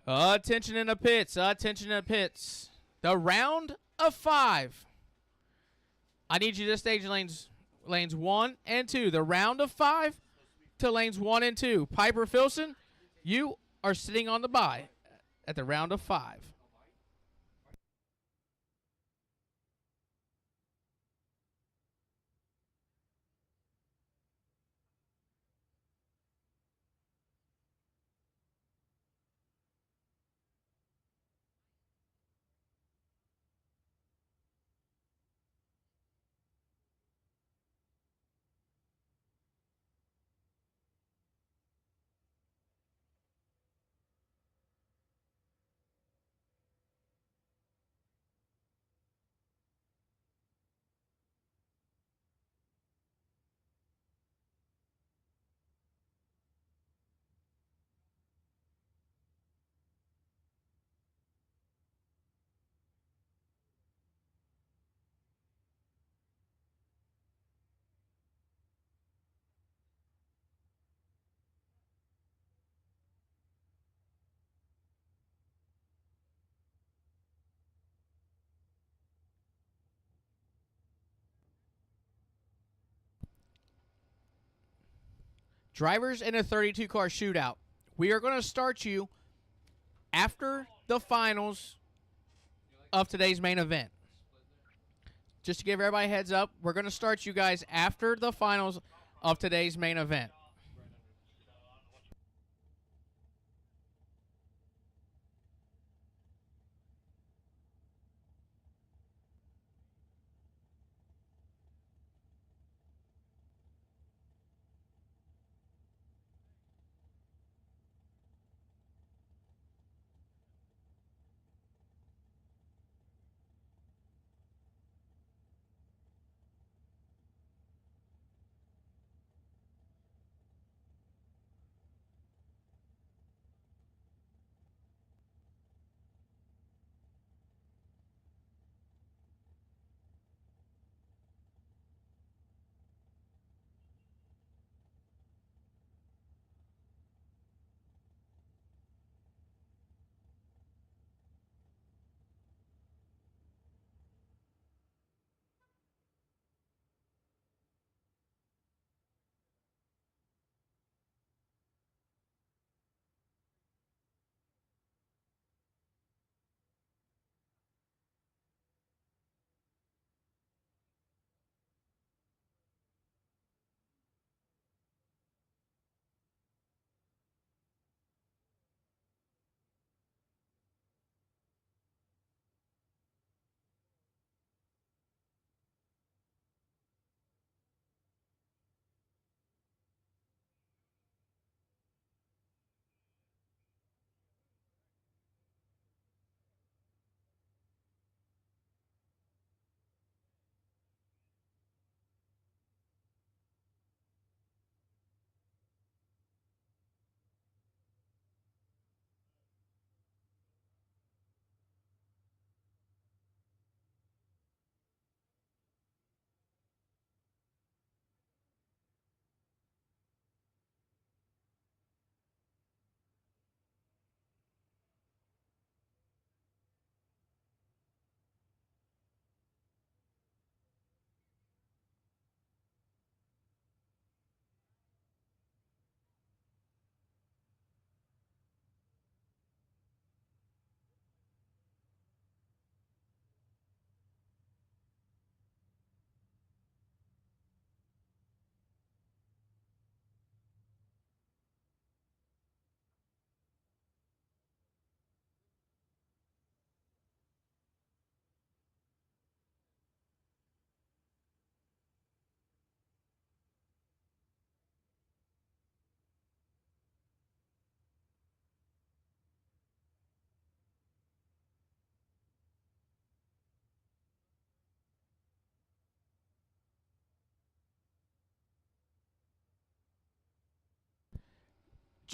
Attention in the pits. Attention in the pits. The round of 5. I need you to stage lanes 1 and 2. The round of 5 to lanes 1 and 2. Piper Filson, you are sitting on the bye at the round of 5. Drivers in a 32-car shootout. We are going to start you after the finals of today's main event. Just to give everybody a heads up, we're going to start you guys after the finals of today's main event.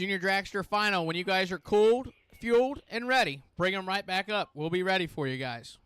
Junior Dragster final. When you guys are cooled, fueled, and ready, bring them right back up. We'll be ready for you guys.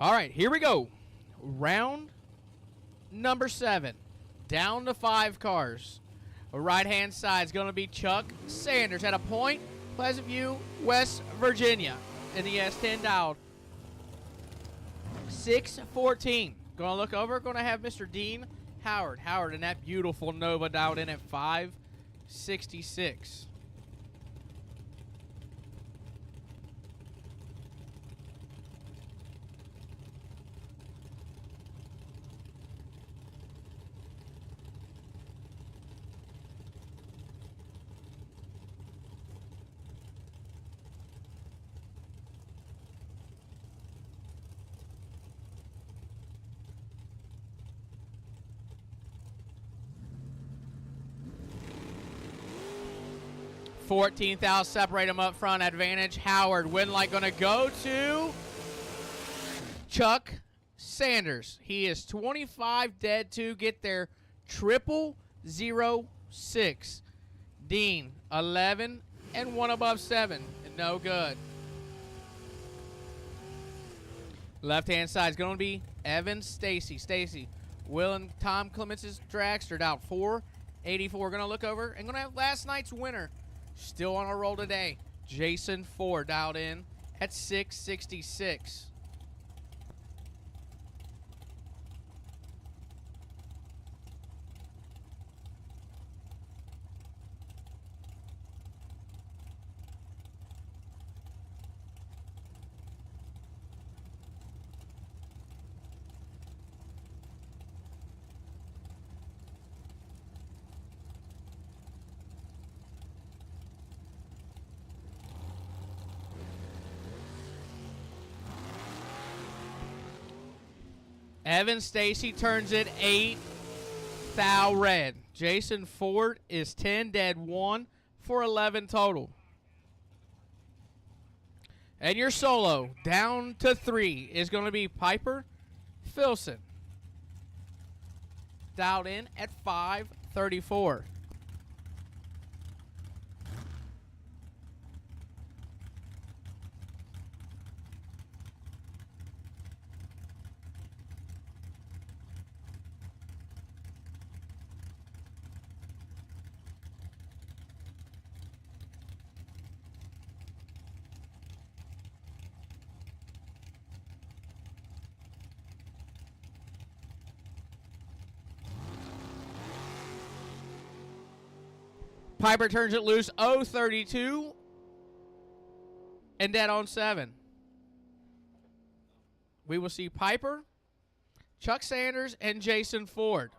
All right, here we go. Round number 7. Down to 5 cars. Right-hand side is going to be Chuck Sanders at a point. Pleasant View, West Virginia. In the S10 dialed. 614. Going to look over. Going to have Mr. Dean Howard. Howard in that beautiful Nova dialed in at 566. $14,000 separate them up front. Advantage Howard. Win light going to go to Chuck Sanders. He is 25 dead to get their 0006. Dean 11 and 1 above 7. No good. Left hand side is going to be Evan Stacy. Stacy. Will and Tom Clements' Dragster out 484. Going to look over and going to have last night's winner. Still on a roll today. Jason Ford dialed in at 666. Evan Stacy turns it 8 thou red. Jason Ford is 10 dead 1 for 11 total. And your solo down to 3 is going to be Piper Filson. Dialed in at 534. Piper turns it loose 032 and dead on 7. We will see Piper, Chuck Sanders, and Jason Ford.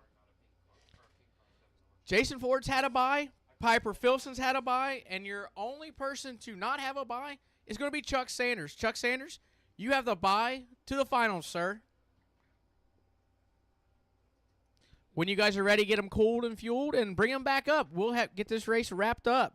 Jason Ford's had a bye. Piper Filson's had a bye. And your only person to not have a bye is going to be Chuck Sanders. Chuck Sanders, you have the bye to the finals, sir. When you guys are ready, get them cooled and fueled and bring them back up. We'll get this race wrapped up.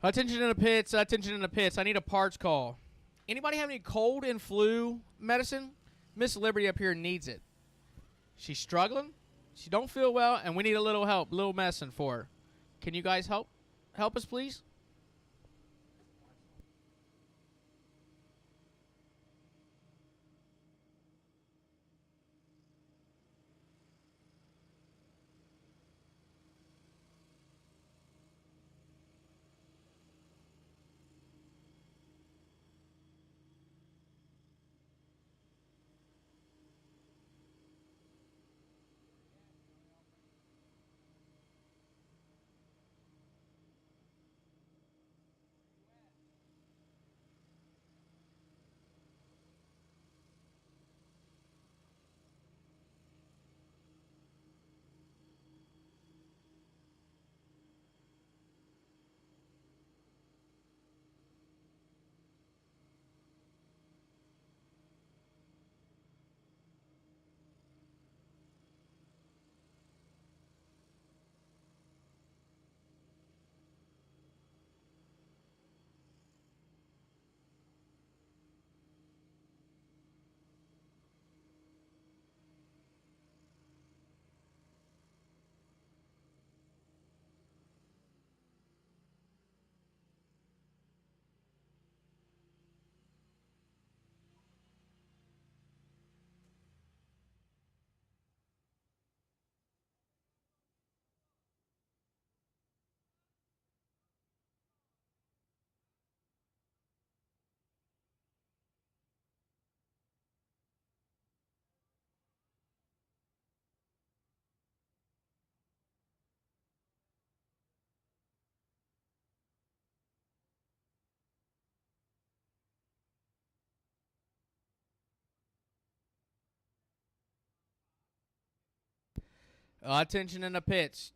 Attention in the pits, attention in the pits. I need a parts call. Anybody have any cold and flu medicine? Miss Liberty up here needs it. She's struggling. She don't feel well, and we need a little help, little medicine for her. Can you guys help us, please? Attention in the pits.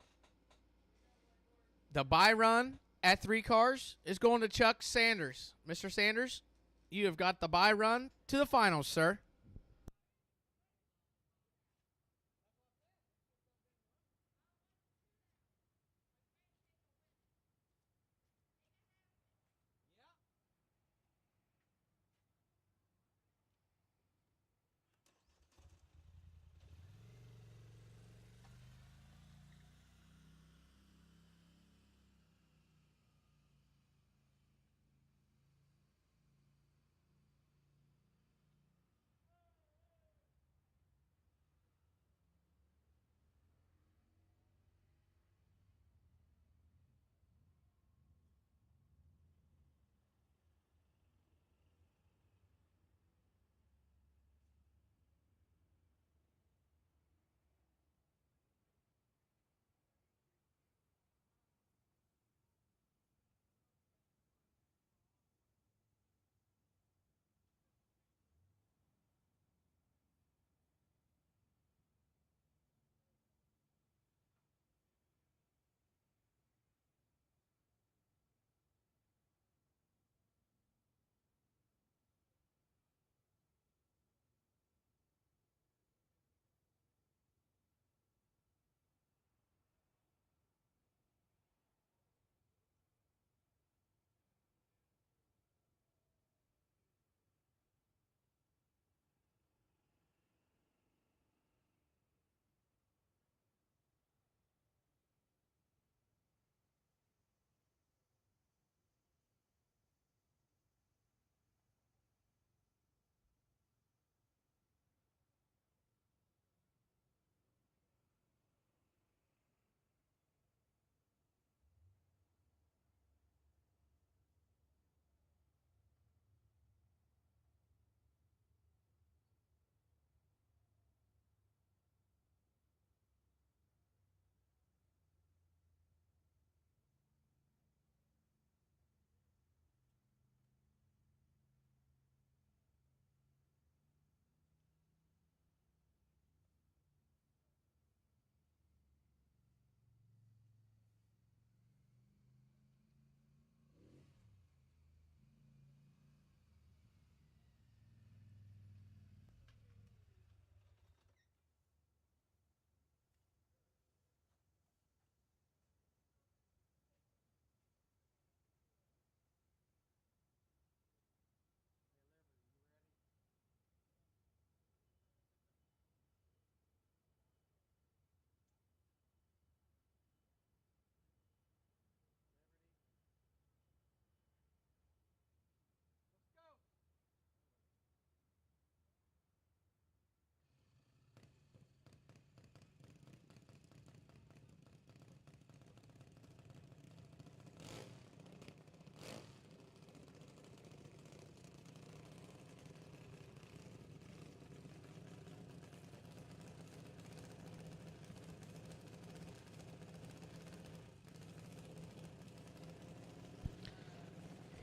The bye run at 3 cars is going to Chuck Sanders. Mr. Sanders, you have got the bye run to the finals, sir.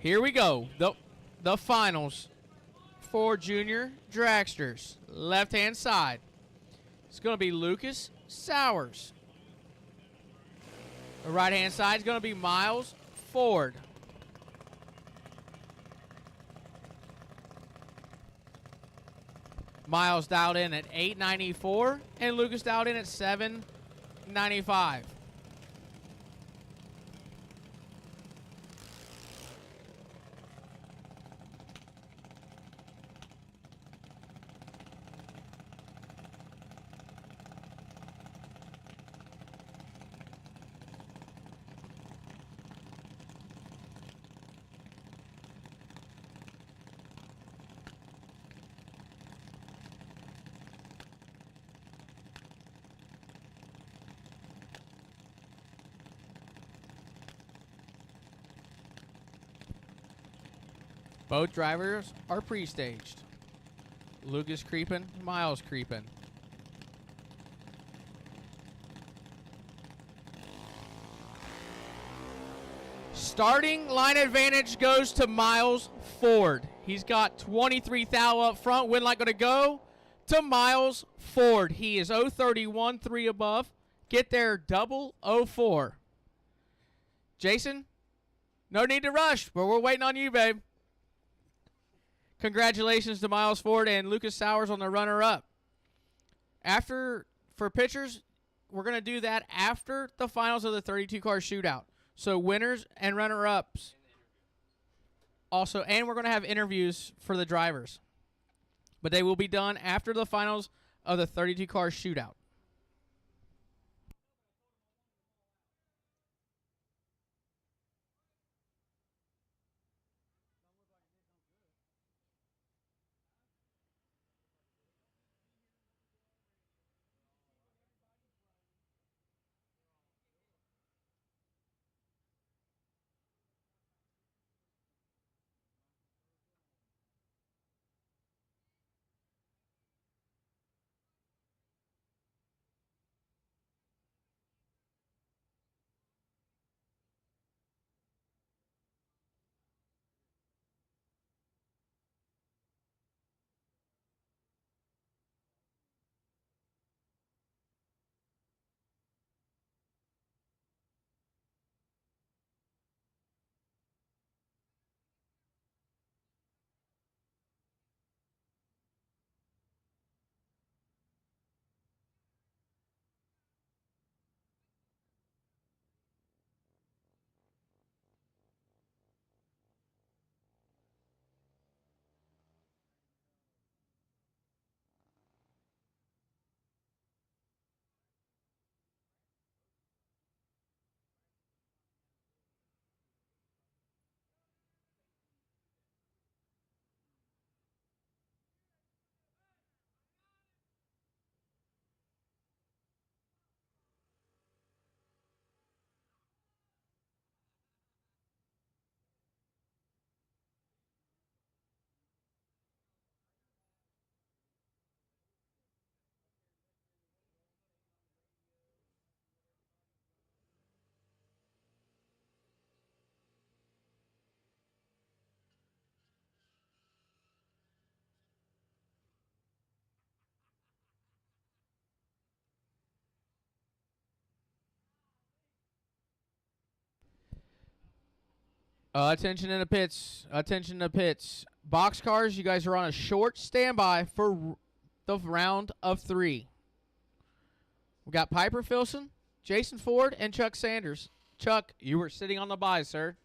Here we go. The finals for junior dragsters. Left-hand side. It's going to be Lucas Sowers. The right-hand side is going to be Miles Ford. Miles dialed in at 894, and Lucas dialed in at 795. Both drivers are pre-staged. Lucas creeping, Miles creeping. Starting line advantage goes to Miles Ford. He's got 23 thou up front. Win light going to go to Miles Ford. He is 031, 3 above. get there 004. Jason, no need to rush, but we're waiting on you, babe. Congratulations to Miles Ford and Lucas Sowers on the runner-up. For pitchers, we're going to do that after the finals of the 32-car shootout. So winners and runner-ups. Also, and we're going to have interviews for the drivers. But they will be done after the finals of the 32-car shootout. Attention in the pits. Attention in the pits. Boxcars, you guys are on a short standby for the round of 3. We got Piper Filson, Jason Ford, and Chuck Sanders. Chuck, you were sitting on the bye, sir.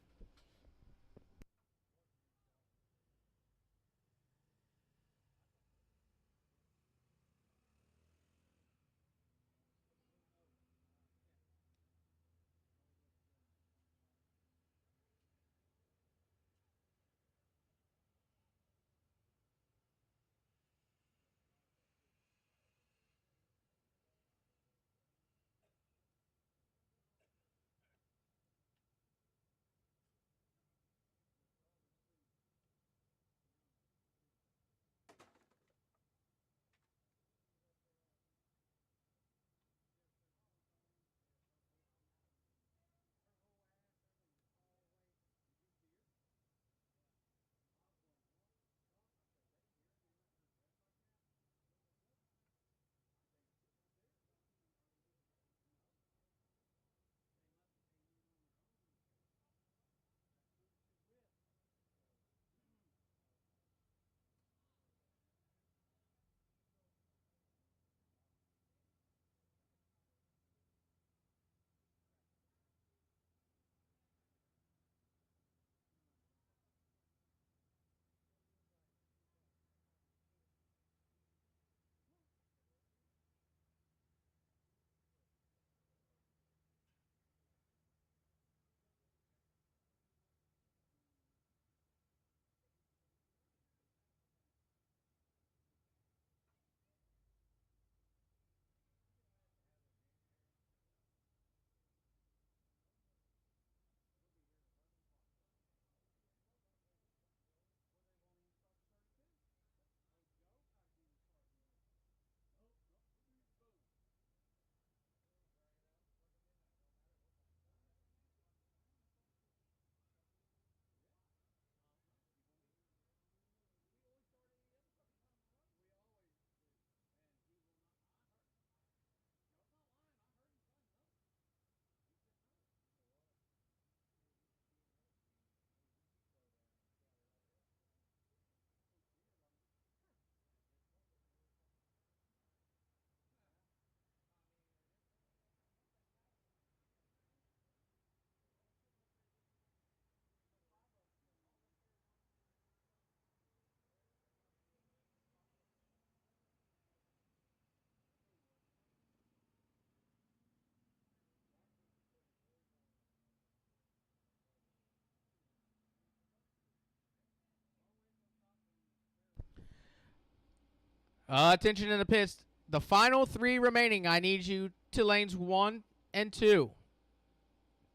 Attention in the pits. The final 3 remaining. I need you to lanes 1 and 2.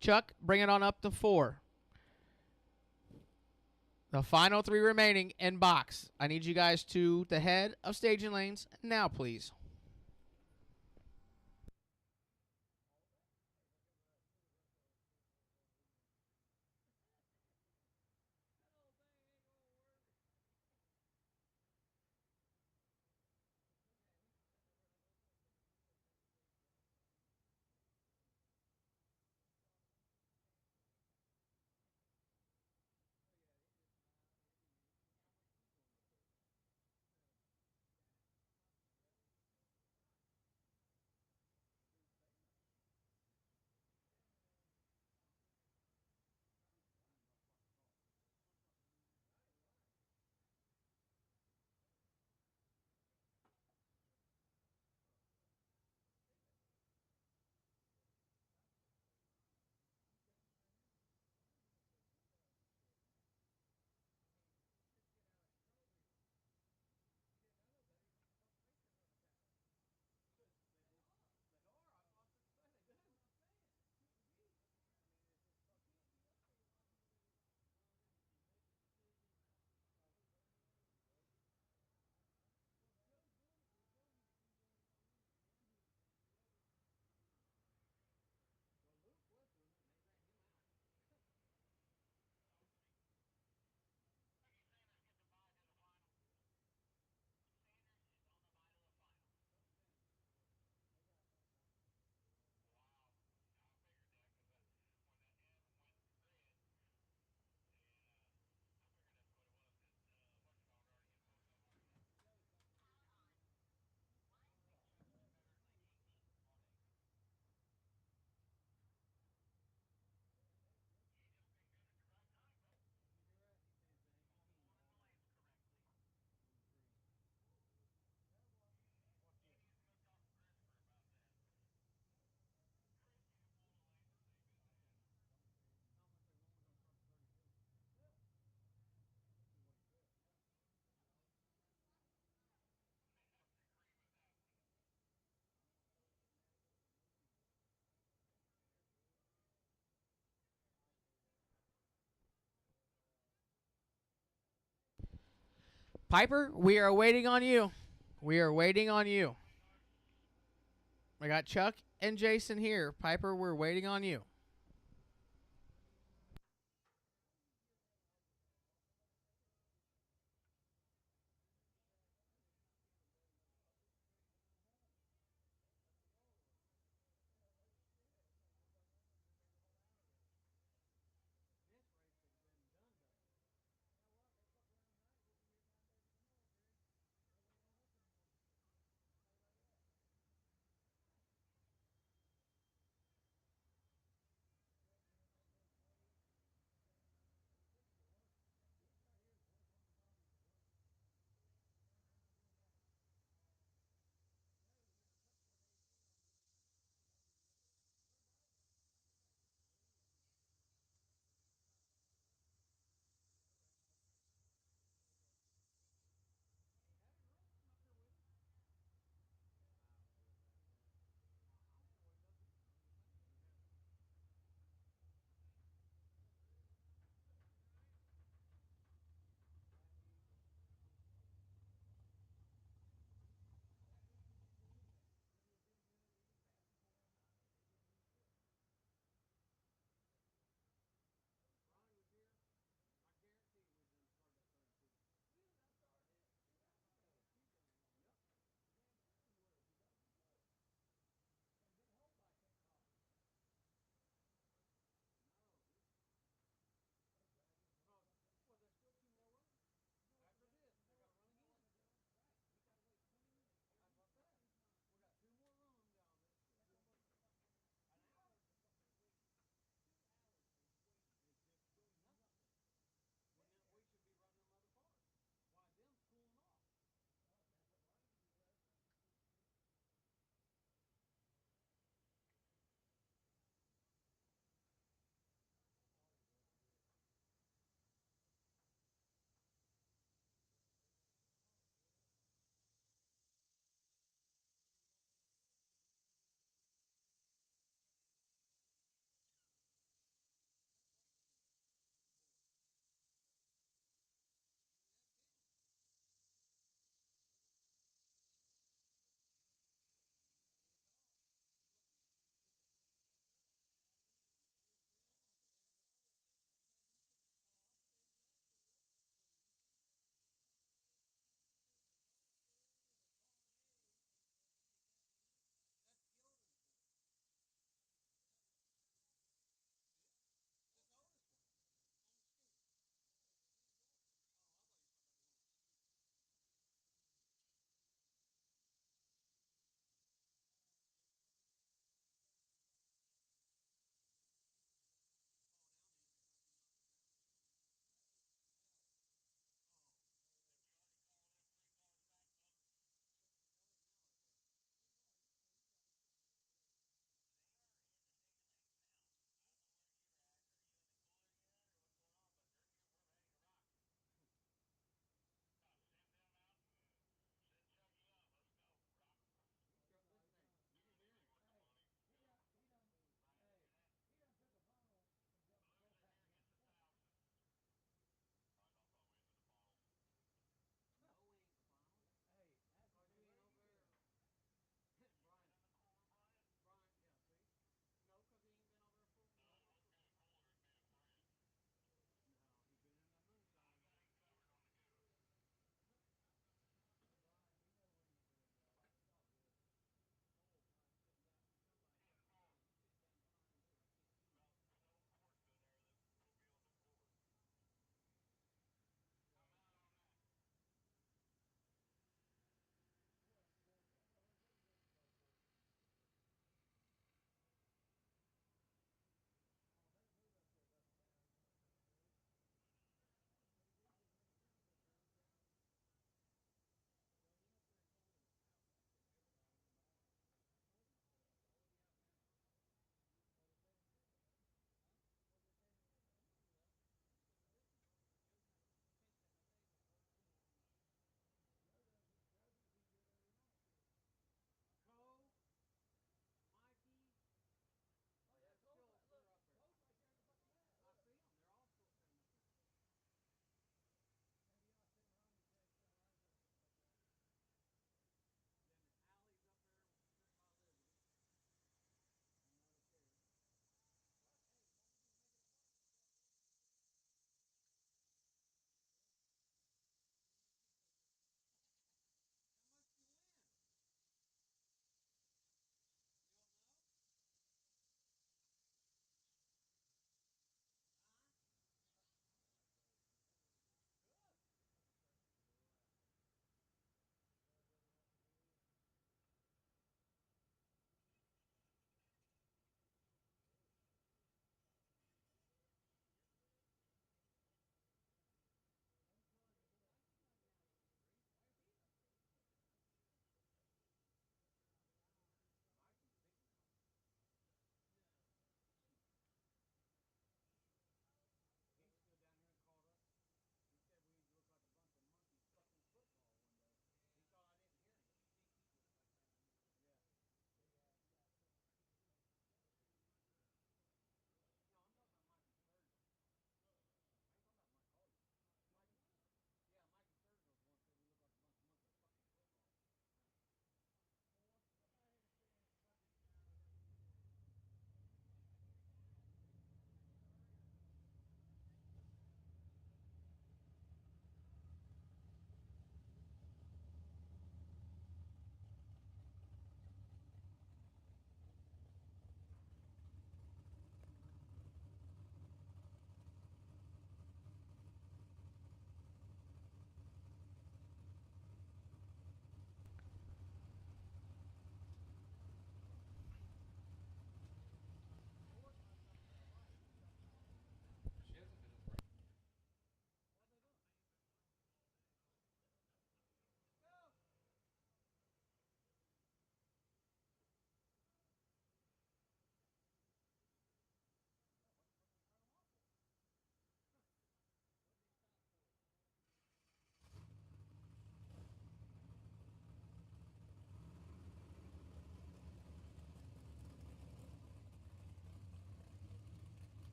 Chuck, bring it on up to 4. The final 3 remaining in box. I need you guys to the head of staging lanes now, please. Piper, we are waiting on you. We are waiting on you. I got Chuck and Jason here. Piper, we're waiting on you.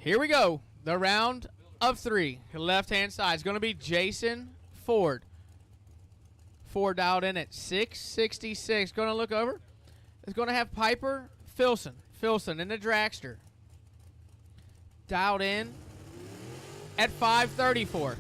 Here we go. The round of 3. Left-hand side is going to be Jason Ford. Ford dialed in at 666. Going to look over. It's going to have Piper Filson. Filson in the Dragster. Dialed in at 534.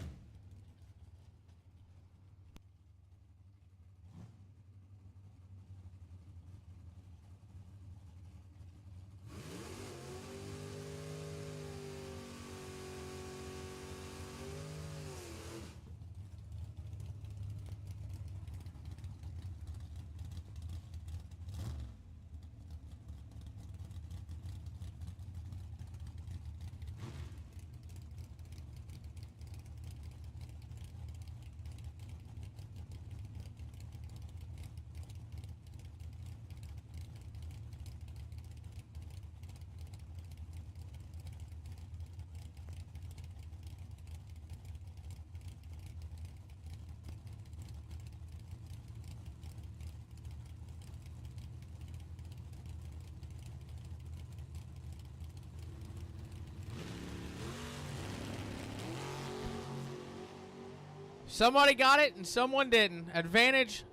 Somebody got it and someone didn't. Advantage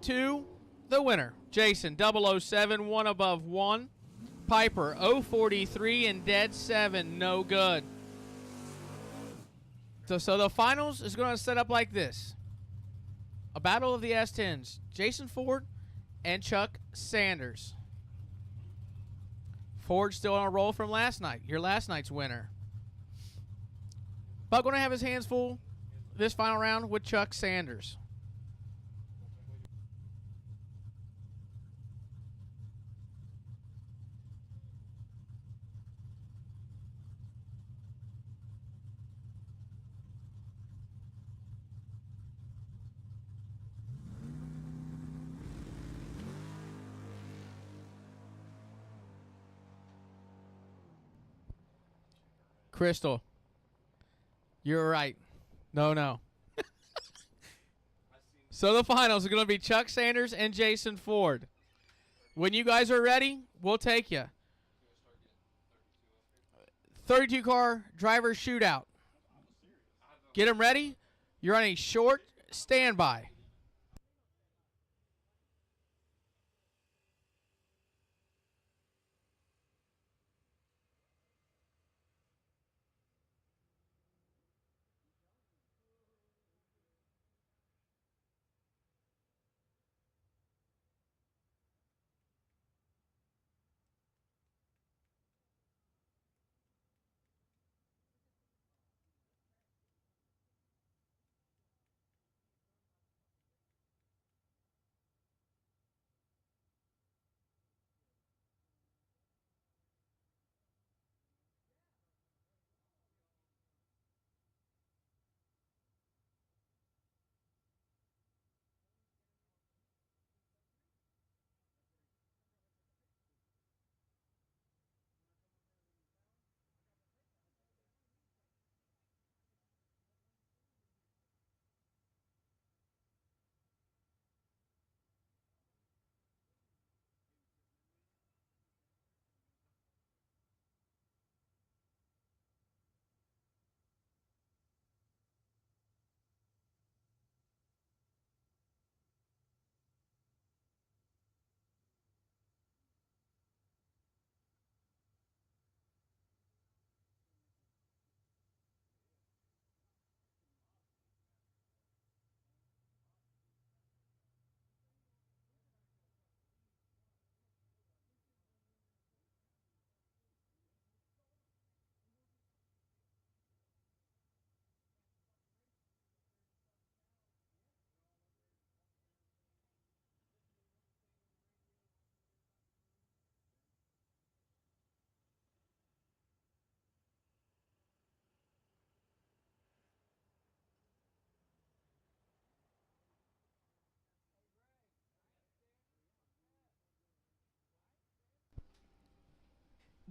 to the winner. Jason 007, 1 above 1. Piper 043 and dead 7, no good. So the finals is going to set up like this. A battle of the S10s. Jason Ford and Chuck Sanders. Ford still on a roll from last night. Your last night's winner. But going to have his hands full this final round with Chuck Sanders. Crystal, you're right. No. So the finals are going to be Chuck Sanders and Jason Ford. When you guys are ready, we'll take you. 32 car driver shootout. Get them ready. You're on a short standby.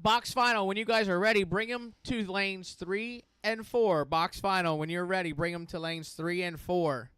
Box final, when you guys are ready, bring them to lanes 3 and 4. Box final, when you're ready, bring them to lanes 3 and 4.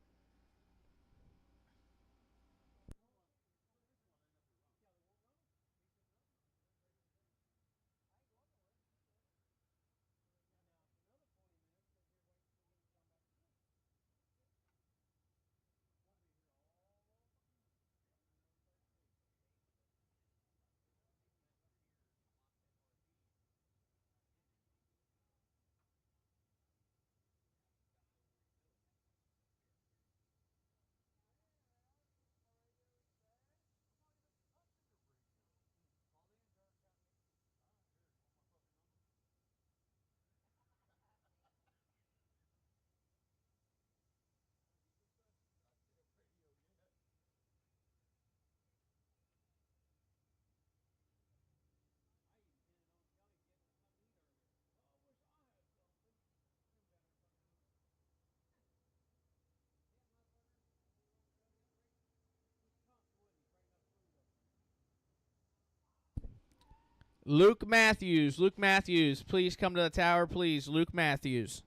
Luke Matthews. Luke Matthews, please come to the tower, please. Luke Matthews.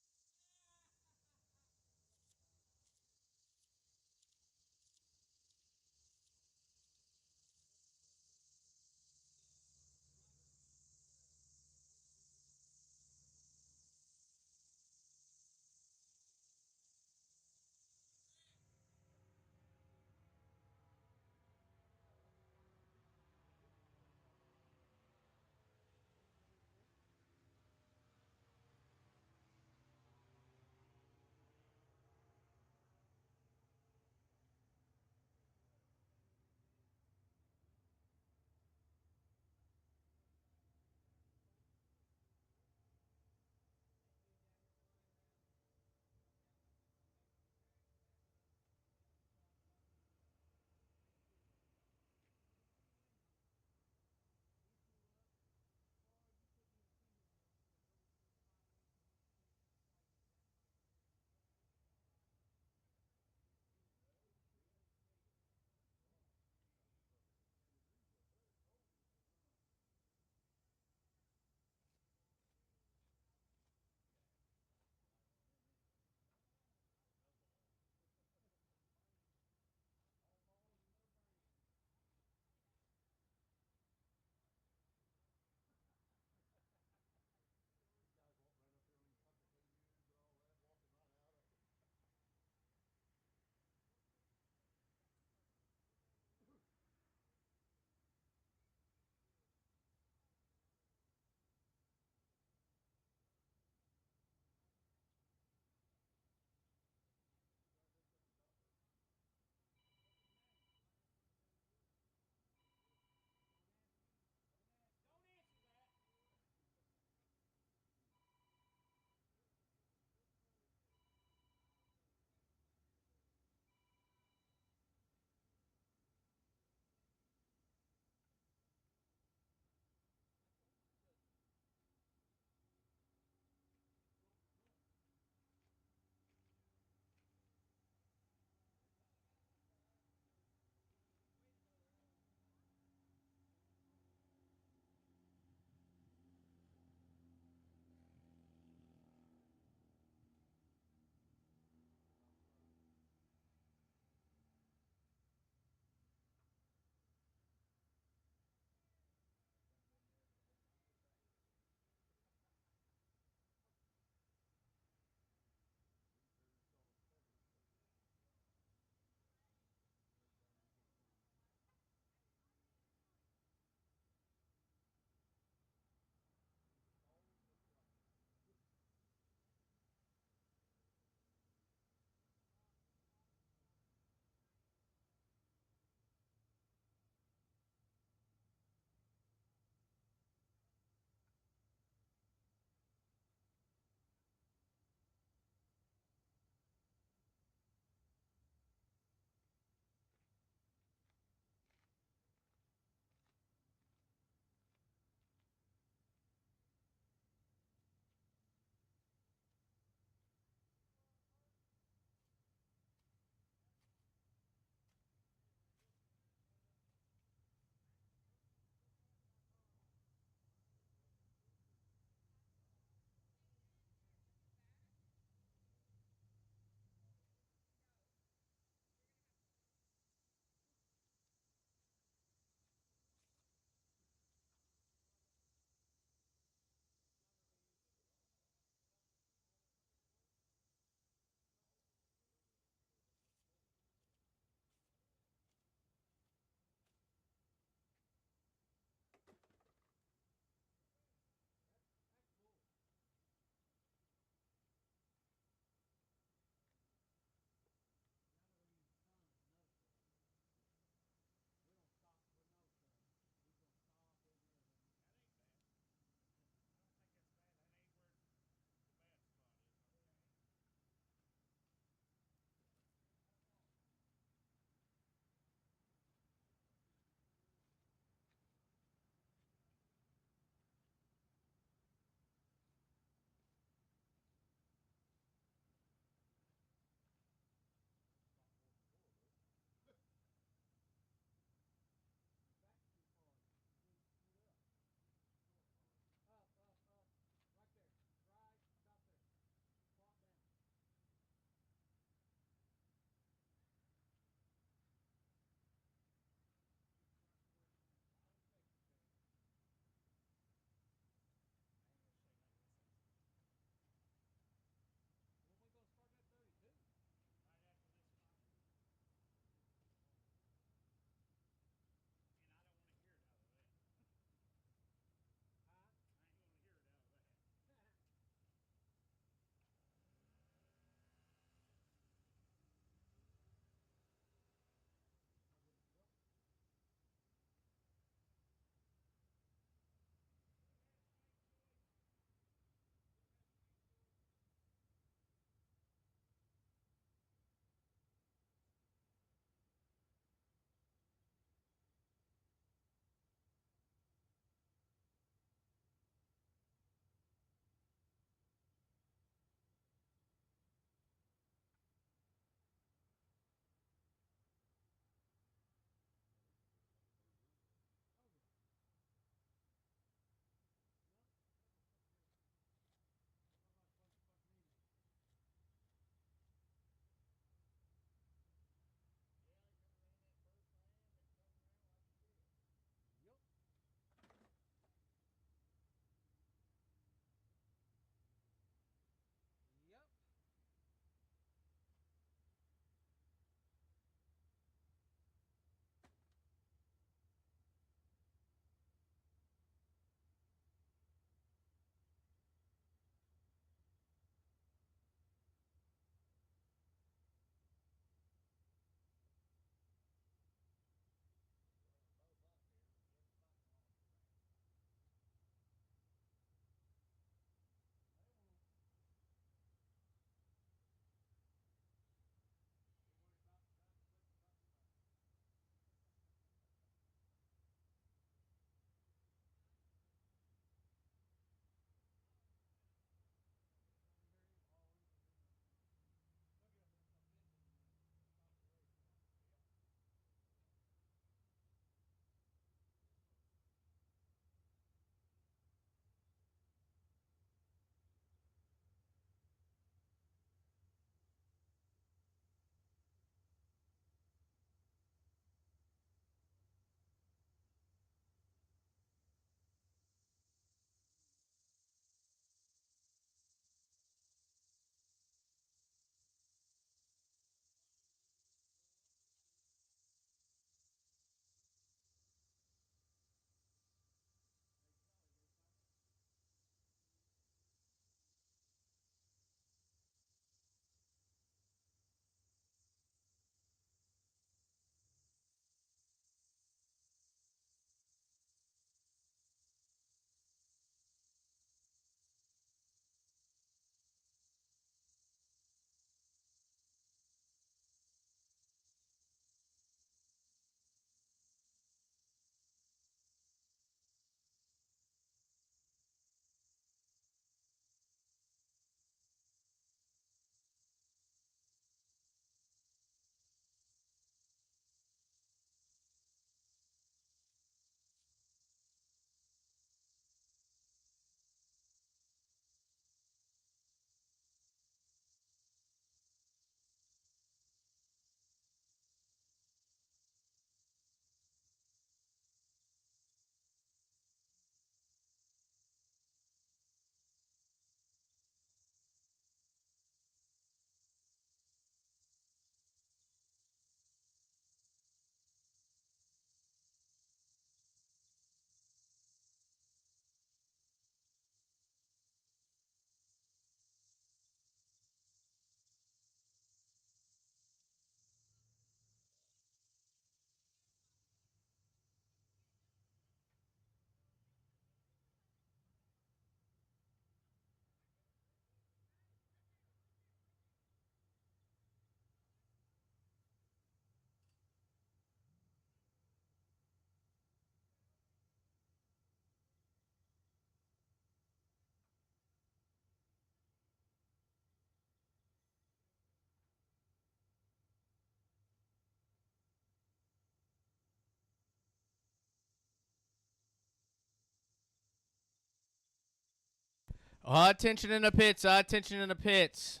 Attention in the pits. Attention in the pits.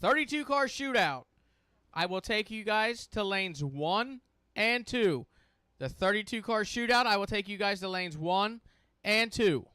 32 car shootout. I will take you guys to lanes 1 and 2. The 32 car shootout, I will take you guys to lanes 1 and 2.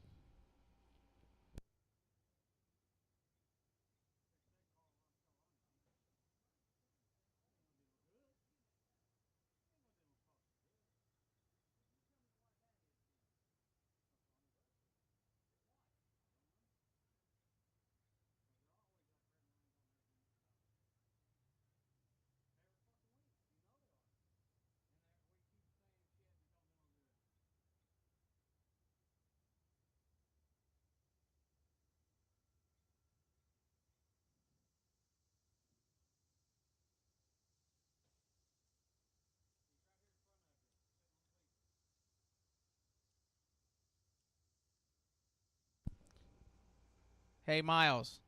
Hey, Miles.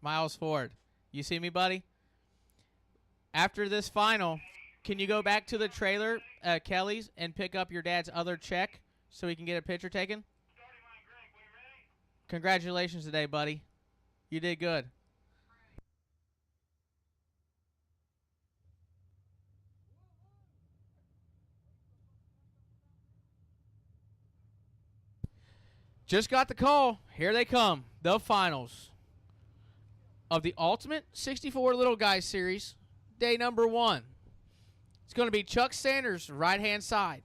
Miles Ford. You see me, buddy? After this final, can you go back to the trailer, Kelly's, and pick up your dad's other check so we can get a picture taken? Congratulations today, buddy. You did good. Just got the call. Here they come. The finals of the Ultimate 64 Little Guys Series, day number 1. It's going to be Chuck Sanders, right-hand side.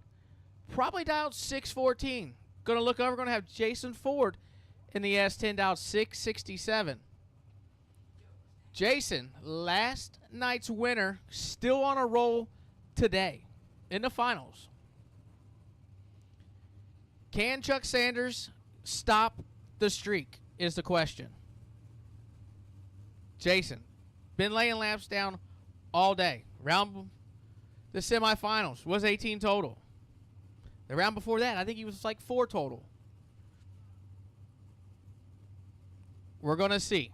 Probably dialed 614. Going to look over, going to have Jason Ford in the S10 dialed 667. Jason, last night's winner, still on a roll today in the finals. Can Chuck Sanders stop the streak is the question. Jason, been laying laps down all day. Round the semifinals was 18 total. The round before that, I think he was like 4 total. We're going to see.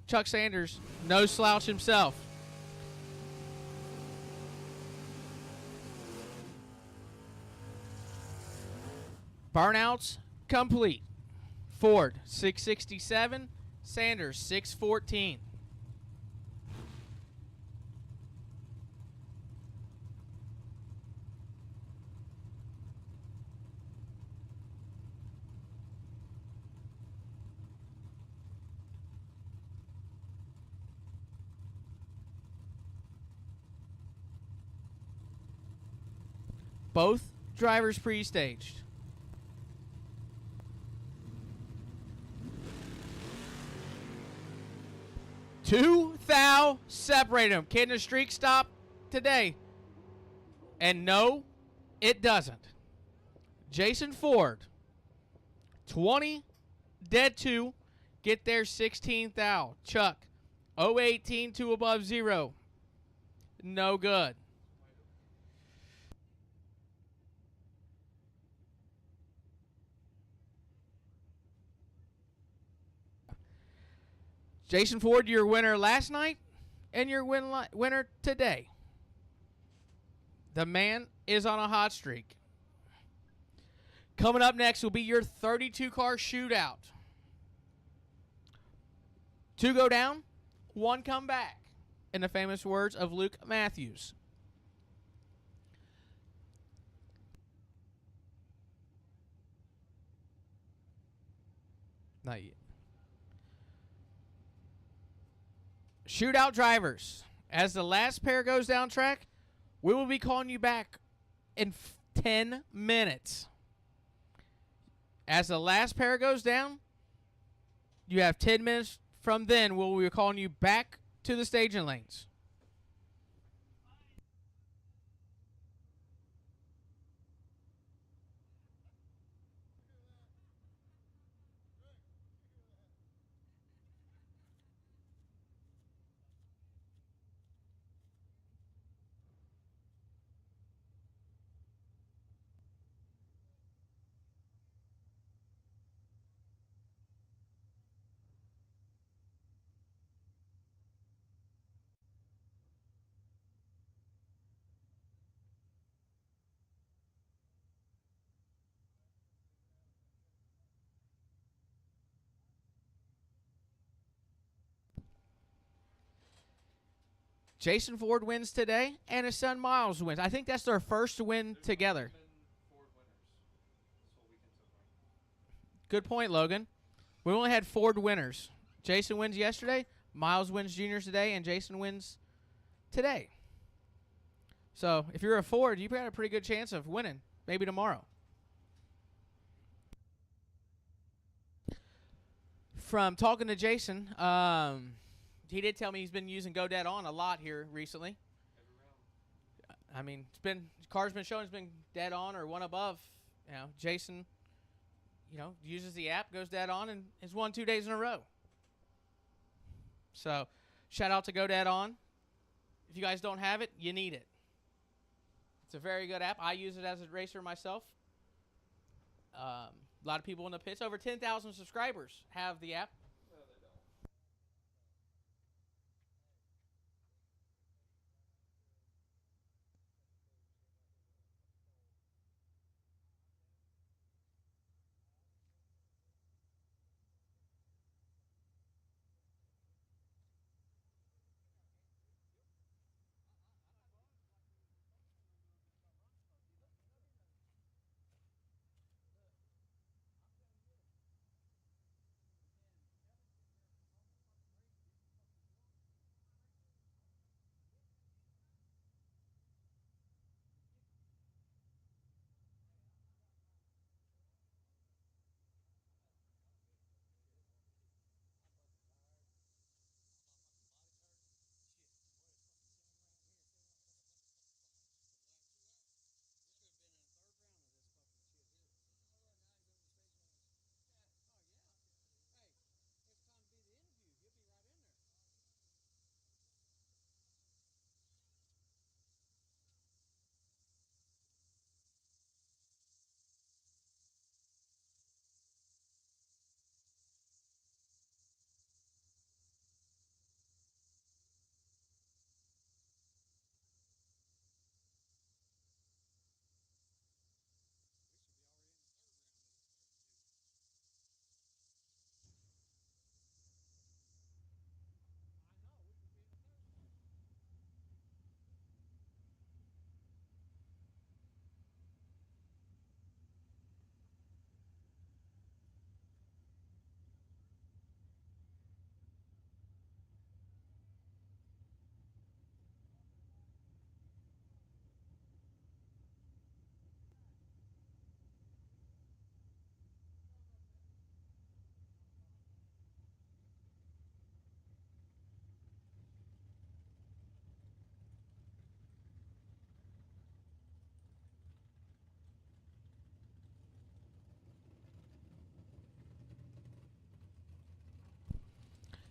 Chuck Sanders, no slouch himself. Burnouts complete. Ford 667, Sanders 614. Both drivers pre-staged. Two thou separate them. Can the streak stop today? And no, it doesn't. Jason Ford, 20, dead 2, get there 16 thou. Chuck, 018, 2 above 0. No good. Jason Ford, your winner last night and your winner today. The man is on a hot streak. Coming up next will be your 32-car shootout. 2 go down, 1 come back, in the famous words of Luke Matthews. Not yet. Shootout drivers, as the last pair goes down track, we will be calling you back in 10 minutes. As the last pair goes down, you have 10 minutes from then where we'll be calling you back to the staging lanes. Jason Ford wins today, and his son Miles wins. I think that's their first win together. Good point, Logan. We only had Ford winners. Jason wins yesterday, Miles wins juniors today, and Jason wins today. So if you're a Ford, you've got a pretty good chance of winning, maybe tomorrow. From talking to Jason, he did tell me he's been using Go Dead On a lot here recently. I mean, car's been showing it's been dead on or one above. You know, Jason, uses the app, goes dead on, and has won 2 days in a row. So, shout out to Go Dead On. If you guys don't have it, you need it. It's a very good app. I use it as a racer myself. A lot of people in the pits, over 10,000 subscribers, have the app.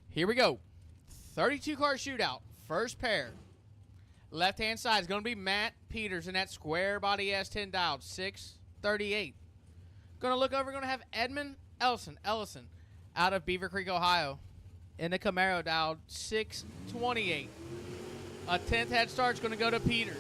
Here we go. 32-car shootout. First pair. Left-hand side is going to be Matt Peters in that square body S10 dialed 638. Going to look over, going to have Edmund Ellison out of Beaver Creek, Ohio in the Camaro dialed 628. A 10th head start's going to go to Peters.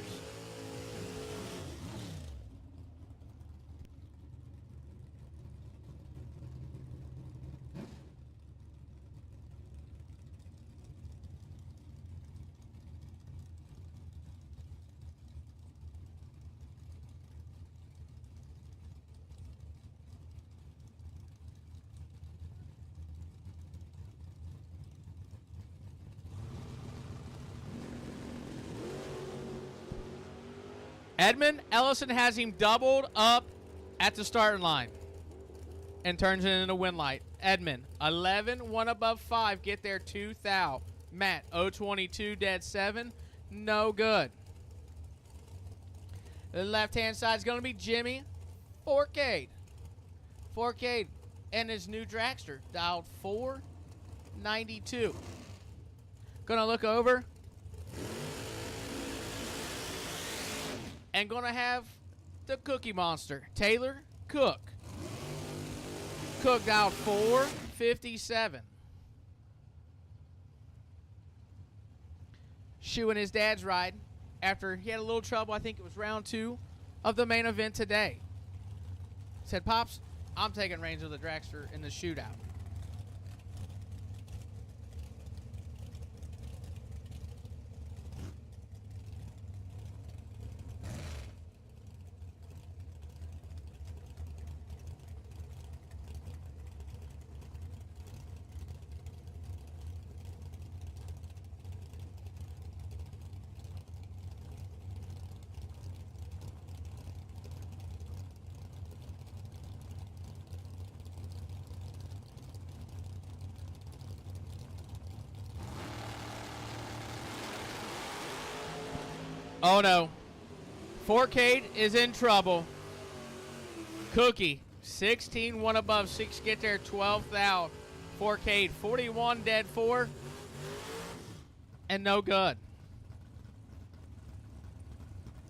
Edmund Ellison has him doubled up at the starting line and turns it into win light. Edmund, 11, 1 above 5, get there 2 thou. Matt, 022, dead 7, no good. The left-hand side is going to be Jimmy Forcade. Forcade and his new Dragster, dialed 492. Going to look over. And going to have the Cookie Monster, Taylor Cook. Cook dialed 457. Shoeing his dad's ride after he had a little trouble. I think it was round 2 of the main event today. Said, Pops, I'm taking reins of the Dragster in the shootout. Oh no. Forcade is in trouble. Cookie, 16, one above, 6 get there, 12 thou. Forcade, 41, dead 4. And no good.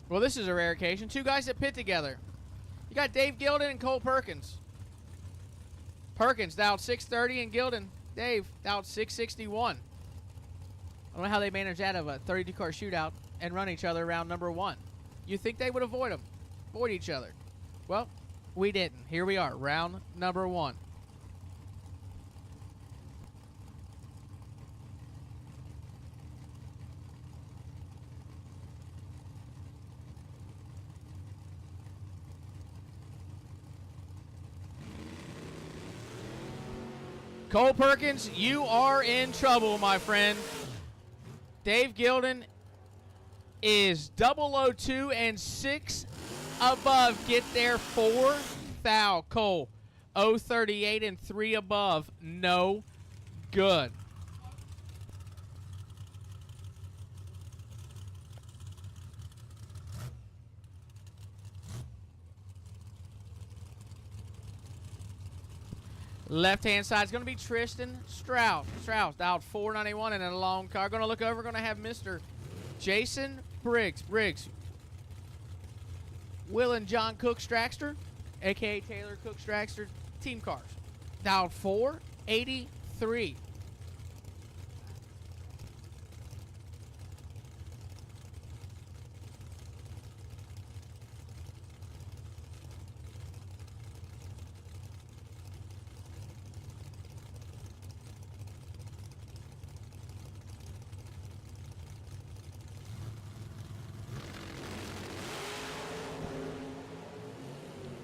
Well, this is a rare occasion. 2 guys that pit together. You got Dave Gilden and Cole Perkins. Perkins dialed 630 and Gilden, Dave, dialed 661. I don't know how they managed that of a 32-car shootout and run each other around number 1. You think they would avoid each other. Well, we didn't. Here we are, round number 1. Cole Perkins, you are in trouble, my friend. Dave Gilden is 002 and 6 above. Get there 4 thou. Cole 038 and 3 above. No good. Left-hand side is going to be Tristan Strauss. Strauss dialed 491 and in a long car. Going to look over, going to have Mr. Jason Briggs. Briggs. Will and John Cook Dragster, a.k.a. Taylor Cook Dragster, team cars. Dialed 483.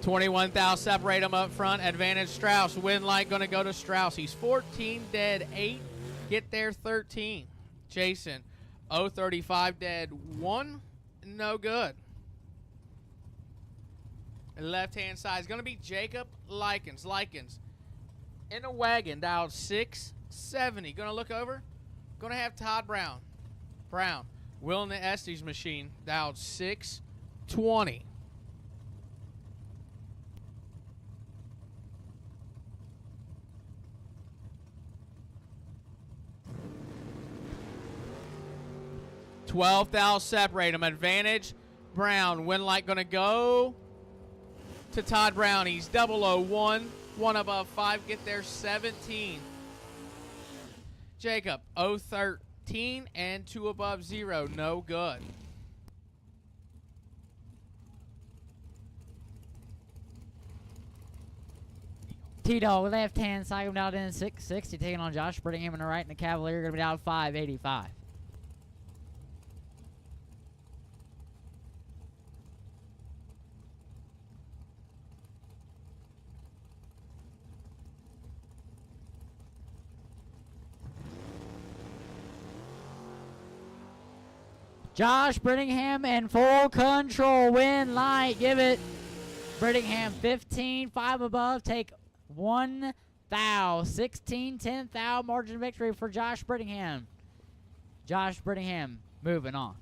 $21,000 separate them up front. Advantage Strauss. Win light going to go to Strauss. He's 14 dead 8. Get there 13. Jason 035 dead 1. No good. Left hand side is going to be Jacob Likens. Likens in a wagon dialed 670. Going to look over. Going to have Todd Brown. Brown. Will in the Estes machine dialed 620. $12,000 separate them. Advantage Brown. Win light going to go to Todd Brown. He's 001. 1 above 5. Get there 17. Jacob 013 and 2 above 0. No good. T-Dog left hand side going down in 660. Taking on Josh Brittingham on the right, and the Cavalier going to be down 585. Josh Brittingham in full control. Win light. Give it. Brittingham 15. 5 above. Take 1 thou. 16, 10 thou. Margin of victory for Josh Brittingham. Josh Brittingham moving on.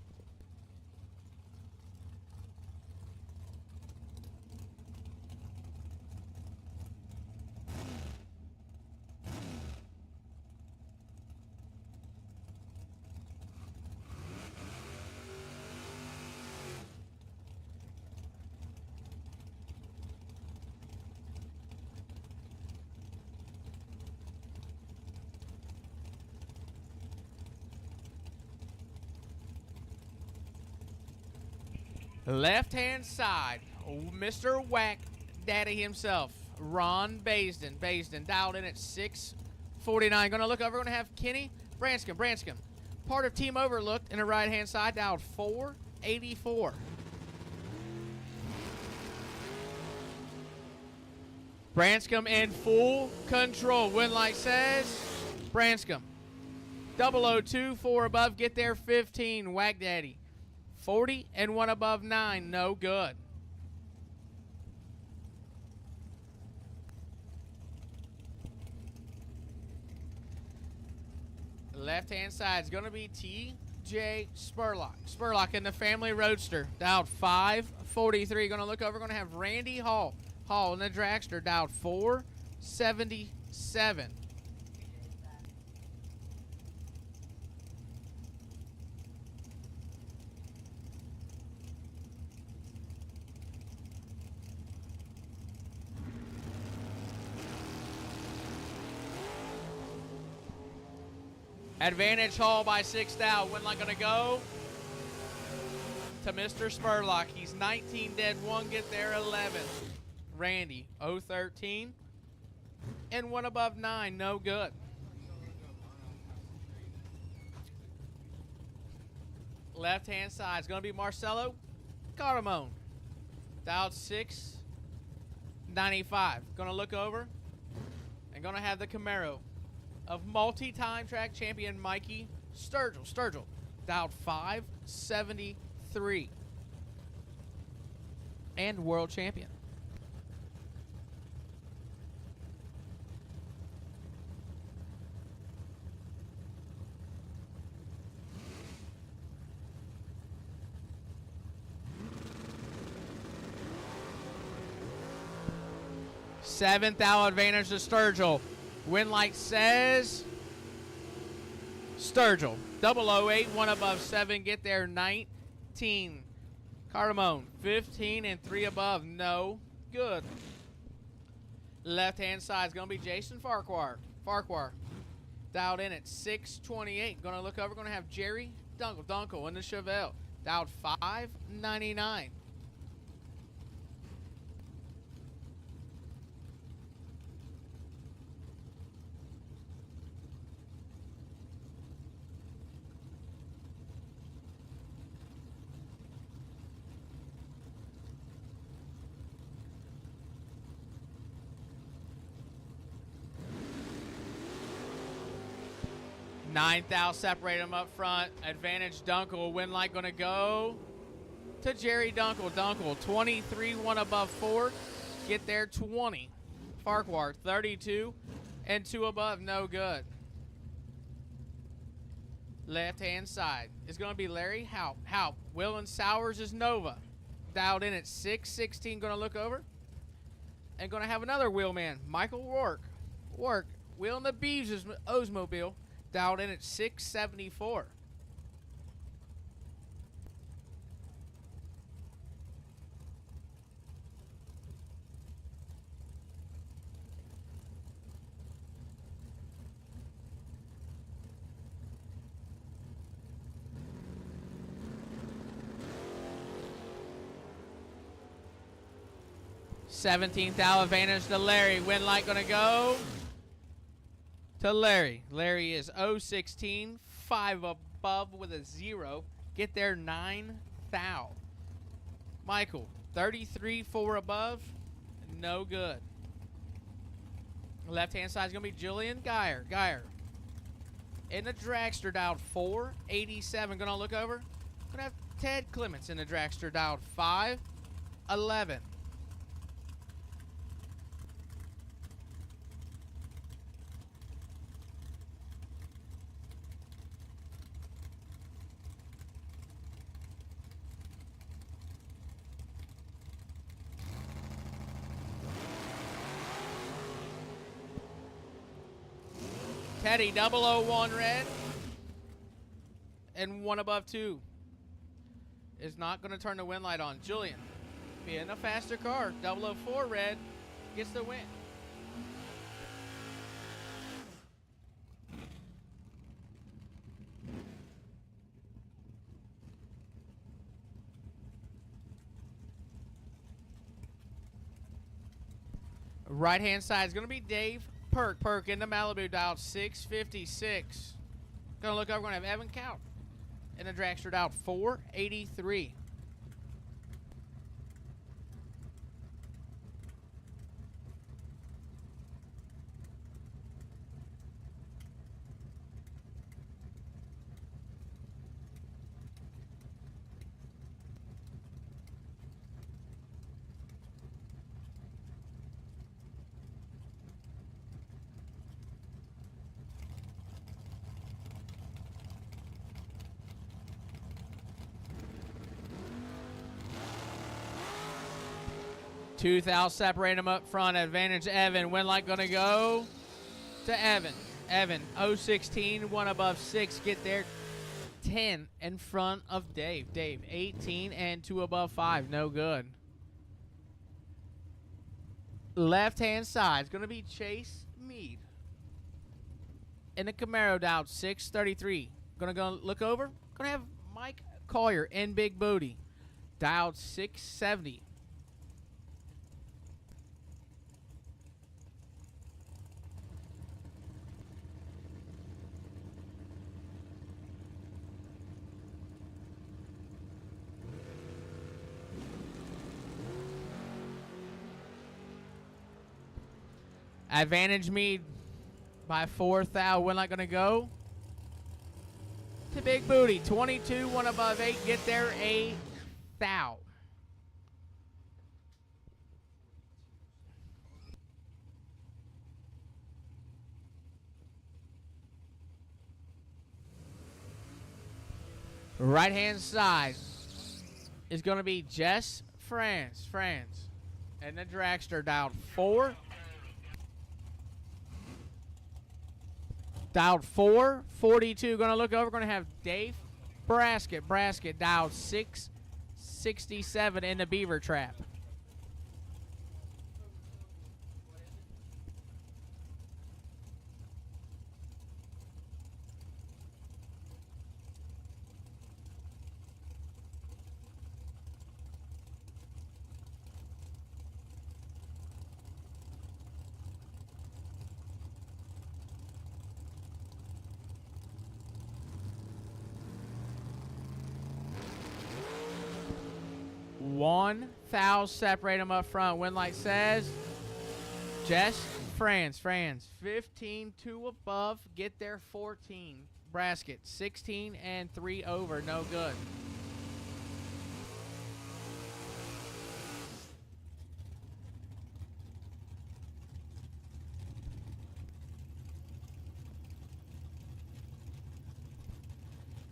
Left-hand side, Mr. Whack Daddy himself, Ron Baisden. Baisden dialed in at 649. Going to look over, going to have Kenny Branscombe. Branscombe, part of Team Overlooked in the right-hand side, dialed 484. Branscombe in full control. Win light says Branscombe. 002, 4 above, get there 15. Whack Daddy. 40 and 1 above 9, no good. Left-hand side is going to be T. J. Spurlock. Spurlock in the family roadster. Dialed 543. Going to look over. Going to have Randy Hall. Hall in the dragster. Dialed 477. Advantage Hall by 6 down. Win line going to go to Mr. Spurlock. He's 19 dead, 1 get there, 11. Randy, 013. And 1 above 9, no good. Left-hand side is going to be Marcelo Cardamone. Dialed 695. Going to look over and going to have the Camaro of multi-time track champion Mikey Sturgill. Sturgill, dialed 573. And world champion. Seventh hour advantage to Sturgill. Win light says Sturgill. 008, 1 above 7, get there 19. Cardamone, 15 and 3 above, no good. Left hand side is going to be Jason Farquhar. Farquhar dialed in at 628. Going to look over, going to have Jerry Dunkel in the Chevelle. Dialed 599. Ninth out, separate them up front. Advantage Dunkel. Win light going to go to Jerry Dunkel. Dunkel, 23, 1 above 4. Get there, 20. Farquhar, 32 and 2 above, no good. Left-hand side is going to be Larry Haupt. Haupt. Will and Sowers is Nova. Dialed in at 616. Going to look over. And going to have another wheelman, Michael Rourke. Rourke, wheeling the Beeves' Oldsmobile. Dialed in at 674. Seventeenth hour advantage to Larry. Win light going to go to Larry. Larry is 016, 5 above with a 0. Get there 9 thou. Michael, 33, 4 above, no good. Left hand side is going to be Julian Geyer. Geyer in the dragster, dialed 487. Going to look over. Going to have Ted Clements in the dragster, dialed 511. Teddy, 001 red. And 1 above 2. Is not going to turn the win light on. Julian, being a faster car, 004 red, gets the win. Right hand side is going to be Dave Perk. Perk in the Malibu, dialed 656. Gonna look over, gonna have Evan Count in the dragster, dialed 483. 2 thou separate them up front. Advantage Evan. Win light going to go to Evan. Evan, 016, 1 above 6. Get there. 10 in front of Dave. Dave, 18 and 2 above 5. No good. Left-hand side is going to be Chase Mead. In the Camaro, dialed 633. Going to go look over. Going to have Mike Collier in Big Booty. Dialed 670. Advantage Mead by 4 thou. Win light going to go to Big Booty. 22, 1 above 8. Get there, 8 thou. Right hand side is going to be Jess Franz. And the Dragster dialed 4. Dialed 442. Going to look over. Going to have Dave Brasket dialed 667 in the Beaver Trap. One thou separate them up front. Win light says Jess Franz. 15, 2 above. Get there, 14. Brasket, 16 and 3 over. No good.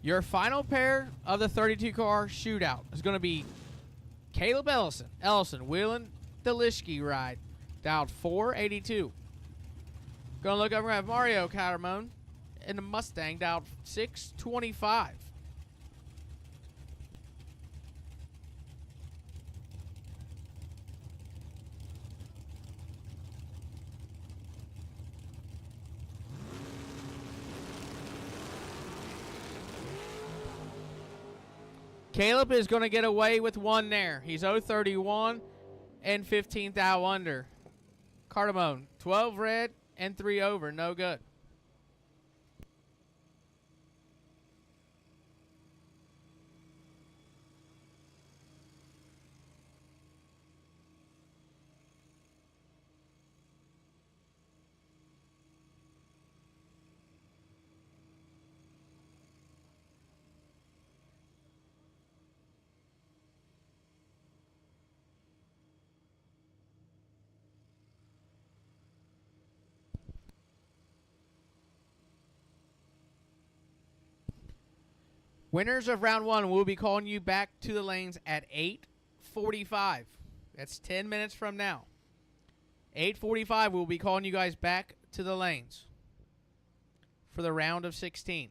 Your final pair of the 32 car shootout is going to be Caleb Ellison wheeling the Lishke ride. Dialed 482. Going to look over at Mario Catamone in the Mustang. Dialed 625. Caleb is going to get away with one there. He's 031 and 15 thou under. Cardamone, 12 red and 3 over. No good. Winners of round 1 will be calling you back to the lanes at 8:45. That's 10 minutes from now. 8:45, we'll be calling you guys back to the lanes for the round of 16.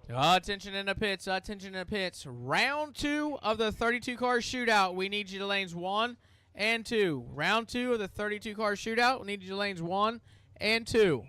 Attention in the pits. Attention in the pits. Round 2 of the 32-car shootout. We need you to lanes 1 and 2. Round 2 of the 32-car shootout. We need you to lanes 1 and 2.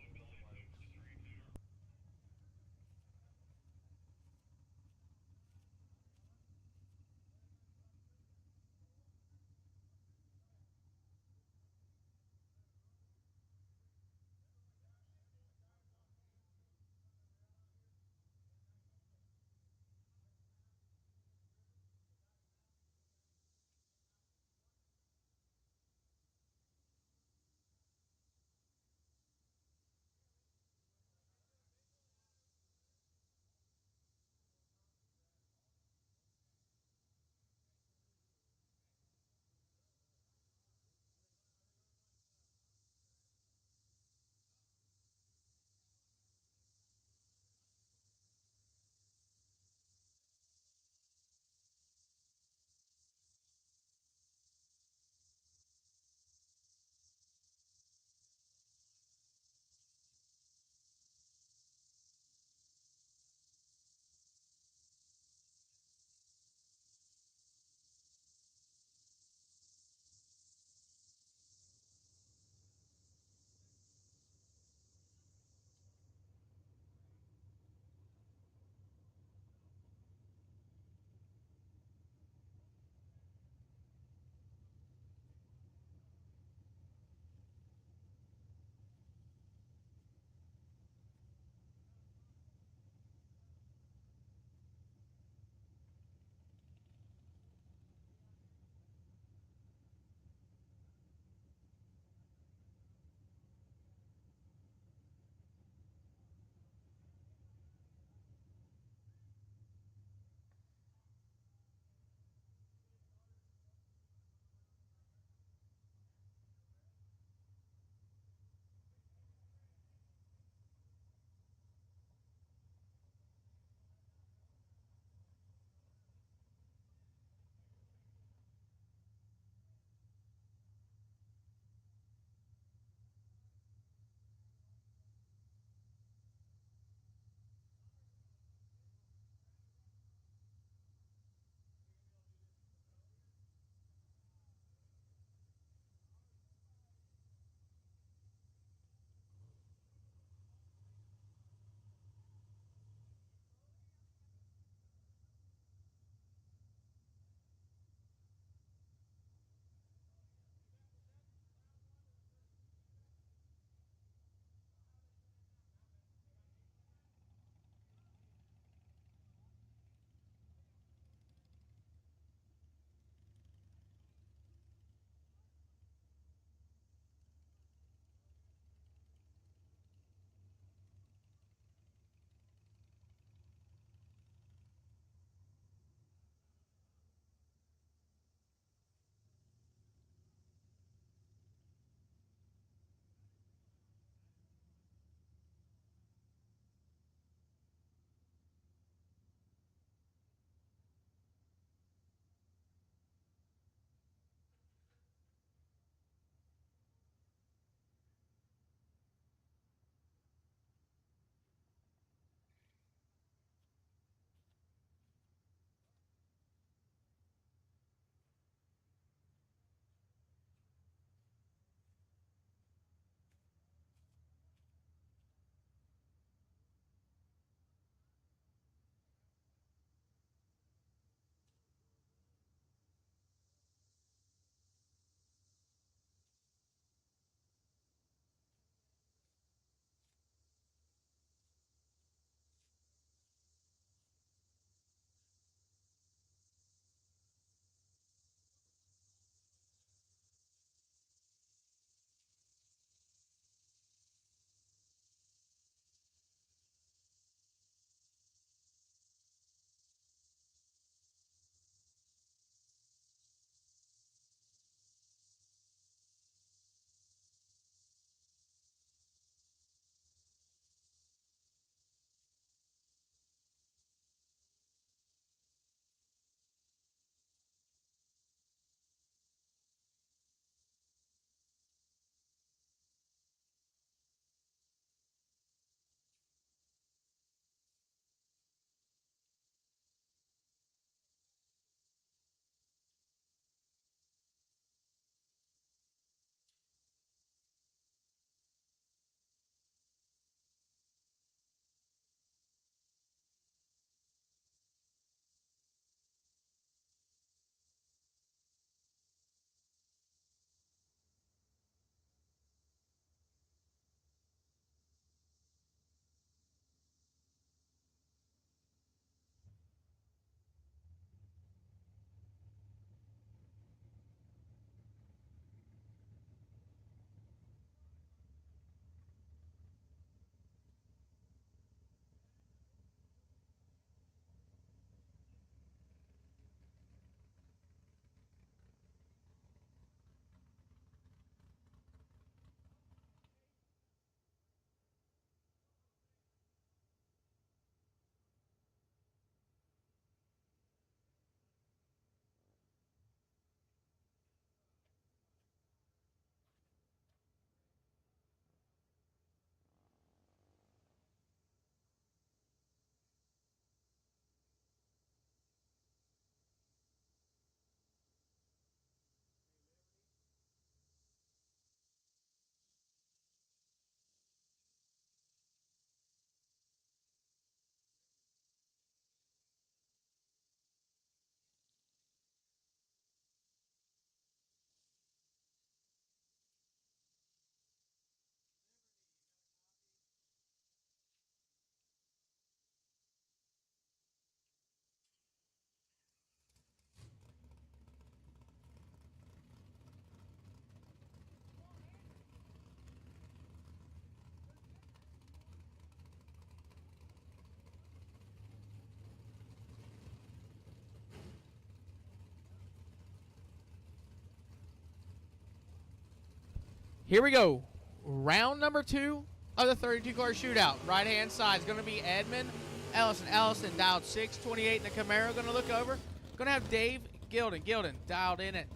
Here we go. Round number 2 of the 32-car shootout. Right-hand side is going to be Edmund Ellison. Ellison dialed 628 in the Camaro. Going to look over. Going to have Dave Gilden. Gilden dialed in at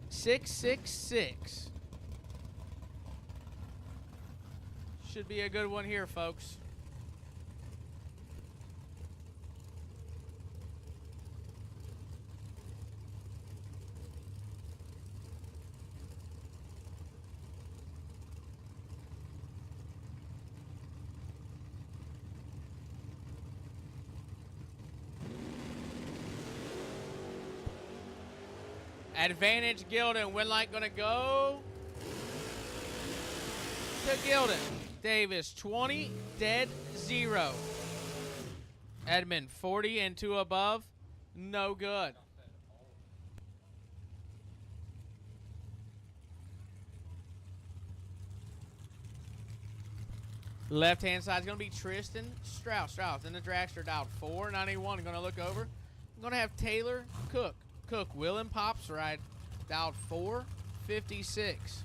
666. Should be a good one here, folks. Advantage Gilden. Win light going to go to Gilden. Davis 20, dead 0. Edmund 40 and 2 above. No good. Left hand side is going to be Tristan Strauss. Strauss in the dragster dialed 491. Going to look over. I'm going to have Taylor Cook. Cook, Will and Pops ride, dialed 456.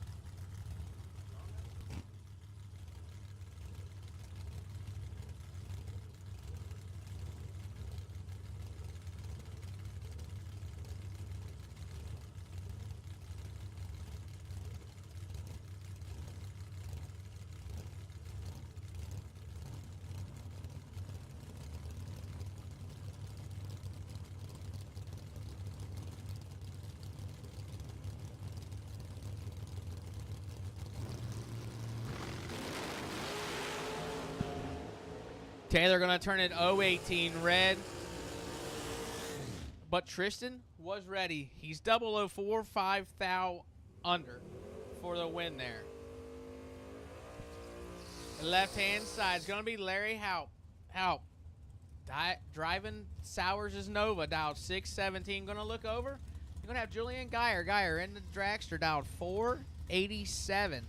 Taylor going to turn it 018 red. But Tristan was ready. He's 004, 5 thou under for the win there. Left-hand side is going to be Larry Haupt. Haupt. Driving Sowers' Nova, dialed 617. Going to look over. You're going to have Julian Geyer. Geyer in the dragster, dialed 487.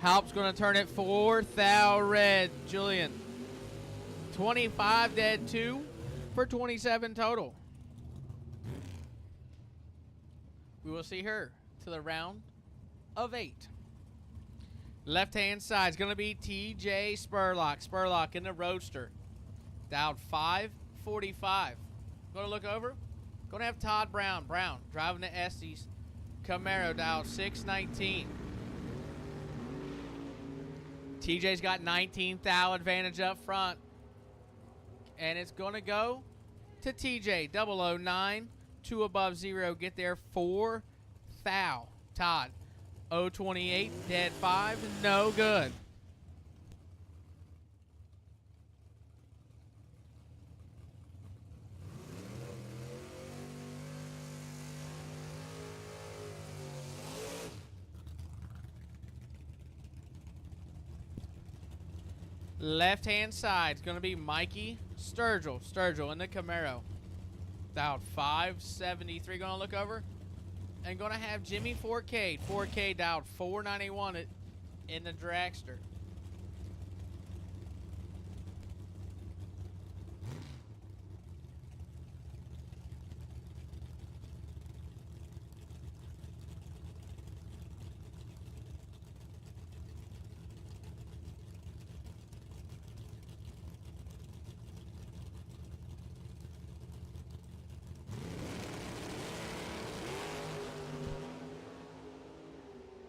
Halp's going to turn it 4 thou red. Julian. 25 dead 2 for 27 total. We will see her to the round of 8. Left-hand side is going to be TJ Spurlock. Spurlock in the Roadster. Dialed 545. Going to look over. Going to have Todd Brown. Brown driving the Estes Camaro, dialed 619. TJ's got 19 thou advantage up front. And it's going to go to TJ. 009, 2 above 0. Get there 4 thou. Todd. 028, dead 5. No good. Left-hand side is going to be Mikey Sturgill. Sturgill in the Camaro. Dialed 573. Going to look over. And going to have Jimmy 4K. 4K dialed 491 in the Dragster.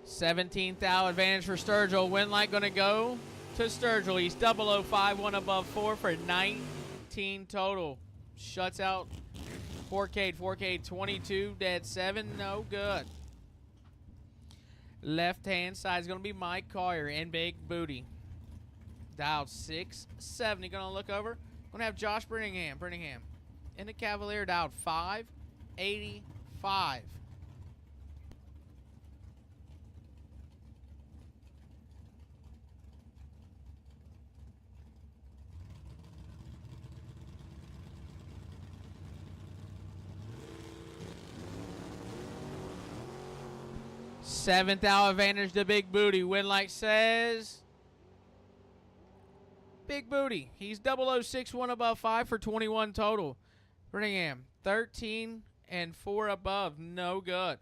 $17 thou advantage for Sturgill. Win light going to go to Sturgill. He's 005, 1 above 4 for 19 total. Shuts out 4K. 4K 22, dead 7, no good. Left hand side is going to be Mike Collier in Big Booty. Dialed 670. Going to look over. Going to have Josh Brinningham. In the Cavalier, dialed 585. Seventh out advantage to Big Booty. Win like says Big Booty. He's 0061 above 5 for 21 total. Brinningham 13 and 4 above. No good.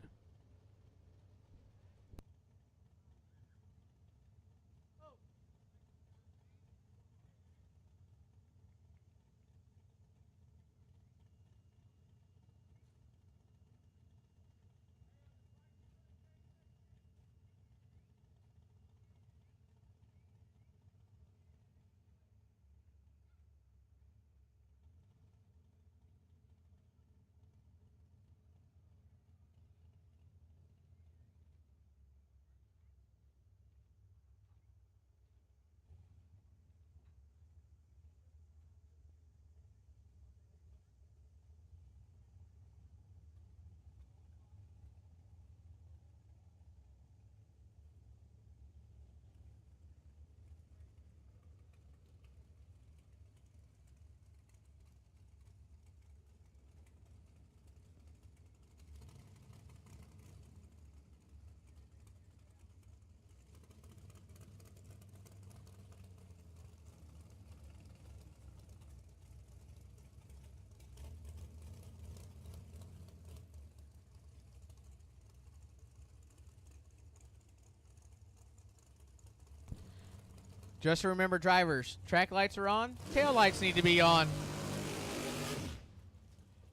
Just remember, drivers, track lights are on, tail lights need to be on.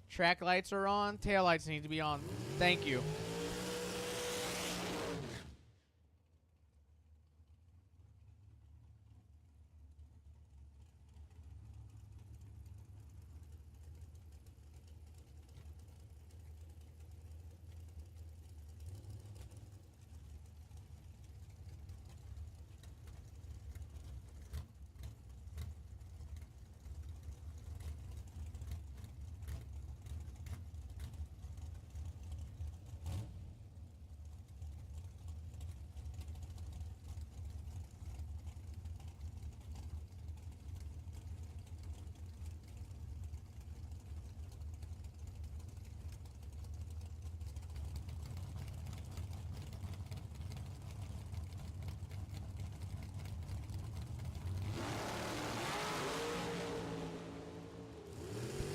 Track lights are on, tail lights need to be on. Thank you.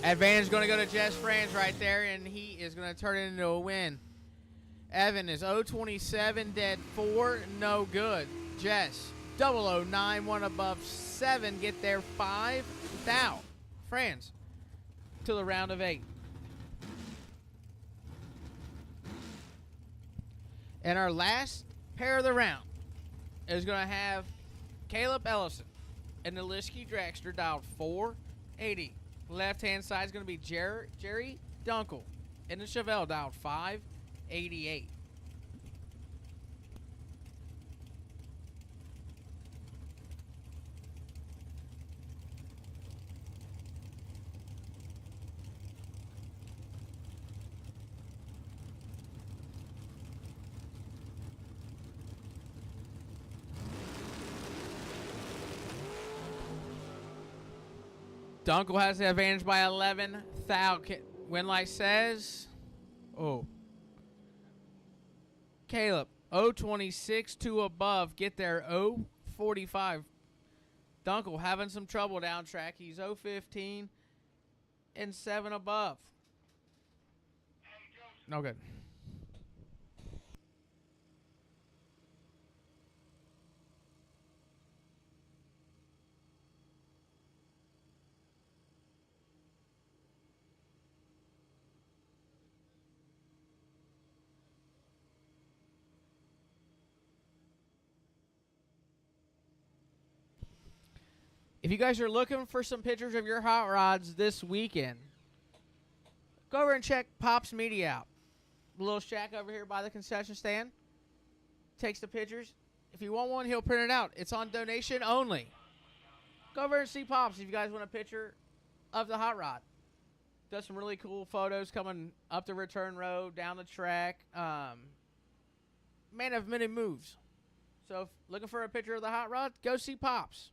Advantage going to go to Jess Franz right there, and he is going to turn it into a win. Evan is 027, dead 4, no good. Jess, 009, 1 above 7, get there 5. Now, Franz to the round of 8. And our last pair of the round is going to have Caleb Ellison in the Liskey Dragster, dialed 480. Left-hand side is going to be Jerry Dunkel in the Chevelle, dialed 588. Dunkel has the advantage by 11. Winlight says, oh. Caleb, 026, 2 above. Get there, 045. Dunkel having some trouble down track. He's 015 and 7 above. No good. If you guys are looking for some pictures of your hot rods this weekend, go over and check Pop's Media out. The little shack over here by the concession stand. Takes the pictures. If you want one, he'll print it out. It's on donation only. Go over and see Pops if you guys want a picture of the hot rod. Does some really cool photos coming up the return road, down the track. Man of many moves. So if looking for a picture of the hot rod, go see Pops.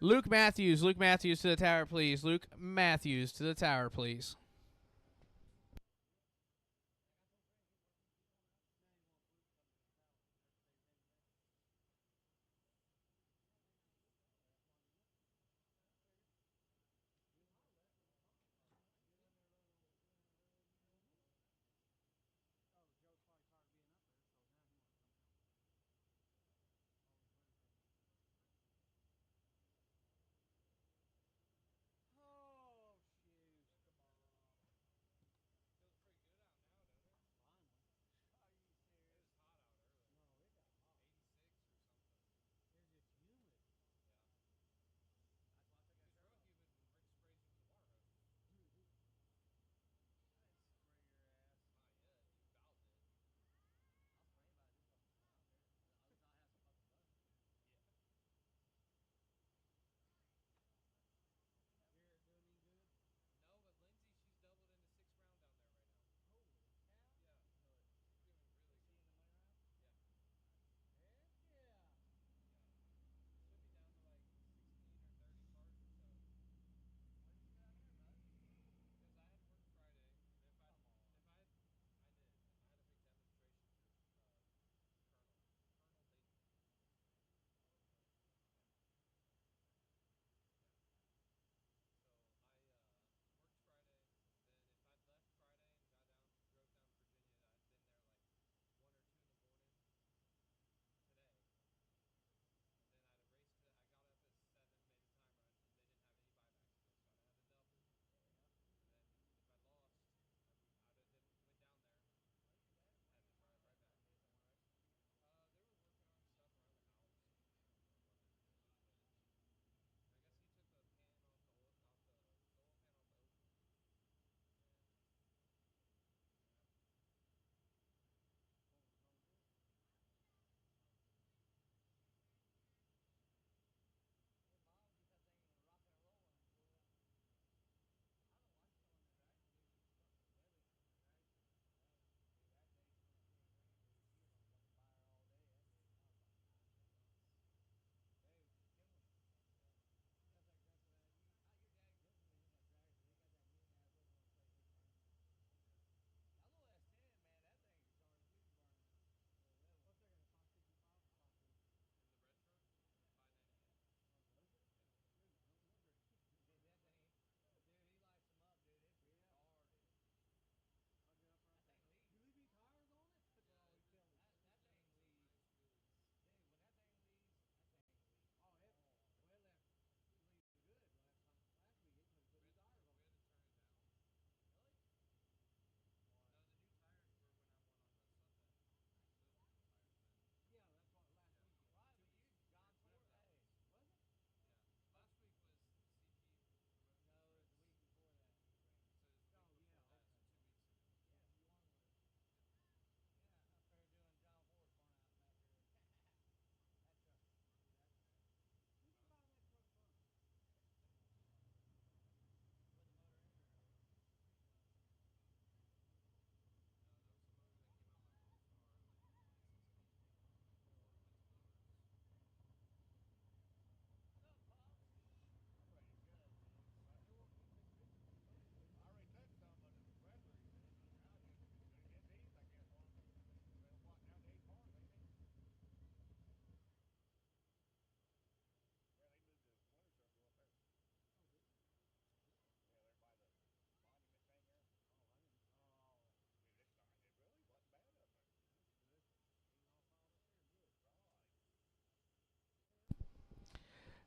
Luke Matthews to the tower, please. Luke Matthews to the tower, please.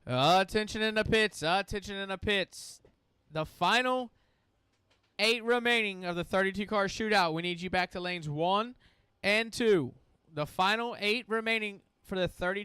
Attention in the pits. Attention in the pits. The final 8 remaining of the 32-car shootout. We need you back to lanes 1 and 2. The final 8 remaining for the 32